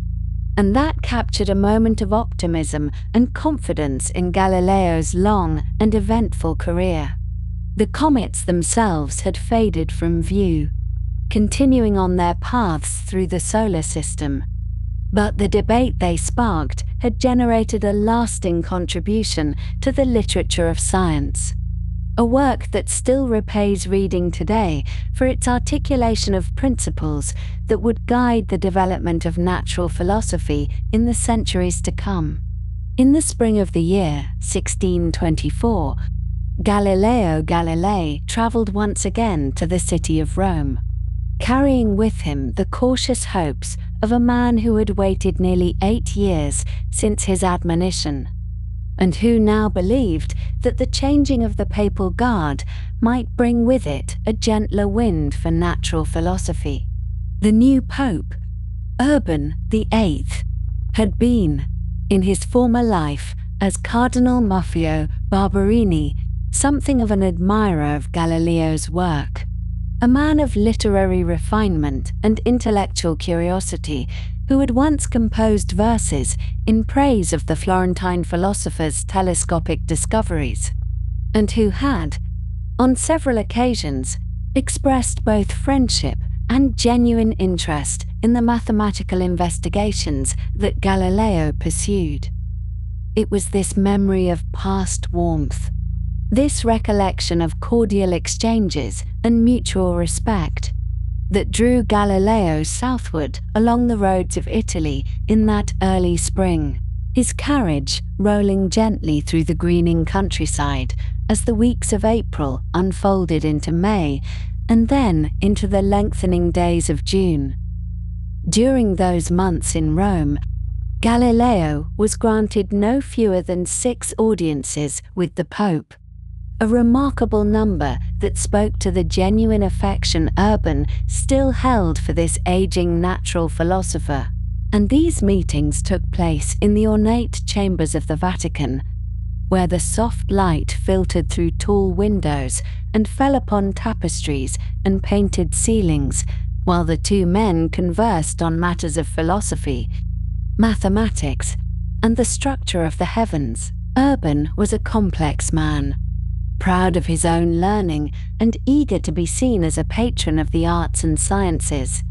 and that captured a moment of optimism and confidence in Galileo's long and eventful career. The comets themselves had faded from view, continuing on their paths through the solar system, but the debate they sparked had generated a lasting contribution to the literature of science, a work that still repays reading today for its articulation of principles that would guide the development of natural philosophy in the centuries to come. In the spring of the year 1624, Galileo Galilei traveled once again to the city of Rome, carrying with him the cautious hopes of a man who had waited nearly 8 years since his admonition, and who now believed that the changing of the papal guard might bring with it a gentler wind for natural philosophy. The new pope, Urban VIII, had been, in his former life as Cardinal Muffio Barberini, something of an admirer of Galileo's work, a man of literary refinement and intellectual curiosity who had once composed verses in praise of the Florentine philosopher's telescopic discoveries, and who had, on several occasions, expressed both friendship and genuine interest in the mathematical investigations that Galileo pursued. It was this memory of past warmth, this recollection of cordial exchanges and mutual respect, that drew Galileo southward along the roads of Italy in that early spring, his carriage rolling gently through the greening countryside as the weeks of April unfolded into May and then into the lengthening days of June. During those months in Rome, Galileo was granted no fewer than 6 audiences with the Pope, a remarkable number that spoke to the genuine affection Urban still held for this aging natural philosopher. And these meetings took place in the ornate chambers of the Vatican, where the soft light filtered through tall windows and fell upon tapestries and painted ceilings, while the two men conversed on matters of philosophy, mathematics, and the structure of the heavens. Urban was a complex man, proud of his own learning and eager to be seen as a patron of the arts and sciences,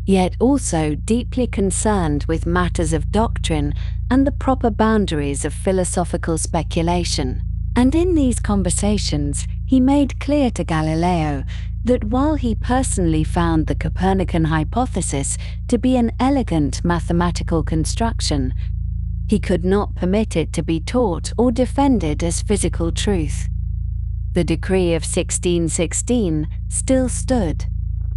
yet also deeply concerned with matters of doctrine and the proper boundaries of philosophical speculation. And in these conversations, he made clear to Galileo that while he personally found the Copernican hypothesis to be an elegant mathematical construction, he could not permit it to be taught or defended as physical truth. The decree of 1616 still stood.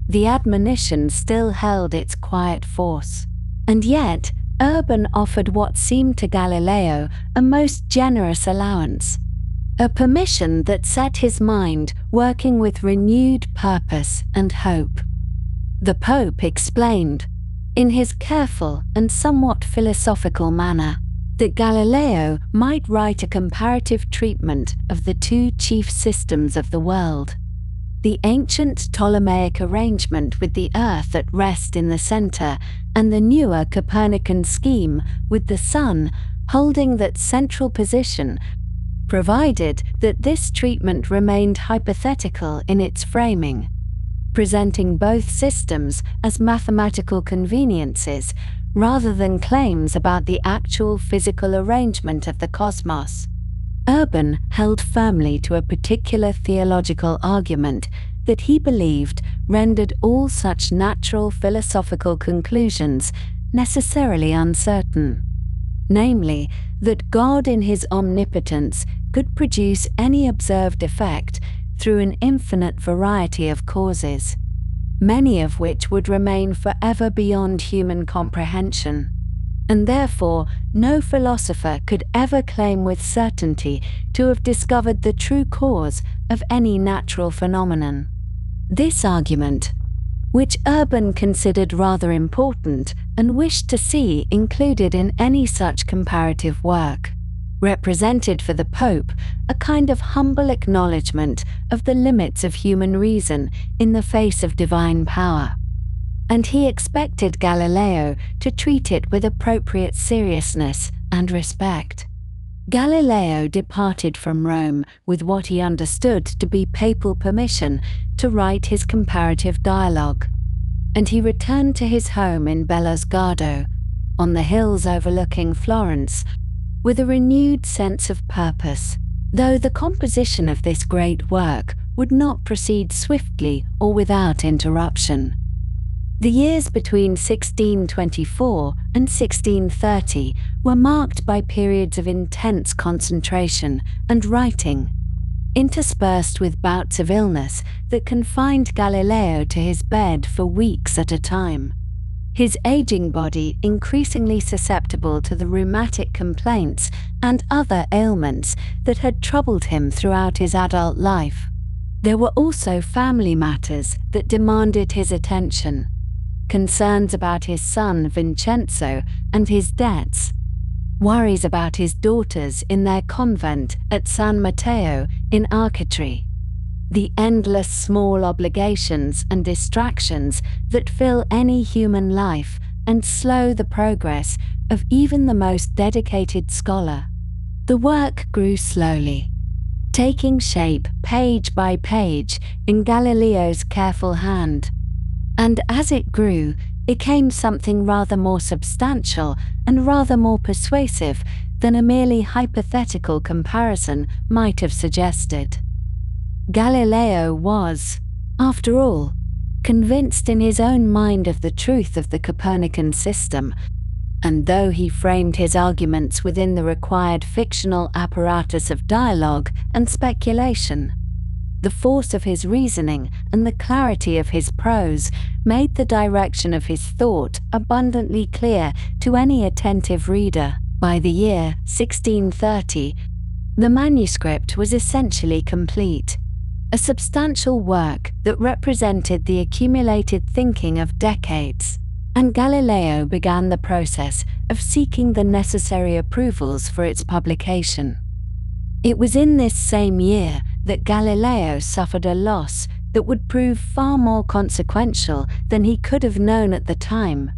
The admonition still held its quiet force. And yet, Urban offered what seemed to Galileo a most generous allowance, a permission that set his mind working with renewed purpose and hope. The Pope explained, in his careful and somewhat philosophical manner, that Galileo might write a comparative treatment of the 2 chief systems of the world, the ancient Ptolemaic arrangement with the Earth at rest in the center, and the newer Copernican scheme with the Sun holding that central position, provided that this treatment remained hypothetical in its framing, presenting both systems as mathematical conveniences rather than claims about the actual physical arrangement of the cosmos. Urban held firmly to a particular theological argument that he believed rendered all such natural philosophical conclusions necessarily uncertain, namely, that God in his omnipotence could produce any observed effect through an infinite variety of causes, many of which would remain forever beyond human comprehension, and therefore no philosopher could ever claim with certainty to have discovered the true cause of any natural phenomenon. This argument, which Urban considered rather important and wished to see included in any such comparative work, represented for the Pope a kind of humble acknowledgement of the limits of human reason in the face of divine power, and he expected Galileo to treat it with appropriate seriousness and respect. Galileo departed from Rome with what he understood to be papal permission to write his comparative dialogue, and he returned to his home in Bellosguardo, on the hills overlooking Florence, with a renewed sense of purpose, though the composition of this great work would not proceed swiftly or without interruption. The years between 1624 and 1630 were marked by periods of intense concentration and writing, interspersed with bouts of illness that confined Galileo to his bed for weeks at a time, his aging body increasingly susceptible to the rheumatic complaints and other ailments that had troubled him throughout his adult life. There were also family matters that demanded his attention, concerns about his son Vincenzo and his debts, worries about his daughters in their convent at San Matteo in Arcetri, the endless small obligations and distractions that fill any human life and slow the progress of even the most dedicated scholar. The work grew slowly, taking shape page by page in Galileo's careful hand. And as it grew, it became something rather more substantial and rather more persuasive than a merely hypothetical comparison might have suggested. Galileo was, after all, convinced in his own mind of the truth of the Copernican system, and though he framed his arguments within the required fictional apparatus of dialogue and speculation, the force of his reasoning and the clarity of his prose made the direction of his thought abundantly clear to any attentive reader. By the year 1630, the manuscript was essentially complete, a substantial work that represented the accumulated thinking of decades, and Galileo began the process of seeking the necessary approvals for its publication. It was in this same year that Galileo suffered a loss that would prove far more consequential than he could have known at the time.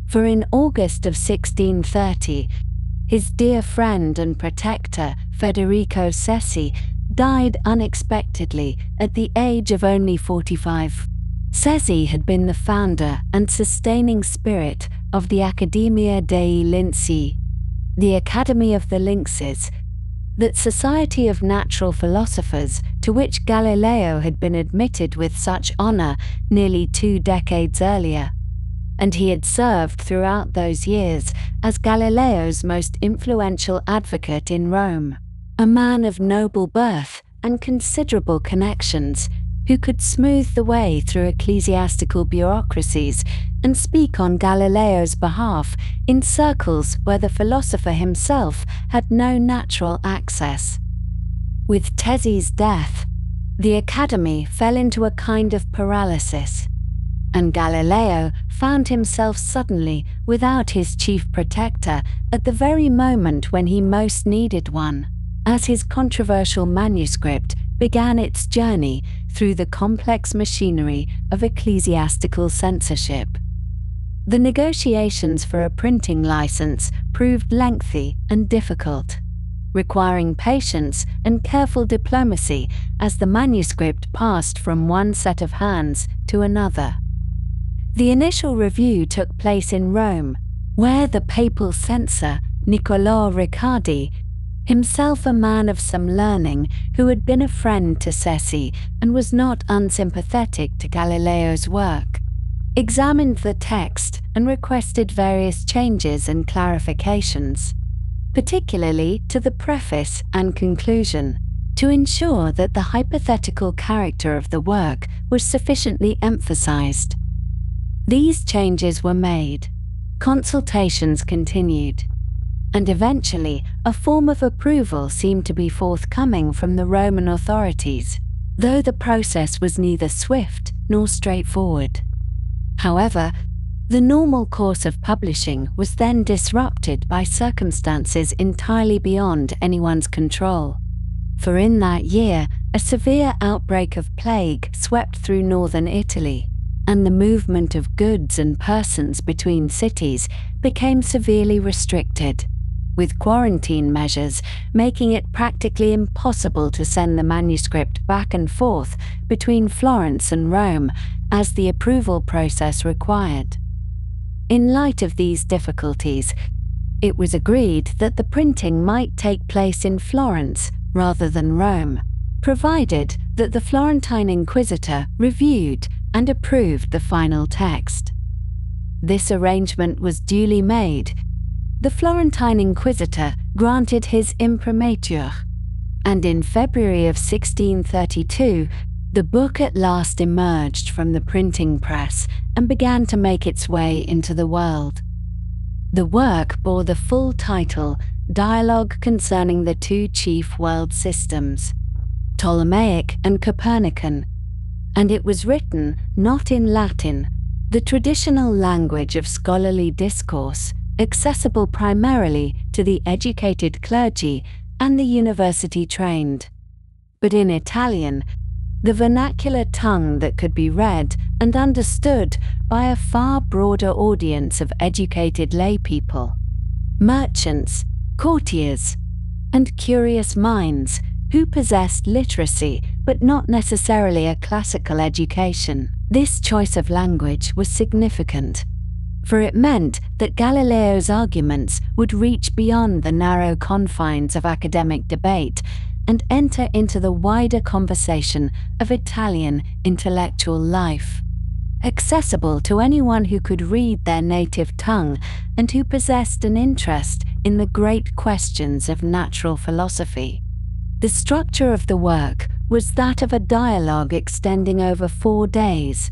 For in August of 1630, his dear friend and protector, Federico Sessi, died unexpectedly at the age of only 45. Sessi had been the founder and sustaining spirit of the Accademia dei Lincei, the Academy of the Lynxes, that society of natural philosophers to which Galileo had been admitted with such honor nearly 2 decades earlier, and he had served throughout those years as Galileo's most influential advocate in Rome, a man of noble birth and considerable connections, who could smooth the way through ecclesiastical bureaucracies and speak on Galileo's behalf in circles where the philosopher himself had no natural access. With Sessi's death, the Academy fell into a kind of paralysis, and Galileo found himself suddenly without his chief protector at the very moment when he most needed one, as his controversial manuscript began its journey through the complex machinery of ecclesiastical censorship. The negotiations for a printing license proved lengthy and difficult, requiring patience and careful diplomacy as the manuscript passed from one set of hands to another. The initial review took place in Rome, where the papal censor, Niccolò Riccardi, himself a man of some learning who had been a friend to Sessi and was not unsympathetic to Galileo's work, examined the text and requested various changes and clarifications, particularly to the preface and conclusion, to ensure that the hypothetical character of the work was sufficiently emphasized. These changes were made, consultations continued, and eventually a form of approval seemed to be forthcoming from the Roman authorities, though the process was neither swift nor straightforward. However, the normal course of publishing was then disrupted by circumstances entirely beyond anyone's control. For in that year, a severe outbreak of plague swept through northern Italy, and the movement of goods and persons between cities became severely restricted, with quarantine measures making it practically impossible to send the manuscript back and forth between Florence and Rome as the approval process required. In light of these difficulties, it was agreed that the printing might take place in Florence rather than Rome, provided that the Florentine Inquisitor reviewed and approved the final text. This arrangement was duly made. The Florentine Inquisitor granted his imprimatur, and in February of 1632, the book at last emerged from the printing press and began to make its way into the world. The work bore the full title, Dialogue Concerning the Two Chief World Systems, Ptolemaic and Copernican, and it was written not in Latin, the traditional language of scholarly discourse, accessible primarily to the educated clergy and the university-trained, but in Italian, the vernacular tongue that could be read and understood by a far broader audience of educated laypeople, merchants, courtiers, and curious minds who possessed literacy but not necessarily a classical education. This choice of language was significant, for it meant that Galileo's arguments would reach beyond the narrow confines of academic debate and enter into the wider conversation of Italian intellectual life, accessible to anyone who could read their native tongue and who possessed an interest in the great questions of natural philosophy. The structure of the work was that of a dialogue extending over 4 days,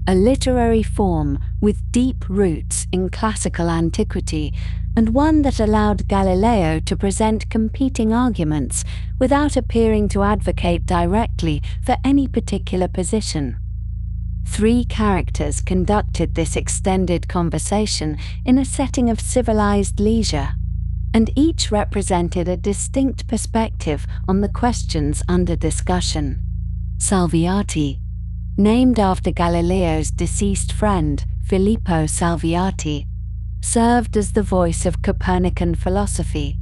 a literary form with deep roots in classical antiquity, and one that allowed Galileo to present competing arguments without appearing to advocate directly for any particular position. 3 characters conducted this extended conversation in a setting of civilized leisure, and each represented a distinct perspective on the questions under discussion. Salviati, named after Galileo's deceased friend, Filippo Salviati, served as the voice of Copernican philosophy,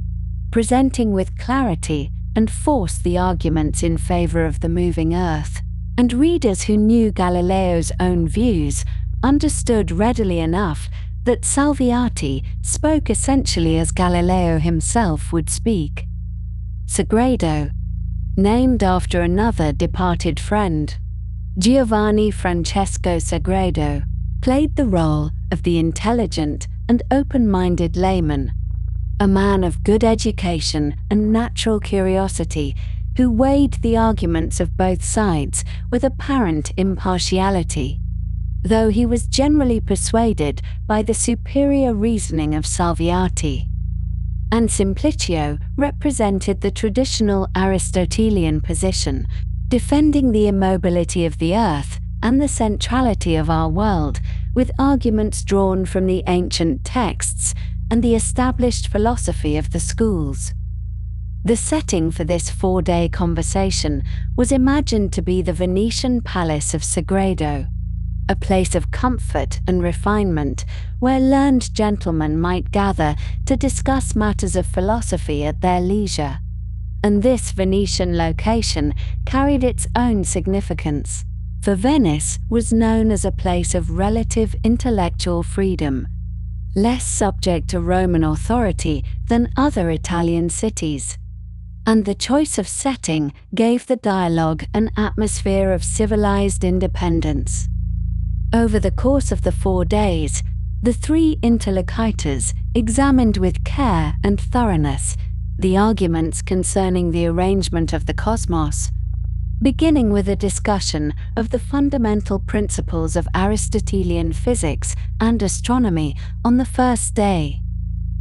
presenting with clarity and force the arguments in favor of the moving Earth, and readers who knew Galileo's own views understood readily enough that Salviati spoke essentially as Galileo himself would speak. Sagredo, named after another departed friend, Giovanni Francesco Sagredo, played the role of the intelligent and open-minded layman, a man of good education and natural curiosity who weighed the arguments of both sides with apparent impartiality, though he was generally persuaded by the superior reasoning of Salviati. And Simplicio represented the traditional Aristotelian position, defending the immobility of the Earth and the centrality of our world, with arguments drawn from the ancient texts and the established philosophy of the schools. The setting for this 4-day conversation was imagined to be the Venetian palace of Sagredo, a place of comfort and refinement where learned gentlemen might gather to discuss matters of philosophy at their leisure. And this Venetian location carried its own significance, for Venice was known as a place of relative intellectual freedom, less subject to Roman authority than other Italian cities. And the choice of setting gave the dialogue an atmosphere of civilized independence. Over the course of the 4 days, the 3 interlocutors examined with care and thoroughness the arguments concerning the arrangement of the cosmos, beginning with a discussion of the fundamental principles of Aristotelian physics and astronomy on the first day,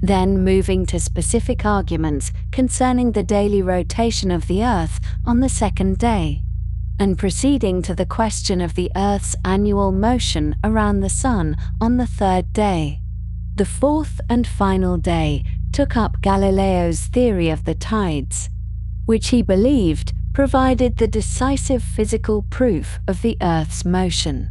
then moving to specific arguments concerning the daily rotation of the Earth on the second day, and proceeding to the question of the Earth's annual motion around the Sun on the third day. The 4th and final day took up Galileo's theory of the tides, which he believed provided the decisive physical proof of the Earth's motion.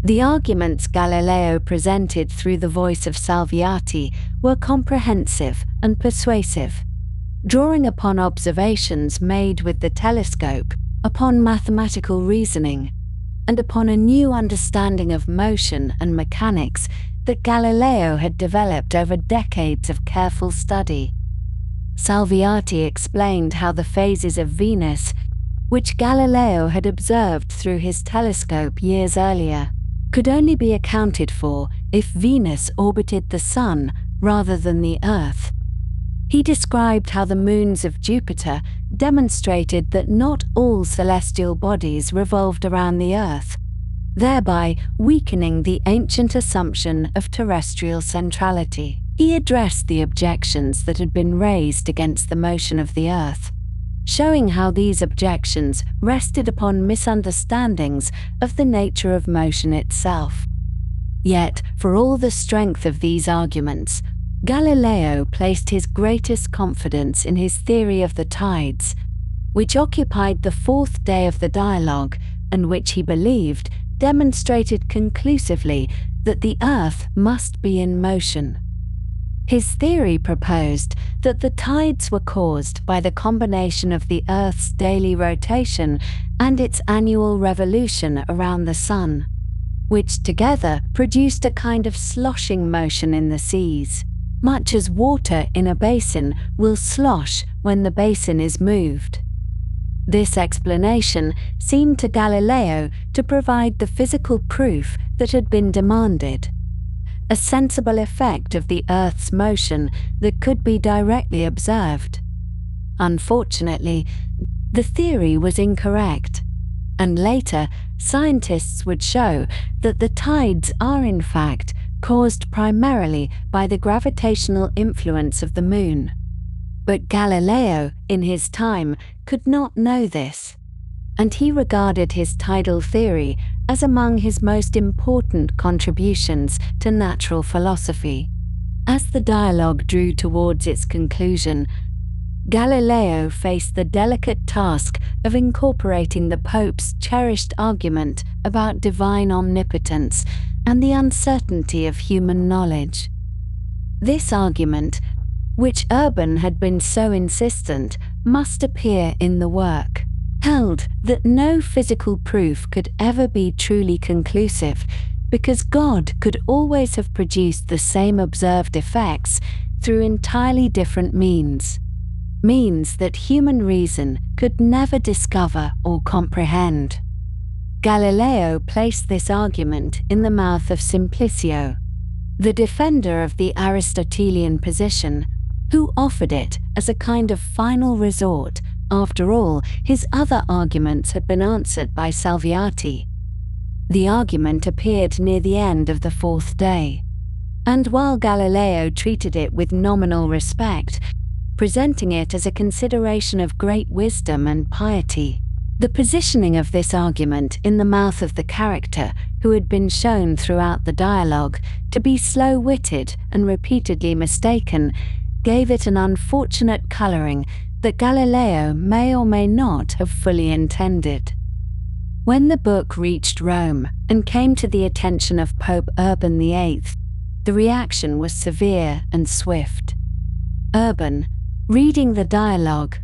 The arguments Galileo presented through the voice of Salviati were comprehensive and persuasive, drawing upon observations made with the telescope, upon mathematical reasoning, and upon a new understanding of motion and mechanics that Galileo had developed over decades of careful study. Salviati explained how the phases of Venus, which Galileo had observed through his telescope years earlier, could only be accounted for if Venus orbited the Sun rather than the Earth. He described how the moons of Jupiter demonstrated that not all celestial bodies revolved around the Earth, thereby weakening the ancient assumption of terrestrial centrality. He addressed the objections that had been raised against the motion of the Earth, showing how these objections rested upon misunderstandings of the nature of motion itself. Yet, for all the strength of these arguments, Galileo placed his greatest confidence in his theory of the tides, which occupied the fourth day of the dialogue, and which he believed demonstrated conclusively that the Earth must be in motion. His theory proposed that the tides were caused by the combination of the Earth's daily rotation and its annual revolution around the Sun, which together produced a kind of sloshing motion in the seas, much as water in a basin will slosh when the basin is moved. This explanation seemed to Galileo to provide the physical proof that had been demanded, a sensible effect of the Earth's motion that could be directly observed. Unfortunately, the theory was incorrect, and later scientists would show that the tides are in fact caused primarily by the gravitational influence of the Moon. But Galileo, in his time, could not know this, and he regarded his tidal theory as among his most important contributions to natural philosophy. As the dialogue drew towards its conclusion, Galileo faced the delicate task of incorporating the Pope's cherished argument about divine omnipotence and the uncertainty of human knowledge. This argument, which Urban had been so insistent must appear in the work, held that no physical proof could ever be truly conclusive, because God could always have produced the same observed effects through entirely different means that human reason could never discover or comprehend. Galileo placed this argument in the mouth of Simplicio, the defender of the Aristotelian position, who offered it as a kind of final resort. After all, his other arguments had been answered by Salviati. The argument appeared near the end of the fourth day, and while Galileo treated it with nominal respect, presenting it as a consideration of great wisdom and piety, the positioning of this argument in the mouth of the character who had been shown throughout the dialogue to be slow-witted and repeatedly mistaken gave it an unfortunate colouring that Galileo may or may not have fully intended. When the book reached Rome and came to the attention of Pope Urban VIII, the reaction was severe and swift. Urban, reading the dialogue,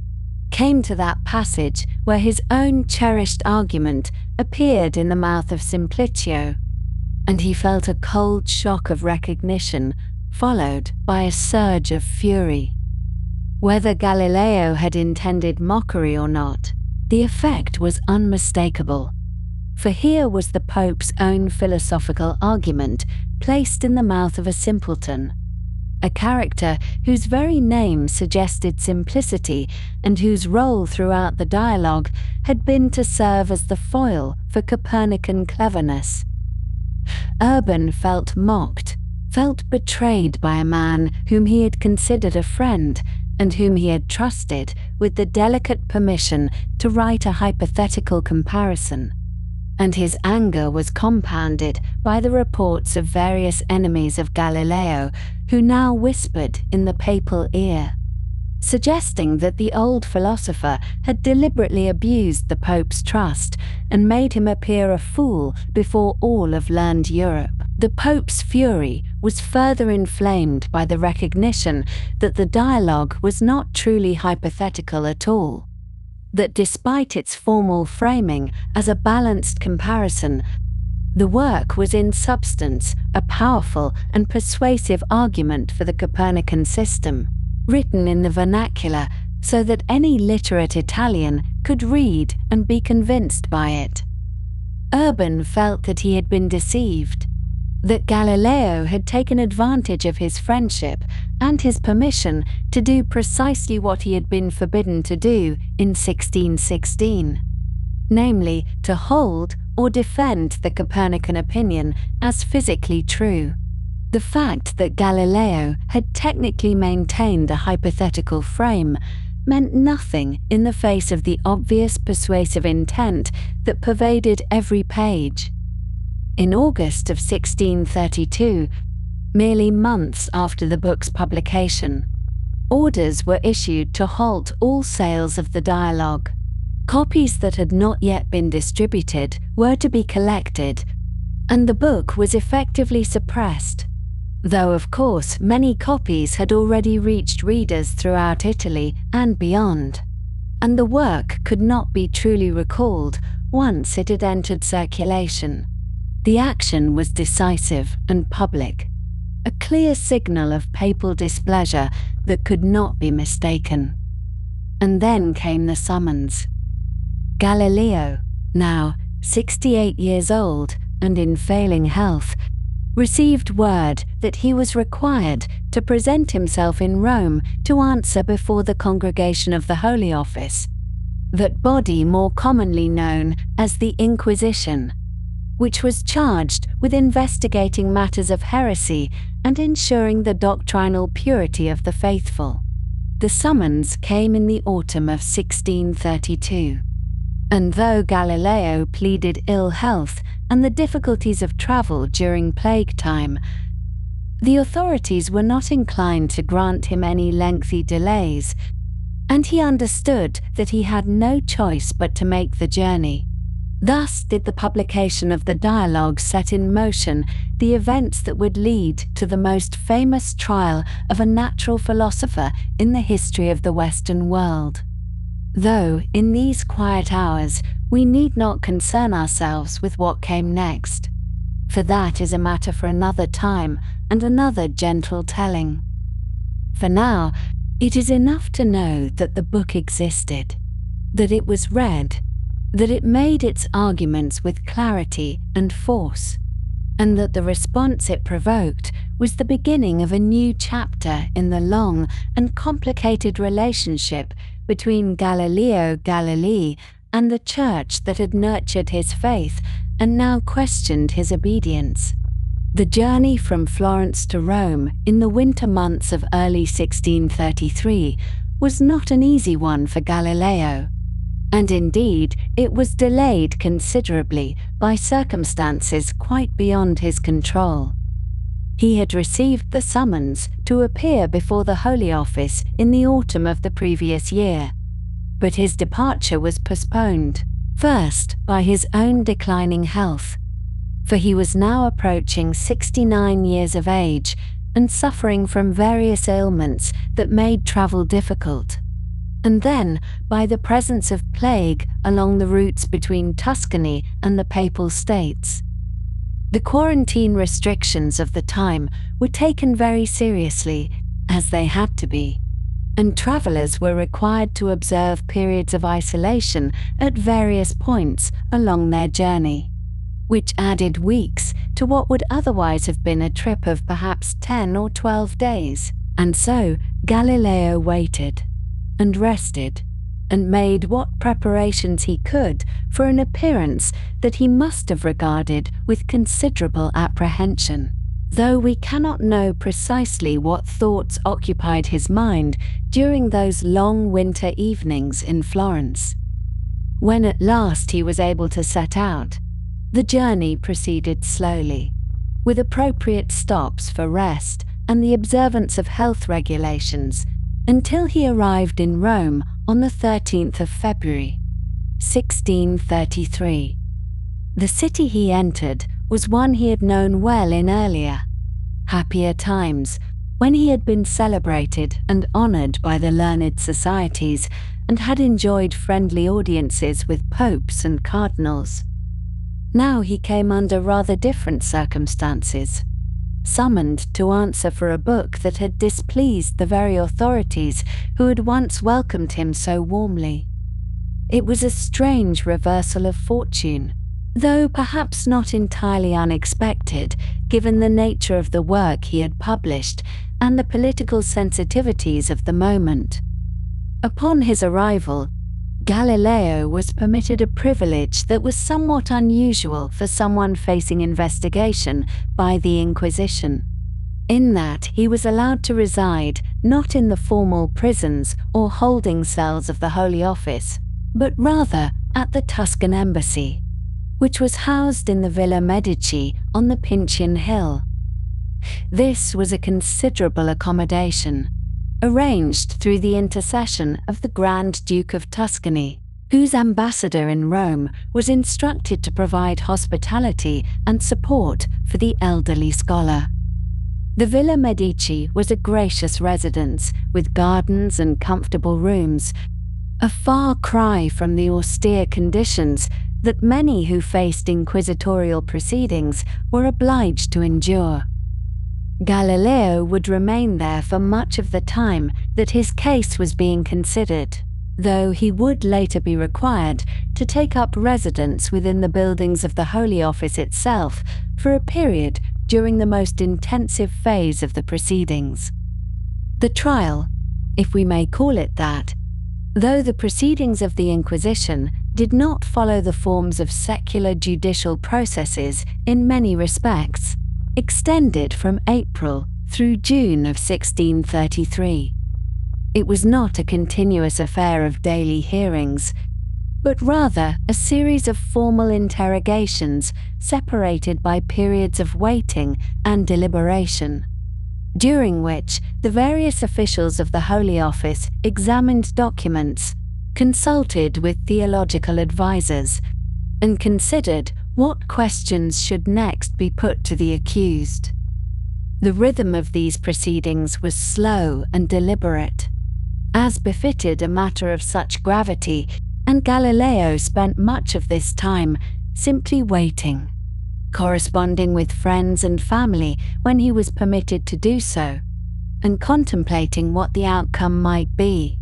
came to that passage where his own cherished argument appeared in the mouth of Simplicio, and he felt a cold shock of recognition, followed by a surge of fury. Whether Galileo had intended mockery or not, the effect was unmistakable, for here was the Pope's own philosophical argument placed in the mouth of a simpleton, a character whose very name suggested simplicity and whose role throughout the dialogue had been to serve as the foil for Copernican cleverness. Urban felt mocked, felt betrayed by a man whom he had considered a friend and whom he had trusted with the delicate permission to write a hypothetical comparison. And his anger was compounded by the reports of various enemies of Galileo who now whispered in the papal ear, suggesting that the old philosopher had deliberately abused the Pope's trust and made him appear a fool before all of learned Europe. The Pope's fury was further inflamed by the recognition that the dialogue was not truly hypothetical at all, that despite its formal framing as a balanced comparison, the work was in substance a powerful and persuasive argument for the Copernican system, written in the vernacular so that any literate Italian could read and be convinced by it. Urban felt that he had been deceived, that Galileo had taken advantage of his friendship and his permission to do precisely what he had been forbidden to do in 1616, namely to hold or defend the Copernican opinion as physically true. The fact that Galileo had technically maintained a hypothetical frame meant nothing in the face of the obvious persuasive intent that pervaded every page. In August of 1632, merely months after the book's publication, orders were issued to halt all sales of the dialogue. Copies that had not yet been distributed were to be collected, and the book was effectively suppressed, though of course many copies had already reached readers throughout Italy and beyond, and the work could not be truly recalled once it had entered circulation. The action was decisive and public, a clear signal of papal displeasure that could not be mistaken. And then came the summons. Galileo, now 68 years old and in failing health, received word that he was required to present himself in Rome to answer before the Congregation of the Holy Office, that body more commonly known as the Inquisition, which was charged with investigating matters of heresy and ensuring the doctrinal purity of the faithful. The summons came in the autumn of 1632. And though Galileo pleaded ill health and the difficulties of travel during plague time, the authorities were not inclined to grant him any lengthy delays, and he understood that he had no choice but to make the journey. Thus did the publication of the dialogue set in motion the events that would lead to the most famous trial of a natural philosopher in the history of the Western world. Though, in these quiet hours, we need not concern ourselves with what came next, for that is a matter for another time and another gentle telling. For now, it is enough to know that the book existed, that it was read, that it made its arguments with clarity and force, and that the response it provoked was the beginning of a new chapter in the long and complicated relationship between Galileo Galilei and the Church that had nurtured his faith and now questioned his obedience. The journey from Florence to Rome in the winter months of early 1633 was not an easy one for Galileo, and indeed it was delayed considerably by circumstances quite beyond his control. He had received the summons to appear before the Holy Office in the autumn of the previous year, but his departure was postponed, first by his own declining health, for he was now approaching 69 years of age and suffering from various ailments that made travel difficult, and then by the presence of plague along the routes between Tuscany and the Papal States. The quarantine restrictions of the time were taken very seriously, as they had to be, and travelers were required to observe periods of isolation at various points along their journey, which added weeks to what would otherwise have been a trip of perhaps 10 or 12 days. And so Galileo waited and rested and made what preparations he could for an appearance that he must have regarded with considerable apprehension, though we cannot know precisely what thoughts occupied his mind during those long winter evenings in Florence. When at last he was able to set out, the journey proceeded slowly, with appropriate stops for rest and the observance of health regulations, until he arrived in Rome on the 13th of February, 1633. The city he entered was one he had known well in earlier, happier times, when he had been celebrated and honored by the learned societies and had enjoyed friendly audiences with popes and cardinals. Now he came under rather different circumstances, summoned to answer for a book that had displeased the very authorities who had once welcomed him so warmly. It was a strange reversal of fortune, though perhaps not entirely unexpected, given the nature of the work he had published and the political sensitivities of the moment. Upon his arrival, Galileo was permitted a privilege that was somewhat unusual for someone facing investigation by the Inquisition, in that he was allowed to reside not in the formal prisons or holding cells of the Holy Office, but rather at the Tuscan embassy, which was housed in the Villa Medici on the Pincian Hill. This was a considerable accommodation, arranged through the intercession of the Grand Duke of Tuscany, whose ambassador in Rome was instructed to provide hospitality and support for the elderly scholar. The Villa Medici was a gracious residence with gardens and comfortable rooms, a far cry from the austere conditions that many who faced inquisitorial proceedings were obliged to endure. Galileo would remain there for much of the time that his case was being considered, though he would later be required to take up residence within the buildings of the Holy Office itself for a period during the most intensive phase of the proceedings. The trial, if we may call it that, though the proceedings of the Inquisition did not follow the forms of secular judicial processes in many respects, extended from April through June of 1633. It was not a continuous affair of daily hearings, but rather a series of formal interrogations separated by periods of waiting and deliberation, during which the various officials of the Holy Office examined documents, consulted with theological advisors, and considered what questions should next be put to the accused. The rhythm of these proceedings was slow and deliberate, as befitted a matter of such gravity, and Galileo spent much of this time simply waiting, corresponding with friends and family when he was permitted to do so, and contemplating what the outcome might be.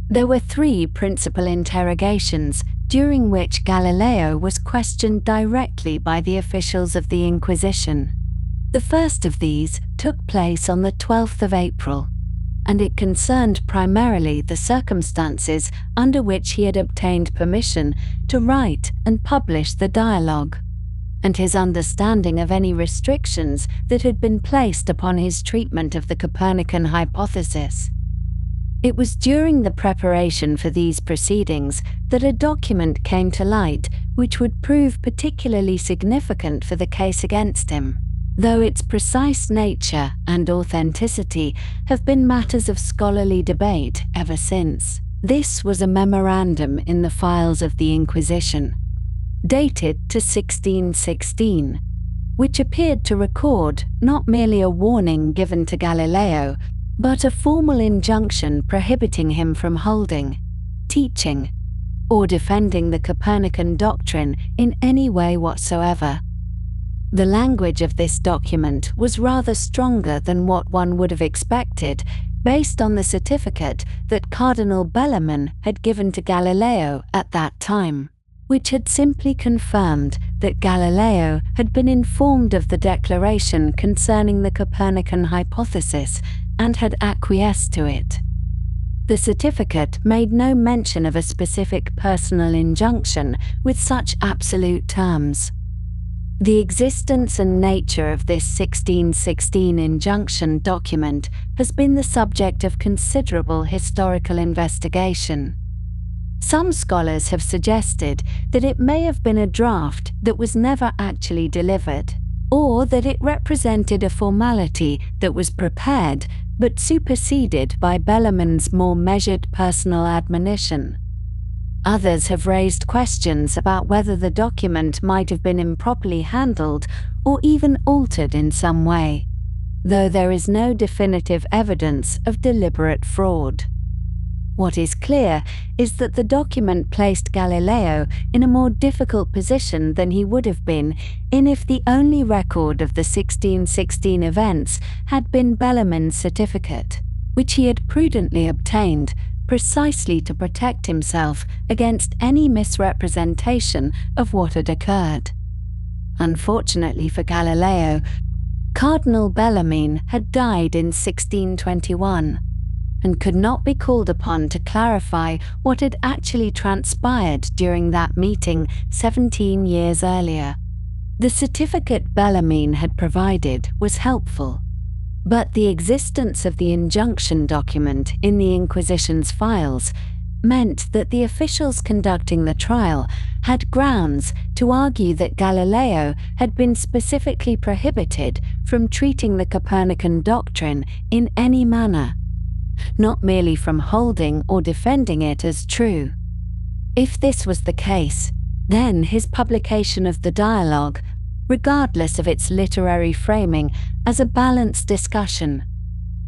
There were 3 principal interrogations during which Galileo was questioned directly by the officials of the Inquisition. The first of these took place on the 12th of April, and it concerned primarily the circumstances under which he had obtained permission to write and publish the dialogue, and his understanding of any restrictions that had been placed upon his treatment of the Copernican hypothesis. It was during the preparation for these proceedings that a document came to light which would prove particularly significant for the case against him, though its precise nature and authenticity have been matters of scholarly debate ever since. This was a memorandum in the files of the Inquisition, dated to 1616, which appeared to record not merely a warning given to Galileo, but a formal injunction prohibiting him from holding, teaching, or defending the Copernican doctrine in any way whatsoever. The language of this document was rather stronger than what one would have expected based on the certificate that Cardinal Bellarmine had given to Galileo at that time, which had simply confirmed that Galileo had been informed of the declaration concerning the Copernican hypothesis and had acquiesced to it. The certificate made no mention of a specific personal injunction with such absolute terms. The existence and nature of this 1616 injunction document has been the subject of considerable historical investigation. Some scholars have suggested that it may have been a draft that was never actually delivered, or that it represented a formality that was prepared but superseded by Bellarmine's more measured personal admonition. Others have raised questions about whether the document might have been improperly handled or even altered in some way, though there is no definitive evidence of deliberate fraud. What is clear is that the document placed Galileo in a more difficult position than he would have been if the only record of the 1616 events had been Bellarmine's certificate, which he had prudently obtained precisely to protect himself against any misrepresentation of what had occurred. Unfortunately for Galileo, Cardinal Bellarmine had died in 1621, and could not be called upon to clarify what had actually transpired during that meeting 17 years earlier. The certificate Bellarmine had provided was helpful, but the existence of the injunction document in the Inquisition's files meant that the officials conducting the trial had grounds to argue that Galileo had been specifically prohibited from treating the Copernican doctrine in any manner, not merely from holding or defending it as true. If this was the case, then his publication of the dialogue, regardless of its literary framing as a balanced discussion,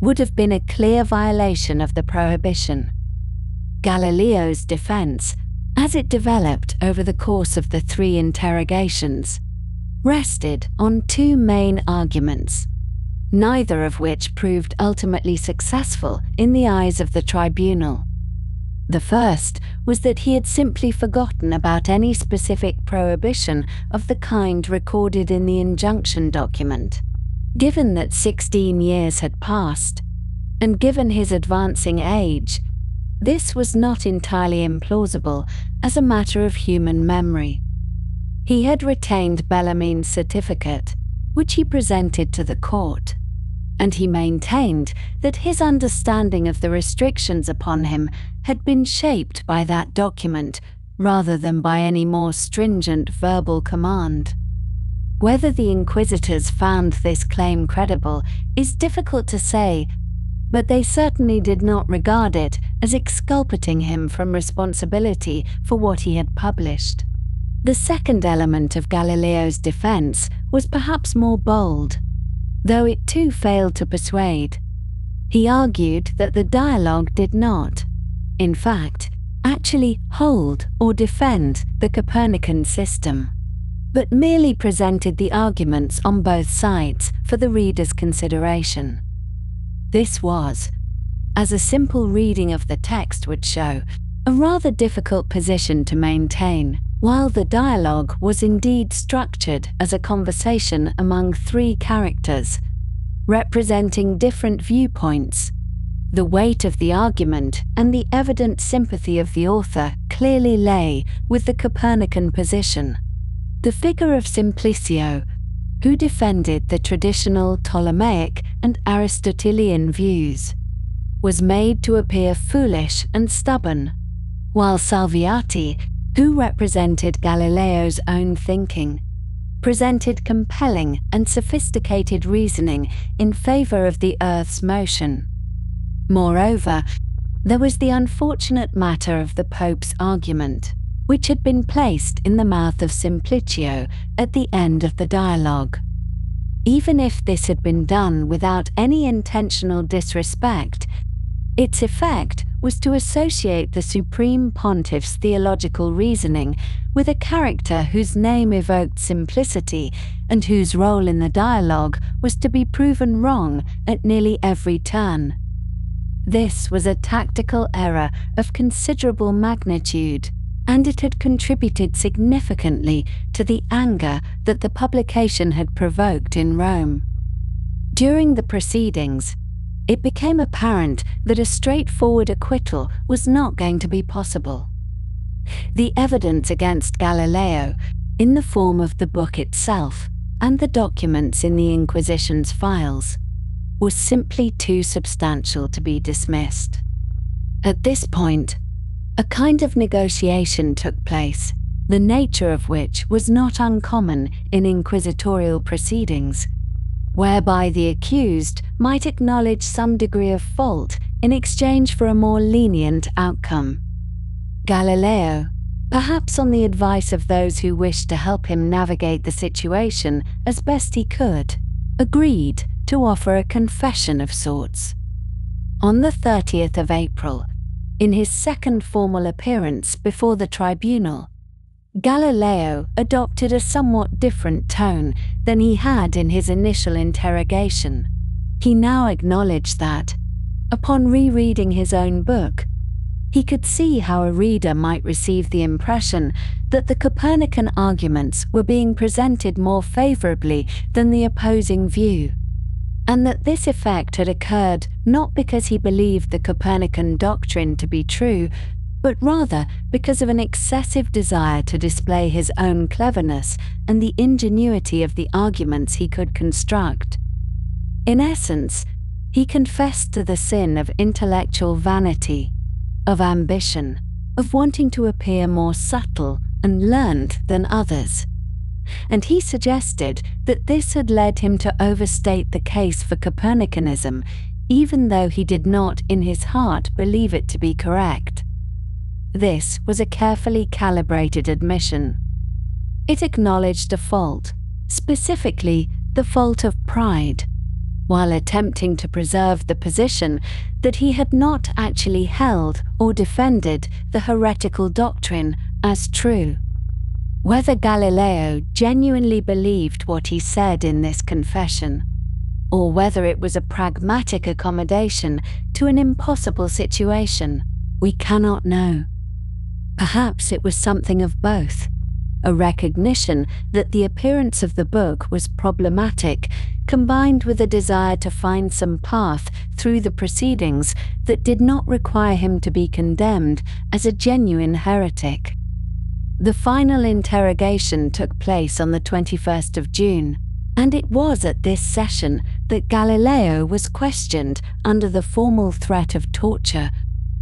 would have been a clear violation of the prohibition. Galileo's defense, as it developed over the course of the 3 interrogations, rested on 2 main arguments, neither of which proved ultimately successful in the eyes of the tribunal. The first was that he had simply forgotten about any specific prohibition of the kind recorded in the injunction document. Given that 16 years had passed, and given his advancing age, this was not entirely implausible as a matter of human memory. He had retained Bellarmine's certificate, which he presented to the court, and he maintained that his understanding of the restrictions upon him had been shaped by that document rather than by any more stringent verbal command. Whether the inquisitors found this claim credible is difficult to say, but they certainly did not regard it as exculpating him from responsibility for what he had published. The second element of Galileo's defense was perhaps more bold, though it too failed to persuade. He argued that the dialogue did not, in fact, actually hold or defend the Copernican system, but merely presented the arguments on both sides for the reader's consideration. This was, as a simple reading of the text would show, a rather difficult position to maintain. While the dialogue was indeed structured as a conversation among 3 characters, representing different viewpoints, the weight of the argument and the evident sympathy of the author clearly lay with the Copernican position. The figure of Simplicio, who defended the traditional Ptolemaic and Aristotelian views, was made to appear foolish and stubborn, while Salviati, who represented Galileo's own thinking, presented compelling and sophisticated reasoning in favor of the Earth's motion. Moreover, there was the unfortunate matter of the Pope's argument, which had been placed in the mouth of Simplicio at the end of the dialogue. Even if this had been done without any intentional disrespect, its effect was to associate the Supreme Pontiff's theological reasoning with a character whose name evoked simplicity and whose role in the dialogue was to be proven wrong at nearly every turn. This was a tactical error of considerable magnitude, and it had contributed significantly to the anger that the publication had provoked in Rome. During the proceedings, it became apparent that a straightforward acquittal was not going to be possible. The evidence against Galileo, in the form of the book itself and the documents in the Inquisition's files, was simply too substantial to be dismissed. At this point, a kind of negotiation took place, the nature of which was not uncommon in inquisitorial proceedings, whereby the accused might acknowledge some degree of fault in exchange for a more lenient outcome. Galileo, perhaps on the advice of those who wished to help him navigate the situation as best he could, agreed to offer a confession of sorts. On the 30th of April, in his second formal appearance before the tribunal, Galileo adopted a somewhat different tone than he had in his initial interrogation. He now acknowledged that, upon rereading his own book, he could see how a reader might receive the impression that the Copernican arguments were being presented more favorably than the opposing view, and that this effect had occurred not because he believed the Copernican doctrine to be true, but rather because of an excessive desire to display his own cleverness and the ingenuity of the arguments he could construct. In essence, he confessed to the sin of intellectual vanity, of ambition, of wanting to appear more subtle and learned than others. And he suggested that this had led him to overstate the case for Copernicanism, even though he did not in his heart believe it to be correct. This was a carefully calibrated admission. It acknowledged a fault, specifically the fault of pride, while attempting to preserve the position that he had not actually held or defended the heretical doctrine as true. Whether Galileo genuinely believed what he said in this confession, or whether it was a pragmatic accommodation to an impossible situation, we cannot know. Perhaps it was something of both. A recognition that the appearance of the book was problematic, combined with a desire to find some path through the proceedings that did not require him to be condemned as a genuine heretic. The final interrogation took place on the 21st of June, and it was at this session that Galileo was questioned under the formal threat of torture,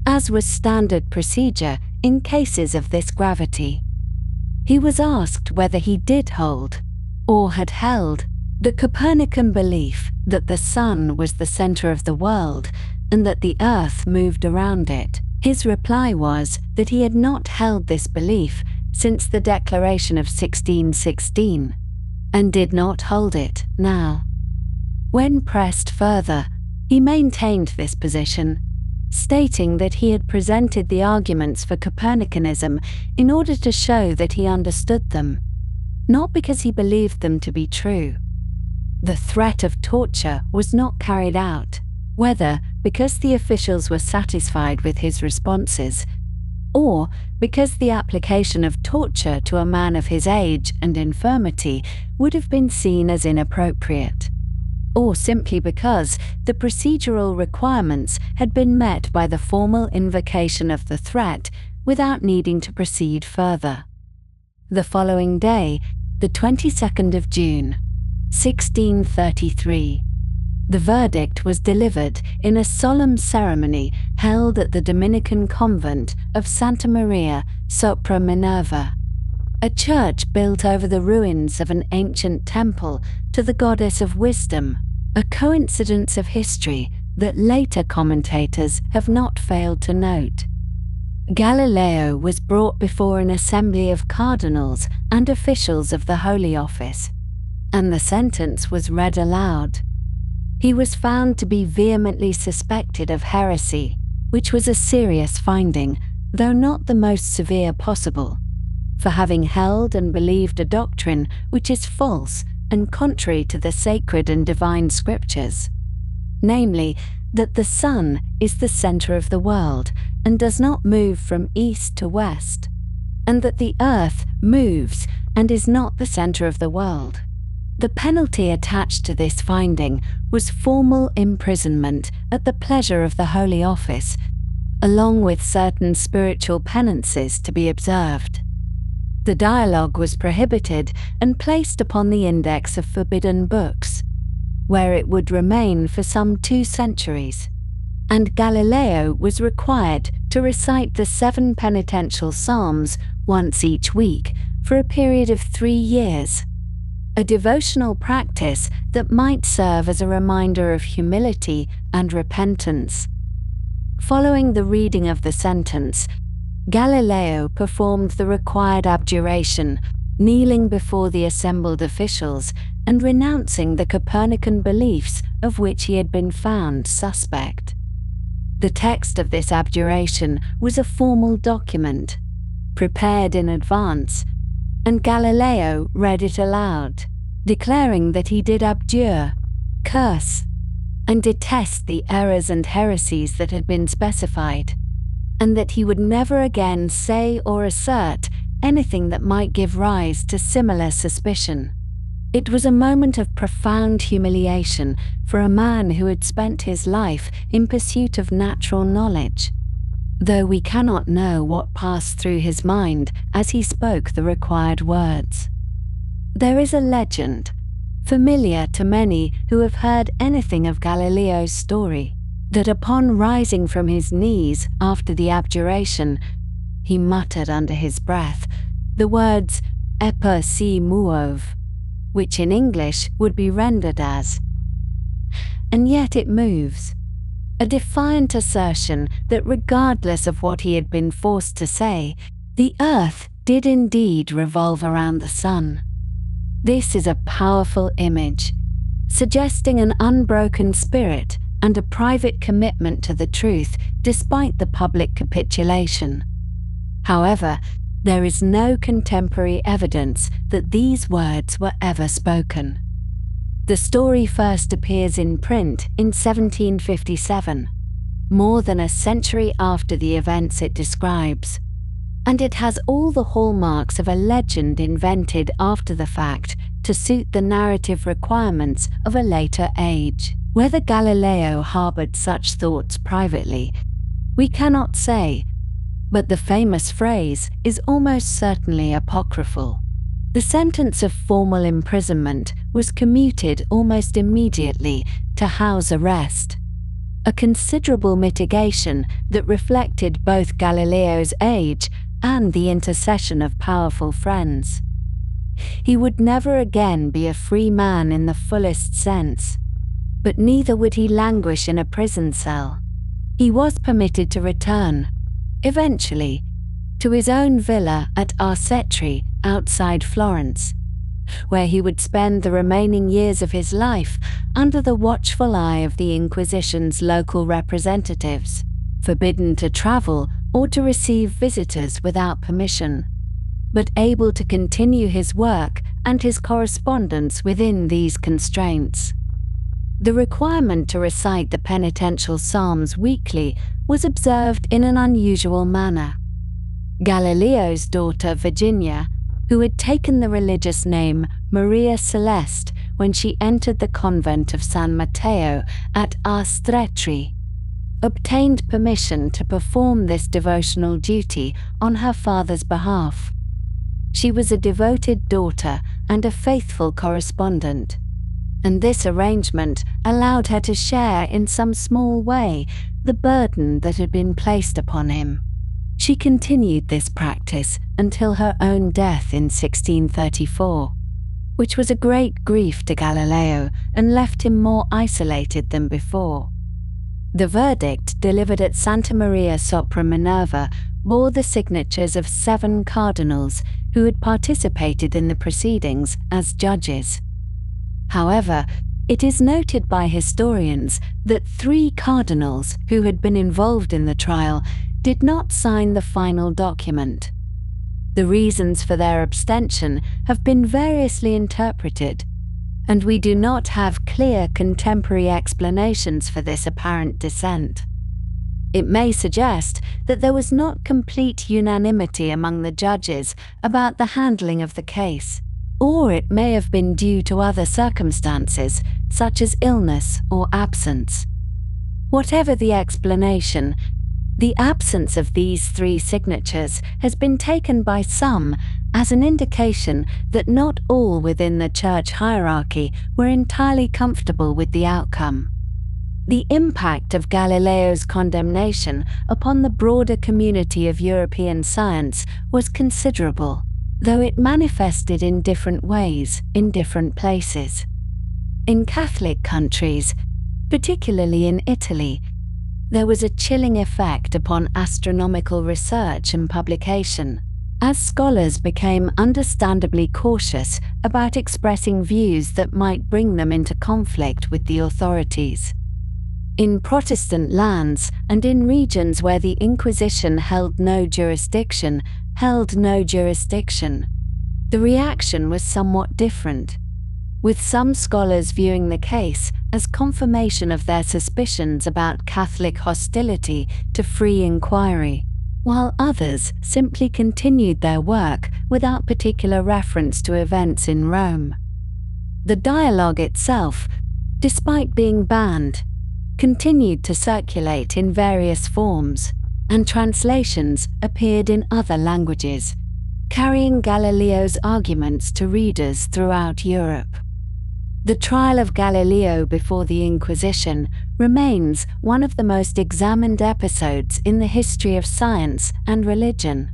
as was standard procedure in cases of this gravity. He was asked whether he did hold, or had held, the Copernican belief that the sun was the center of the world and that the earth moved around it. His reply was that he had not held this belief since the Declaration of 1616, and did not hold it now. When pressed further, he maintained this position, stating that he had presented the arguments for Copernicanism in order to show that he understood them, not because he believed them to be true. The threat of torture was not carried out, whether because the officials were satisfied with his responses, or because the application of torture to a man of his age and infirmity would have been seen as inappropriate, or simply because the procedural requirements had been met by the formal invocation of the threat without needing to proceed further. The following day, the 22nd of June, 1633, the verdict was delivered in a solemn ceremony held at the Dominican convent of Santa Maria sopra Minerva, a church built over the ruins of an ancient temple to the goddess of wisdom, a coincidence of history that later commentators have not failed to note. Galileo was brought before an assembly of cardinals and officials of the Holy Office, and the sentence was read aloud. He was found to be vehemently suspected of heresy, which was a serious finding, though not the most severe possible, for having held and believed a doctrine which is false and contrary to the sacred and divine scriptures, namely, that the sun is the center of the world and does not move from east to west, and that the earth moves and is not the center of the world. The penalty attached to this finding was formal imprisonment at the pleasure of the Holy Office, along with certain spiritual penances to be observed. The dialogue was prohibited and placed upon the index of forbidden books, where it would remain for some 2 centuries, and Galileo was required to recite the 7 penitential psalms once each week for a period of 3 years. A devotional practice that might serve as a reminder of humility and repentance. Following the reading of the sentence, Galileo performed the required abjuration, kneeling before the assembled officials and renouncing the Copernican beliefs of which he had been found suspect. The text of this abjuration was a formal document, prepared in advance, and Galileo read it aloud, declaring that he did abjure, curse, and detest the errors and heresies that had been specified, and that he would never again say or assert anything that might give rise to similar suspicion. It was a moment of profound humiliation for a man who had spent his life in pursuit of natural knowledge, though we cannot know what passed through his mind as he spoke the required words. There is a legend, familiar to many who have heard anything of Galileo's story, that upon rising from his knees after the abjuration, he muttered under his breath the words "Eper si muove," which in English would be rendered as, "And yet it moves." a defiant assertion that regardless of what he had been forced to say, the Earth did indeed revolve around the Sun. This is a powerful image, suggesting an unbroken spirit and a private commitment to the truth despite the public capitulation. However, there is no contemporary evidence that these words were ever spoken. The story first appears in print in 1757, more than a century after the events it describes, and it has all the hallmarks of a legend invented after the fact to suit the narrative requirements of a later age. Whether Galileo harbored such thoughts privately, we cannot say, but the famous phrase is almost certainly apocryphal. The sentence of formal imprisonment was commuted almost immediately to house arrest, a considerable mitigation that reflected both Galileo's age and the intercession of powerful friends. He would never again be a free man in the fullest sense, but neither would he languish in a prison cell. He was permitted to return, eventually, to his own villa at Arcetri outside Florence, where he would spend the remaining years of his life under the watchful eye of the Inquisition's local representatives, forbidden to travel or to receive visitors without permission, but able to continue his work and his correspondence within these constraints. The requirement to recite the penitential psalms weekly was observed in an unusual manner. Galileo's daughter Virginia, who had taken the religious name Maria Celeste when she entered the convent of San Matteo at Arcetri, obtained permission to perform this devotional duty on her father's behalf. She was a devoted daughter and a faithful correspondent, and this arrangement allowed her to share in some small way the burden that had been placed upon him. She continued this practice until her own death in 1634, which was a great grief to Galileo and left him more isolated than before. The verdict delivered at Santa Maria sopra Minerva bore the signatures of 7 cardinals who had participated in the proceedings as judges. However, it is noted by historians that 3 cardinals who had been involved in the trial did not sign the final document. The reasons for their abstention have been variously interpreted, and we do not have clear contemporary explanations for this apparent dissent. It may suggest that there was not complete unanimity among the judges about the handling of the case, or it may have been due to other circumstances, such as illness or absence. Whatever the explanation, the absence of these 3 signatures has been taken by some as an indication that not all within the church hierarchy were entirely comfortable with the outcome. The impact of Galileo's condemnation upon the broader community of European science was considerable, though it manifested in different ways in different places. In Catholic countries, particularly in Italy, there was a chilling effect upon astronomical research and publication, as scholars became understandably cautious about expressing views that might bring them into conflict with the authorities. In Protestant lands and in regions where the Inquisition held no jurisdiction, the reaction was somewhat different, with some scholars viewing the case as confirmation of their suspicions about Catholic hostility to free inquiry, while others simply continued their work without particular reference to events in Rome. The dialogue itself, despite being banned, continued to circulate in various forms, and translations appeared in other languages, carrying Galileo's arguments to readers throughout Europe. The trial of Galileo before the Inquisition remains one of the most examined episodes in the history of science and religion,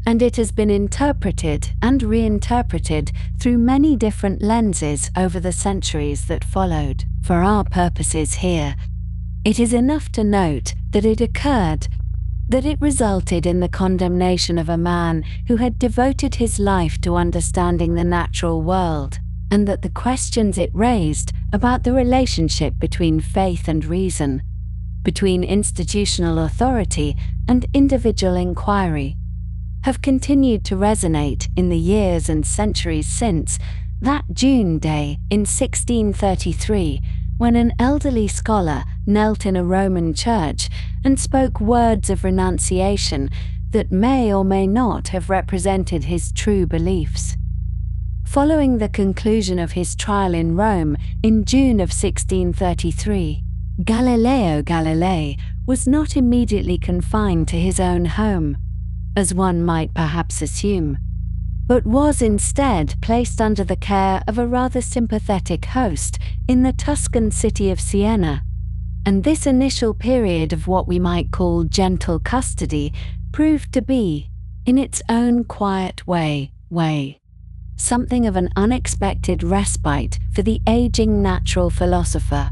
and it has been interpreted and reinterpreted through many different lenses over the centuries that followed. For our purposes here, It is enough to note that it resulted in the condemnation of a man who had devoted his life to understanding the natural world, and that the questions it raised about the relationship between faith and reason, between institutional authority and individual inquiry, have continued to resonate in the years and centuries since that June day in 1633, when an elderly scholar knelt in a Roman church and spoke words of renunciation that may or may not have represented his true beliefs. Following the conclusion of his trial in Rome in June of 1633, Galileo Galilei was not immediately confined to his own home, as one might perhaps assume, but was instead placed under the care of a rather sympathetic host in the Tuscan city of Siena. And this initial period of what we might call gentle custody proved to be, in its own quiet way, something of an unexpected respite for the aging natural philosopher,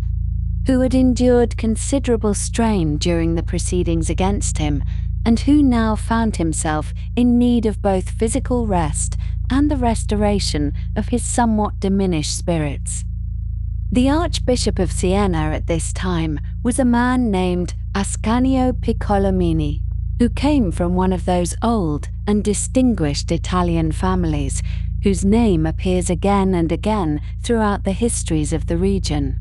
who had endured considerable strain during the proceedings against him, and who now found himself in need of both physical rest and the restoration of his somewhat diminished spirits. The Archbishop of Siena at this time was a man named Ascanio Piccolomini, who came from one of those old and distinguished Italian families whose name appears again and again throughout the histories of the region.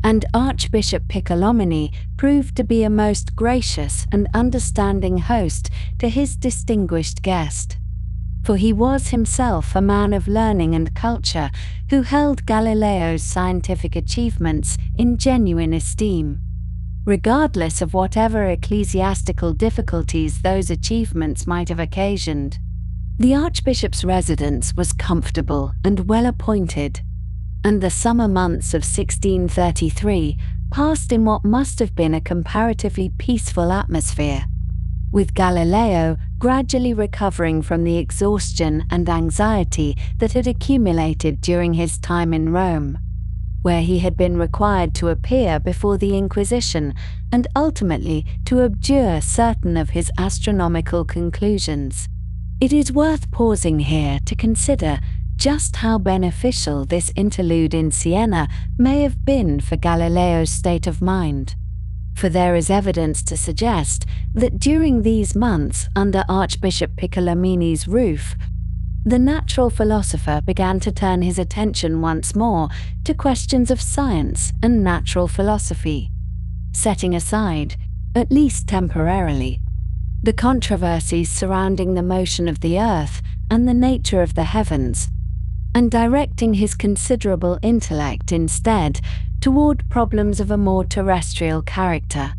And Archbishop Piccolomini proved to be a most gracious and understanding host to his distinguished guest. For he was himself a man of learning and culture who held Galileo's scientific achievements in genuine esteem, regardless of whatever ecclesiastical difficulties those achievements might have occasioned. The Archbishop's residence was comfortable and well appointed, and the summer months of 1633 passed in what must have been a comparatively peaceful atmosphere, with Galileo gradually recovering from the exhaustion and anxiety that had accumulated during his time in Rome, where he had been required to appear before the Inquisition and ultimately to abjure certain of his astronomical conclusions. It is worth pausing here to consider just how beneficial this interlude in Siena may have been for Galileo's state of mind. For there is evidence to suggest that during these months under Archbishop Piccolomini's roof, the natural philosopher began to turn his attention once more to questions of science and natural philosophy, setting aside, at least temporarily, the controversies surrounding the motion of the earth and the nature of the heavens, and directing his considerable intellect instead toward problems of a more terrestrial character,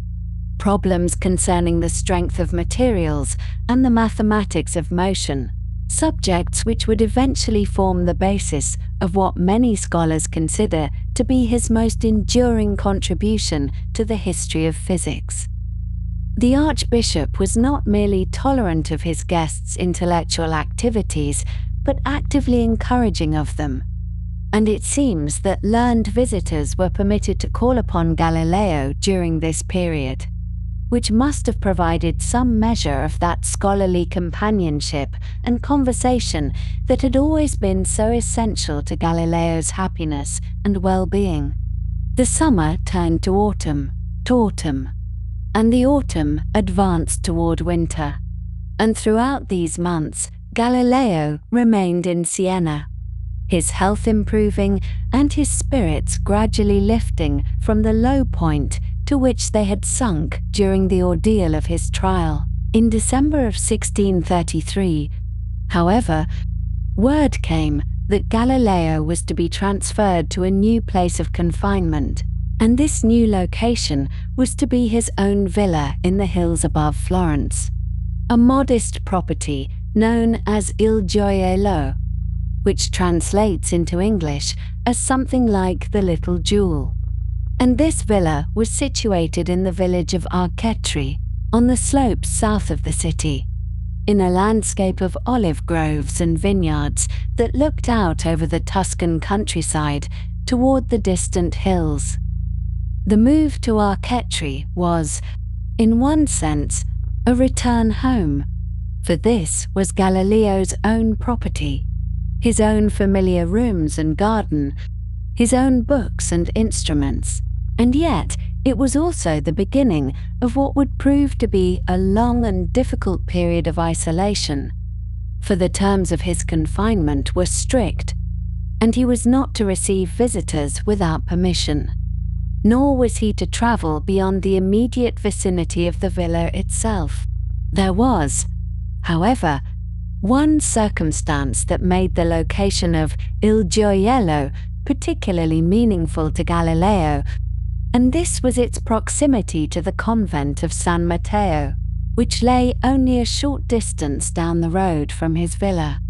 problems concerning the strength of materials and the mathematics of motion, subjects which would eventually form the basis of what many scholars consider to be his most enduring contribution to the history of physics. The Archbishop was not merely tolerant of his guests' intellectual activities, but actively encouraging of them, and it seems that learned visitors were permitted to call upon Galileo during this period, which must have provided some measure of that scholarly companionship and conversation that had always been so essential to Galileo's happiness and well-being. The summer turned to autumn, and the autumn advanced toward winter, and throughout these months Galileo remained in Siena, his health improving and his spirits gradually lifting from the low point to which they had sunk during the ordeal of his trial. In December of 1633, however, word came that Galileo was to be transferred to a new place of confinement, and this new location was to be his own villa in the hills above Florence, a modest property known as Il Gioiello, which translates into English as something like the Little Jewel. And this villa was situated in the village of Arcetri, on the slopes south of the city, in a landscape of olive groves and vineyards that looked out over the Tuscan countryside toward the distant hills. The move to Arcetri was, in one sense, a return home, for this was Galileo's own property, his own familiar rooms and garden, his own books and instruments, and yet it was also the beginning of what would prove to be a long and difficult period of isolation, for the terms of his confinement were strict, and he was not to receive visitors without permission, nor was he to travel beyond the immediate vicinity of the villa itself. There was, however, one circumstance that made the location of Il Gioiello particularly meaningful to Galileo, and this was its proximity to the convent of San Matteo, which lay only a short distance down the road from his villa.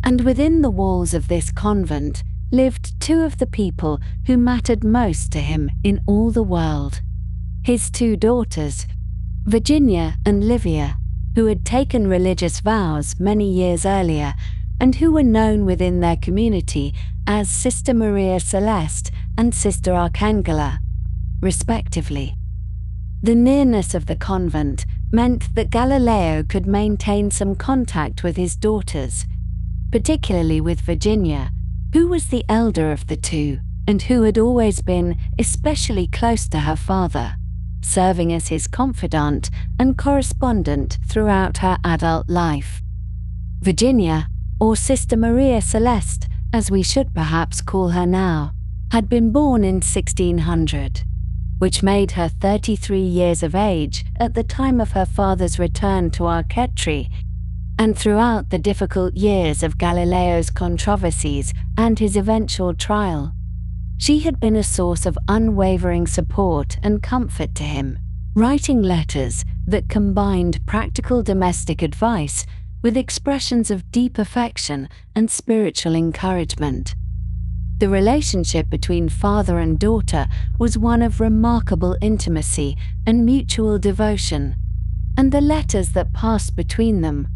And within the walls of this convent lived two of the people who mattered most to him in all the world. His two daughters, Virginia and Livia, who had taken religious vows many years earlier and who were known within their community as Sister Maria Celeste and Sister Arcangela, respectively. The nearness of the convent meant that Galileo could maintain some contact with his daughters, particularly with Virginia, who was the elder of the two and who had always been especially close to her father, serving as his confidant and correspondent throughout her adult life. Virginia, or Sister Maria Celeste, as we should perhaps call her now, had been born in 1600, which made her 33 years of age at the time of her father's return to Arcetri, and throughout the difficult years of Galileo's controversies and his eventual trial. She had been a source of unwavering support and comfort to him, writing letters that combined practical domestic advice with expressions of deep affection and spiritual encouragement. The relationship between father and daughter was one of remarkable intimacy and mutual devotion, and the letters that passed between them,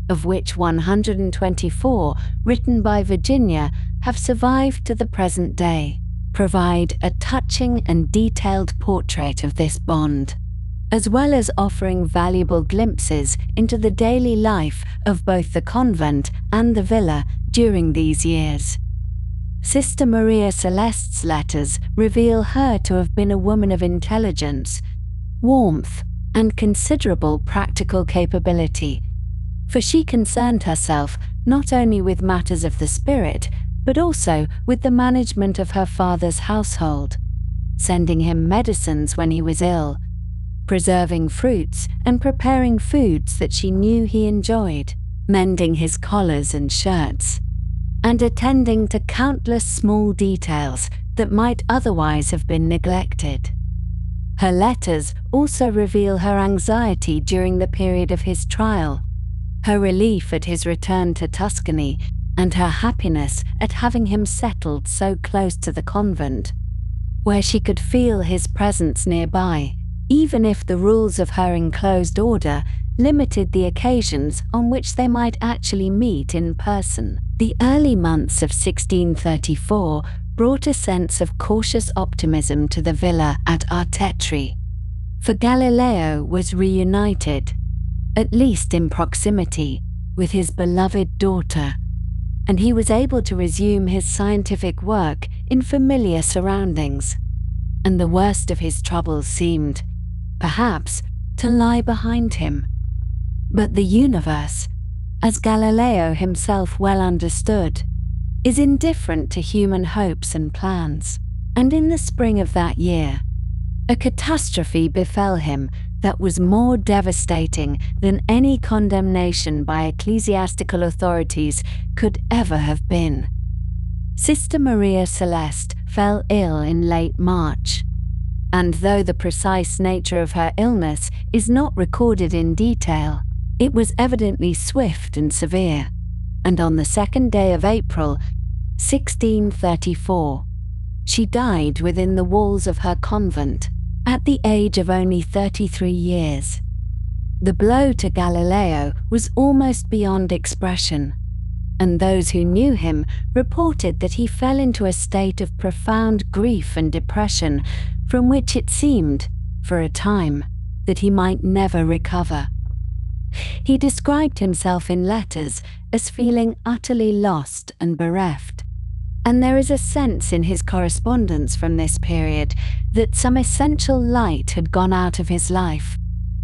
of which 124, written by Virginia, have survived to the present day, provide a touching and detailed portrait of this bond, as well as offering valuable glimpses into the daily life of both the convent and the villa during these years. Sister Maria Celeste's letters reveal her to have been a woman of intelligence, warmth, and considerable practical capability, for she concerned herself not only with matters of the spirit, but also with the management of her father's household, sending him medicines when he was ill, preserving fruits and preparing foods that she knew he enjoyed, mending his collars and shirts, and attending to countless small details that might otherwise have been neglected. Her letters also reveal her anxiety during the period of his trial, her relief at his return to Tuscany, and her happiness at having him settled so close to the convent, where she could feel his presence nearby, even if the rules of her enclosed order limited the occasions on which they might actually meet in person. The early months of 1634 brought a sense of cautious optimism to the villa at Arcetri, for Galileo was reunited, at least in proximity, with his beloved daughter, and he was able to resume his scientific work in familiar surroundings, and the worst of his troubles seemed, perhaps, to lie behind him. But the universe, as Galileo himself well understood, is indifferent to human hopes and plans, and in the spring of that year, a catastrophe befell him that was more devastating than any condemnation by ecclesiastical authorities could ever have been. Sister Maria Celeste fell ill in late March, and though the precise nature of her illness is not recorded in detail, it was evidently swift and severe, and on the 2nd day of April, 1634, she died within the walls of her convent, at the age of only 33 years. The blow to Galileo was almost beyond expression, and those who knew him reported that he fell into a state of profound grief and depression from which it seemed, for a time, that he might never recover. He described himself in letters as feeling utterly lost and bereft, and there is a sense in his correspondence from this period that some essential light had gone out of his life,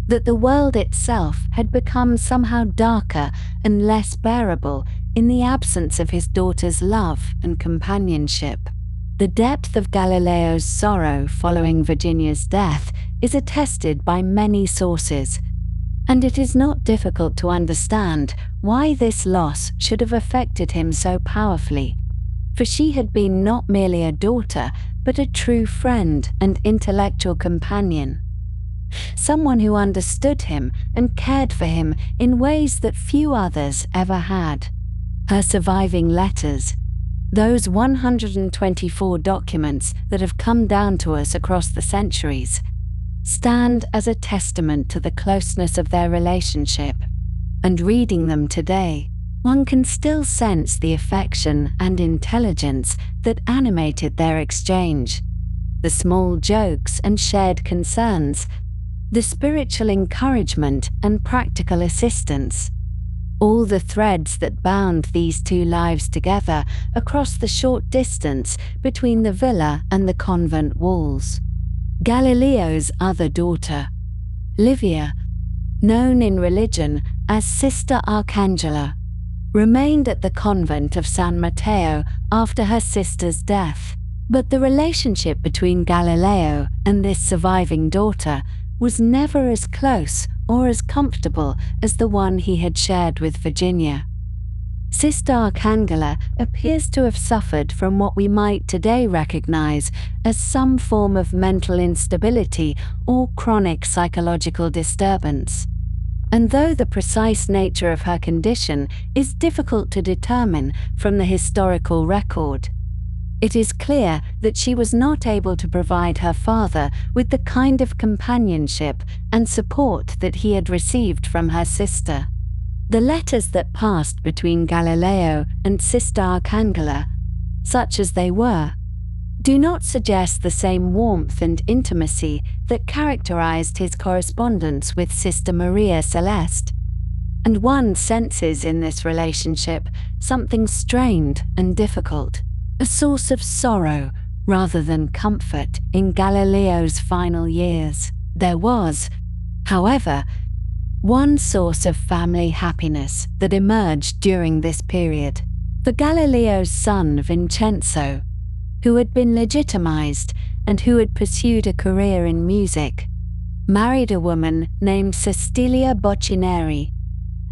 that the world itself had become somehow darker and less bearable in the absence of his daughter's love and companionship. The depth of Galileo's sorrow following Virginia's death is attested by many sources, and it is not difficult to understand why this loss should have affected him so powerfully, for she had been not merely a daughter, but a true friend and intellectual companion. Someone who understood him and cared for him in ways that few others ever had. Her surviving letters, those 124 documents that have come down to us across the centuries, stand as a testament to the closeness of their relationship, and reading them today, one can still sense the affection and intelligence that animated their exchange, the small jokes and shared concerns, the spiritual encouragement and practical assistance, all the threads that bound these two lives together across the short distance between the villa and the convent walls. Galileo's other daughter, Livia, known in religion as Sister Arcangela, remained at the convent of San Matteo after her sister's death, but the relationship between Galileo and this surviving daughter was never as close or as comfortable as the one he had shared with Virginia. Sister Arcangela appears to have suffered from what we might today recognize as some form of mental instability or chronic psychological disturbance. And though the precise nature of her condition is difficult to determine from the historical record, it is clear that she was not able to provide her father with the kind of companionship and support that he had received from her sister. The letters that passed between Galileo and Sister Arcangela, such as they were, do not suggest the same warmth and intimacy that characterized his correspondence with Sister Maria Celeste, and one senses in this relationship something strained and difficult, a source of sorrow rather than comfort in Galileo's final years. There was, however, one source of family happiness that emerged during this period. For Galileo's son Vincenzo, who had been legitimized and who had pursued a career in music, married a woman named Cecilia Boccineri,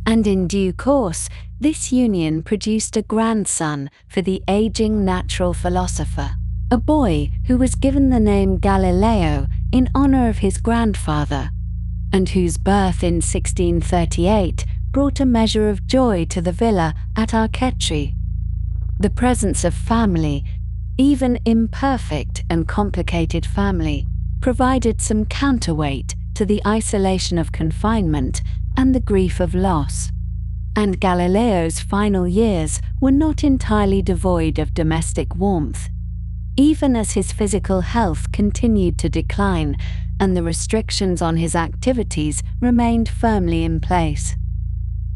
and in due course this union produced a grandson for the aging natural philosopher, a boy who was given the name Galileo in honor of his grandfather, and whose birth in 1638 brought a measure of joy to the villa at Arcetri. The presence of family, even imperfect and complicated family, provided some counterweight to the isolation of confinement and the grief of loss. And Galileo's final years were not entirely devoid of domestic warmth, even as his physical health continued to decline and the restrictions on his activities remained firmly in place.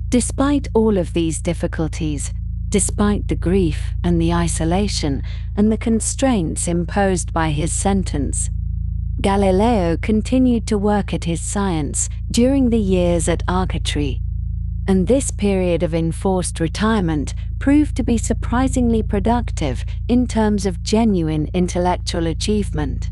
Despite all of these difficulties, despite the grief and the isolation and the constraints imposed by his sentence, Galileo continued to work at his science during the years at Arcetri, and this period of enforced retirement proved to be surprisingly productive in terms of genuine intellectual achievement.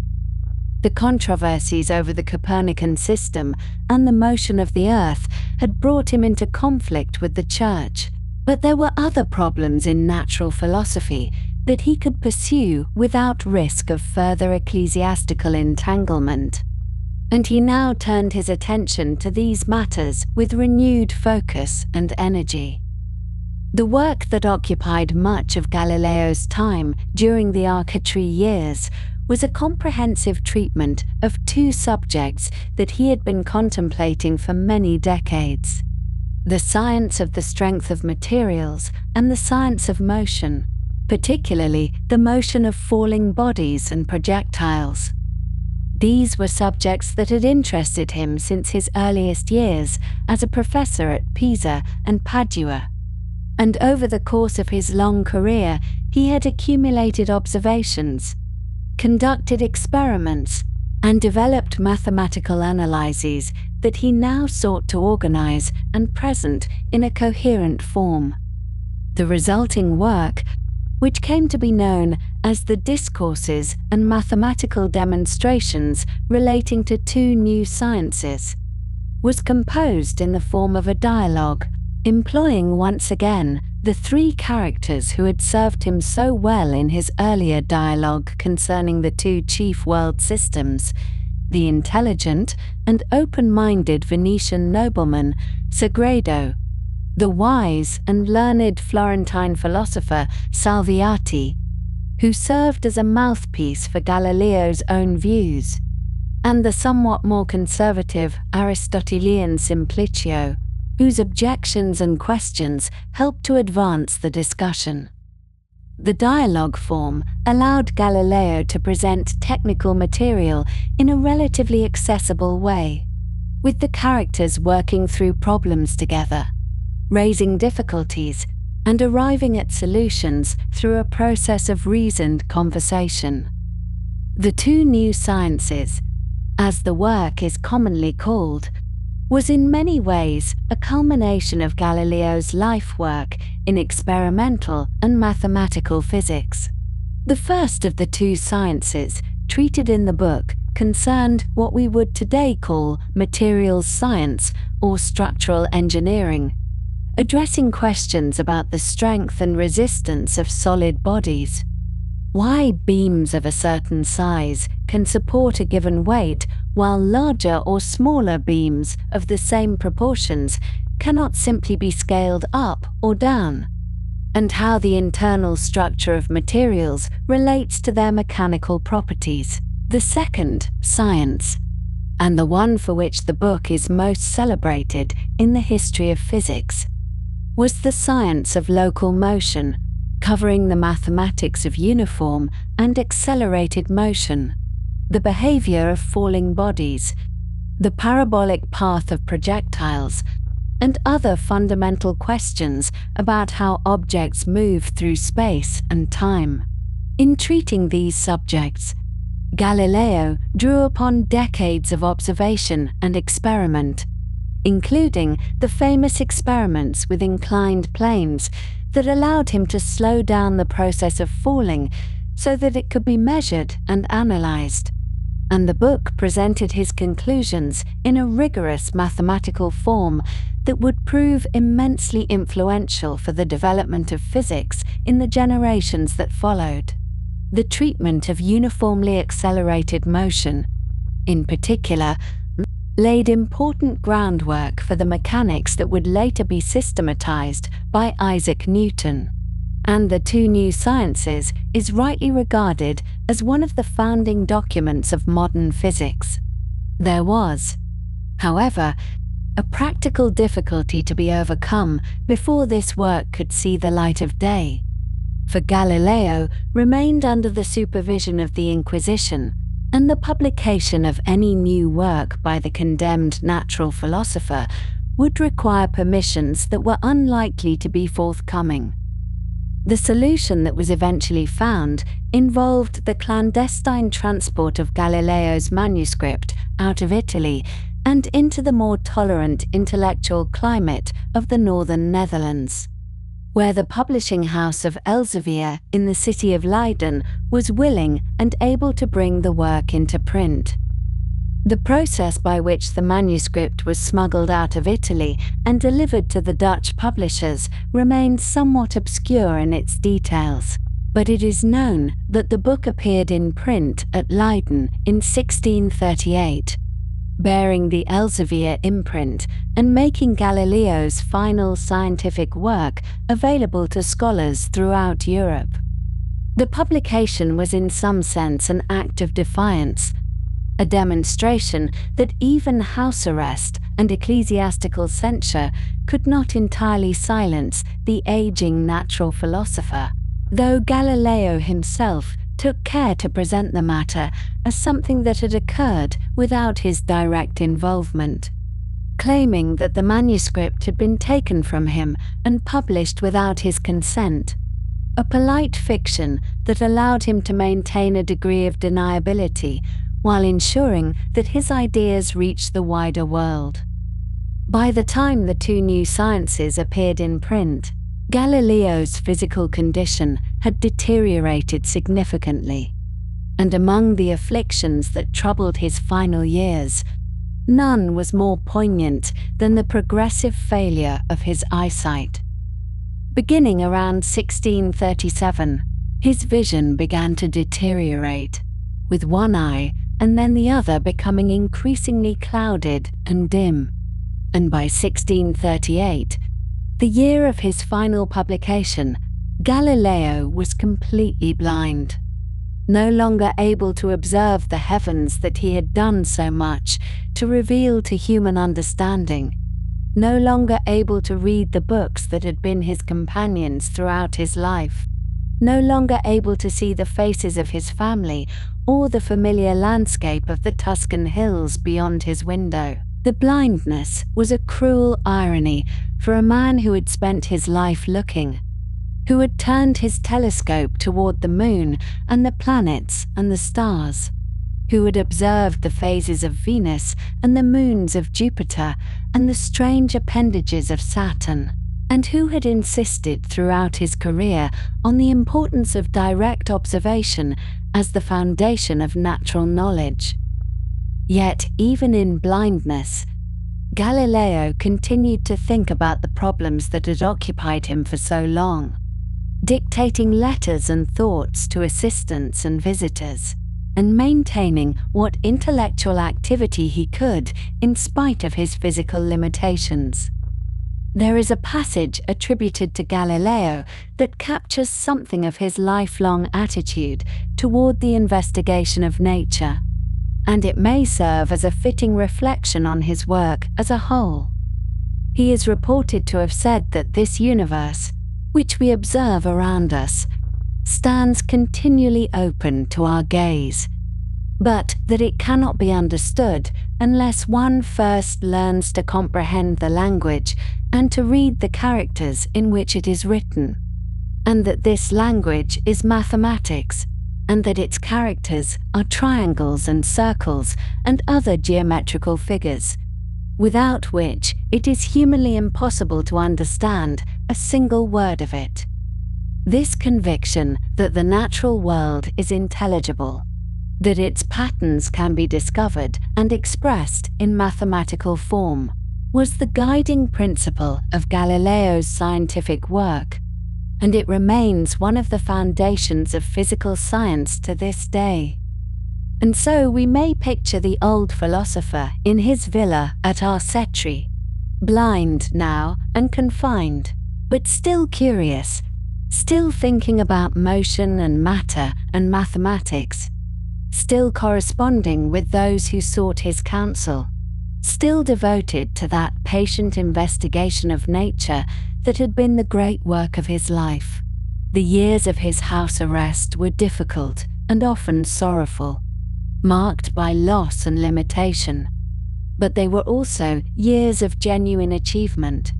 The controversies over the Copernican system and the motion of the Earth had brought him into conflict with the Church, but there were other problems in natural philosophy that he could pursue without risk of further ecclesiastical entanglement. And he now turned his attention to these matters with renewed focus and energy. The work that occupied much of Galileo's time during the Arcetri years was a comprehensive treatment of two subjects that he had been contemplating for many decades: the science of the strength of materials, and the science of motion, particularly the motion of falling bodies and projectiles. These were subjects that had interested him since his earliest years as a professor at Pisa and Padua. And over the course of his long career, he had accumulated observations, conducted experiments, and developed mathematical analyses that he now sought to organize and present in a coherent form. The resulting work, which came to be known as the Discourses and Mathematical Demonstrations relating to two new sciences, was composed in the form of a dialogue, employing once again the three characters who had served him so well in his earlier dialogue concerning the two chief world systems, the intelligent and open-minded Venetian nobleman Sagredo, the wise and learned Florentine philosopher Salviati, who served as a mouthpiece for Galileo's own views, and the somewhat more conservative Aristotelian Simplicio, whose objections and questions helped to advance the discussion. The dialogue form allowed Galileo to present technical material in a relatively accessible way, with the characters working through problems together, raising difficulties, and arriving at solutions through a process of reasoned conversation. The two new sciences, as the work is commonly called, was in many ways a culmination of Galileo's life work in experimental and mathematical physics. The first of the two sciences treated in the book concerned what we would today call materials science or structural engineering, addressing questions about the strength and resistance of solid bodies, why beams of a certain size can support a given weight while larger or smaller beams of the same proportions cannot simply be scaled up or down, and how the internal structure of materials relates to their mechanical properties. The second science, and the one for which the book is most celebrated in the history of physics, was the science of local motion, covering the mathematics of uniform and accelerated motion, the behavior of falling bodies, the parabolic path of projectiles, and other fundamental questions about how objects move through space and time. In treating these subjects, Galileo drew upon decades of observation and experiment, including the famous experiments with inclined planes that allowed him to slow down the process of falling so that it could be measured and analyzed. And the book presented his conclusions in a rigorous mathematical form that would prove immensely influential for the development of physics in the generations that followed. The treatment of uniformly accelerated motion, in particular, laid important groundwork for the mechanics that would later be systematized by Isaac Newton. And the two new sciences is rightly regarded as one of the founding documents of modern physics. There was, however, a practical difficulty to be overcome before this work could see the light of day. For Galileo remained under the supervision of the Inquisition, and the publication of any new work by the condemned natural philosopher would require permissions that were unlikely to be forthcoming. The solution that was eventually found involved the clandestine transport of Galileo's manuscript out of Italy and into the more tolerant intellectual climate of the northern Netherlands, where the publishing house of Elsevier in the city of Leiden was willing and able to bring the work into print. The process by which the manuscript was smuggled out of Italy and delivered to the Dutch publishers remains somewhat obscure in its details, but it is known that the book appeared in print at Leiden in 1638, bearing the Elsevier imprint and making Galileo's final scientific work available to scholars throughout Europe. The publication was in some sense an act of defiance, a demonstration that even house arrest and ecclesiastical censure could not entirely silence the aging natural philosopher, though Galileo himself took care to present the matter as something that had occurred without his direct involvement, claiming that the manuscript had been taken from him and published without his consent, a polite fiction that allowed him to maintain a degree of deniability while ensuring that his ideas reached the wider world. By the time the two new sciences appeared in print, Galileo's physical condition had deteriorated significantly, and among the afflictions that troubled his final years, none was more poignant than the progressive failure of his eyesight. Beginning around 1637, his vision began to deteriorate, with one eye and then the other becoming increasingly clouded and dim. And by 1638, the year of his final publication, Galileo was completely blind, no longer able to observe the heavens that he had done so much to reveal to human understanding, no longer able to read the books that had been his companions throughout his life, no longer able to see the faces of his family or the familiar landscape of the Tuscan hills beyond his window. The blindness was a cruel irony for a man who had spent his life looking, who had turned his telescope toward the moon and the planets and the stars, who had observed the phases of Venus and the moons of Jupiter and the strange appendages of Saturn, and who had insisted throughout his career on the importance of direct observation as the foundation of natural knowledge. Yet, even in blindness, Galileo continued to think about the problems that had occupied him for so long, dictating letters and thoughts to assistants and visitors, and maintaining what intellectual activity he could in spite of his physical limitations. There is a passage attributed to Galileo that captures something of his lifelong attitude toward the investigation of nature, and it may serve as a fitting reflection on his work as a whole. He is reported to have said that this universe, which we observe around us, stands continually open to our gaze, but that it cannot be understood unless one first learns to comprehend the language and to read the characters in which it is written, and that this language is mathematics, and that its characters are triangles and circles and other geometrical figures, without which it is humanly impossible to understand a single word of it. This conviction that the natural world is intelligible, that its patterns can be discovered and expressed in mathematical form, was the guiding principle of Galileo's scientific work, and it remains one of the foundations of physical science to this day. And so we may picture the old philosopher in his villa at Arcetri, blind now and confined, but still curious, still thinking about motion and matter and mathematics, still corresponding with those who sought his counsel, still devoted to that patient investigation of nature that had been the great work of his life. The years of his house arrest were difficult and often sorrowful, marked by loss and limitation, but they were also years of genuine achievement,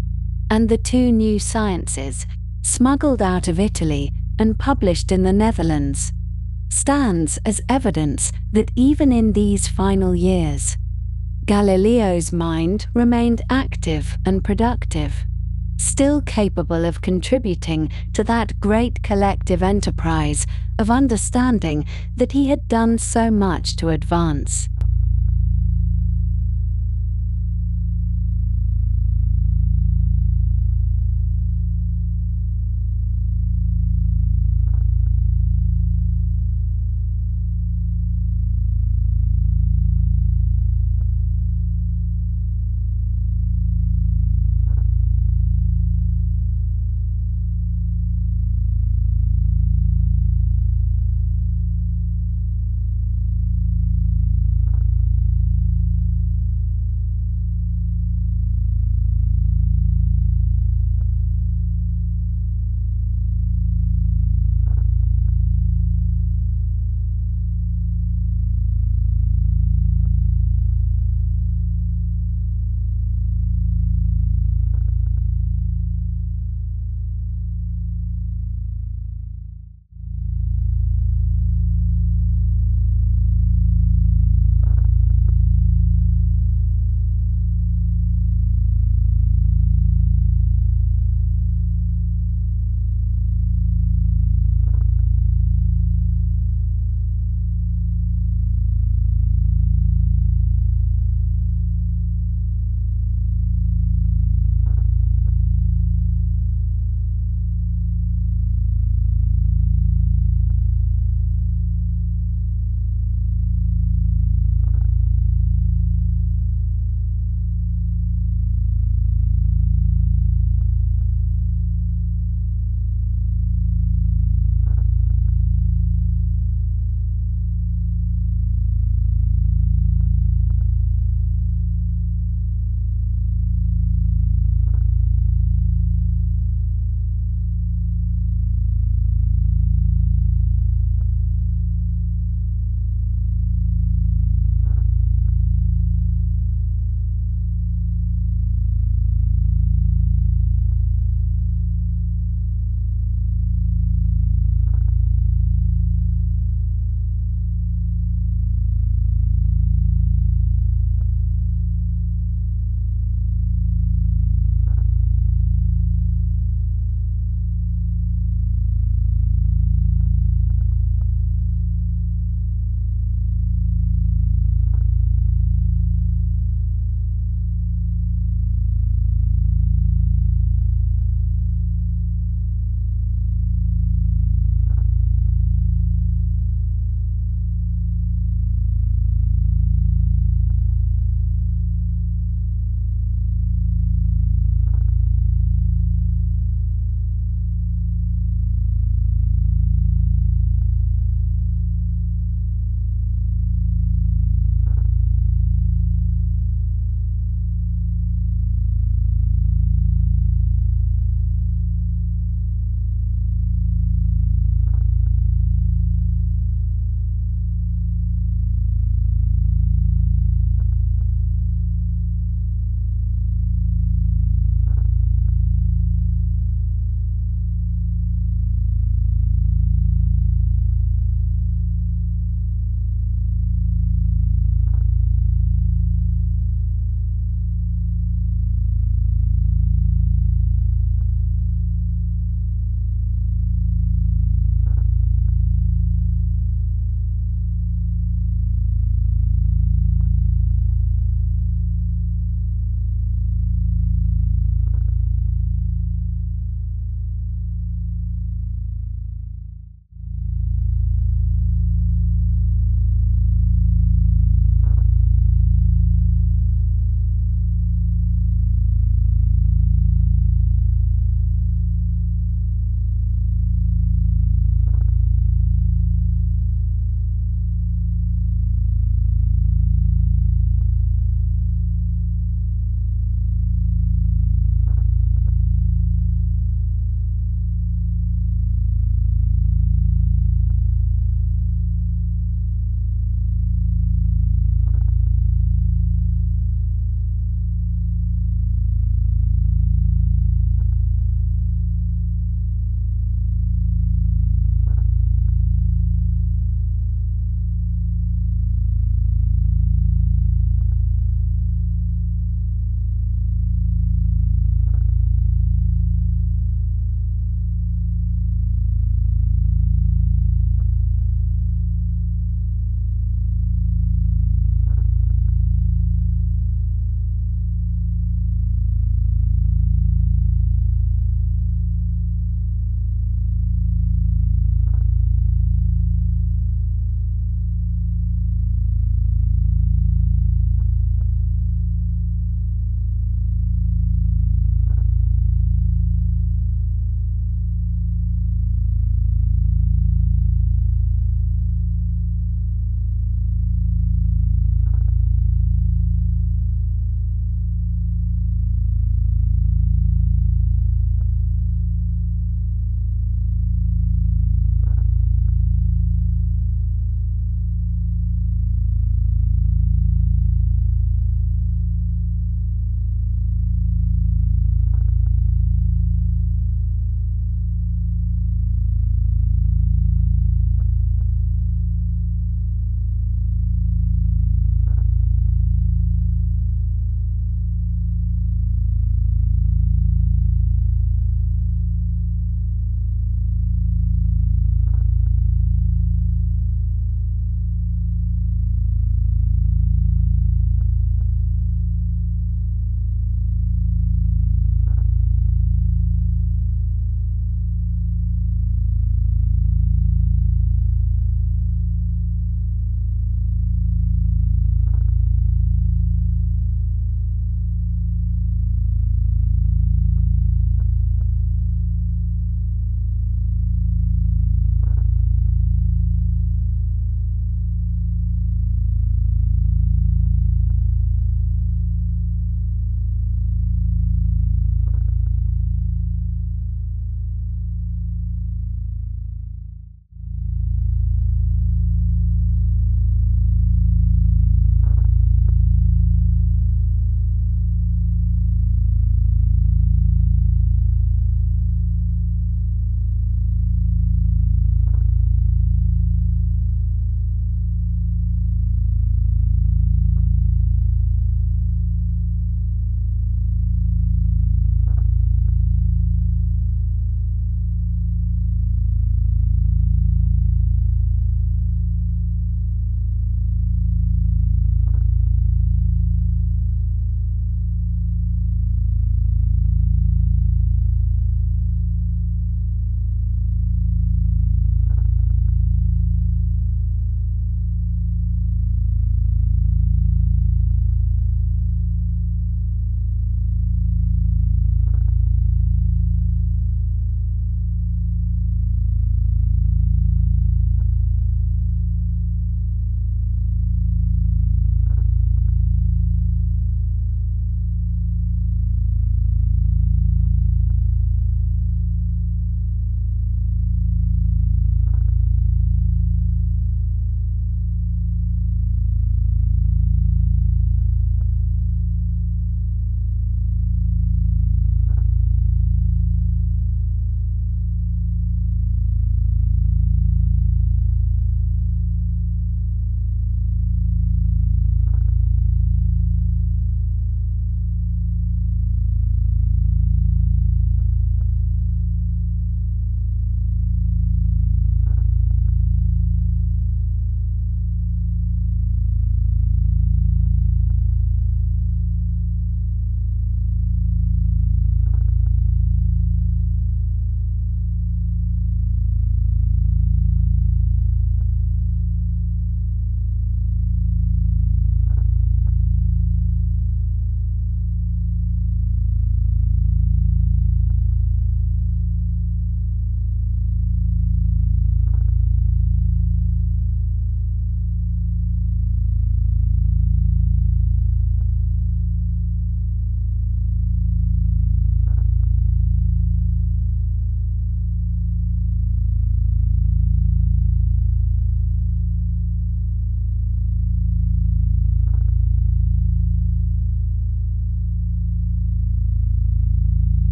and the two new sciences, smuggled out of Italy and published in the Netherlands, stands as evidence that even in these final years, Galileo's mind remained active and productive, still capable of contributing to that great collective enterprise of understanding that he had done so much to advance.